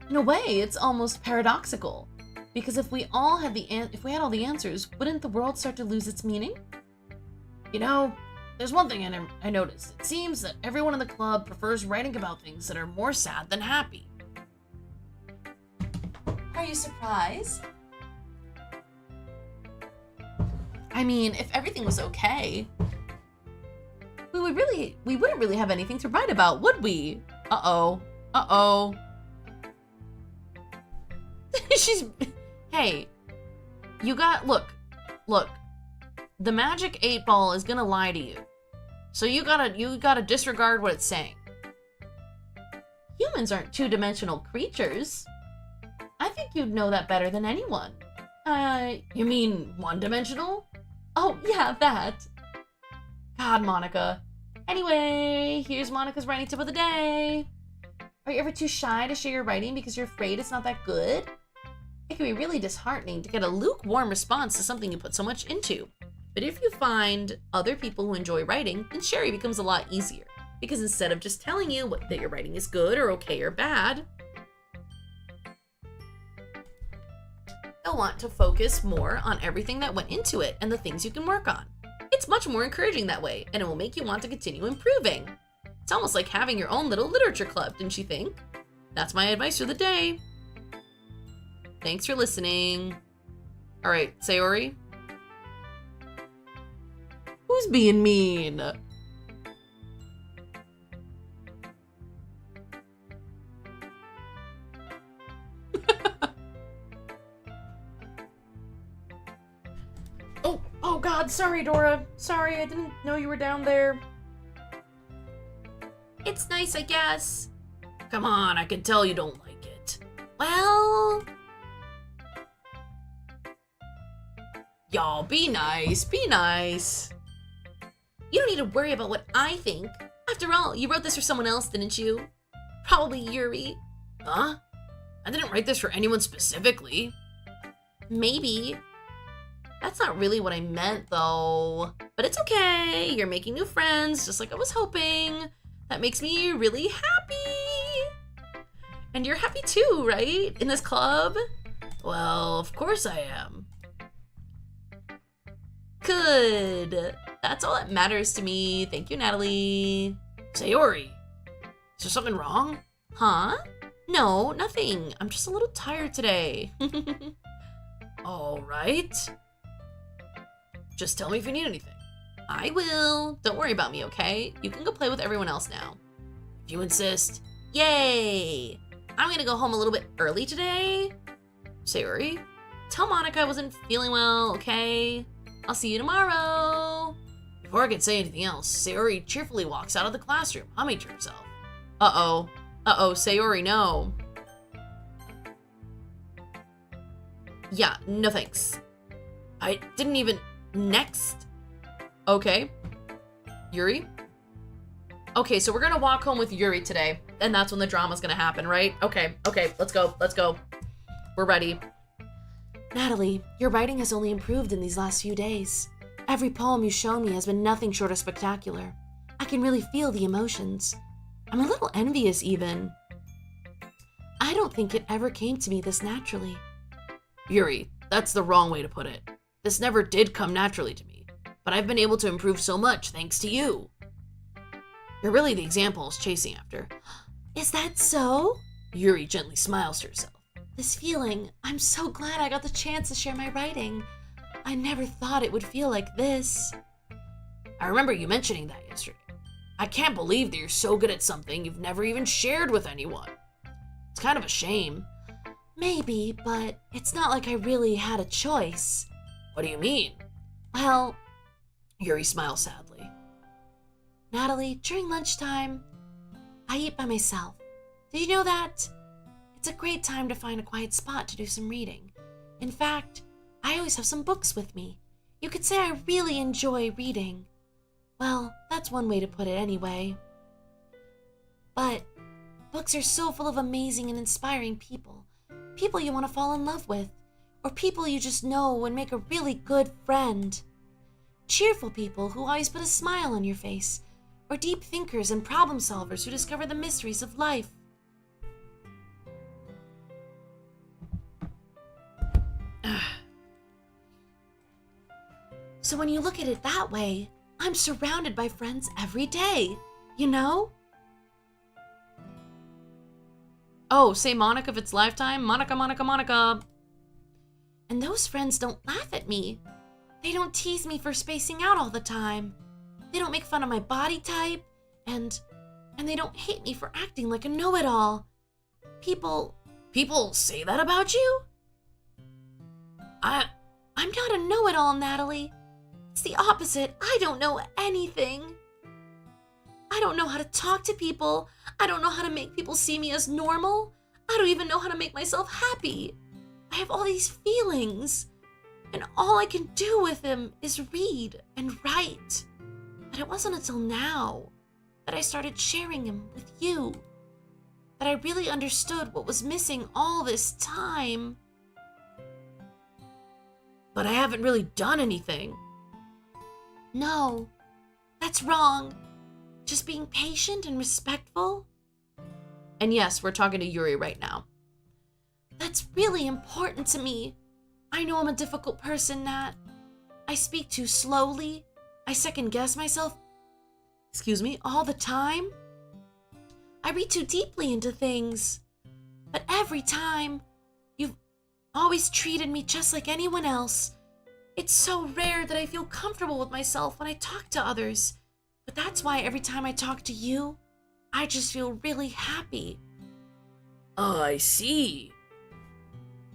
In a way, it's almost paradoxical, because if we had all the answers, wouldn't the world start to lose its meaning? You know, there's one thing I noticed. It seems that everyone in the club prefers writing about things that are more sad than happy. Are you surprised? I mean, if everything was okay, we wouldn't really have anything to write about, would we? Uh-oh. Hey, look, the magic 8-ball is gonna lie to you. So you gotta disregard what it's saying. Humans aren't two-dimensional creatures. I think you'd know that better than anyone. You mean one-dimensional? Oh, yeah, that. God, Monica. Anyway, here's Monica's writing tip of the day. Are you ever too shy to share your writing because you're afraid it's not that good? It can be really disheartening to get a lukewarm response to something you put so much into. But if you find other people who enjoy writing, then sharing becomes a lot easier. Because instead of just telling you that your writing is good or okay or bad, you'll want to focus more on everything that went into it and the things you can work on. It's much more encouraging that way, and it will make you want to continue improving. It's almost like having your own little literature club, didn't you think? That's my advice for the day. Thanks for listening. All right, Sayori. Who's being mean? Oh God, sorry, Dora. Sorry, I didn't know you were down there. It's nice, I guess. Come on, I can tell you don't like it. Well... Y'all, be nice, be nice. You don't need to worry about what I think. After all, you wrote this for someone else, didn't you? Probably Yuri. Huh? I didn't write this for anyone specifically. Maybe. That's not really what I meant, though. But it's okay. You're making new friends, just like I was hoping. That makes me really happy. And you're happy too, right? In this club? Well, of course I am. Good. That's all that matters to me. Thank you, Natalie. Sayori, is there something wrong? Huh? No, nothing. I'm just a little tired today. All right. Just tell me if you need anything. I will. Don't worry about me, okay? You can go play with everyone else now. If you insist. Yay! I'm gonna go home a little bit early today. Sayori, tell Monica I wasn't feeling well, okay? I'll see you tomorrow. Before I can say anything else, Sayori cheerfully walks out of the classroom, humming to herself. Uh-oh. Uh-oh, Sayori, no. Yeah, no thanks. I didn't even... Next. Okay. Yuri? Okay, so we're gonna walk home with Yuri today, and that's when the drama's gonna happen, right? Okay, let's go. We're ready. Natalie, your writing has only improved in these last few days. Every poem you've shown me has been nothing short of spectacular. I can really feel the emotions. I'm a little envious, even. I don't think it ever came to me this naturally. Yuri, that's the wrong way to put it. This never did come naturally to me, but I've been able to improve so much thanks to you. You're really the example I was chasing after. Is that so? Yuri gently smiles to herself. This feeling, I'm so glad I got the chance to share my writing. I never thought it would feel like this. I remember you mentioning that yesterday. I can't believe that you're so good at something you've never even shared with anyone. It's kind of a shame. Maybe, but it's not like I really had a choice. What do you mean? Well, Yuri smiles sadly. Natalie, during lunchtime, I eat by myself. Did you know that? It's a great time to find a quiet spot to do some reading. In fact, I always have some books with me. You could say I really enjoy reading. Well, that's one way to put it anyway. But books are so full of amazing and inspiring people. People you want to fall in love with. Or people you just know and make a really good friend. cheerful people who always put a smile on your face, or deep thinkers and problem solvers who discover the mysteries of life. So when you look at it that way, I'm surrounded by friends every day, you know? Oh, say Monica if it's Lifetime. Monica, Monica, Monica. And those friends don't laugh at me. They don't tease me for spacing out all the time. They don't make fun of my body type, and they don't hate me for acting like a know-it-all. People say that about you? I'm not a know-it-all, Natalie. It's the opposite. I don't know anything. I don't know how to talk to people. I don't know how to make people see me as normal. I don't even know how to make myself happy. I have all these feelings, and all I can do with them is read and write. But it wasn't until now that I started sharing them with you that I really understood what was missing all this time. But I haven't really done anything. No, that's wrong. Just being patient and respectful. And yes, we're talking to Yuri right now. That's really important to me. I know I'm a difficult person, Nat. I speak too slowly. I second guess myself, all the time. I read too deeply into things. But every time, you've always treated me just like anyone else. It's so rare that I feel comfortable with myself when I talk to others. But that's why every time I talk to you, I just feel really happy. Oh, I see.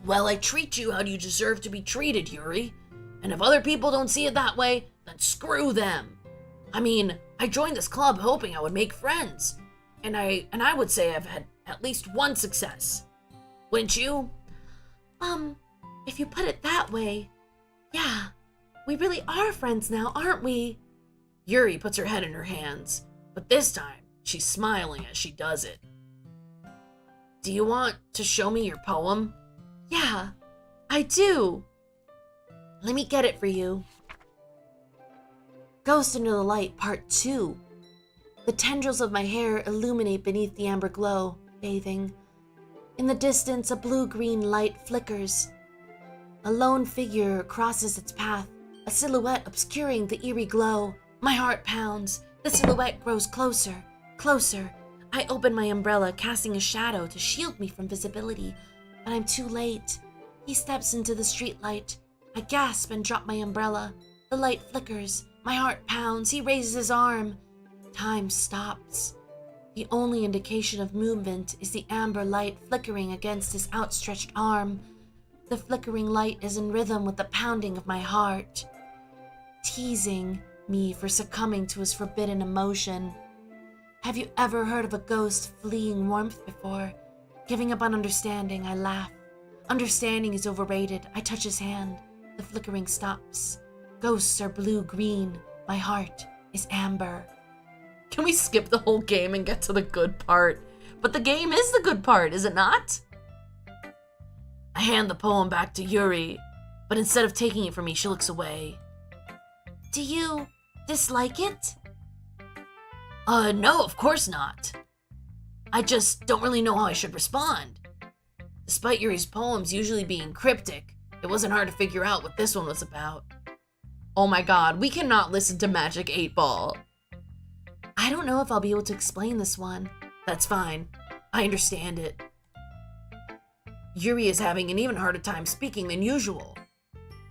Well, I treat you how you deserve to be treated, Yuri. And if other people don't see it that way, then screw them. I mean, I joined this club hoping I would make friends. And I would say I've had at least one success. Wouldn't you? If you put it that way, yeah. We really are friends now, aren't we? Yuri puts her head in her hands, but this time she's smiling as she does it. Do you want to show me your poem? Yeah, I do. Let me get it for you. Ghost Under the Light, Part 2. The tendrils of my hair illuminate beneath the amber glow, bathing. In the distance, a blue-green light flickers. A lone figure crosses its path, a silhouette obscuring the eerie glow. My heart pounds. The silhouette grows closer, closer. I open my umbrella, casting a shadow to shield me from visibility, but I'm too late. He steps into the streetlight. I gasp and drop my umbrella. The light flickers. My heart pounds. He raises his arm. Time stops. The only indication of movement is the amber light flickering against his outstretched arm. The flickering light is in rhythm with the pounding of my heart, teasing me for succumbing to his forbidden emotion. Have you ever heard of a ghost fleeing warmth before? Giving up on understanding, I laugh. Understanding is overrated. I touch his hand. The flickering stops. Ghosts are blue-green. My heart is amber. Can we skip the whole game and get to the good part? But the game is the good part, is it not? I hand the poem back to Yuri, but instead of taking it from me, she looks away. Do you dislike it? No, of course not. I just don't really know how I should respond. Despite Yuri's poems usually being cryptic, it wasn't hard to figure out what this one was about. Oh my god, we cannot listen to Magic 8 Ball. I don't know if I'll be able to explain this one. That's fine. I understand it. Yuri is having an even harder time speaking than usual.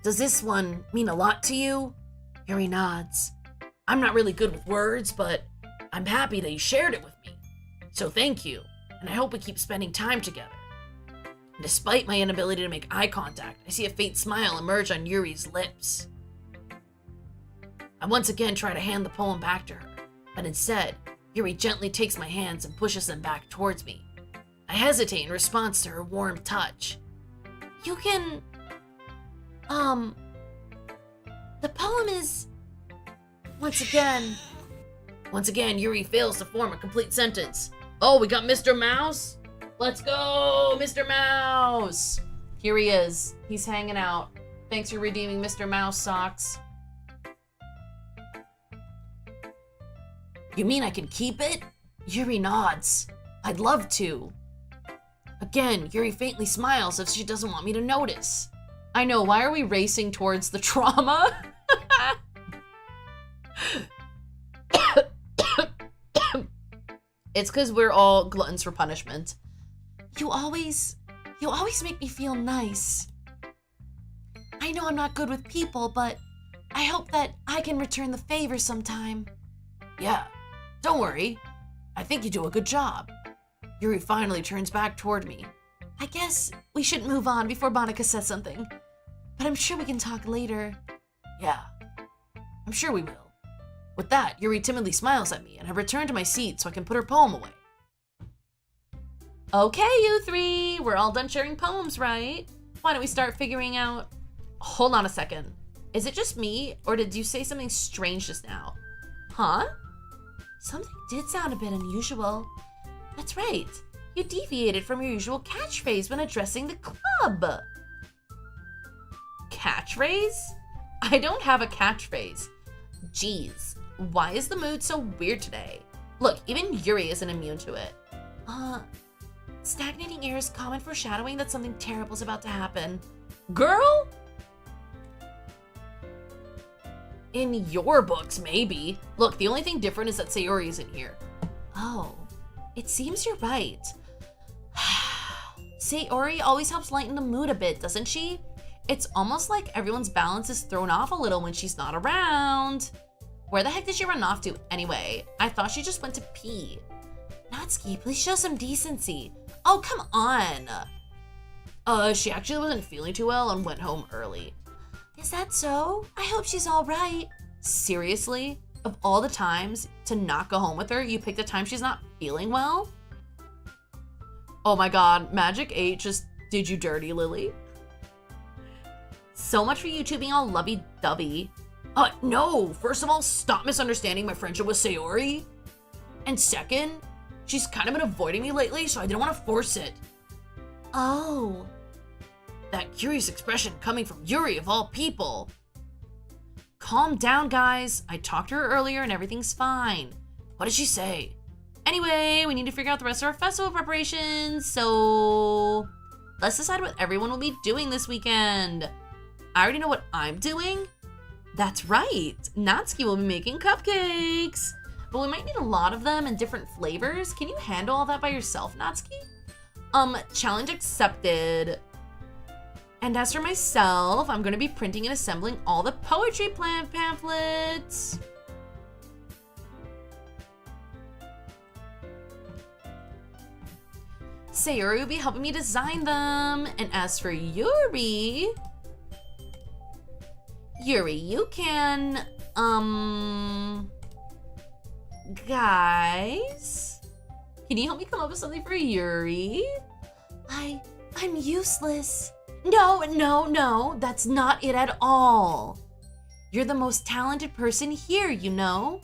Does this one mean a lot to you? Yuri nods. I'm not really good with words, but I'm happy that you shared it with me. So thank you, and I hope we keep spending time together. Despite my inability to make eye contact, I see a faint smile emerge on Yuri's lips. I once again try to hand the poem back to her, but instead, Yuri gently takes my hands and pushes them back towards me. I hesitate in response to her warm touch. You can... The poem is... Once again, Yuri fails to form a complete sentence. Oh, we got Mr. Mouse? Let's go, Mr. Mouse! Here he is. He's hanging out. Thanks for redeeming Mr. Mouse socks. You mean I can keep it? Yuri nods. I'd love to. Again, Yuri faintly smiles as if she doesn't want me to notice. I know, why are we racing towards the trauma? It's because we're all gluttons for punishment. You always make me feel nice. I know I'm not good with people, but I hope that I can return the favor sometime. Yeah, don't worry. I think you do a good job. Yuri finally turns back toward me. I guess we should move on before Monica says something, but I'm sure we can talk later. Yeah, I'm sure we will. With that, Yuri timidly smiles at me, and I return to my seat so I can put her poem away. Okay, you three, we're all done sharing poems, right? Why don't we start figuring out... Hold on a second. Is it just me, or did you say something strange just now? Huh? Something did sound a bit unusual. That's right. You deviated from your usual catchphrase when addressing the club. Catchphrase? I don't have a catchphrase. Jeez, why is the mood so weird today? Look, even Yuri isn't immune to it. Stagnating air is common foreshadowing that something terrible is about to happen. Girl? In your books, maybe. Look, the only thing different is that Sayori isn't here. Oh, it seems you're right. Sayori always helps lighten the mood a bit, doesn't she? It's almost like everyone's balance is thrown off a little when she's not around. Where the heck did she run off to anyway? I thought she just went to pee. Natsuki, please show some decency. Oh, come on. She actually wasn't feeling too well and went home early. Is that so? I hope she's all right. Seriously? Of all the times to not go home with her, you picked a time she's not feeling well? Oh my god, Magic 8 just did you dirty, Lily. So much for you two being all lovey-dovey. No! First of all, stop misunderstanding my friendship with Sayori. And second, she's kind of been avoiding me lately, so I didn't want to force it. Oh. That curious expression coming from Yuri of all people. Calm down, guys. I talked to her earlier and everything's fine. What did she say? Anyway, we need to figure out the rest of our festival preparations, so let's decide what everyone will be doing this weekend. I already know what I'm doing. That's right. Natsuki will be making cupcakes. But we might need a lot of them in different flavors. Can you handle all that by yourself, Natsuki? Challenge accepted. And as for myself, I'm going to be printing and assembling all the poetry plant pamphlets. Sayori will be helping me design them. And as for Yuri, you can, guys, can you help me come up with something for Yuri? I'm useless. No, that's not it at all. You're the most talented person here, you know?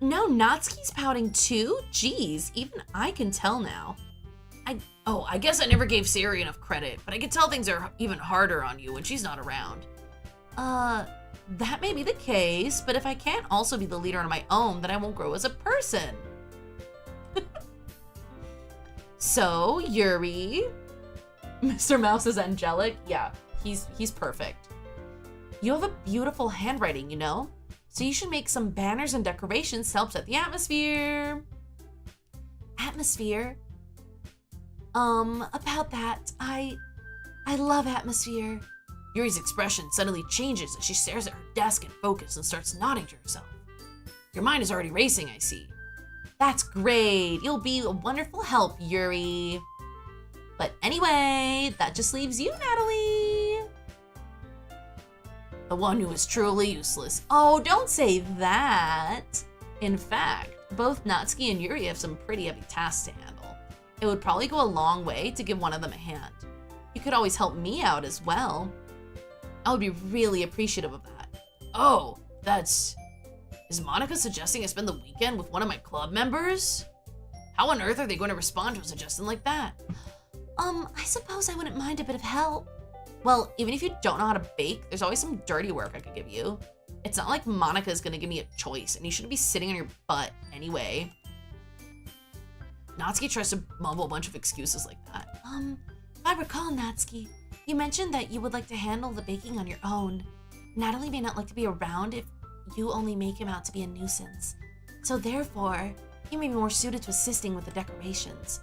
No, Natsuki's pouting too? Jeez, even I can tell now. I guess I never gave Sayori enough credit, but I can tell things are even harder on you when she's not around. That may be the case, but if I can't also be the leader on my own, then I won't grow as a person. So, Yuri, Mr. Mouse is angelic. Yeah, he's perfect. You have a beautiful handwriting, you know? So you should make some banners and decorations to help set the atmosphere. Atmosphere? About that, I love atmosphere. Yuri's expression suddenly changes as she stares at her desk in focus and starts nodding to herself. Your mind is already racing, I see. That's great. You'll be a wonderful help, Yuri. But anyway, that just leaves you, Natalie. The one who is truly useless. Oh, don't say that. In fact, both Natsuki and Yuri have some pretty heavy tasks to handle. It would probably go a long way to give one of them a hand. You could always help me out as well. I would be really appreciative of that. Oh, is Monica suggesting I spend the weekend with one of my club members? How on earth are they going to respond to a suggestion like that? I suppose I wouldn't mind a bit of help. Well, even if you don't know how to bake, there's always some dirty work I could give you. It's not like Monica's gonna give me a choice, and you shouldn't be sitting on your butt anyway. Natsuki tries to mumble a bunch of excuses like that. If I recall, Natsuki, you mentioned that you would like to handle the baking on your own. Natalie may not like to be around if you only make him out to be a nuisance. So therefore, he may be more suited to assisting with the decorations.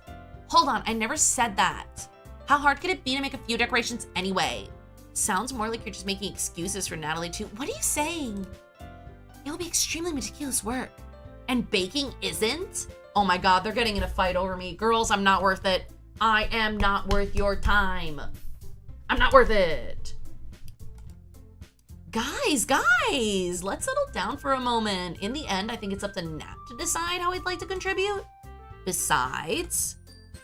Hold on, I never said that. How hard could it be to make a few decorations anyway? Sounds more like you're just making excuses for Natalie to— What are you saying? It will be extremely meticulous work. And baking isn't? Oh my god, they're getting in a fight over me. Girls, I'm not worth it. I am not worth your time. I'm not worth it. Guys, let's settle down for a moment. In the end, I think it's up to Nat to decide how he'd like to contribute. Besides,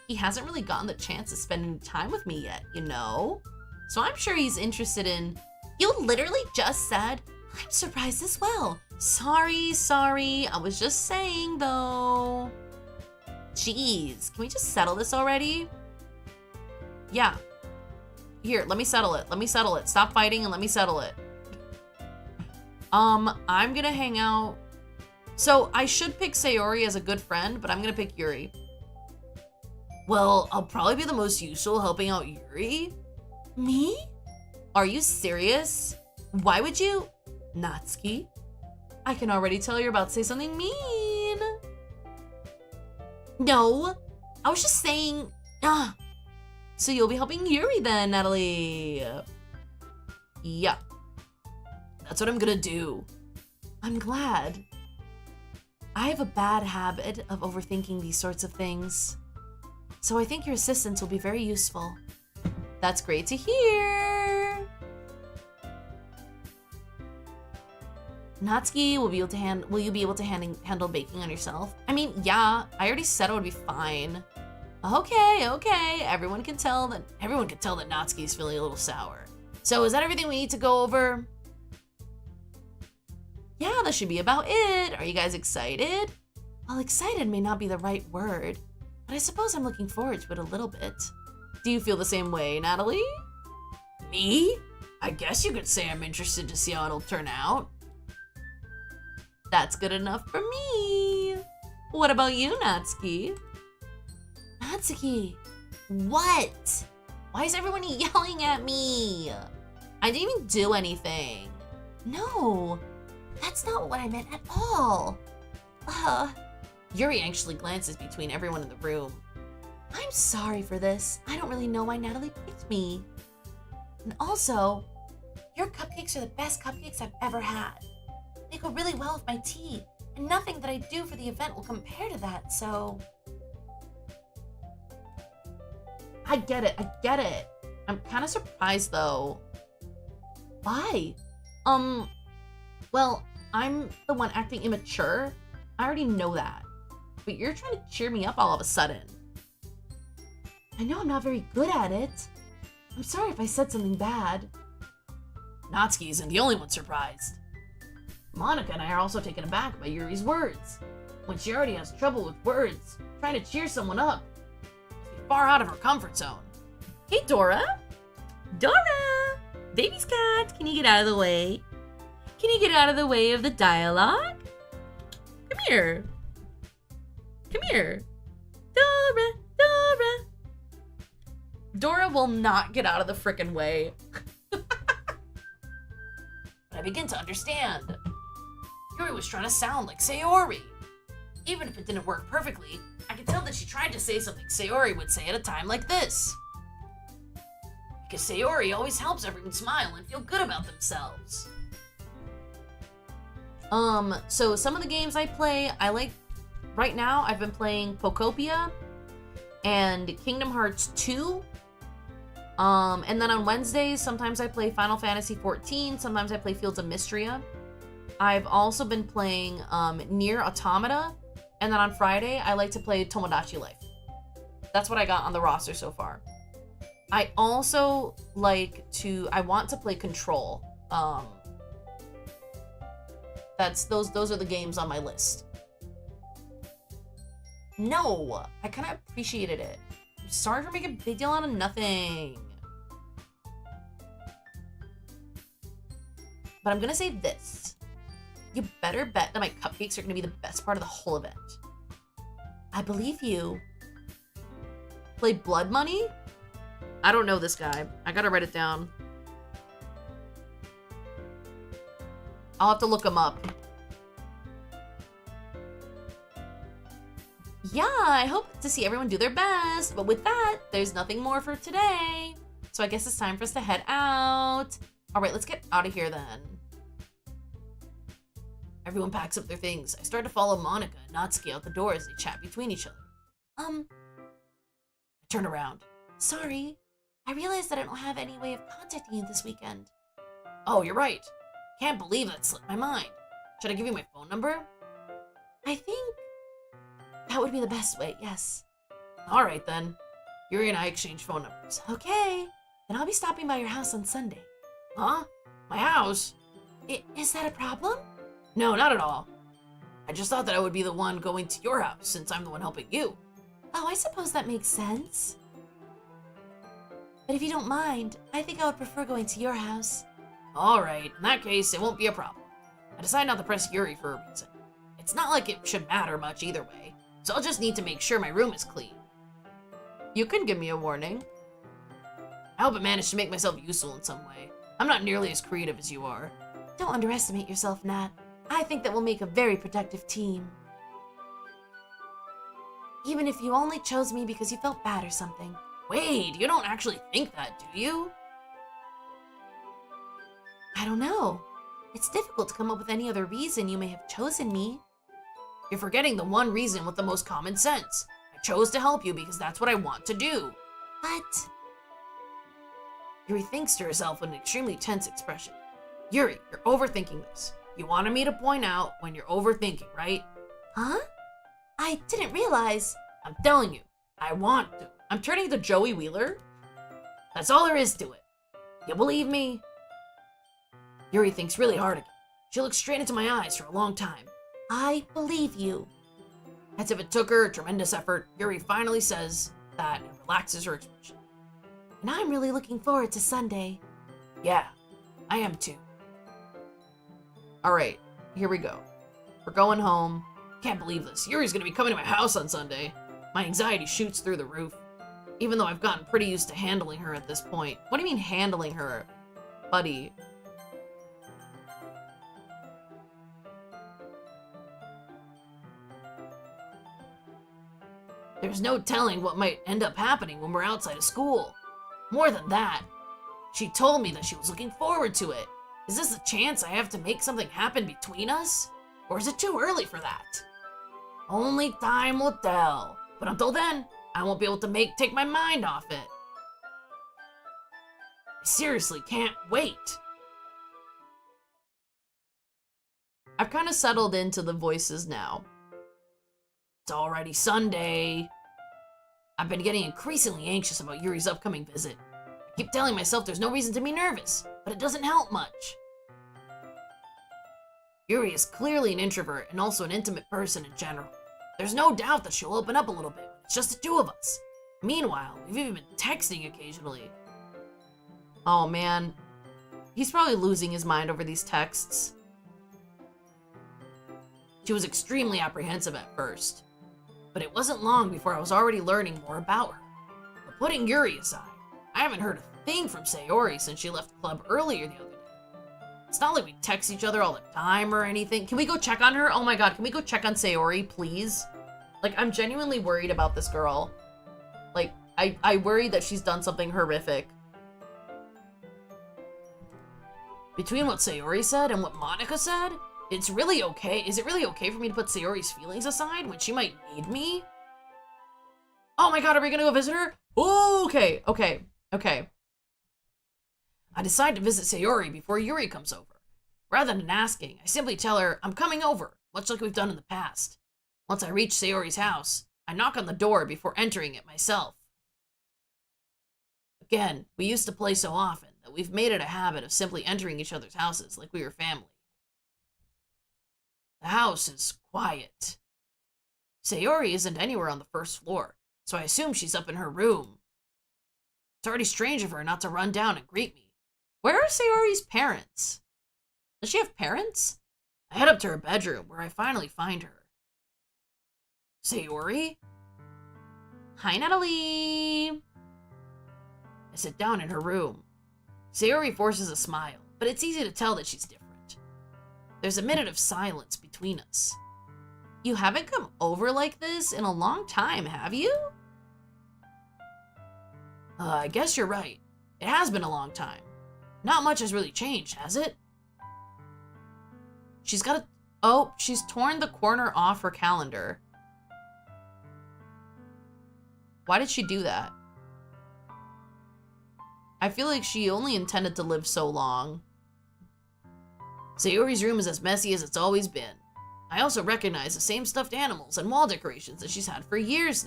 he hasn't really gotten the chance to spend any time with me yet, you know? So I'm sure he's interested in— You literally just said, I'm surprised as well. Sorry. I was just saying, though. Jeez, can we just settle this already? Yeah. Here, let me settle it. Stop fighting and let me settle it. I'm gonna hang out. So I should pick Sayori as a good friend, but I'm gonna pick Yuri. Well, I'll probably be the most useful helping out Yuri. Me? Are you serious? Why would you? Natsuki? I can already tell you're about to say something mean. No, I was just saying, So you'll be helping Yuri then, Natalie. Yeah. That's what I'm gonna do. I'm glad. I have a bad habit of overthinking these sorts of things. So I think your assistance will be very useful. That's great to hear. Natsuki, will you be able to handle baking on yourself? I mean, yeah, I already said it would be fine. Okay. Everyone can tell that Natsuki's feeling a little sour. So is that everything we need to go over? Yeah, that should be about it. Are you guys excited? Well, excited may not be the right word, but I suppose I'm looking forward to it a little bit. Do you feel the same way, Natalie? Me? I guess you could say I'm interested to see how it'll turn out. That's good enough for me. What about you, Natsuki? Natsuki, what? Why is everyone yelling at me? I didn't even do anything. No, that's not what I meant at all. Yuri anxiously glances between everyone in the room. I'm sorry for this. I don't really know why Natalie picked me. And also, your cupcakes are the best cupcakes I've ever had. They go really well with my tea, and nothing that I do for the event will compare to that, so... I get it. I'm kind of surprised, though. Why? Well, I'm the one acting immature. I already know that. But you're trying to cheer me up all of a sudden. I know I'm not very good at it. I'm sorry if I said something bad. Natsuki isn't the only one surprised. Monica and I are also taken aback by Yuri's words. When she already has trouble with words, trying to cheer someone up must be far out of her comfort zone. Hey, Dora! Dora! Baby's cat, can you get out of the way? Can you get out of the way of the dialogue? Come here. Dora! Dora will not get out of the frickin' way. But I begin to understand. Yuri was trying to sound like Sayori. Even if it didn't work perfectly, I could tell that she tried to say something Sayori would say at a time like this. Because Sayori always helps everyone smile and feel good about themselves. So some of the games I play, right now I've been playing Pokopia and Kingdom Hearts 2. And then on Wednesdays, sometimes I play Final Fantasy XIV, sometimes I play Fields of Mystria. I've also been playing Nier Automata, and then on Friday, I like to play Tomodachi Life. That's what I got on the roster so far. I also I want to play Control. Those are the games on my list. No, I kind of appreciated it. I'm sorry for making a big deal out of nothing. But I'm gonna say this. You better bet that my cupcakes are gonna be the best part of the whole event. I believe you. Play Blood Money? I don't know this guy. I gotta write it down. I'll have to look him up. Yeah, I hope to see everyone do their best. But with that, there's nothing more for today. So I guess it's time for us to head out. All right, let's get out of here then. Everyone packs up their things. I start to follow Monica and Natsuki out the door as they chat between each other. I turn around. Sorry. I realized that I don't have any way of contacting you this weekend. Oh, you're right. Can't believe that slipped my mind. Should I give you my phone number? I think that would be the best way, yes. All right then. Yuri and I exchange phone numbers. Okay. Then I'll be stopping by your house on Sunday. Huh? My house? Is that a problem? No, not at all. I just thought that I would be the one going to your house since I'm the one helping you. Oh, I suppose that makes sense. But if you don't mind, I think I would prefer going to your house. All right, in that case, it won't be a problem. I decided not to press Yuri for a reason. It's not like it should matter much either way, so I'll just need to make sure my room is clean. You can give me a warning. I hope I managed to make myself useful in some way. I'm not nearly as creative as you are. Don't underestimate yourself, Nat. I think that we'll make a very productive team. Even if you only chose me because you felt bad or something. Wait, you don't actually think that, do you? I don't know. It's difficult to come up with any other reason you may have chosen me. You're forgetting the one reason with the most common sense. I chose to help you because that's what I want to do. But Yuri thinks to herself with an extremely tense expression. Yuri, you're overthinking this. You wanted me to point out when you're overthinking, right? Huh? I didn't realize. I'm telling you, I want to. I'm turning to Joey Wheeler. That's all there is to it. You believe me? Yuri thinks really hard again. She looks straight into my eyes for a long time. I believe you. As if it took her a tremendous effort, Yuri finally says that and relaxes her expression. And I'm really looking forward to Sunday. Yeah, I am too. All right, here we go. We're going home. Can't believe this. Yuri's gonna be coming to my house on Sunday. My anxiety shoots through the roof. Even though I've gotten pretty used to handling her at this point. What do you mean handling her, buddy? There's no telling what might end up happening when we're outside of school. More than that, she told me that she was looking forward to it. Is this a chance I have to make something happen between us? Or is it too early for that? Only time will tell. But until then, I won't be able to take my mind off it. I seriously can't wait. I've kind of settled into the voices now. It's already Sunday. I've been getting increasingly anxious about Yuri's upcoming visit. I keep telling myself there's no reason to be nervous, but it doesn't help much. Yuri is clearly an introvert and also an intimate person in general. There's no doubt that she'll open up a little bit when it's just the two of us. Meanwhile, we've even been texting occasionally. Oh man, he's probably losing his mind over these texts. She was extremely apprehensive at first, but it wasn't long before I was already learning more about her. But putting Yuri aside, I haven't heard a thing from Sayori since she left the club earlier the other day. It's not like we text each other all the time or anything. Can we go check on her? Oh my god, can we go check on Sayori, please? Like, I'm genuinely worried about this girl. Like, I worry that she's done something horrific. Between what Sayori said and what Monica said, it's really okay. Is it really okay for me to put Sayori's feelings aside when she might need me? Oh my god, are we gonna go visit her? Okay. I decide to visit Sayori before Yuri comes over. Rather than asking, I simply tell her I'm coming over, much like we've done in the past. Once I reach Sayori's house, I knock on the door before entering it myself. Again, we used to play so often that we've made it a habit of simply entering each other's houses like we were family. The house is quiet. Sayori isn't anywhere on the first floor, so I assume she's up in her room. It's already strange of her not to run down and greet me. Where are Sayori's parents? Does she have parents? I I head up to her bedroom where I finally find her. Sayori? Hi, Natalie. I sit down in her room. Sayori forces a smile, but it's easy to tell that she's different. There's a minute of silence between us. You haven't come over like this in a long time, have you? I guess you're right. It has been a long time. Not much has really changed, has it? She's got a... Oh, she's torn the corner off her calendar. Why did she do that? I feel like she only intended to live so long. Sayori's room is as messy as it's always been. I also recognize the same stuffed animals and wall decorations that she's had for years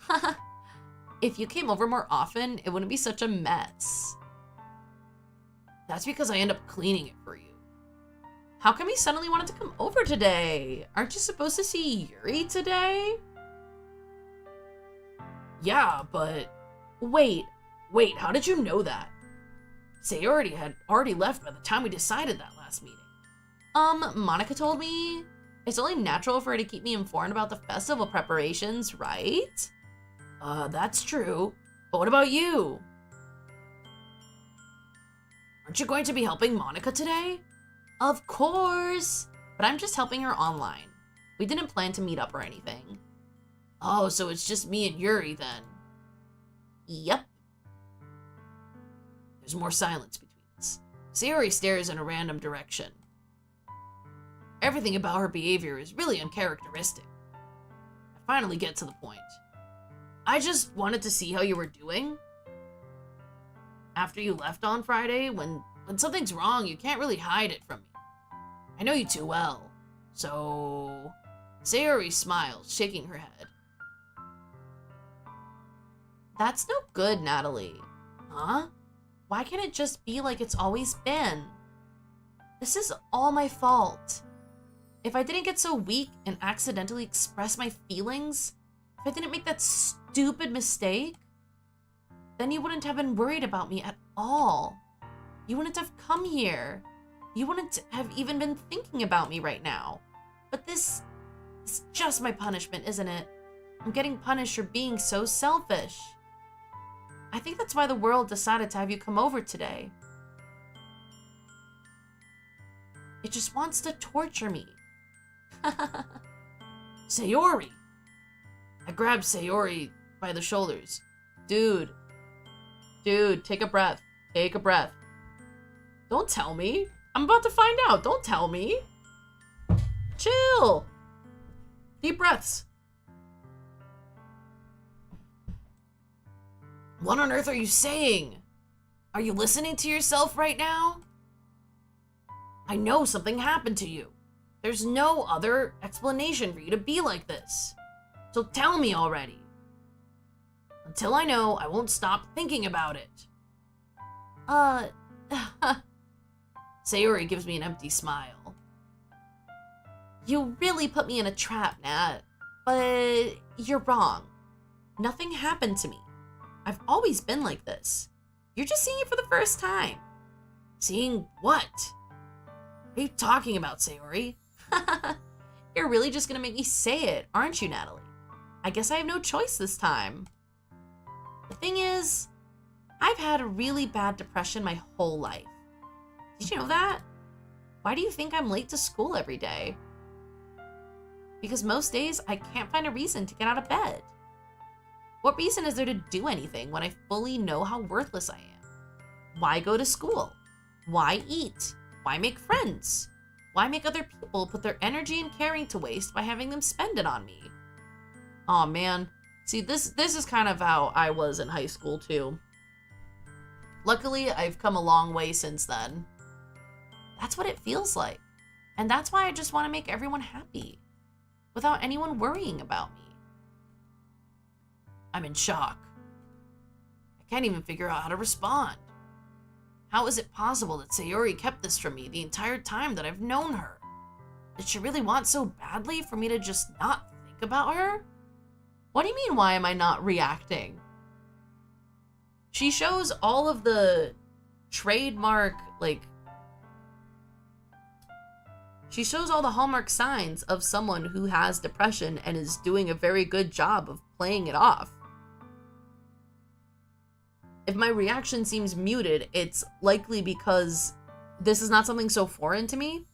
now. If you came over more often, it wouldn't be such a mess. That's because I end up cleaning it for you. How come you suddenly wanted to come over today? Aren't you supposed to see Yuri today? Yeah, but... Wait, how did you know that? Sayori had already left by the time we decided that last meeting. Monica told me. It's only natural for her to keep me informed about the festival preparations, right? That's true. But what about you? Aren't you going to be helping Monica today? Of course. But I'm just helping her online. We didn't plan to meet up or anything. Oh, so it's just me and Yuri then. Yep. There's more silence between us. Sayori stares in a random direction. Everything about her behavior is really uncharacteristic. I finally get to the point. I just wanted to see how you were doing. After you left on Friday, when something's wrong, you can't really hide it from me. I know you too well. So... Sayori smiles, shaking her head. That's no good, Natalie. Huh? Why can't it just be like it's always been? This is all my fault. If I didn't get so weak and accidentally express my feelings, if I didn't make that stupid mistake, then you wouldn't have been worried about me at all. You wouldn't have come here. You wouldn't have even been thinking about me right now. But this is just my punishment, isn't it? I'm getting punished for being so selfish. I think that's why the world decided to have you come over today. It just wants to torture me. Sayori! I grabbed Sayori by the shoulders. Dude, take a breath. Take a breath. Don't tell me. I'm about to find out. Don't tell me. Chill. Deep breaths. What on earth are you saying? Are you listening to yourself right now? I know something happened to you. There's no other explanation for you to be like this. So tell me already. Until I know, I won't stop thinking about it. Sayori gives me an empty smile. You really put me in a trap, Nat. But you're wrong. Nothing happened to me. I've always been like this. You're just seeing it for the first time. Seeing what? What are you talking about, Sayori? You're really just gonna make me say it, aren't you, Natalie? I guess I have no choice this time. The thing is, I've had a really bad depression my whole life. Did you know that? Why do you think I'm late to school every day? Because most days I can't find a reason to get out of bed. What reason is there to do anything when I fully know how worthless I am? Why go to school? Why eat? Why make friends? Why make other people put their energy and caring to waste by having them spend it on me? Aw, man. See, this is kind of how I was in high school, too. Luckily, I've come a long way since then. That's what it feels like. And that's why I just want to make everyone happy, without anyone worrying about me. I'm in shock. I can't even figure out how to respond. How is it possible that Sayori kept this from me the entire time that I've known her? Did she really want so badly for me to just not think about her? What do you mean, why am I not reacting? She shows all of the trademark, like, She shows all the hallmark signs of someone who has depression and is doing a very good job of playing it off. If my reaction seems muted, it's likely because this is not something so foreign to me.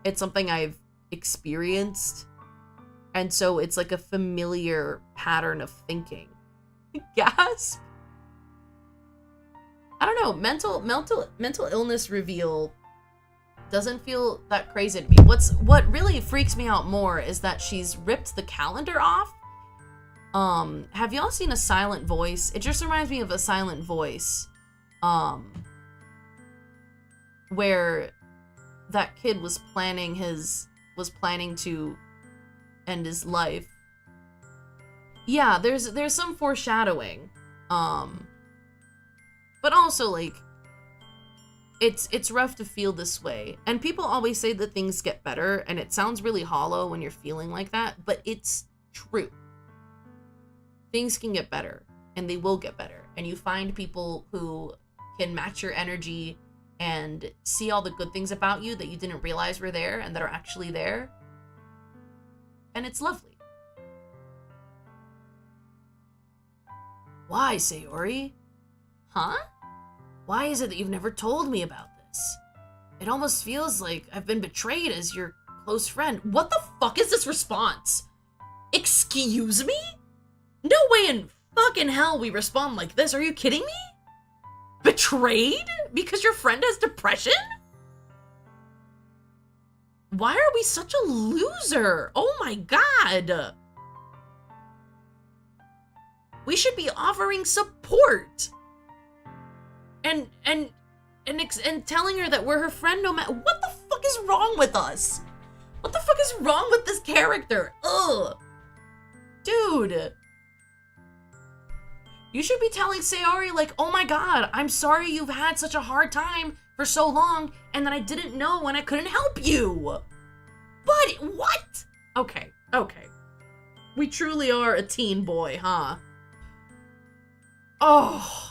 It's something I've experienced. And so it's like a familiar pattern of thinking. Gasp. I don't know. Mental illness reveal doesn't feel that crazy to me. What really freaks me out more is that she's ripped the calendar off. Have y'all seen A Silent Voice? It just reminds me of A Silent Voice. Where that kid was planning to end his life. Yeah, there's some foreshadowing. But also like it's rough to feel this way. And people always say that things get better, and it sounds really hollow when you're feeling like that, but it's true. Things can get better, and they will get better. And you find people who can match your energy and see all the good things about you that you didn't realize were there and that are actually there. And it's lovely. Why, Sayori? Huh? Why is it that you've never told me about this? It almost feels like I've been betrayed as your close friend. What the fuck is this response? Excuse me? No way in fucking hell we respond like this. Are you kidding me? Betrayed? Because your friend has depression? Why are we such a loser? Oh my god. We should be offering support. And telling her that we're her friend no matter. What the fuck is wrong with us? What the fuck is wrong with this character? Ugh. Dude. You should be telling Sayori, like, oh my god, I'm sorry you've had such a hard time for so long, and that I didn't know when I couldn't help you. But what? Okay. We truly are a teen boy, huh? Oh.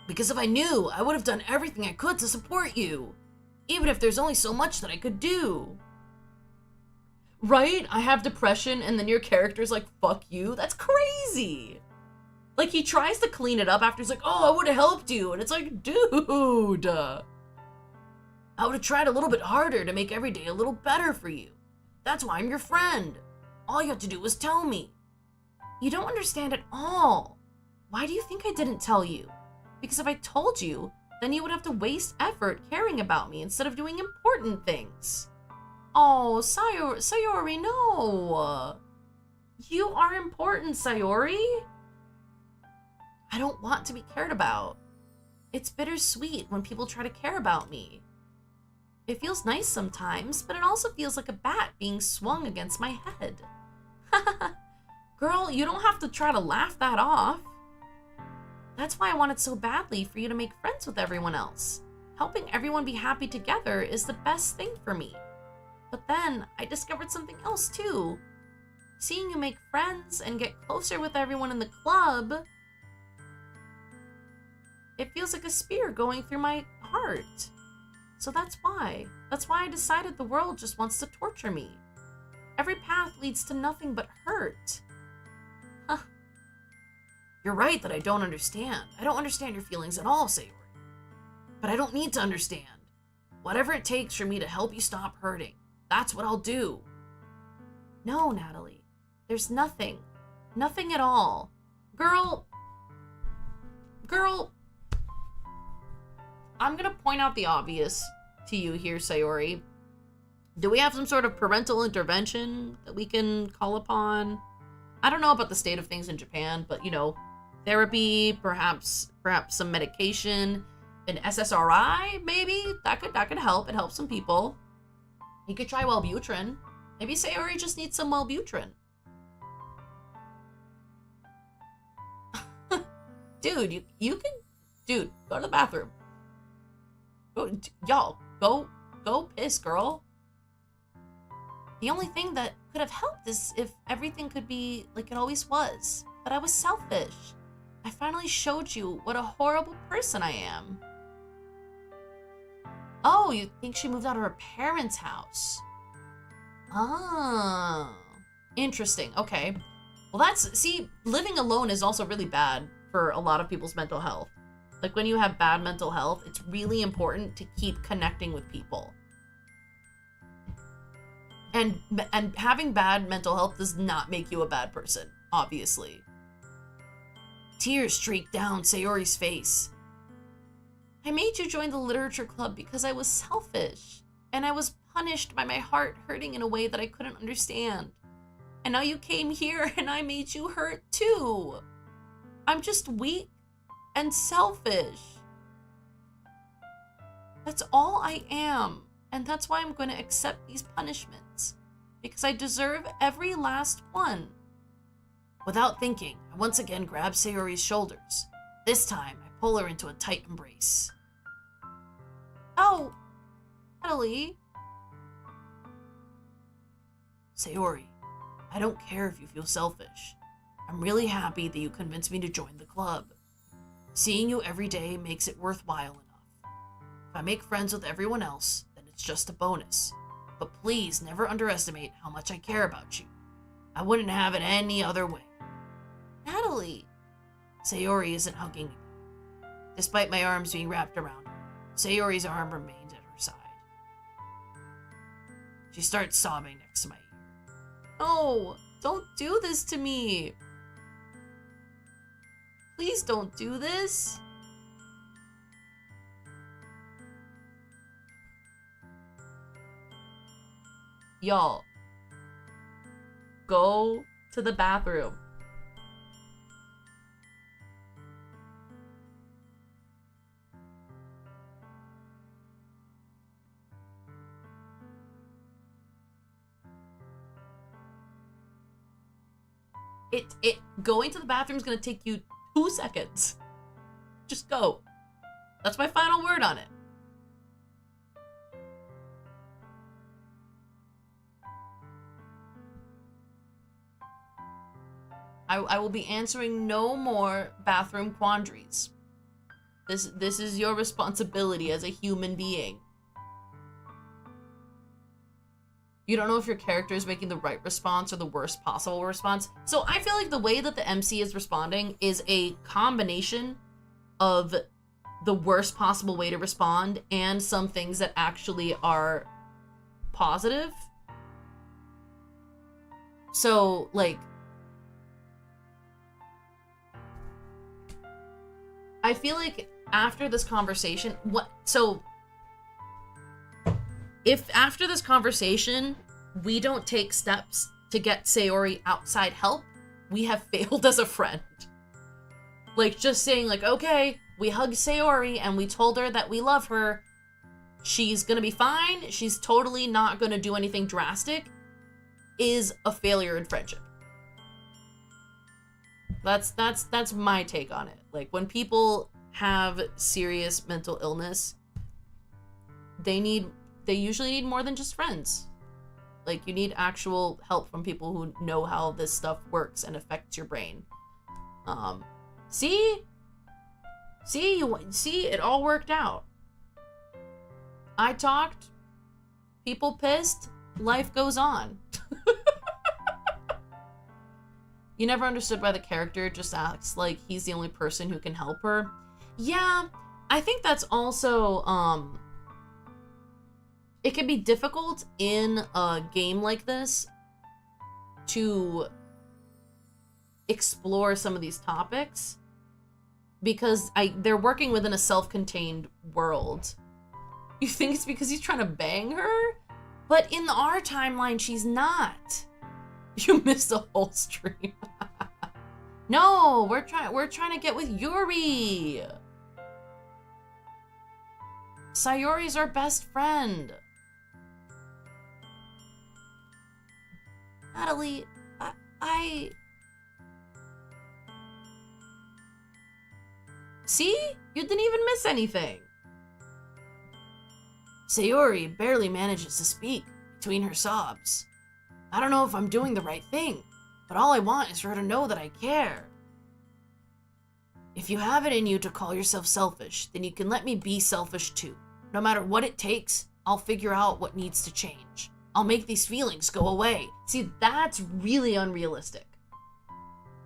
Because if I knew, I would have done everything I could to support you. Even if there's only so much that I could do. Right? I have depression, and then your character's like, fuck you? That's crazy. Like, he tries to clean it up after he's like, oh, I would have helped you. And it's like, dude. I would have tried a little bit harder to make every day a little better for you. That's why I'm your friend. All you have to do is tell me. You don't understand at all. Why do you think I didn't tell you? Because if I told you, then you would have to waste effort caring about me instead of doing important things. Oh, Sayori, no. You are important, Sayori. I don't want to be cared about. It's bittersweet when people try to care about me. It feels nice sometimes, but it also feels like a bat being swung against my head. Girl, you don't have to try to laugh that off. That's why I wanted so badly for you to make friends with everyone else. Helping everyone be happy together is the best thing for me. But then I discovered something else too. Seeing you make friends and get closer with everyone in the club, it feels like a spear going through my heart. So that's why I decided the world just wants to torture me. Every path leads to nothing but hurt. Huh. You're right that I don't understand. I don't understand your feelings at all, Sayori. But I don't need to understand. Whatever it takes for me to help you stop hurting, that's what I'll do. No, Natalie. There's nothing. Nothing at all. Girl, I'm gonna point out the obvious to you here, Sayori. Do we have some sort of parental intervention that we can call upon? I don't know about the state of things in Japan, but you know, therapy, perhaps some medication, an SSRI, maybe that could help. It helps some people. You could try Wellbutrin. Maybe Sayori just needs some Wellbutrin. Dude, you can, dude, go to the bathroom. Y'all, go piss, girl. The only thing that could have helped is if everything could be like it always was. But I was selfish. I finally showed you what a horrible person I am. Oh, you think she moved out of her parents' house? Oh, interesting. Okay. Well, see, living alone is also really bad for a lot of people's mental health. Like, when you have bad mental health, it's really important to keep connecting with people. And having bad mental health does not make you a bad person, obviously. Tears streaked down Sayori's face. I made you join the literature club because I was selfish, and I was punished by my heart hurting in a way that I couldn't understand. And now you came here and I made you hurt too. I'm just weak and selfish. That's all I am, and that's why I'm going to accept these punishments, because I deserve every last one. Without thinking, I once again grab Sayori's shoulders. This time, I pull her into a tight embrace. Oh, Natalie. Sayori, I don't care if you feel selfish. I'm really happy that you convinced me to join the club. Seeing you every day makes it worthwhile enough. If I make friends with everyone else, then it's just a bonus. But please never underestimate how much I care about you. I wouldn't have it any other way. Natalie! Sayori isn't hugging me. Despite my arms being wrapped around her, Sayori's arm remains at her side. She starts sobbing next to my ear. No, don't do this to me. Please don't do this. Y'all, go to the bathroom. Going to the bathroom is gonna take you 2 seconds. Just go. That's my final word on it. I will be answering no more bathroom quandaries. This is your responsibility as a human being. You don't know if your character is making the right response or the worst possible response. So I feel like the way that the MC is responding is a combination of the worst possible way to respond and some things that actually are positive. So, like, I feel like after this conversation, if after this conversation, we don't take steps to get Sayori outside help, we have failed as a friend. Like, just saying, like, okay, we hugged Sayori and we told her that we love her. She's gonna be fine. She's totally not gonna do anything drastic, is a failure in friendship. That's my take on it. Like, when people have serious mental illness, they usually need more than just friends. Like, you need actual help from people who know how this stuff works and affects your brain. See, it all worked out. I talked, people pissed, life goes on. You never understood why the character just acts like he's the only person who can help her. Yeah, I think that's also, it can be difficult in a game like this to explore some of these topics because they're working within a self-contained world. You think it's because he's trying to bang her? But in our timeline, she's not. You missed the whole stream. No, we're trying to get with Yuri. Sayori's our best friend. Natalie, See? You didn't even miss anything. Sayori barely manages to speak between her sobs. I don't know if I'm doing the right thing, but all I want is for her to know that I care. If you have it in you to call yourself selfish, then you can let me be selfish too. No matter what it takes, I'll figure out what needs to change. I'll make these feelings go away. See, that's really unrealistic.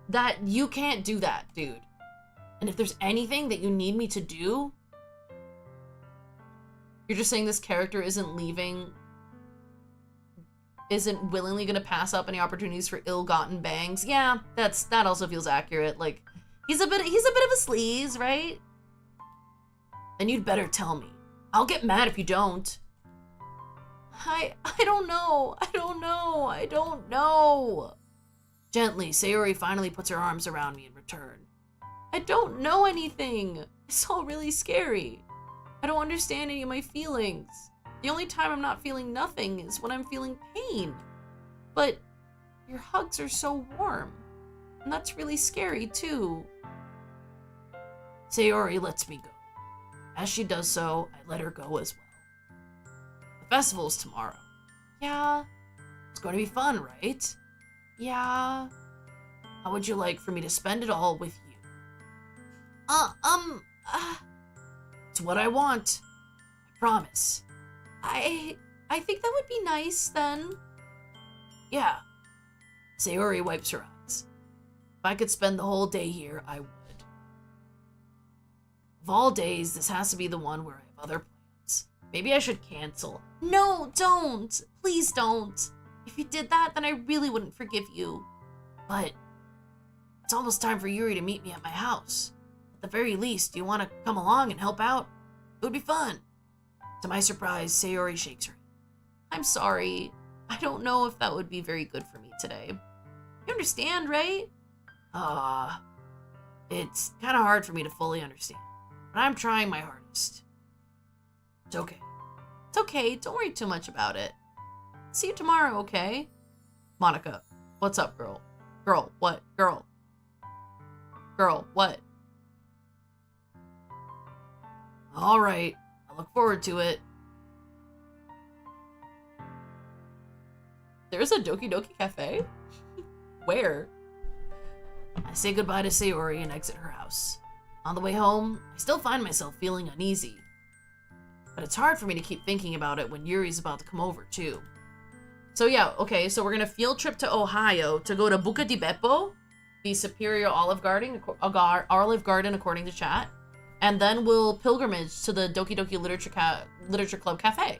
That you can't do that, dude. And if there's anything that you need me to do, you're just saying this character isn't willingly gonna pass up any opportunities for ill-gotten bangs. Yeah, that also feels accurate. Like, he's a bit of a sleaze, right? Then you'd better tell me. I'll get mad if you don't. I don't know. I don't know. Gently, Sayori finally puts her arms around me in return. I don't know anything. It's all really scary. I don't understand any of my feelings. The only time I'm not feeling nothing is when I'm feeling pain. But your hugs are so warm. And that's really scary, too. Sayori lets me go. As she does so, I let her go as well. The festival's tomorrow. Yeah. It's going to be fun, right? Yeah. How would you like for me to spend it all with you? It's what I want. I promise. I think that would be nice then. Yeah. Sayori wipes her eyes. If I could spend the whole day here, I would. Of all days, this has to be the one where I have other plans. Maybe I should cancel. No, don't. Please don't. If you did that, then I really wouldn't forgive you. But it's almost time for Yuri to meet me at my house. At the very least, do you want to come along and help out? It would be fun. To my surprise, Sayori shakes her head. I'm sorry. I don't know if that would be very good for me today. You understand, right? It's kind of hard for me to fully understand. But I'm trying my hardest. It's okay. It's okay. Don't worry too much about it. See you tomorrow, okay? Monica, what's up, girl? Girl, what? Girl, what? All right. I look forward to it. There's a Doki Doki Cafe? Where? I say goodbye to Sayori and exit her house. On the way home, I still find myself feeling uneasy. But it's hard for me to keep thinking about it when Yuri's about to come over, too. So yeah, okay, so we're gonna field trip to Ohio to go to Buca di Beppo, the Superior Olive Garden according to chat. And then we'll pilgrimage to the Doki Doki Literature Club Cafe.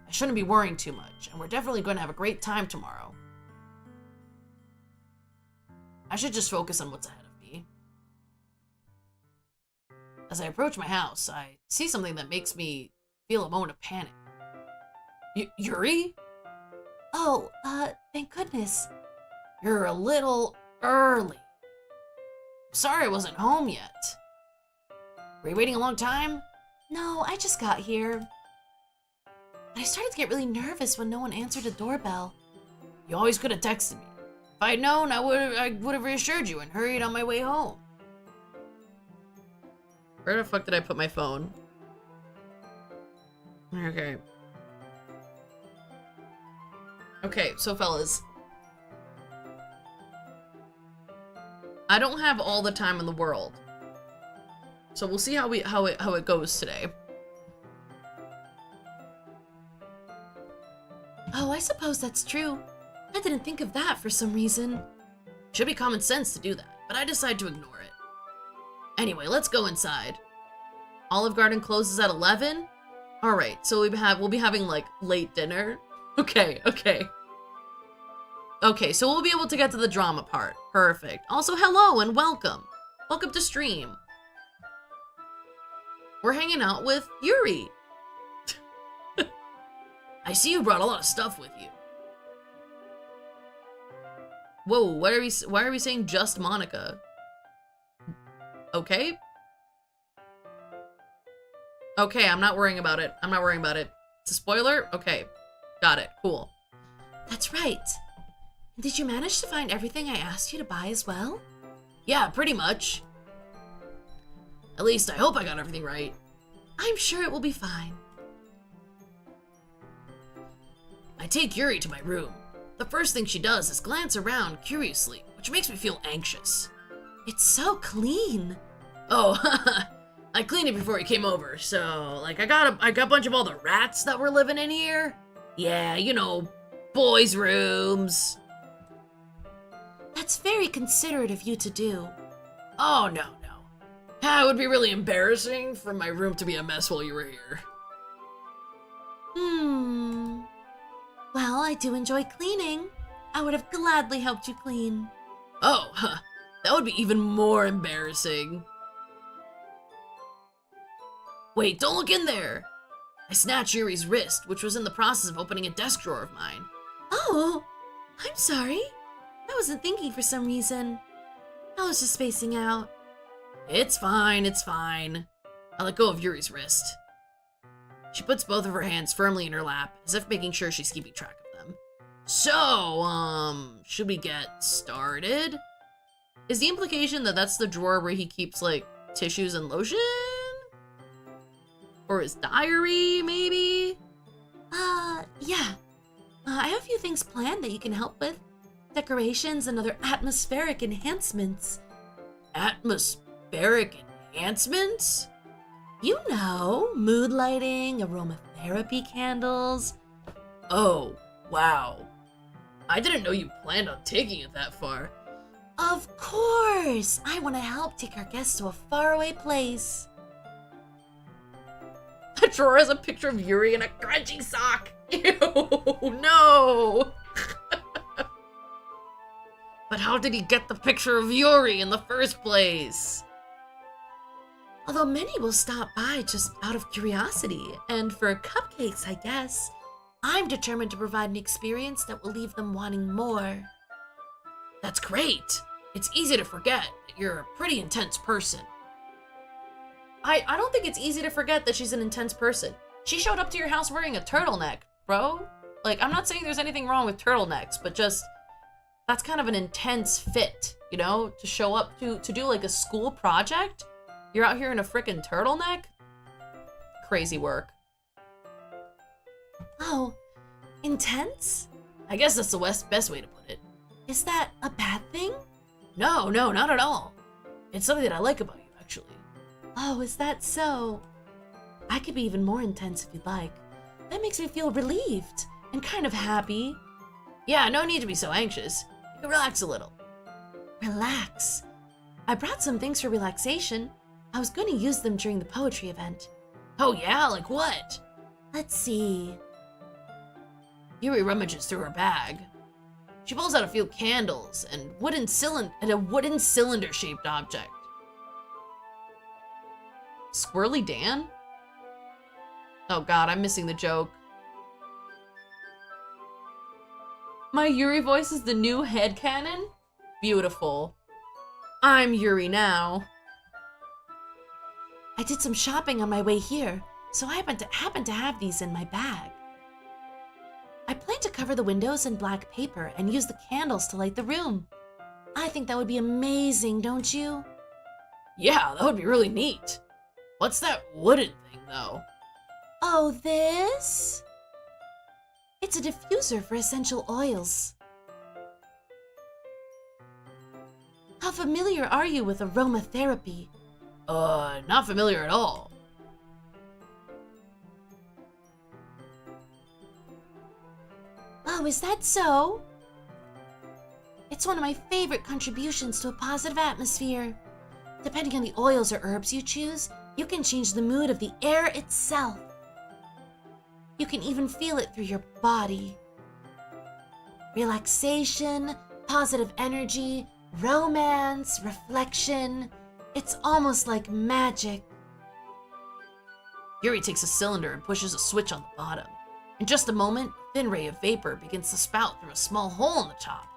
I shouldn't be worrying too much, and we're definitely going to have a great time tomorrow. I should just focus on what's ahead of me. As I approach my house, I see something that makes me feel a moment of panic. Yuri? Oh, thank goodness. You're a little early. Sorry I wasn't home yet. Were you waiting a long time? No, I just got here. I started to get really nervous when no one answered the doorbell. You always could have texted me. If I'd known, I would have reassured you and hurried on my way home. Where the fuck did I put my phone? Okay. Okay, so fellas. I don't have all the time in the world. So we'll see how it goes today. Oh, I suppose that's true. I didn't think of that for some reason. Should be common sense to do that, but I decide to ignore it. Anyway, let's go inside. Olive Garden closes at 11? Alright, so we'll be having like late dinner. Okay. Okay, so we'll be able to get to the drama part. Perfect. Also, hello and welcome. Welcome to stream. We're hanging out with Yuri. I see you brought a lot of stuff with you. Whoa, why are we saying just Monica? Okay. Okay, I'm not worrying about it. It's a spoiler? Okay. Got it. Cool. That's right. Did you manage to find everything I asked you to buy as well? Yeah, pretty much. At least I hope I got everything right. I'm sure it will be fine. I take Yuri to my room. The first thing she does is glance around curiously, which makes me feel anxious. It's so clean. Oh, I cleaned it before he came over, so, like, I got a bunch of all the rats that were living in here. Yeah, you know, boys' rooms. That's very considerate of you to do. Oh, no. It would be really embarrassing for my room to be a mess while you were here. Well, I do enjoy cleaning. I would have gladly helped you clean. Oh, that would be even more embarrassing. Wait, don't look in there! I snatched Yuri's wrist, which was in the process of opening a desk drawer of mine. Oh, I'm sorry. I wasn't thinking for some reason. I was just spacing out. It's fine. I let go of Yuri's wrist. She puts both of her hands firmly in her lap, as if making sure she's keeping track of them. So, should we get started? Is the implication that that's the drawer where he keeps, like, tissues and lotion? Or his diary, maybe? Yeah. I have a few things planned that you can help with. Decorations and other atmospheric enhancements. Atmospheric enhancements? You know, mood lighting, aromatherapy candles. Oh, wow. I didn't know you planned on taking it that far. Of course! I want to help take our guests to a faraway place. The drawer has a picture of Yuri in a crunchy sock. Ew, no! But how did he get the picture of Yuri in the first place? Although many will stop by just out of curiosity, and for cupcakes, I guess. I'm determined to provide an experience that will leave them wanting more. That's great. It's easy to forget that you're a pretty intense person. I don't think it's easy to forget that she's an intense person. She showed up to your house wearing a turtleneck, bro. Like, I'm not saying there's anything wrong with turtlenecks, but just, that's kind of an intense fit, you know? To show up to do like a school project, you're out here in a frickin' turtleneck? Crazy work. Oh, intense? I guess that's the best way to put it. Is that a bad thing? No, not at all. It's something that I like about you, actually. Oh, is that so? I could be even more intense if you'd like. That makes me feel relieved and kind of happy. Yeah, no need to be so anxious. You can relax a little. Relax. I brought some things for relaxation. I was going to use them during the poetry event. Oh yeah? Like what? Let's see. Yuri rummages through her bag. She pulls out a few candles and a wooden cylinder-shaped object. Squirrely Dan? Oh god, I'm missing the joke. My Yuri voice is the new headcanon? Beautiful. I'm Yuri now. I did some shopping on my way here, so I happened to have these in my bag. I plan to cover the windows in black paper and use the candles to light the room. I think that would be amazing, don't you? Yeah, that would be really neat. What's that wooden thing, though? Oh, this? It's a diffuser for essential oils. How familiar are you with aromatherapy? Not familiar at all. Oh, is that so? It's one of my favorite contributions to a positive atmosphere. Depending on the oils or herbs you choose, you can change the mood of the air itself. You can even feel it through your body. Relaxation, positive energy, romance, reflection. It's almost like magic. Yuri takes a cylinder and pushes a switch on the bottom. In just a moment, a thin ray of vapor begins to spout through a small hole in the top.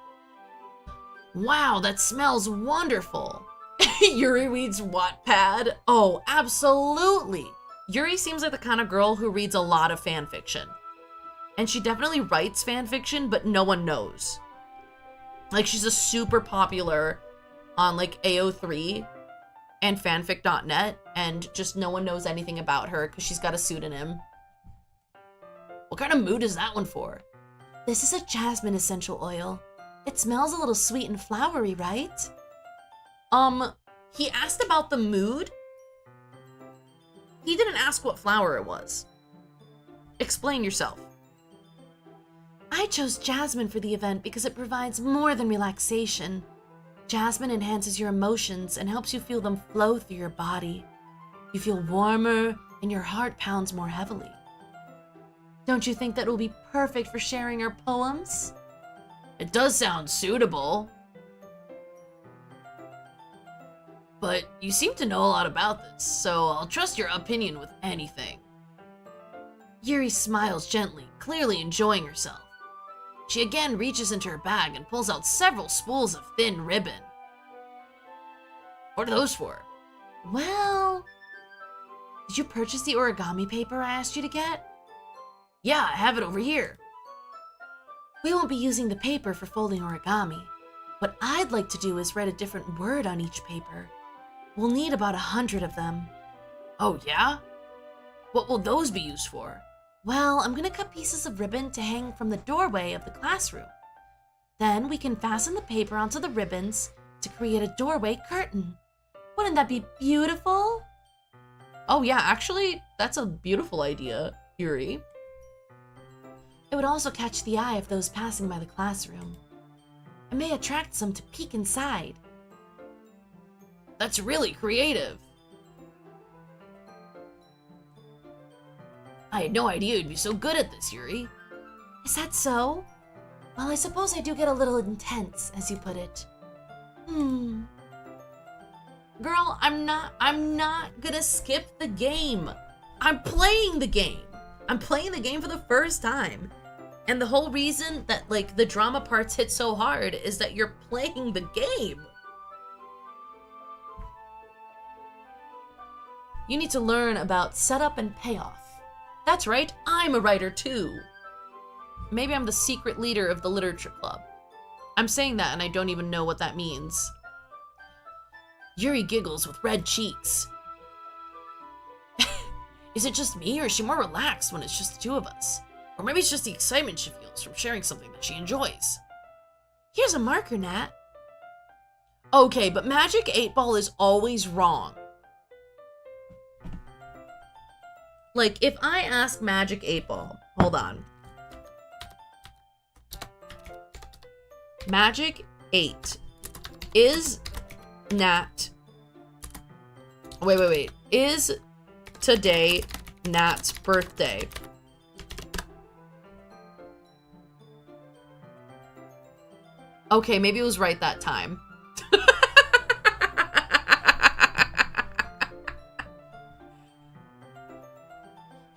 Wow, that smells wonderful. Yuri reads Wattpad? Oh, absolutely. Yuri seems like the kind of girl who reads a lot of fan fiction. And she definitely writes fan fiction, but no one knows. Like, she's a super popular on like AO3 and fanfic.net, and just no one knows anything about her because she's got a pseudonym. What kind of mood is that one for? This is a jasmine essential oil. It smells a little sweet and flowery, right? He asked about the mood? He didn't ask what flower it was. Explain yourself. I chose jasmine for the event because it provides more than relaxation. Jasmine enhances your emotions and helps you feel them flow through your body. You feel warmer and your heart pounds more heavily. Don't you think that will be perfect for sharing our poems? It does sound suitable. But you seem to know a lot about this, so I'll trust your opinion with anything. Yuri smiles gently, clearly enjoying herself. She again reaches into her bag and pulls out several spools of thin ribbon. What are those for? Well, did you purchase the origami paper I asked you to get? Yeah, I have it over here. We won't be using the paper for folding origami. What I'd like to do is write a different word on each paper. We'll need about 100 of them. Oh, yeah? What will those be used for? Well, I'm gonna cut pieces of ribbon to hang from the doorway of the classroom. Then we can fasten the paper onto the ribbons to create a doorway curtain. Wouldn't that be beautiful? Oh yeah, actually, that's a beautiful idea, Yuri. It would also catch the eye of those passing by the classroom. It may attract some to peek inside. That's really creative. I had no idea you'd be so good at this, Yuri. Is that so? Well, I suppose I do get a little intense, as you put it. Girl, I'm not gonna skip the game. I'm playing the game. I'm playing the game for the first time. And the whole reason that, like, the drama parts hit so hard is that you're playing the game. You need to learn about setup and payoff. That's right, I'm a writer too. Maybe I'm the secret leader of the literature club. I'm saying that and I don't even know what that means. Yuri giggles with red cheeks. Is it just me, or is she more relaxed when it's just the two of us? Or maybe it's just the excitement she feels from sharing something that she enjoys. Here's a marker, Nat. Okay, but Magic 8 Ball is always wrong. Like, if I ask Magic 8 Ball, hold on. Magic 8 is Nat. Wait. Is today Nat's birthday? Okay, maybe it was right that time.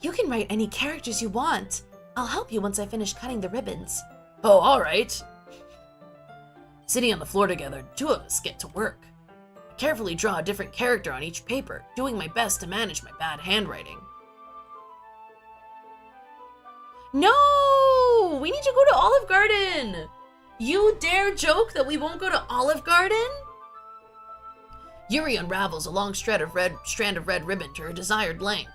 You can write any characters you want. I'll help you once I finish cutting the ribbons. Oh, all right. Sitting on the floor together, two of us get to work. I carefully draw a different character on each paper, doing my best to manage my bad handwriting. No! We need to go to Olive Garden! You dare joke that we won't go to Olive Garden? Yuri unravels a long strand of red ribbon to her desired length.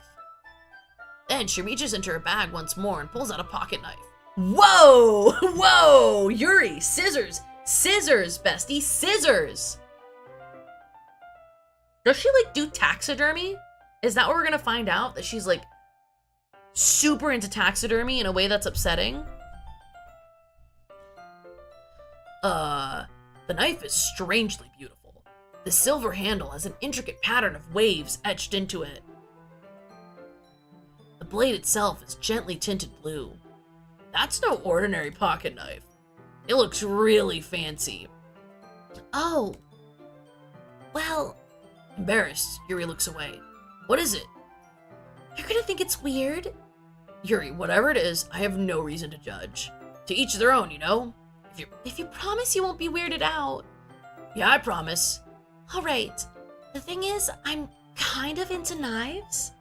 Then she reaches into her bag once more and pulls out a pocket knife. Whoa! Whoa! Yuri, scissors! Scissors, bestie, scissors! Does she, like, do taxidermy? Is that what we're gonna find out? That she's, like, super into taxidermy in a way that's upsetting? The knife is strangely beautiful. The silver handle has an intricate pattern of waves etched into it. The blade itself is gently tinted blue. That's no ordinary pocket knife. It looks really fancy. Oh. Well. Embarrassed, Yuri looks away. What is it? You're gonna think it's weird. Yuri, whatever it is, I have no reason to judge. To each their own, you know? If you promise you won't be weirded out. Yeah, I promise. All right. The thing is, I'm kind of into knives.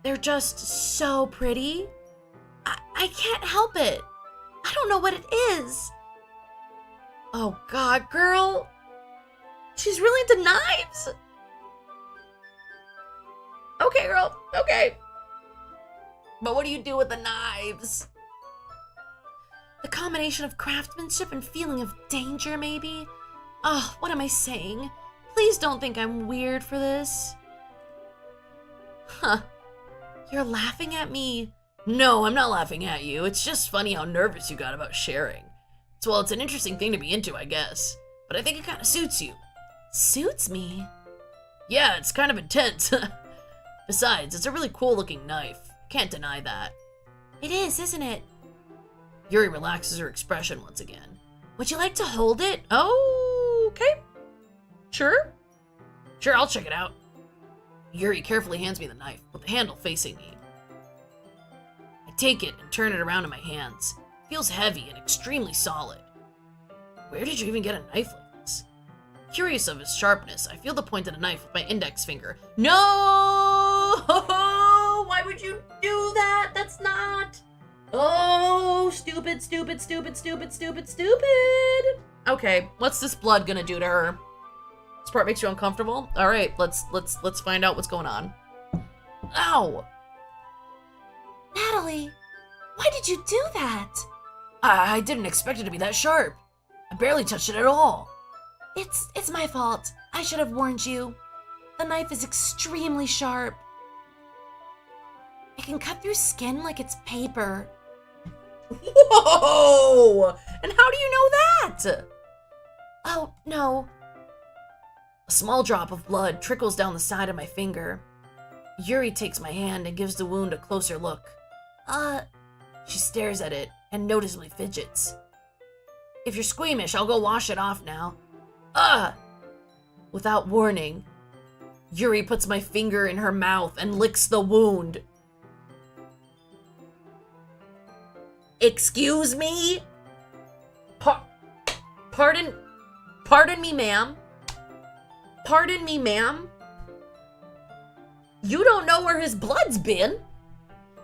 They're just so pretty. I can't help it. I don't know what it is. Oh God, girl. She's really into knives. Okay, girl. Okay. But what do you do with the knives? The combination of craftsmanship and feeling of danger, maybe? Oh, what am I saying? Please don't think I'm weird for this. Huh. You're laughing at me. No, I'm not laughing at you. It's just funny how nervous you got about sharing. Well, it's an interesting thing to be into, I guess. But I think it kind of suits you. Suits me? Yeah, it's kind of intense. Besides, it's a really cool looking knife. Can't deny that. It is, isn't it? Yuri relaxes her expression once again. Would you like to hold it? Oh, okay. Sure. Sure, I'll check it out. Yuri carefully hands me the knife, with the handle facing me. I take it and turn it around in my hands. It feels heavy and extremely solid. Where did you even get a knife like this? Curious of its sharpness, I feel the point of the knife with my index finger. No! Why would you do that? That's not... Oh, stupid, stupid, stupid, stupid, stupid, stupid. Okay, what's this blood gonna do to her? This part makes you uncomfortable? All right, let's find out what's going on. Ow! Natalie, why did you do that? I didn't expect it to be that sharp. I barely touched it at all. It's my fault. I should have warned you. The knife is extremely sharp. It can cut through skin like it's paper. Whoa! And how do you know that? Oh, no. A small drop of blood trickles down the side of my finger. Yuri takes my hand and gives the wound a closer look. She stares at it and noticeably fidgets. If you're squeamish, I'll go wash it off now. Without warning, Yuri puts my finger in her mouth and licks the wound. Excuse me? Pardon me, ma'am? Pardon me, ma'am? You don't know where his blood's been.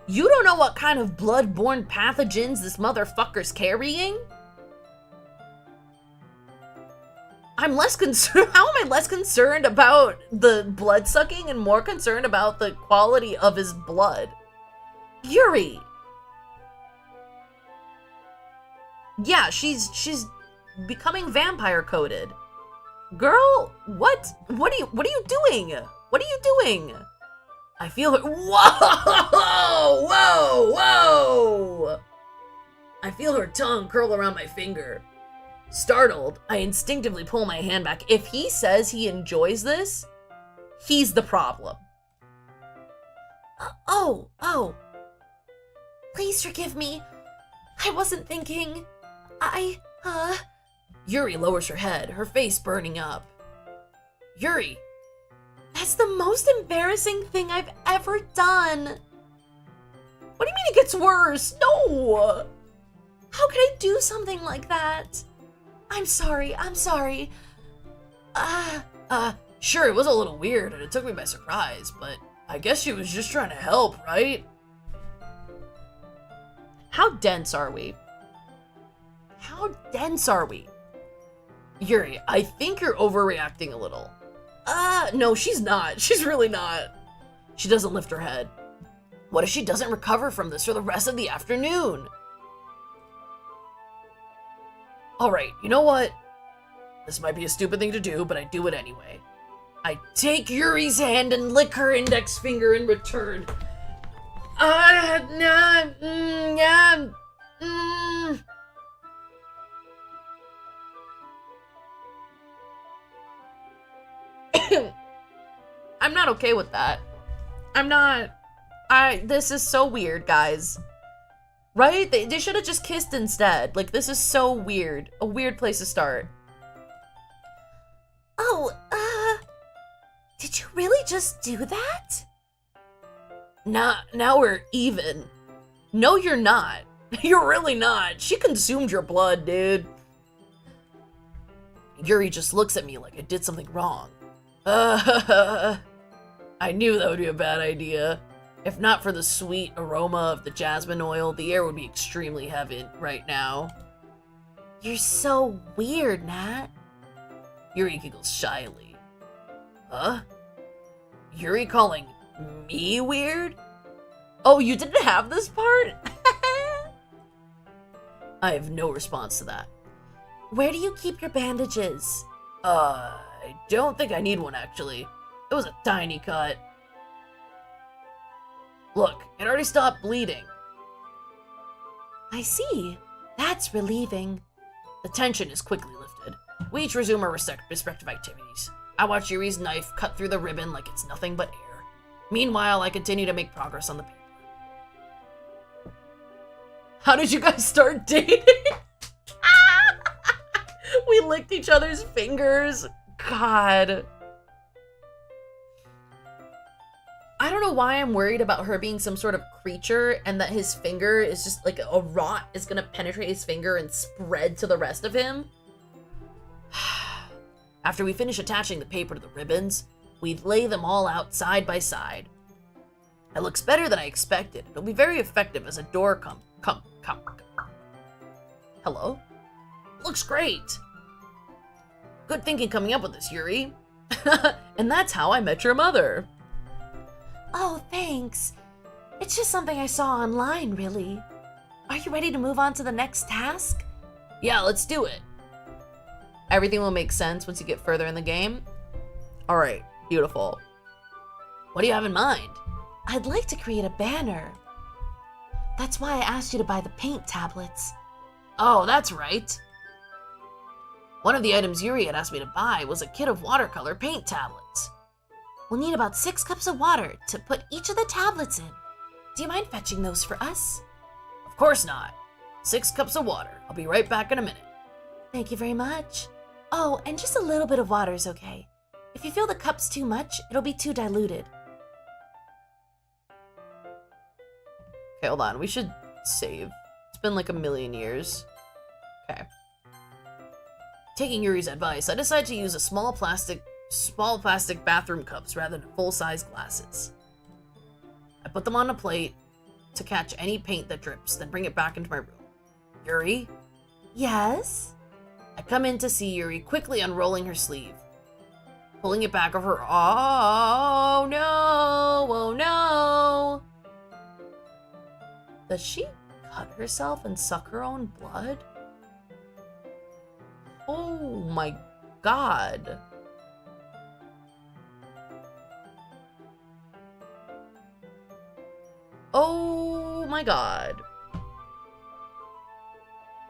You don't know what kind of blood-borne pathogens this motherfucker's carrying? I'm less concerned. How am I less concerned about the blood sucking and more concerned about the quality of his blood? Yuri. Yeah, she's becoming vampire coated. Girl, what are you doing? What are you doing? I feel her. Whoa! Whoa! Whoa! I feel her tongue curl around my finger. Startled, I instinctively pull my hand back. If he says he enjoys this, he's the problem. Oh. Please forgive me. I wasn't thinking. Yuri lowers her head, her face burning up. Yuri. That's the most embarrassing thing I've ever done. What do you mean it gets worse? No! How could I do something like that? I'm sorry. Sure, it was a little weird and it took me by surprise, but I guess she was just trying to help, right? How dense are we? How dense are we? Yuri, I think you're overreacting a little. No, she's not. She's really not. She doesn't lift her head. What if she doesn't recover from this for the rest of the afternoon? Alright, you know what? This might be a stupid thing to do, but I do it anyway. I take Yuri's hand and lick her index finger in return. I'm not okay with that. This is so weird, guys. Right? They should have just kissed instead. Like, this is so weird. A weird place to start. Did you really just do that? Now we're even. No, you're not. You're really not. She consumed your blood, dude. Yuri just looks at me like I did something wrong. I knew that would be a bad idea. If not for the sweet aroma of the jasmine oil, the air would be extremely heavy right now. You're so weird, Nat. Yuri giggles shyly. Huh? Yuri calling me weird? Oh, you didn't have this part? I have no response to that. Where do you keep your bandages? I don't think I need one, actually. It was a tiny cut. Look, it already stopped bleeding. I see. That's relieving. The tension is quickly lifted. We each resume our respective activities. I watch Yuri's knife cut through the ribbon like it's nothing but air. Meanwhile, I continue to make progress on the paper. How did you guys start dating? We licked each other's fingers. God. I don't know why I'm worried about her being some sort of creature and that his finger is just like a rot is gonna penetrate his finger and spread to the rest of him. After we finish attaching the paper to the ribbons, we lay them all out side by side. It looks better than I expected. It'll be very effective as a door come. Hello? Looks great. Good thinking coming up with this, Yuri. And that's how I met your mother. Oh, thanks. It's just something I saw online, really. Are you ready to move on to the next task? Yeah, let's do it. Everything will make sense once you get further in the game. All right, beautiful. What do you have in mind? I'd like to create a banner. That's why I asked you to buy the paint tablets. Oh, that's right. One of the items Yuri had asked me to buy was a kit of watercolor paint tablets. We'll need about 6 cups of water to put each of the tablets in. Do you mind fetching those for us? Of course not. 6 cups of water. I'll be right back in a minute. Thank you very much. Oh, and just a little bit of water is okay. If you feel the cup's too much, it'll be too diluted. Okay, hold on. We should save. It's been like a million years. Okay. Taking Yuri's advice, I decided to use a small plastic bathroom cups rather than full-size glasses. I put them on a plate to catch any paint that drips, then bring it back into my room. Yuri? Yes? I come in to see Yuri quickly unrolling her sleeve. Pulling it back over her. Oh no! Oh no! Does she cut herself and suck her own blood? Oh my god. Oh my god.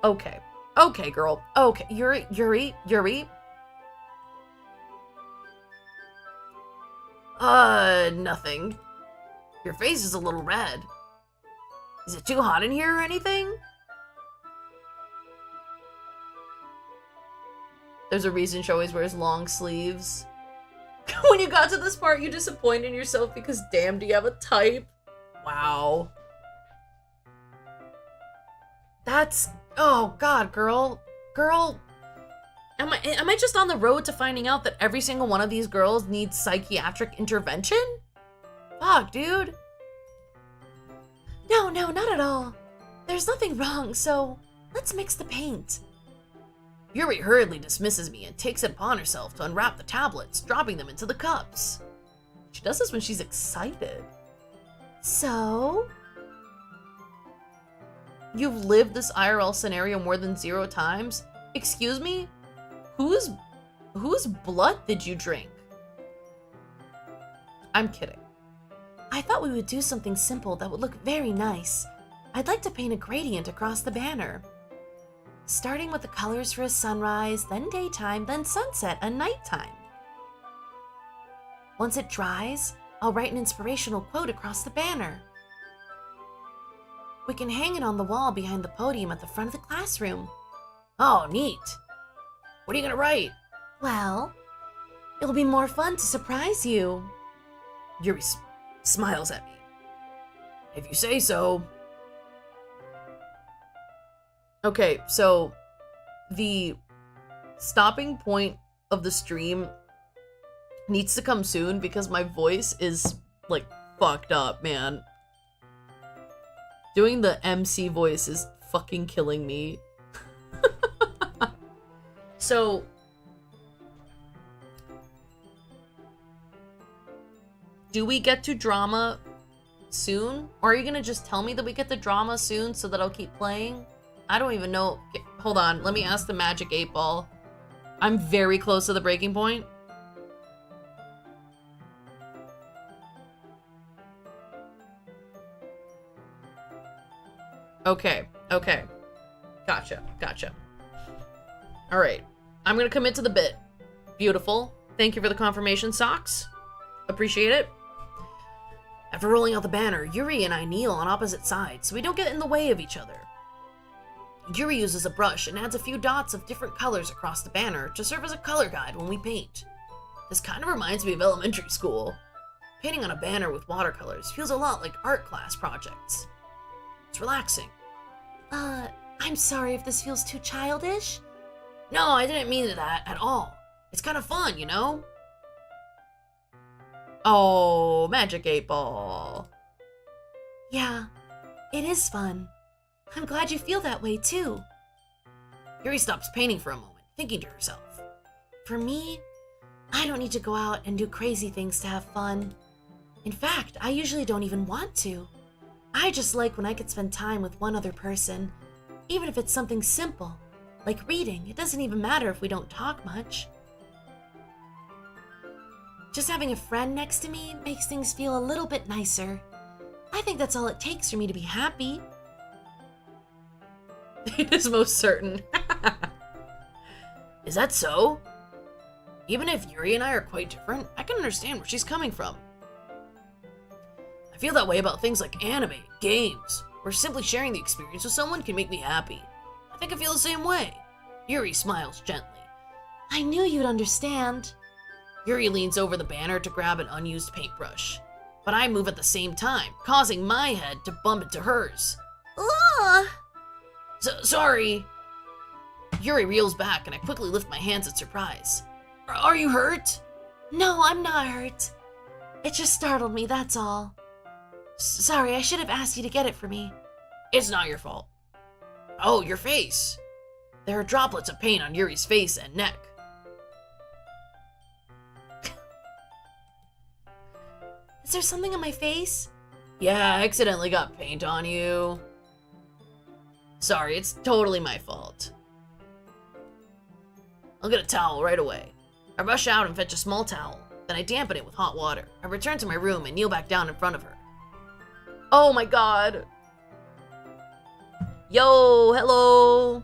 Okay. Okay, girl. Okay. Yuri. Nothing. Your face is a little red. Is it too hot in here or anything? There's a reason she always wears long sleeves. When you got to this part, you disappointed in yourself because damn, do you have a type? Wow. That's... Oh god, girl. Girl. Am I just on the road to finding out that every single one of these girls needs psychiatric intervention? Fuck, dude. No, not at all. There's nothing wrong, so let's mix the paint. Yuri hurriedly dismisses me and takes it upon herself to unwrap the tablets, dropping them into the cups. She does this when she's excited. So? You've lived this IRL scenario more than 0 times? Excuse me? Whose blood did you drink? I'm kidding. I thought we would do something simple that would look very nice. I'd like to paint a gradient across the banner. Starting with the colors for a sunrise, then daytime, then sunset and nighttime. Once it dries, I'll write an inspirational quote across the banner. We can hang it on the wall behind the podium at the front of the classroom. Oh, neat. What are you gonna write? Well, it'll be more fun to surprise you. Yuri smiles at me. If you say so. Okay, so the stopping point of the stream needs to come soon because my voice is like fucked up, man. Doing the MC voice is fucking killing me. So do we get to drama soon? Or are you gonna just tell me that we get the drama soon so that I'll keep playing? I don't even know. Hold on, let me ask the Magic 8 Ball. I'm very close to the breaking point. Okay. Gotcha. Alright. I'm gonna commit to the bit. Beautiful. Thank you for the confirmation, Socks. Appreciate it. After rolling out the banner, Yuri and I kneel on opposite sides so we don't get in the way of each other. Yuri uses a brush and adds a few dots of different colors across the banner to serve as a color guide when we paint. This kind of reminds me of elementary school. Painting on a banner with watercolors feels a lot like art class projects. It's relaxing. I'm sorry if this feels too childish. No, I didn't mean that at all. It's kind of fun, you know? Oh, Magic 8 Ball. Yeah, it is fun. I'm glad you feel that way too. Yuri stops painting for a moment, thinking to herself. For me, I don't need to go out and do crazy things to have fun. In fact, I usually don't even want to. I just like when I could spend time with one other person, even if it's something simple, like reading. It doesn't even matter if we don't talk much. Just having a friend next to me makes things feel a little bit nicer. I think that's all it takes for me to be happy. It is most certain. Is that so? Even if Yuri and I are quite different, I can understand where she's coming from. I feel that way about things like anime, games, or simply sharing the experience with someone can make me happy. I think I feel the same way. Yuri smiles gently. I knew you'd understand. Yuri leans over the banner to grab an unused paintbrush, but I move at the same time, causing my head to bump into hers. Ugh! Sorry. Yuri reels back and I quickly lift my hands in surprise. Are you hurt? No, I'm not hurt. It just startled me, that's all. Sorry, I should have asked you to get it for me. It's not your fault. Oh, your face. There are droplets of paint on Yuri's face and neck. Is there something on my face? Yeah, I accidentally got paint on you. Sorry, it's totally my fault. I'll get a towel right away. I rush out and fetch a small towel, then I dampen it with hot water. I return to my room and kneel back down in front of her. Oh my god. Yo, hello.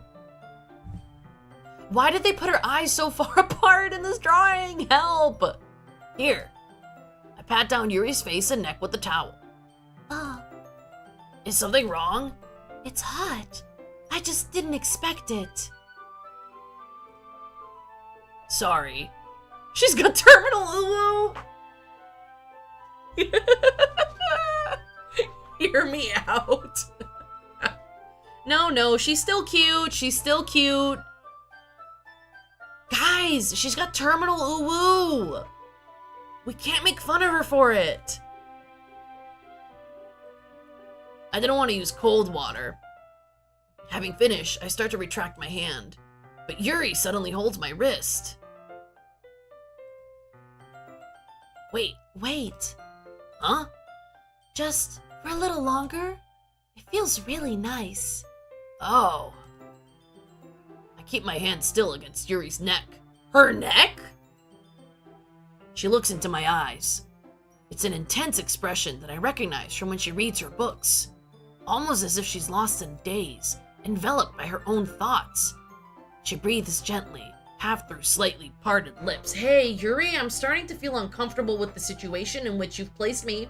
Why did they put her eyes so far apart in this drawing? Help! Here. I pat down Yuri's face and neck with the towel. Oh, Is something wrong? it's hot. I just didn't expect it. Sorry. She's got terminal uwu. Hear me out. No, she's still cute. She's still cute. Guys, she's got terminal uwu. We can't make fun of her for it. I didn't want to use cold water. Having finished, I start to retract my hand, but Yuri suddenly holds my wrist. Wait. Huh? Just for a little longer? It feels really nice. Oh. I keep my hand still against Yuri's neck. Her neck? She looks into my eyes. It's an intense expression that I recognize from when she reads her books. Almost as if she's lost in daze, enveloped by her own thoughts. She breathes gently, half through slightly parted lips. Hey, Yuri, I'm starting to feel uncomfortable with the situation in which you've placed me.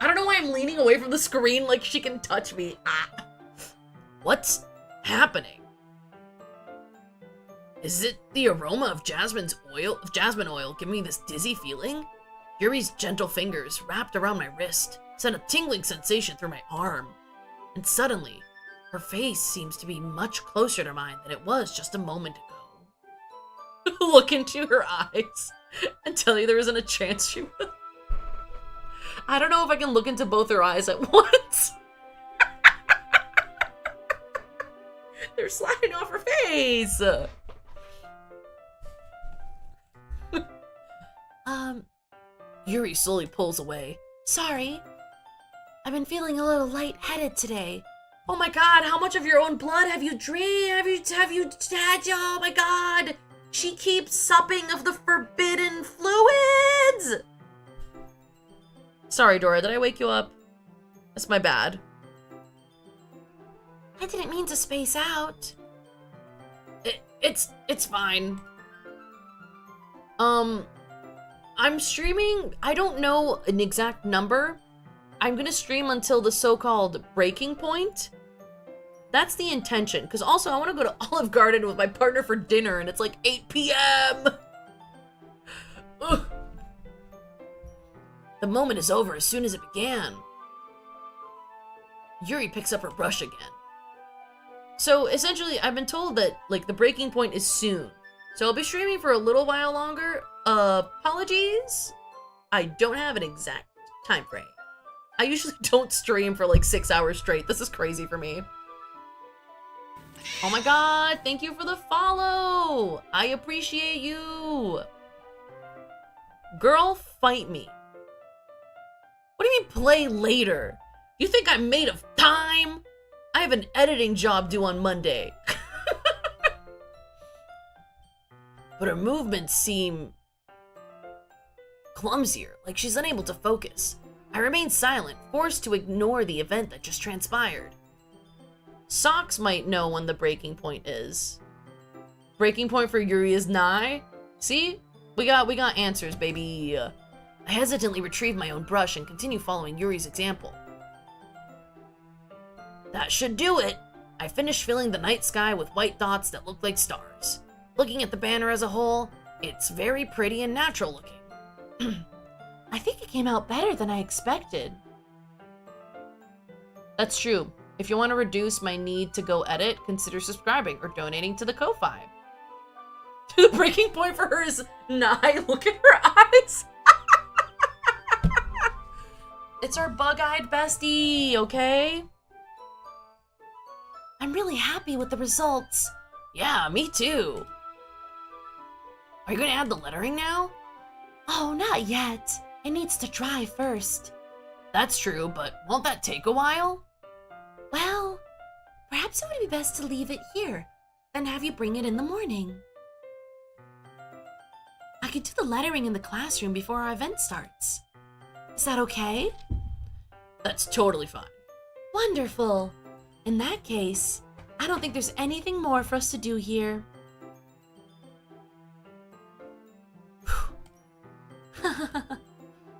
I don't know why I'm leaning away from the screen like she can touch me. Ah. What's happening? Is it the aroma of jasmine oil giving me this dizzy feeling? Yuri's gentle fingers wrapped around my wrist sent a tingling sensation through my arm. And suddenly, her face seems to be much closer to mine than it was just a moment ago. Look into her eyes and tell you there isn't a chance she will. I don't know if I can look into both her eyes at once. They're sliding off her face. Yuri slowly pulls away. Sorry. I've been feeling a little lightheaded today. Oh my god, how much of your own blood have you drained? Have you had? Oh my god! She keeps supping of the forbidden fluids! Sorry, Dora, did I wake you up? That's my bad. I didn't mean to space out. It's fine. I'm streaming, I don't know an exact number. I'm gonna stream until the so-called breaking point. That's the intention, because also I want to go to Olive Garden with my partner for dinner, and it's like 8 p.m. Ugh. The moment is over as soon as it began. Yuri picks up her brush again. So essentially, I've been told that like the breaking point is soon. So I'll be streaming for a little while longer. Apologies. I don't have an exact time frame. I usually don't stream for like 6 hours straight. This is crazy for me. Oh my god, thank you for the follow. I appreciate you. Girl, fight me. What do you mean play later? You think I'm made of time? I have an editing job due on Monday. But her movements seem clumsier, like she's unable to focus. I remain silent, forced to ignore the event that just transpired. Socks might know when the breaking point is. Breaking point for Yuri is nigh. See? We got answers, baby. I hesitantly retrieve my own brush and continue following Yuri's example. That should do it. I finish filling the night sky with white dots that look like stars. Looking at the banner as a whole, it's very pretty and natural looking. I think it came out better than I expected. That's true. If you want to reduce my need to go edit, consider subscribing or donating to the Ko-Fi. The breaking point for her is nigh. Look at her eyes. It's our bug-eyed bestie, okay? I'm really happy with the results. Yeah, me too. Are you going to add the lettering now? Oh, not yet. It needs to dry first. That's true, but won't that take a while? Well, perhaps it would be best to leave it here, then have you bring it in the morning. I could do the lettering in the classroom before our event starts. Is that okay? That's totally fine. Wonderful. In that case, I don't think there's anything more for us to do here.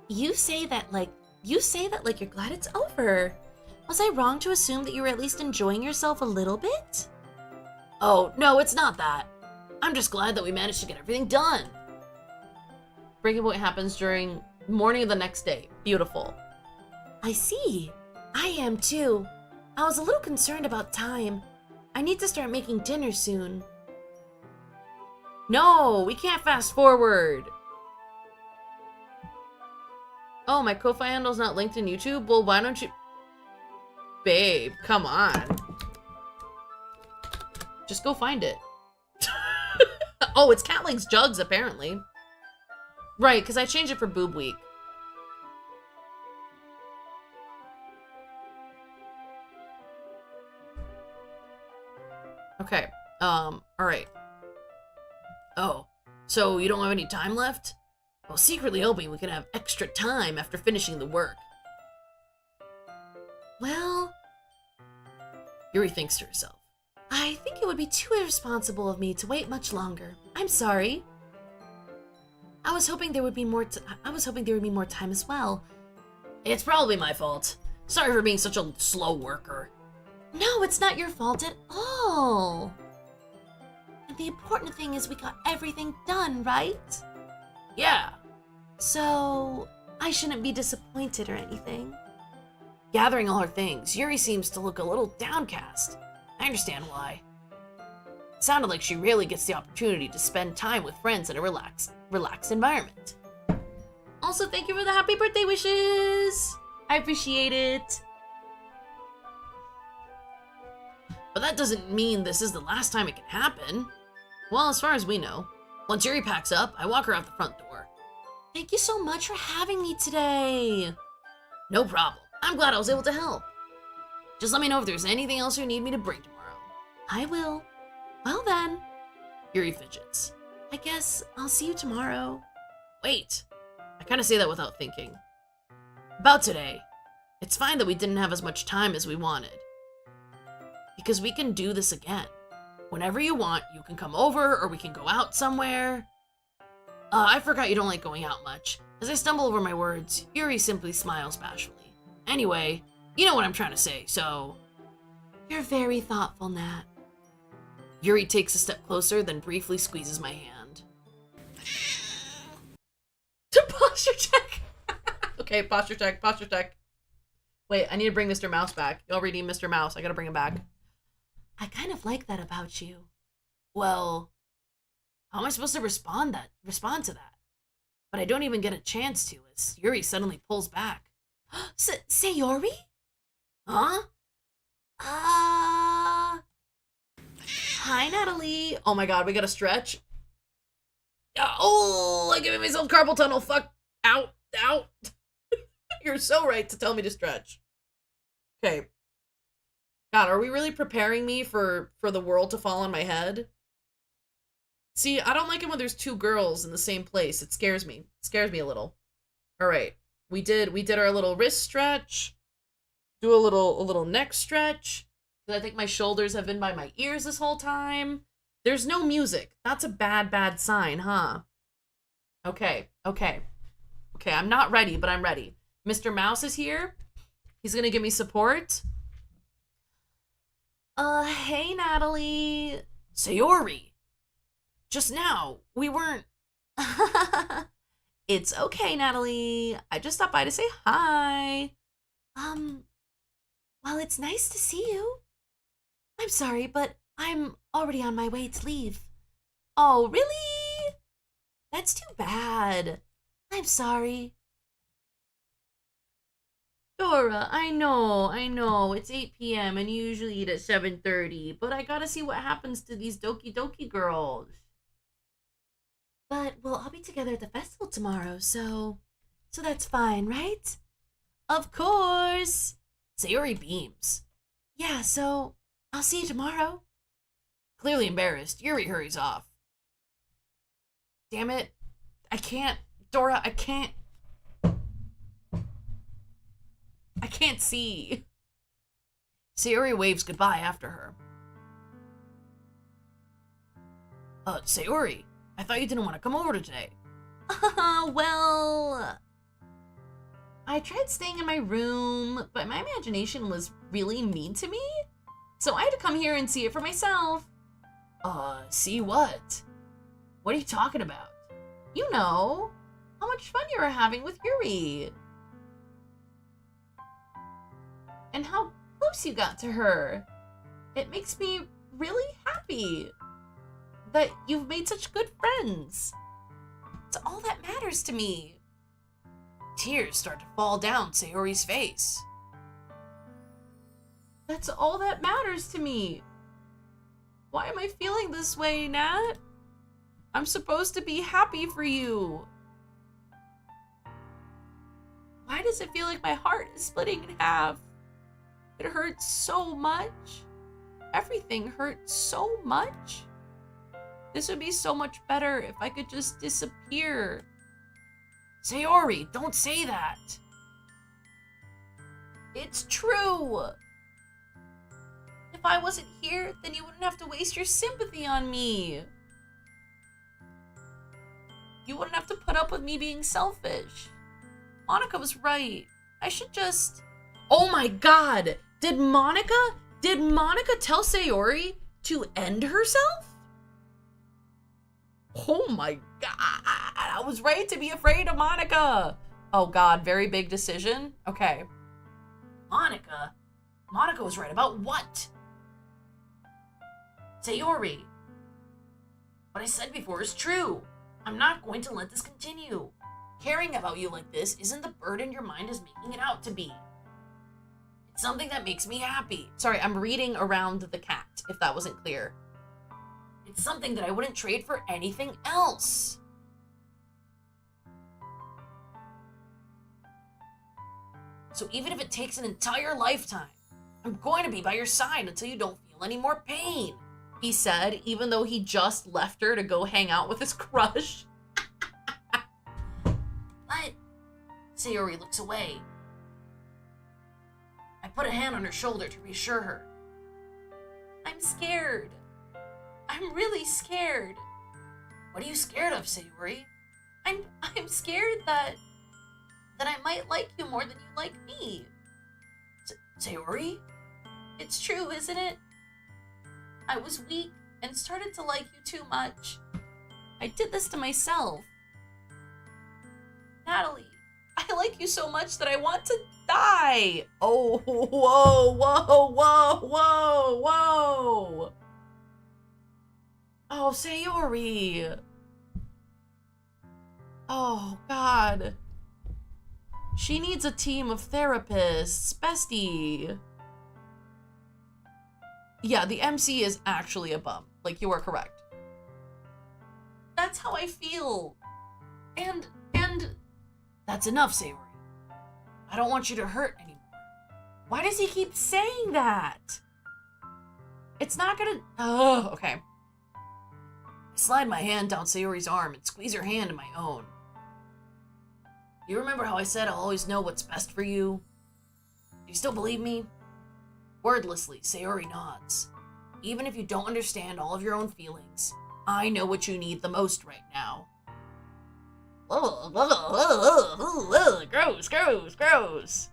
You say that like you're glad it's over. Was I wrong to assume that you were at least enjoying yourself a little bit? Oh, no, it's not that. I'm just glad that we managed to get everything done. Breaking point happens during morning of the next day. Beautiful. I see. I am too. I was a little concerned about time. I need to start making dinner soon. No, we can't fast forward. Oh, my Ko-Fi handle's not linked in YouTube? Well, why don't you... Babe, come on. Just go find it. Oh, it's Cat Likes Jugs, apparently. Right, because I changed it for Boob Week. Okay, alright. Oh, so you don't have any time left? Well, secretly hoping we can have extra time after finishing the work. Well, Yuri thinks to herself. I think it would be too irresponsible of me to wait much longer. I'm sorry. I was hoping there would be more time as well. It's probably my fault. Sorry for being such a slow worker. No, it's not your fault at all. And the important thing is we got everything done, right? Yeah. So, I shouldn't be disappointed or anything. Gathering all her things, Yuri seems to look a little downcast. I understand why. It sounded like she really gets the opportunity to spend time with friends in a relaxed environment. Also, thank you for the happy birthday wishes! I appreciate it. But that doesn't mean this is the last time it can happen. Well, as far as we know. Once Yuri packs up, I walk her out the front door. Thank you so much for having me today. No problem. I'm glad I was able to help. Just let me know if there's anything else you need me to bring tomorrow. I will. Well then. Yuri fidgets. I guess I'll see you tomorrow. Wait. I kind of say that without thinking. About today. It's fine that we didn't have as much time as we wanted. because we can do this again. Whenever you want, you can come over or we can go out somewhere. I forgot you don't like going out much. As I stumble over my words, Yuri simply smiles bashfully. Anyway, you know what I'm trying to say, so... You're very thoughtful, Nat. Yuri takes a step closer, then briefly squeezes my hand. To posture check! Okay, posture check, posture check. Wait, I need to bring Mr. Mouse back. You already need Mr. Mouse. I gotta bring him back. I kind of like that about you. Well, how am I supposed to respond to that? But I don't even get a chance to, as Yuri suddenly pulls back. Sayori? Huh? Hi, Natalie. Oh my god, we gotta stretch. Oh, I'm giving myself carpal tunnel. Fuck. Out. Out. You're so right to tell me to stretch. Okay. God, are we really preparing me for the world to fall on my head? See, I don't like it when there's two girls in the same place. It scares me. It scares me a little. All right. We did our little wrist stretch. Do a little neck stretch. I think my shoulders have been by my ears this whole time. There's no music. That's a bad sign, huh? Okay. I'm not ready, but I'm ready. Mr. Mouse is here. He's gonna give me support. Hey, Natalie. Sayori. Just now, we weren't... It's okay, Natalie. I just stopped by to say hi. Well, it's nice to see you. I'm sorry, but I'm already on my way to leave. Oh, really? That's too bad. I'm sorry. Dora, I know. It's 8 p.m. and you usually eat at 7:30, but I gotta see what happens to these Doki Doki girls. But we'll all be together at the festival tomorrow, so that's fine, right? Of course. Sayori beams. Yeah, so I'll see you tomorrow. Clearly embarrassed, Yuri hurries off. Damn it. I can't. Dora, I can't see. Sayori waves goodbye after her. Sayori, I thought you didn't want to come over today. Well, I tried staying in my room, but my imagination was really mean to me, so I had to come here and see it for myself. See what? What are you talking about? You know, how much fun you were having with Yuri. And how close you got to her. It makes me really happy that you've made such good friends. It's all that matters to me. Tears start to fall down Sayori's face. That's all that matters to me. Why am I feeling this way, Nat? I'm supposed to be happy for you. Why does it feel like my heart is splitting in half? It hurts so much. Everything hurts so much. This would be so much better if I could just disappear. Sayori, don't say that. It's true. If I wasn't here, then you wouldn't have to waste your sympathy on me. You wouldn't have to put up with me being selfish. Monica was right. I should just... Oh my god! Did Monica tell Sayori to end herself? Oh my god! I was right to be afraid of Monica! Oh god, very big decision? Okay. Monica? Monica was right about what? Sayori. What I said before is true. I'm not going to let this continue. Caring about you like this isn't the burden your mind is making it out to be. It's something that makes me happy. Sorry, I'm reading around the cat, if that wasn't clear. It's something that I wouldn't trade for anything else. So even if it takes an entire lifetime, I'm going to be by your side until you don't feel any more pain, he said, even though he just left her to go hang out with his crush. But Sayori looks away. I put a hand on her shoulder to reassure her. I'm scared. I'm really scared. What are you scared of, Sayori? I'm scared that I might like you more than you like me. Sayori? It's true, isn't it? I was weak and started to like you too much. I did this to myself. Natalie, I like you so much that I want to die. Oh, whoa, whoa, whoa, whoa, whoa. Oh, Sayori. Oh, God. She needs a team of therapists. Bestie. Yeah, the MC is actually a bum. Like, you are correct. That's how I feel. And That's enough, Sayori. I don't want you to hurt anymore. Why does he keep saying that? It's not gonna... Oh, okay. I slide my hand down Sayori's arm and squeeze her hand in my own. You remember how I said I'll always know what's best for you? Do you still believe me? Wordlessly, Sayori nods. Even if you don't understand all of your own feelings, I know what you need the most right now. Gross, gross, gross.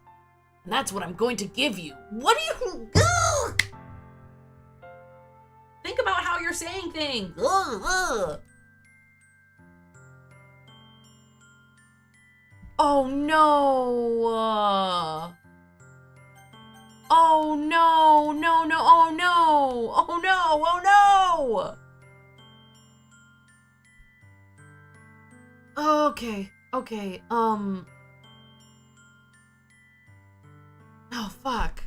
And that's what I'm going to give you. What do you... Think about how you're saying things. Oh no. Oh no, no, no, oh no. Oh no, oh no. Okay, okay, oh fuck.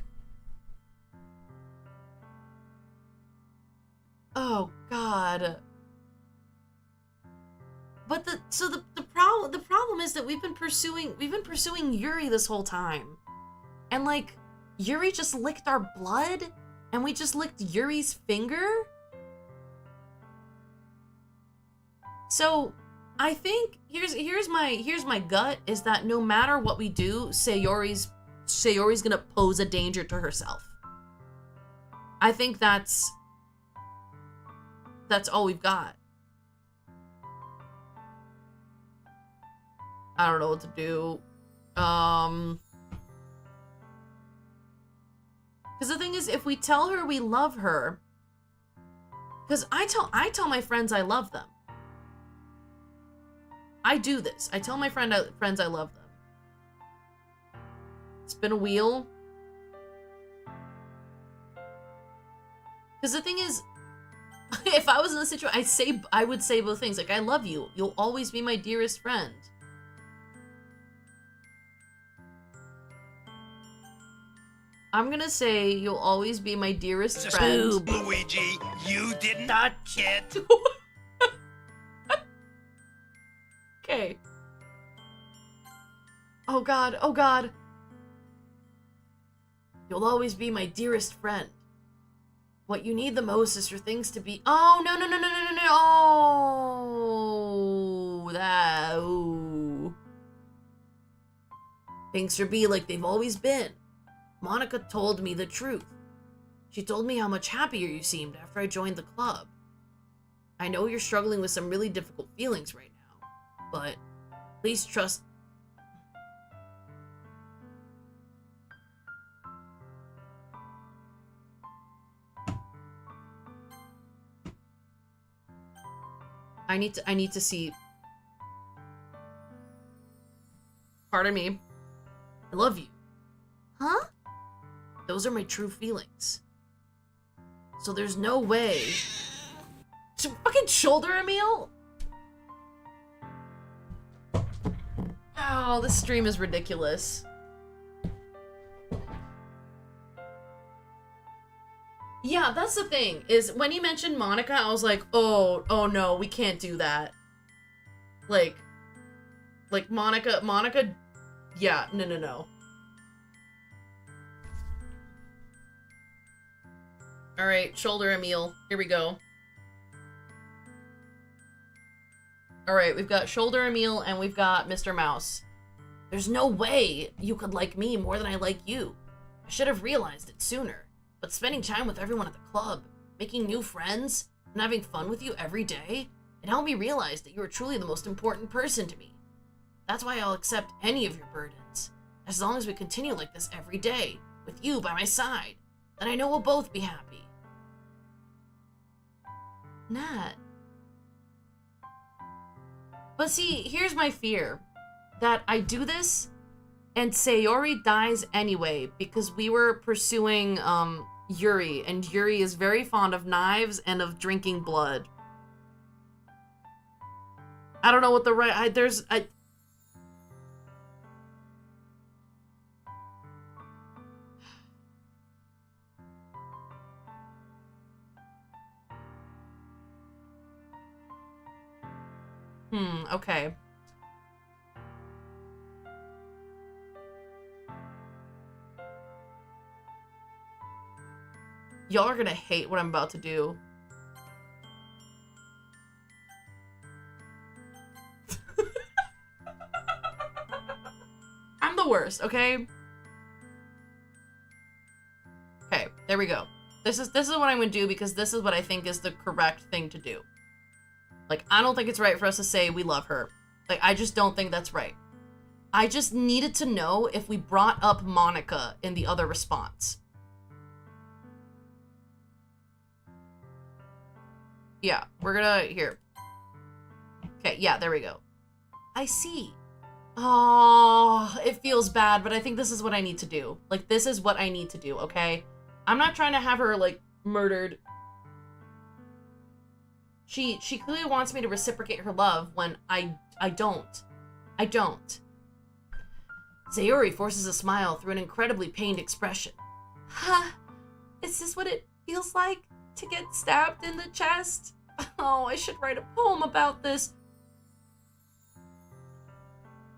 Oh God. But the problem is that we've been pursuing Yuri this whole time. And like Yuri just licked our blood and we just licked Yuri's finger. So I think here's my gut is that no matter what we do, Sayori's gonna pose a danger to herself. I think that's all we've got. I don't know what to do. Because the thing is, if we tell her we love her, because I tell my friends I love them. I do this. I tell my friends I love them. Spin a wheel. Because the thing is, if I was in the situation, I would say both things. Like, I love you. You'll always be my dearest friend. I'm gonna say you'll always be my dearest friend. Luigi, you didn't touch it. Okay. Oh God, oh God. You'll always be my dearest friend. What you need the most is for things to be... Oh, no, no, no, no, no, no, no. Oh, that... Ooh. Things should be like they've always been. Monica told me the truth. She told me how much happier you seemed after I joined the club. I know you're struggling with some really difficult feelings right now, but please trust... I need to see... Pardon me. I love you. Huh? Those are my true feelings. So there's no way... Fucking shoulder, Emil? Oh, this stream is ridiculous. Yeah, that's the thing, is when you mentioned Monica, I was like, oh no, we can't do that. Like Monica, yeah, no. Alright, shoulder Emil, here we go. Alright, we've got shoulder Emil and we've got Mr. Mouse. There's no way you could like me more than I like you. I should have realized it sooner. But spending time with everyone at the club, making new friends, and having fun with you every day. It helped me realize that you are truly the most important person to me. That's why I'll accept any of your burdens. As long as we continue like this every day, with you by my side, then I know we'll both be happy. Nat. But see, here's my fear. That I do this, and Sayori dies anyway, because we were pursuing, Yuri, and Yuri is very fond of knives and of drinking blood. I don't know what the right, okay. Y'all are gonna hate what I'm about to do. I'm the worst, okay? Okay, there we go. This is what I'm gonna do because this is what I think is the correct thing to do. Like, I don't think it's right for us to say we love her. Like, I just don't think that's right. I just needed to know if we brought up Monica in the other response. Yeah, we're gonna, here. Okay, yeah, there we go. I see. Oh, it feels bad, but I think this is what I need to do. Like, this is what I need to do, okay? I'm not trying to have her, like, murdered. She clearly wants me to reciprocate her love when I don't. I don't. Sayori forces a smile through an incredibly pained expression. Huh? Is this what it feels like? To get stabbed in the chest? Oh, I should write a poem about this.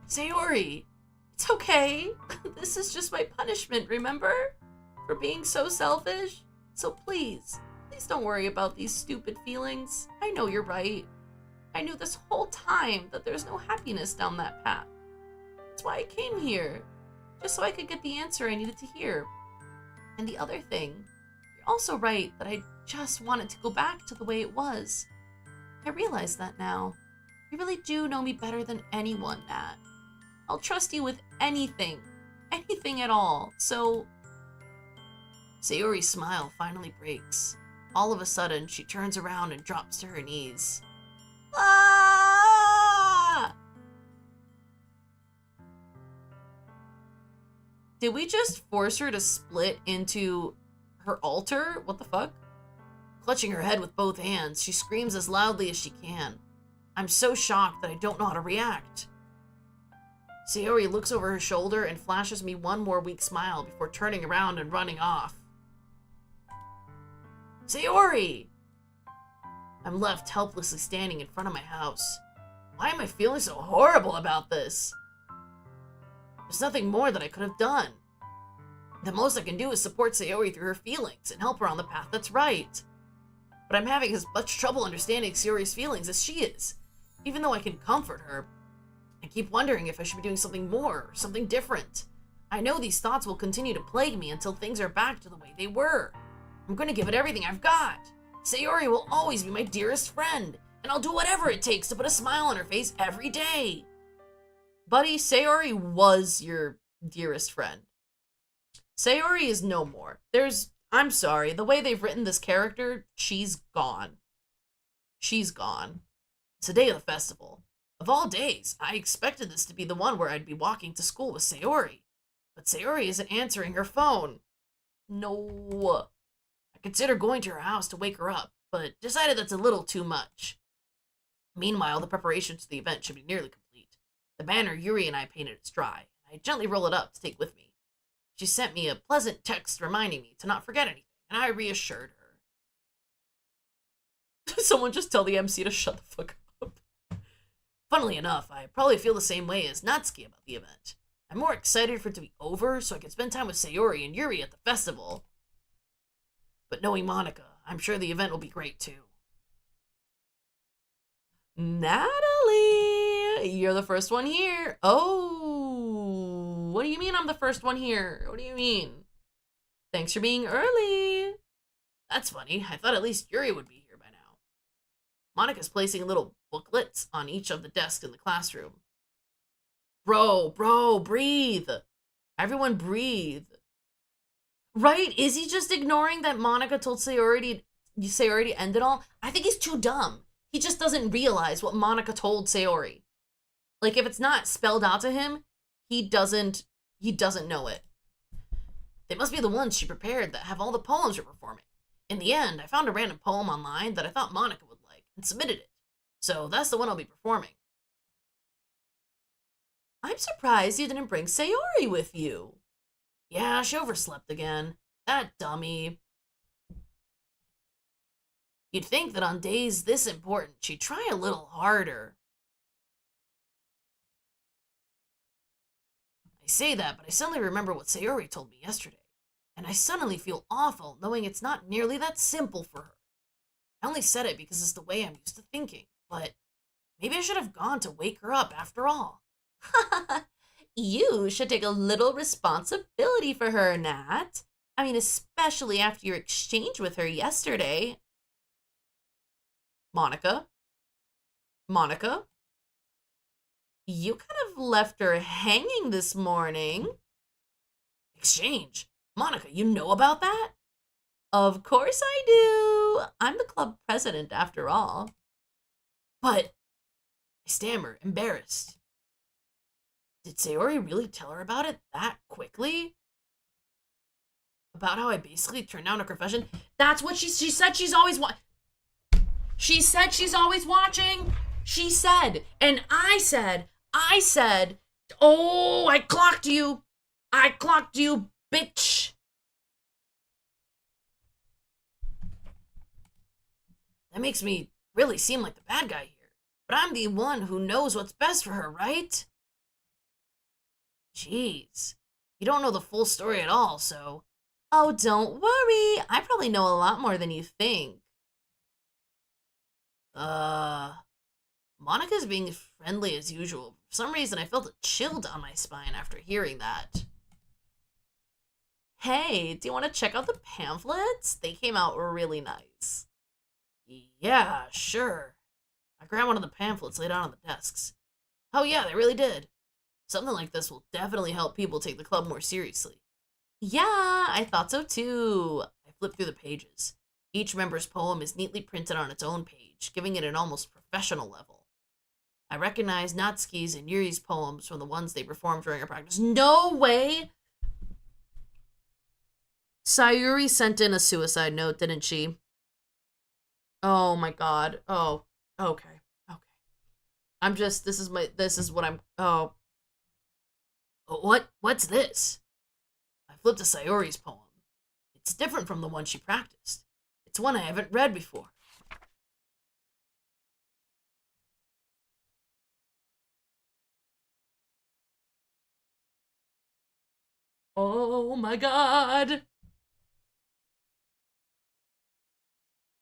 Sayori, it's okay. This is just my punishment, remember? For being so selfish. So please don't worry about these stupid feelings. I know you're right. I knew this whole time that there's no happiness down that path. That's why I came here. Just so I could get the answer I needed to hear. And the other thing, you're also right that I just wanted to go back to the way it was. I realize that now. You really do know me better than anyone, Nat. I'll trust you with anything. Anything at all. So... Sayori's smile finally breaks. All of a sudden, she turns around and drops to her knees. Ah! Did we just force her to split into her altar? What the fuck? Clutching her head with both hands, she screams as loudly as she can. I'm so shocked that I don't know how to react. Sayori looks over her shoulder and flashes me one more weak smile before turning around and running off. Sayori! I'm left helplessly standing in front of my house. Why am I feeling so horrible about this? There's nothing more that I could have done. The most I can do is support Sayori through her feelings and help her on the path that's right. But I'm having as much trouble understanding Sayori's feelings as she is. Even though I can comfort her, I keep wondering if I should be doing something more, or something different. I know these thoughts will continue to plague me until things are back to the way they were. I'm going to give it everything I've got. Sayori will always be my dearest friend, and I'll do whatever it takes to put a smile on her face every day. Buddy, Sayori was your dearest friend. Sayori is no more. I'm sorry, the way they've written this character, she's gone. She's gone. It's the day of the festival. Of all days, I expected this to be the one where I'd be walking to school with Sayori. But Sayori isn't answering her phone. No. I considered going to her house to wake her up, but decided that's a little too much. Meanwhile, the preparations to the event should be nearly complete. The banner Yuri and I painted is dry, and I gently roll it up to take with me. She sent me a pleasant text reminding me to not forget anything, and I reassured her. Someone just tell the MC to shut the fuck up. Funnily enough, I probably feel the same way as Natsuki about the event. I'm more excited for it to be over so I can spend time with Sayori and Yuri at the festival. But knowing Monica, I'm sure the event will be great too. Natalie, you're the first one here. Oh, what do you mean I'm the first one here? What do you mean? Thanks for being early. That's funny. I thought at least Yuri would be here by now. Monika's placing little booklets on each of the desks in the classroom. Bro, breathe. Everyone breathe. Right? Is he just ignoring that Monika told Sayori to end it all? I think he's too dumb. He just doesn't realize what Monika told Sayori. Like, if it's not spelled out to him, he doesn't know it. They must be the ones she prepared that have all the poems we're performing. In the end, I found a random poem online that I thought Monika would like and submitted it. So that's the one I'll be performing. I'm surprised you didn't bring Sayori with you. Yeah, she overslept again. That dummy. You'd think that on days this important, she'd try a little harder. I say that, but I suddenly remember what Sayori told me yesterday. And I suddenly feel awful knowing it's not nearly that simple for her. I only said it because it's the way I'm used to thinking, but maybe I should have gone to wake her up after all. You should take a little responsibility for her, Nat. I mean, especially after your exchange with her yesterday. Monika? You kind of left her hanging this morning. Exchange? Monika, you know about that? Of course I do. I'm the club president after all. But, I stammer, embarrassed. Did Sayori really tell her about it that quickly? About how I basically turned down a confession? That's what she said she's always She said she's always watching. She said, and I said, oh, I clocked you, bitch. That makes me really seem like the bad guy here. But I'm the one who knows what's best for her, right? Jeez. You don't know the full story at all, so... Oh, don't worry. I probably know a lot more than you think. Monika's being friendly as usual. For some reason, I felt a chill down my spine after hearing that. Hey, do you want to check out the pamphlets? They came out really nice. Yeah, sure. I grabbed one of the pamphlets laid out on the desks. Oh yeah, they really did. Something like this will definitely help people take the club more seriously. Yeah, I thought so too. I flipped through the pages. Each member's poem is neatly printed on its own page, giving it an almost professional level. I recognize Natsuki's and Yuri's poems from the ones they performed during our practice. No way! Sayuri sent in a suicide note, didn't she? Oh my god. Oh, okay. I'm just, this is what I'm, oh. What's this? I flipped to Sayori's poem. It's different from the one she practiced. It's one I haven't read before. Oh my god!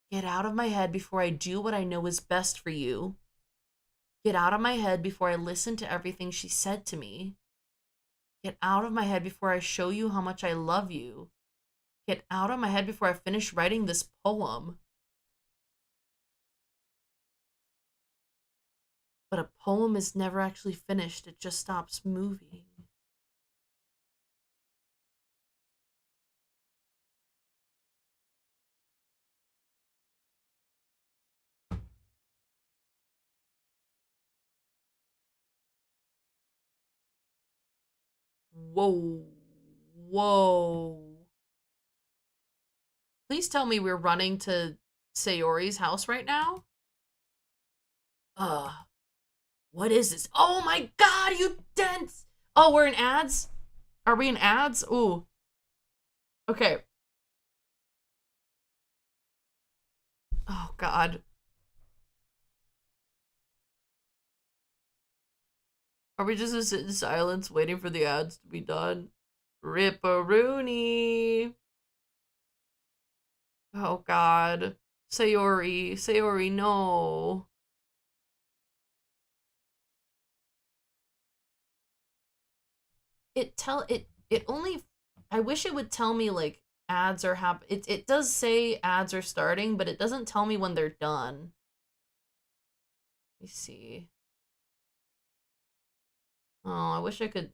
Get out of my head before I do what I know is best for you. Get out of my head before I listen to everything she said to me. Get out of my head before I show you how much I love you. Get out of my head before I finish writing this poem. But a poem is never actually finished, it just stops moving. Whoa. Please tell me we're running to Sayori's house right now? What is this? Oh my god, you dense! Oh, we're in ads? Are we in ads? Ooh. Okay. Oh god. Are we just gonna sit in silence waiting for the ads to be done? Ripperoonie. Oh god. Sayori, no. It only, I wish it would tell me like ads are it does say ads are starting, but it doesn't tell me when they're done. Let me see. Oh, I wish I could.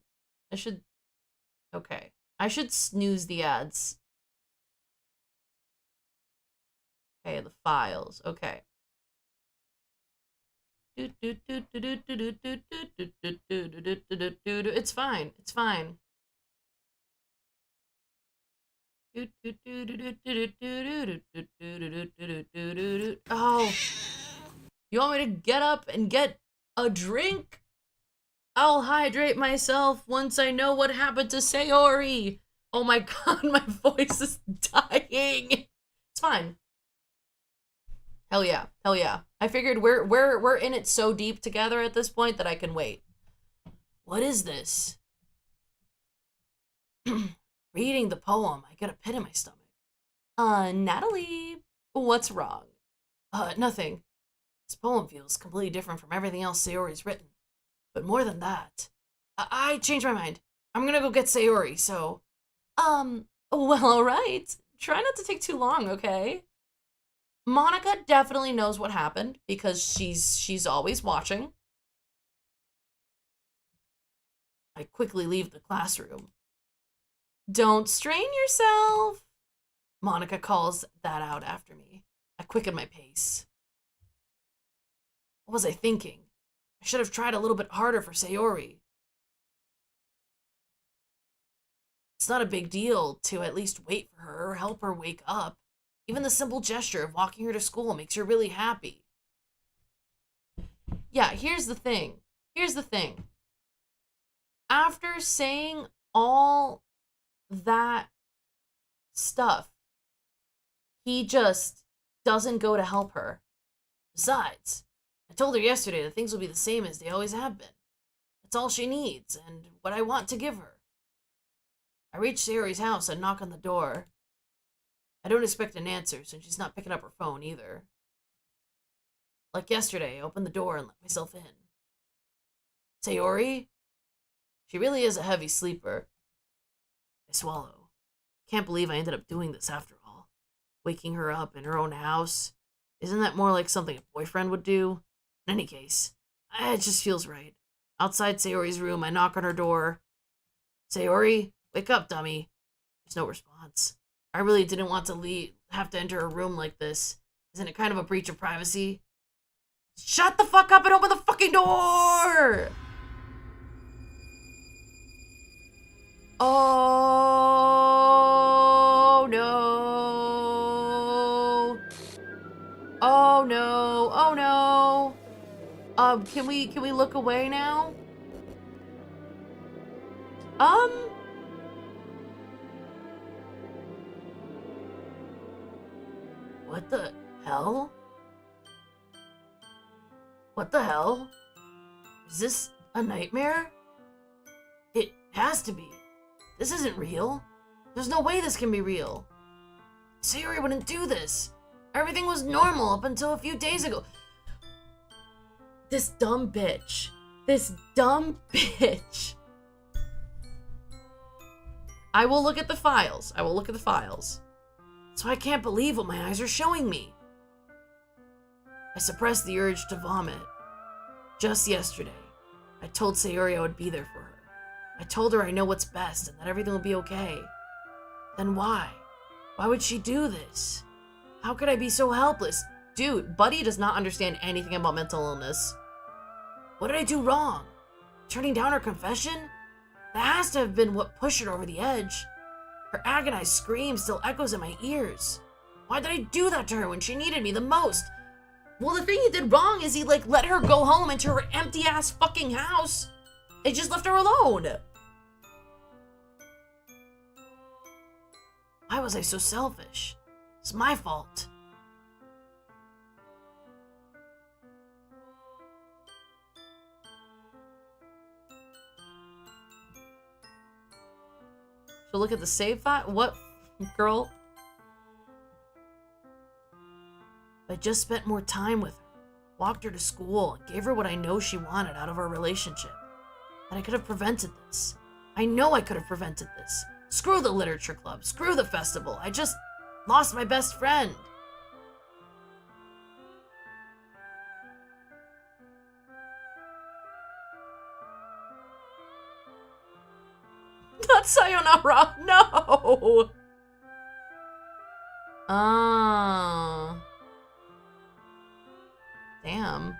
Okay. I should snooze the ads. Okay, the files. Okay. It's fine. It's fine. Oh. You want me to get up and get a drink? I'll hydrate myself once I know what happened to Sayori. Oh my god, my voice is dying. It's fine. Hell yeah. Hell yeah. I figured we're in it so deep together at this point that I can wait. What is this? Reading the poem, I get a pit in my stomach. Natalie, what's wrong? Nothing. This poem feels completely different from everything else Sayori's written. But more than that, I changed my mind. I'm gonna go get Sayori, so... well, alright. Try not to take too long, okay? Monica definitely knows what happened, because she's always watching. I quickly leave the classroom. Don't strain yourself! Monica calls that out after me. I quicken my pace. What was I thinking? I should have tried a little bit harder for Sayori. It's not a big deal to at least wait for her or help her wake up. Even the simple gesture of walking her to school makes her really happy. Yeah, here's the thing. Here's the thing. After saying all that stuff, he just doesn't go to help her. Besides, I told her yesterday that things will be the same as they always have been. That's all she needs, and what I want to give her. I reach Sayori's house and knock on the door. I don't expect an answer, since she's not picking up her phone either. Like yesterday, I opened the door and let myself in. Sayori? She really is a heavy sleeper. I swallow. Can't believe I ended up doing this after all. Waking her up in her own house. Isn't that more like something a boyfriend would do? In any case, it just feels right. Outside Sayori's room, I knock on her door. Sayori, wake up, dummy. There's no response. I really didn't want to have to enter a room like this. Isn't it kind of a breach of privacy? Shut the fuck up and open the fucking door! Oh no. Oh no. Oh no. Can we look away now? What the hell? What the hell? Is this a nightmare? It has to be. This isn't real. There's no way this can be real. Sayori wouldn't do this. Everything was normal up until a few days ago. This dumb bitch. This dumb bitch. I will look at the files. I will look at the files. So I can't believe what my eyes are showing me. I suppressed the urge to vomit. Just yesterday, I told Sayori I would be there for her. I told her I know what's best and that everything will be okay. Then why? Why would she do this? How could I be so helpless? Dude, Buddy does not understand anything about mental illness. What did I do wrong? Turning down her confession? That has to have been what pushed her over the edge. Her agonized scream still echoes in my ears. Why did I do that to her when she needed me the most? Well, the thing he did wrong is he, let her go home into her empty-ass fucking house. They just left her alone. Why was I so selfish? It's my fault. So look at the save file. What, girl? I just spent more time with her, walked her to school, and gave her what I know she wanted out of our relationship. And I could have prevented this. I know I could have prevented this. Screw the literature club. Screw the festival. I just lost my best friend. Not sayonara. No. Damn.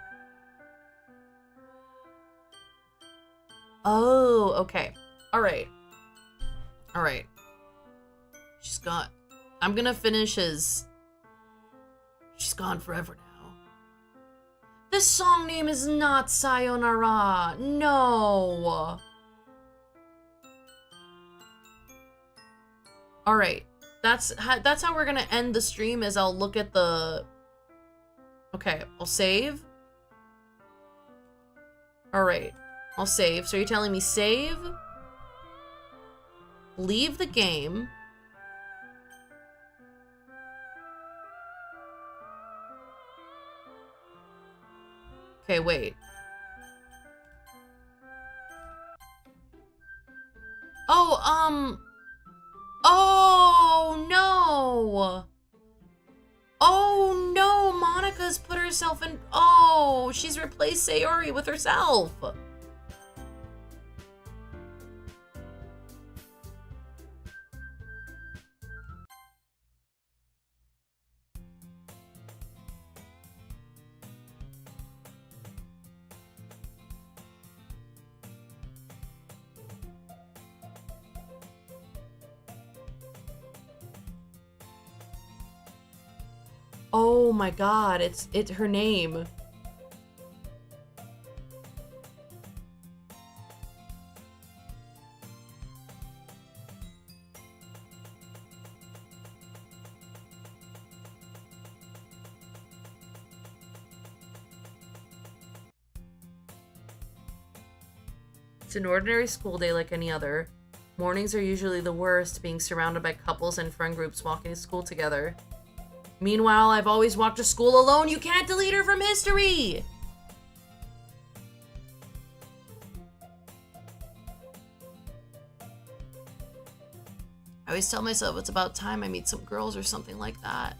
Oh, okay. All right. All right. She's gone. I'm gonna finish his. She's gone forever now. This song name is not Sayonara. No. All right. That's how we're gonna end the stream. Is I'll look at the. Okay, I'll save. All right, I'll save. So you're telling me save, leave the game. Okay, wait. Oh, oh no. Oh no, Monica's put herself in. Oh, she's replaced Sayori with herself. Oh my god, it's her name. It's an ordinary school day like any other. Mornings are usually the worst, being surrounded by couples and friend groups walking to school together. Meanwhile, I've always walked to school alone. You can't delete her from history! I always tell myself it's about time I meet some girls or something like that.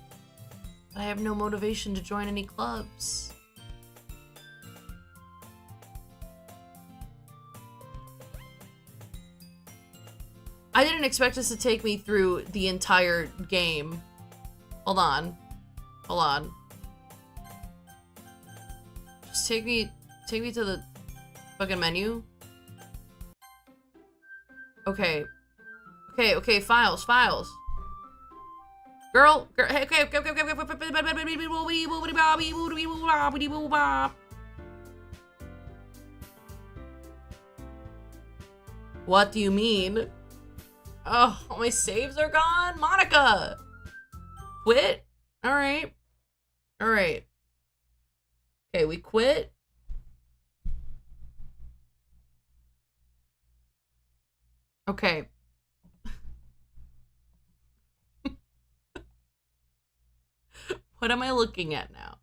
But I have no motivation to join any clubs. I didn't expect this to take me through the entire game. Hold on. Hold on. Just take me to the fucking menu. Okay. Okay, files. Girl, hey, okay. What do you mean? Oh, all my saves are gone? Monica! Quit? Alright. Alright. Okay, we quit. Okay. What am I looking at now?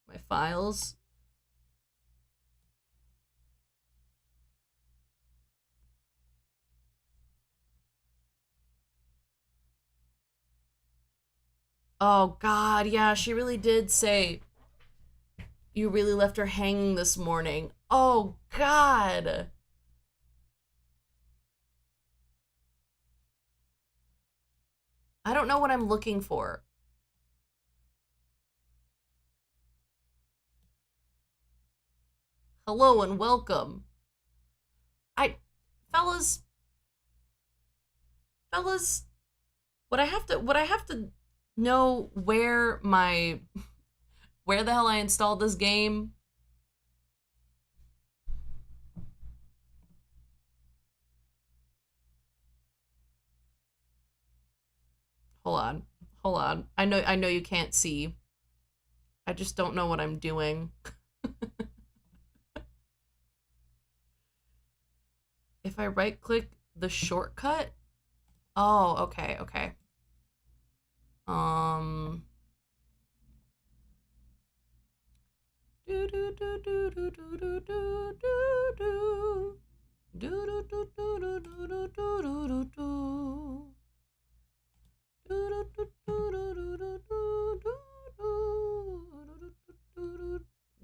My files. Oh god, yeah, she really did say you really left her hanging this morning. Oh god. I don't know what I'm looking for. Hello and welcome. Fellas, would I have to know where the hell I installed this game? Hold on. I know you can't see. I just don't know what I'm doing. If I right click the shortcut? Oh, okay.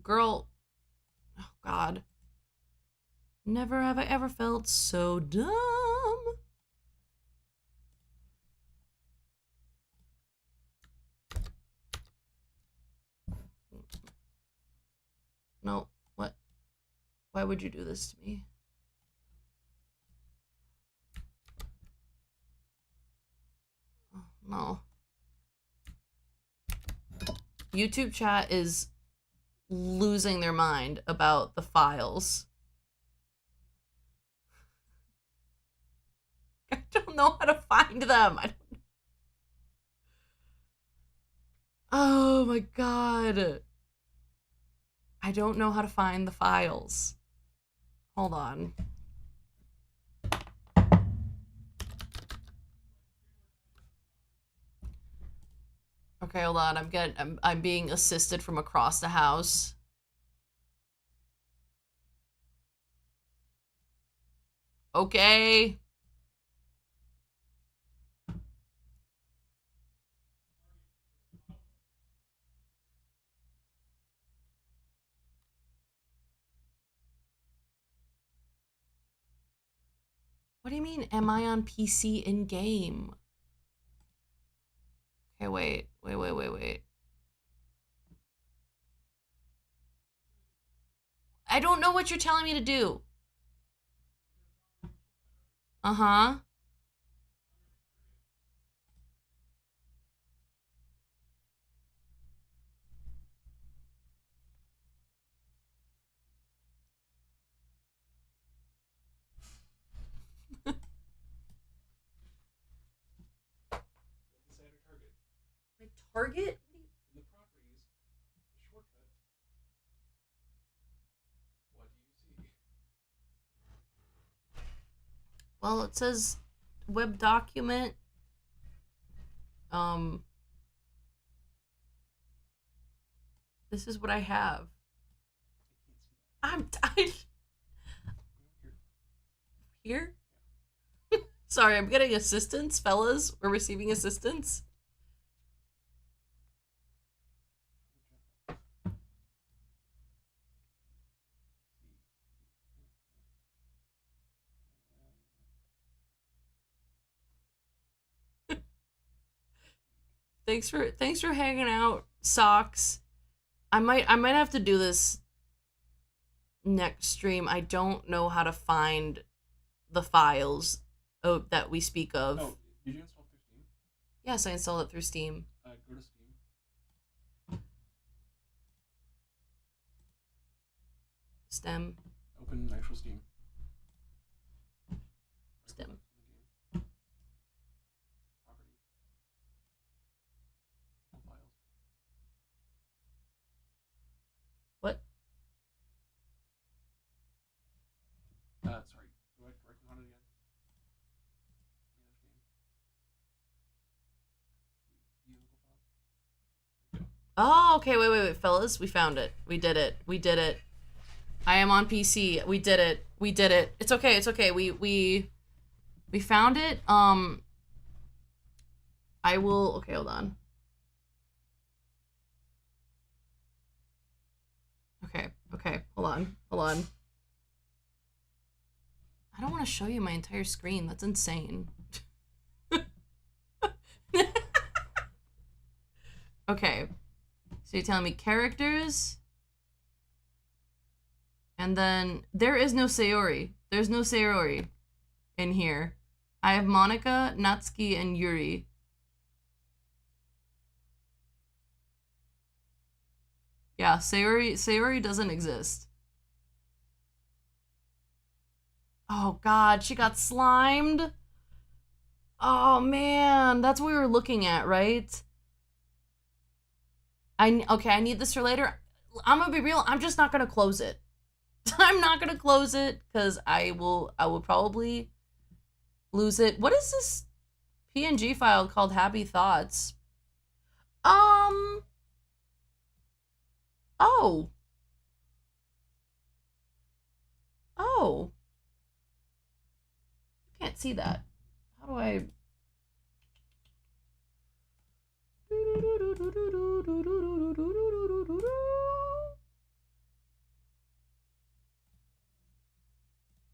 Girl, oh God. Never have I ever felt so dumb. No, what? Why would you do this to me? Oh, no. YouTube chat is losing their mind about the files. I don't know how to find them. Oh my God. I don't know how to find the files. Hold on. Okay, hold on. I'm being assisted from across the house. Okay. What do you mean, am I on PC in-game? Okay, wait. I don't know what you're telling me to do. Uh-huh. My target? In the properties, the shortcut, what do you see? Well, it says web document. This is what I have. I'm here. Sorry, I'm getting assistance, fellas. We're receiving assistance. Thanks for hanging out, Socks. I might have to do this next stream. I don't know how to find the files that we speak of. Oh, did you install through Steam? Yes, I installed it through Steam. Go to Steam. Stem. Open actual Steam. Stem. Properties. All files. What? Sorry. Do I right click on it again? Manage game. View local files. There you go. Oh, okay. Wait, fellas. We found it. We did it. I am on PC. We did it. It's okay. We found it. I will. Okay, hold on. Okay. Hold on. I don't want to show you my entire screen. That's insane. Okay. So you're telling me characters, and then there is no Sayori. There's no Sayori in here. I have Monica, Natsuki, and Yuri. Yeah, Sayori doesn't exist. Oh God, she got slimed. Oh man, that's what we were looking at, right? Okay, I need this for later. I'm gonna be real. I'm just not gonna close it. I'm not gonna close it because I will probably lose it. What is this PNG file called Happy Thoughts? Oh. Oh. can't see that. How do I...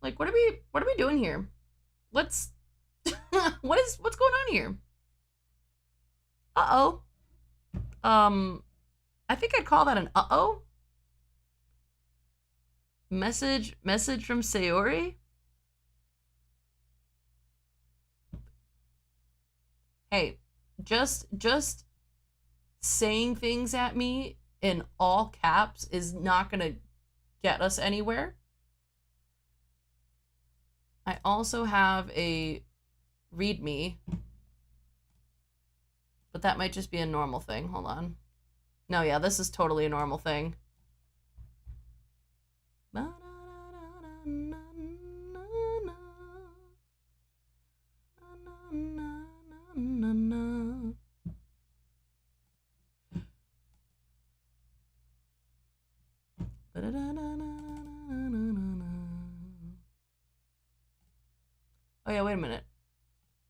Like, what are we doing here? What's what's going on here? Uh-oh. I think I'd call that an uh-oh. Message from Sayori. Hey, just saying things at me in all caps is not gonna get us anywhere. I also have a readme, but that might just be a normal thing. Hold on. No, yeah, this is totally a normal thing. Oh yeah, wait a minute.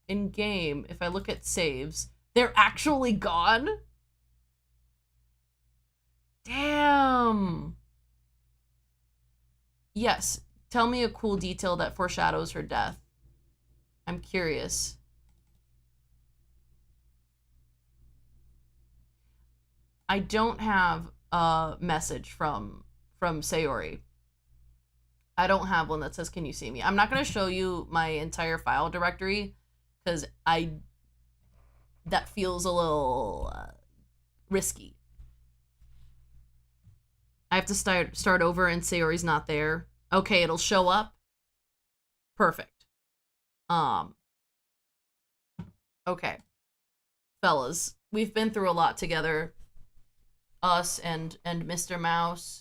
In game, if I look at saves, they're actually gone? Damn. Yes, tell me a cool detail that foreshadows her death. I'm curious. I don't have a message from Sayori. I don't have one that says, can you see me? I'm not going to show you my entire file directory because that feels a little risky. I have to start over and Sayori's not there. Okay, it'll show up. Perfect. Okay. Fellas, we've been through a lot together. Us and Mr. Mouse.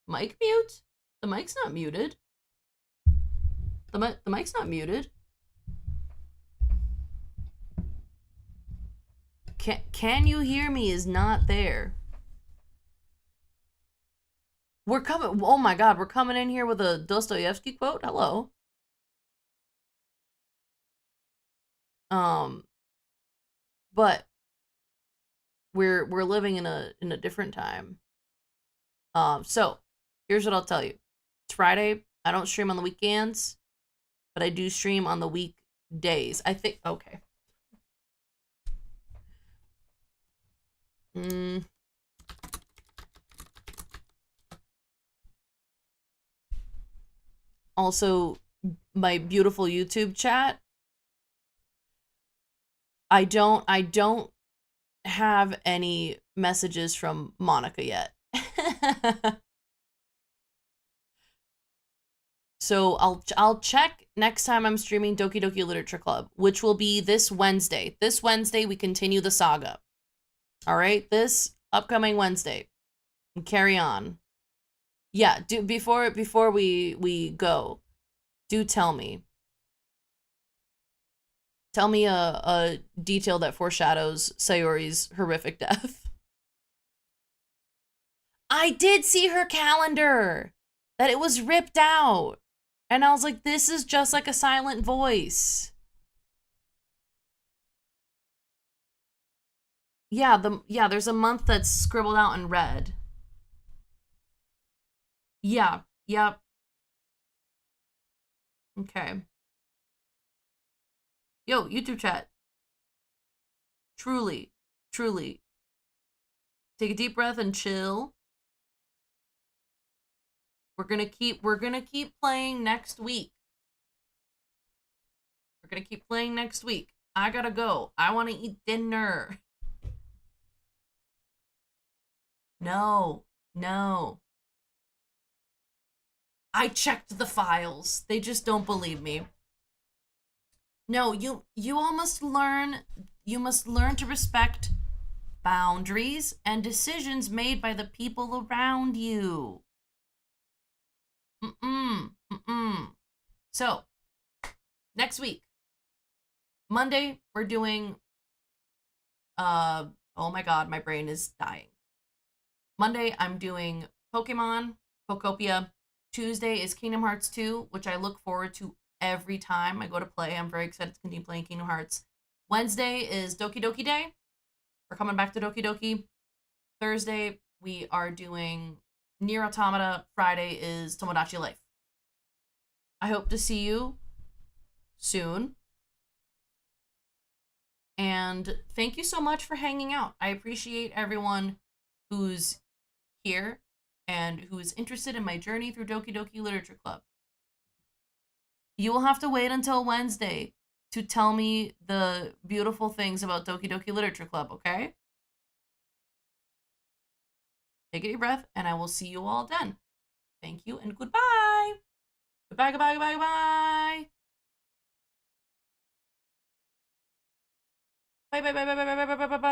Mic mute? The mic's not muted. The mic's not muted. Can you hear me is not there. We're coming, oh my god, we're coming in here with a Dostoevsky quote. Hello. But we're living in a different time. So here's what I'll tell you. It's Friday. I don't stream on the weekends, but I do stream on the weekdays. I think, okay. Also, my beautiful YouTube chat. I don't have any messages from Monica yet. So I'll check next time I'm streaming Doki Doki Literature Club, which will be this Wednesday. This Wednesday we continue the saga. All right, this upcoming Wednesday. And carry on. Yeah, before we go, do tell me. Tell me a detail that foreshadows Sayori's horrific death. I did see her calendar, that it was ripped out. And I was like, this is just like a silent voice. Yeah, there's a month that's scribbled out in red. Yeah, yep. Okay. Yo, YouTube chat. Truly. Take a deep breath and chill. We're gonna keep playing next week. I gotta go. I wanna eat dinner. No. I checked the files. They just don't believe me. No, you all must learn to respect boundaries and decisions made by the people around you. So, next week, Monday, we're doing, oh my god, my brain is dying. Monday, I'm doing Pokemon, Pokopia. Tuesday is Kingdom Hearts 2, which I look forward to every time I go to play. I'm very excited to continue playing Kingdom Hearts. Wednesday is Doki Doki Day. We're coming back to Doki Doki. Thursday, we are doing Nier Automata. Friday is Tomodachi Life. I hope to see you soon. And thank you so much for hanging out. I appreciate everyone who's here and who is interested in my journey through Doki Doki Literature Club. You will have to wait until Wednesday to tell me the beautiful things about Doki Doki Literature Club, okay? Take a deep breath, and I will see you all then. Thank you, and goodbye! Goodbye, goodbye, goodbye, goodbye! Bye, bye, bye, bye, bye, bye, bye, bye, bye, bye.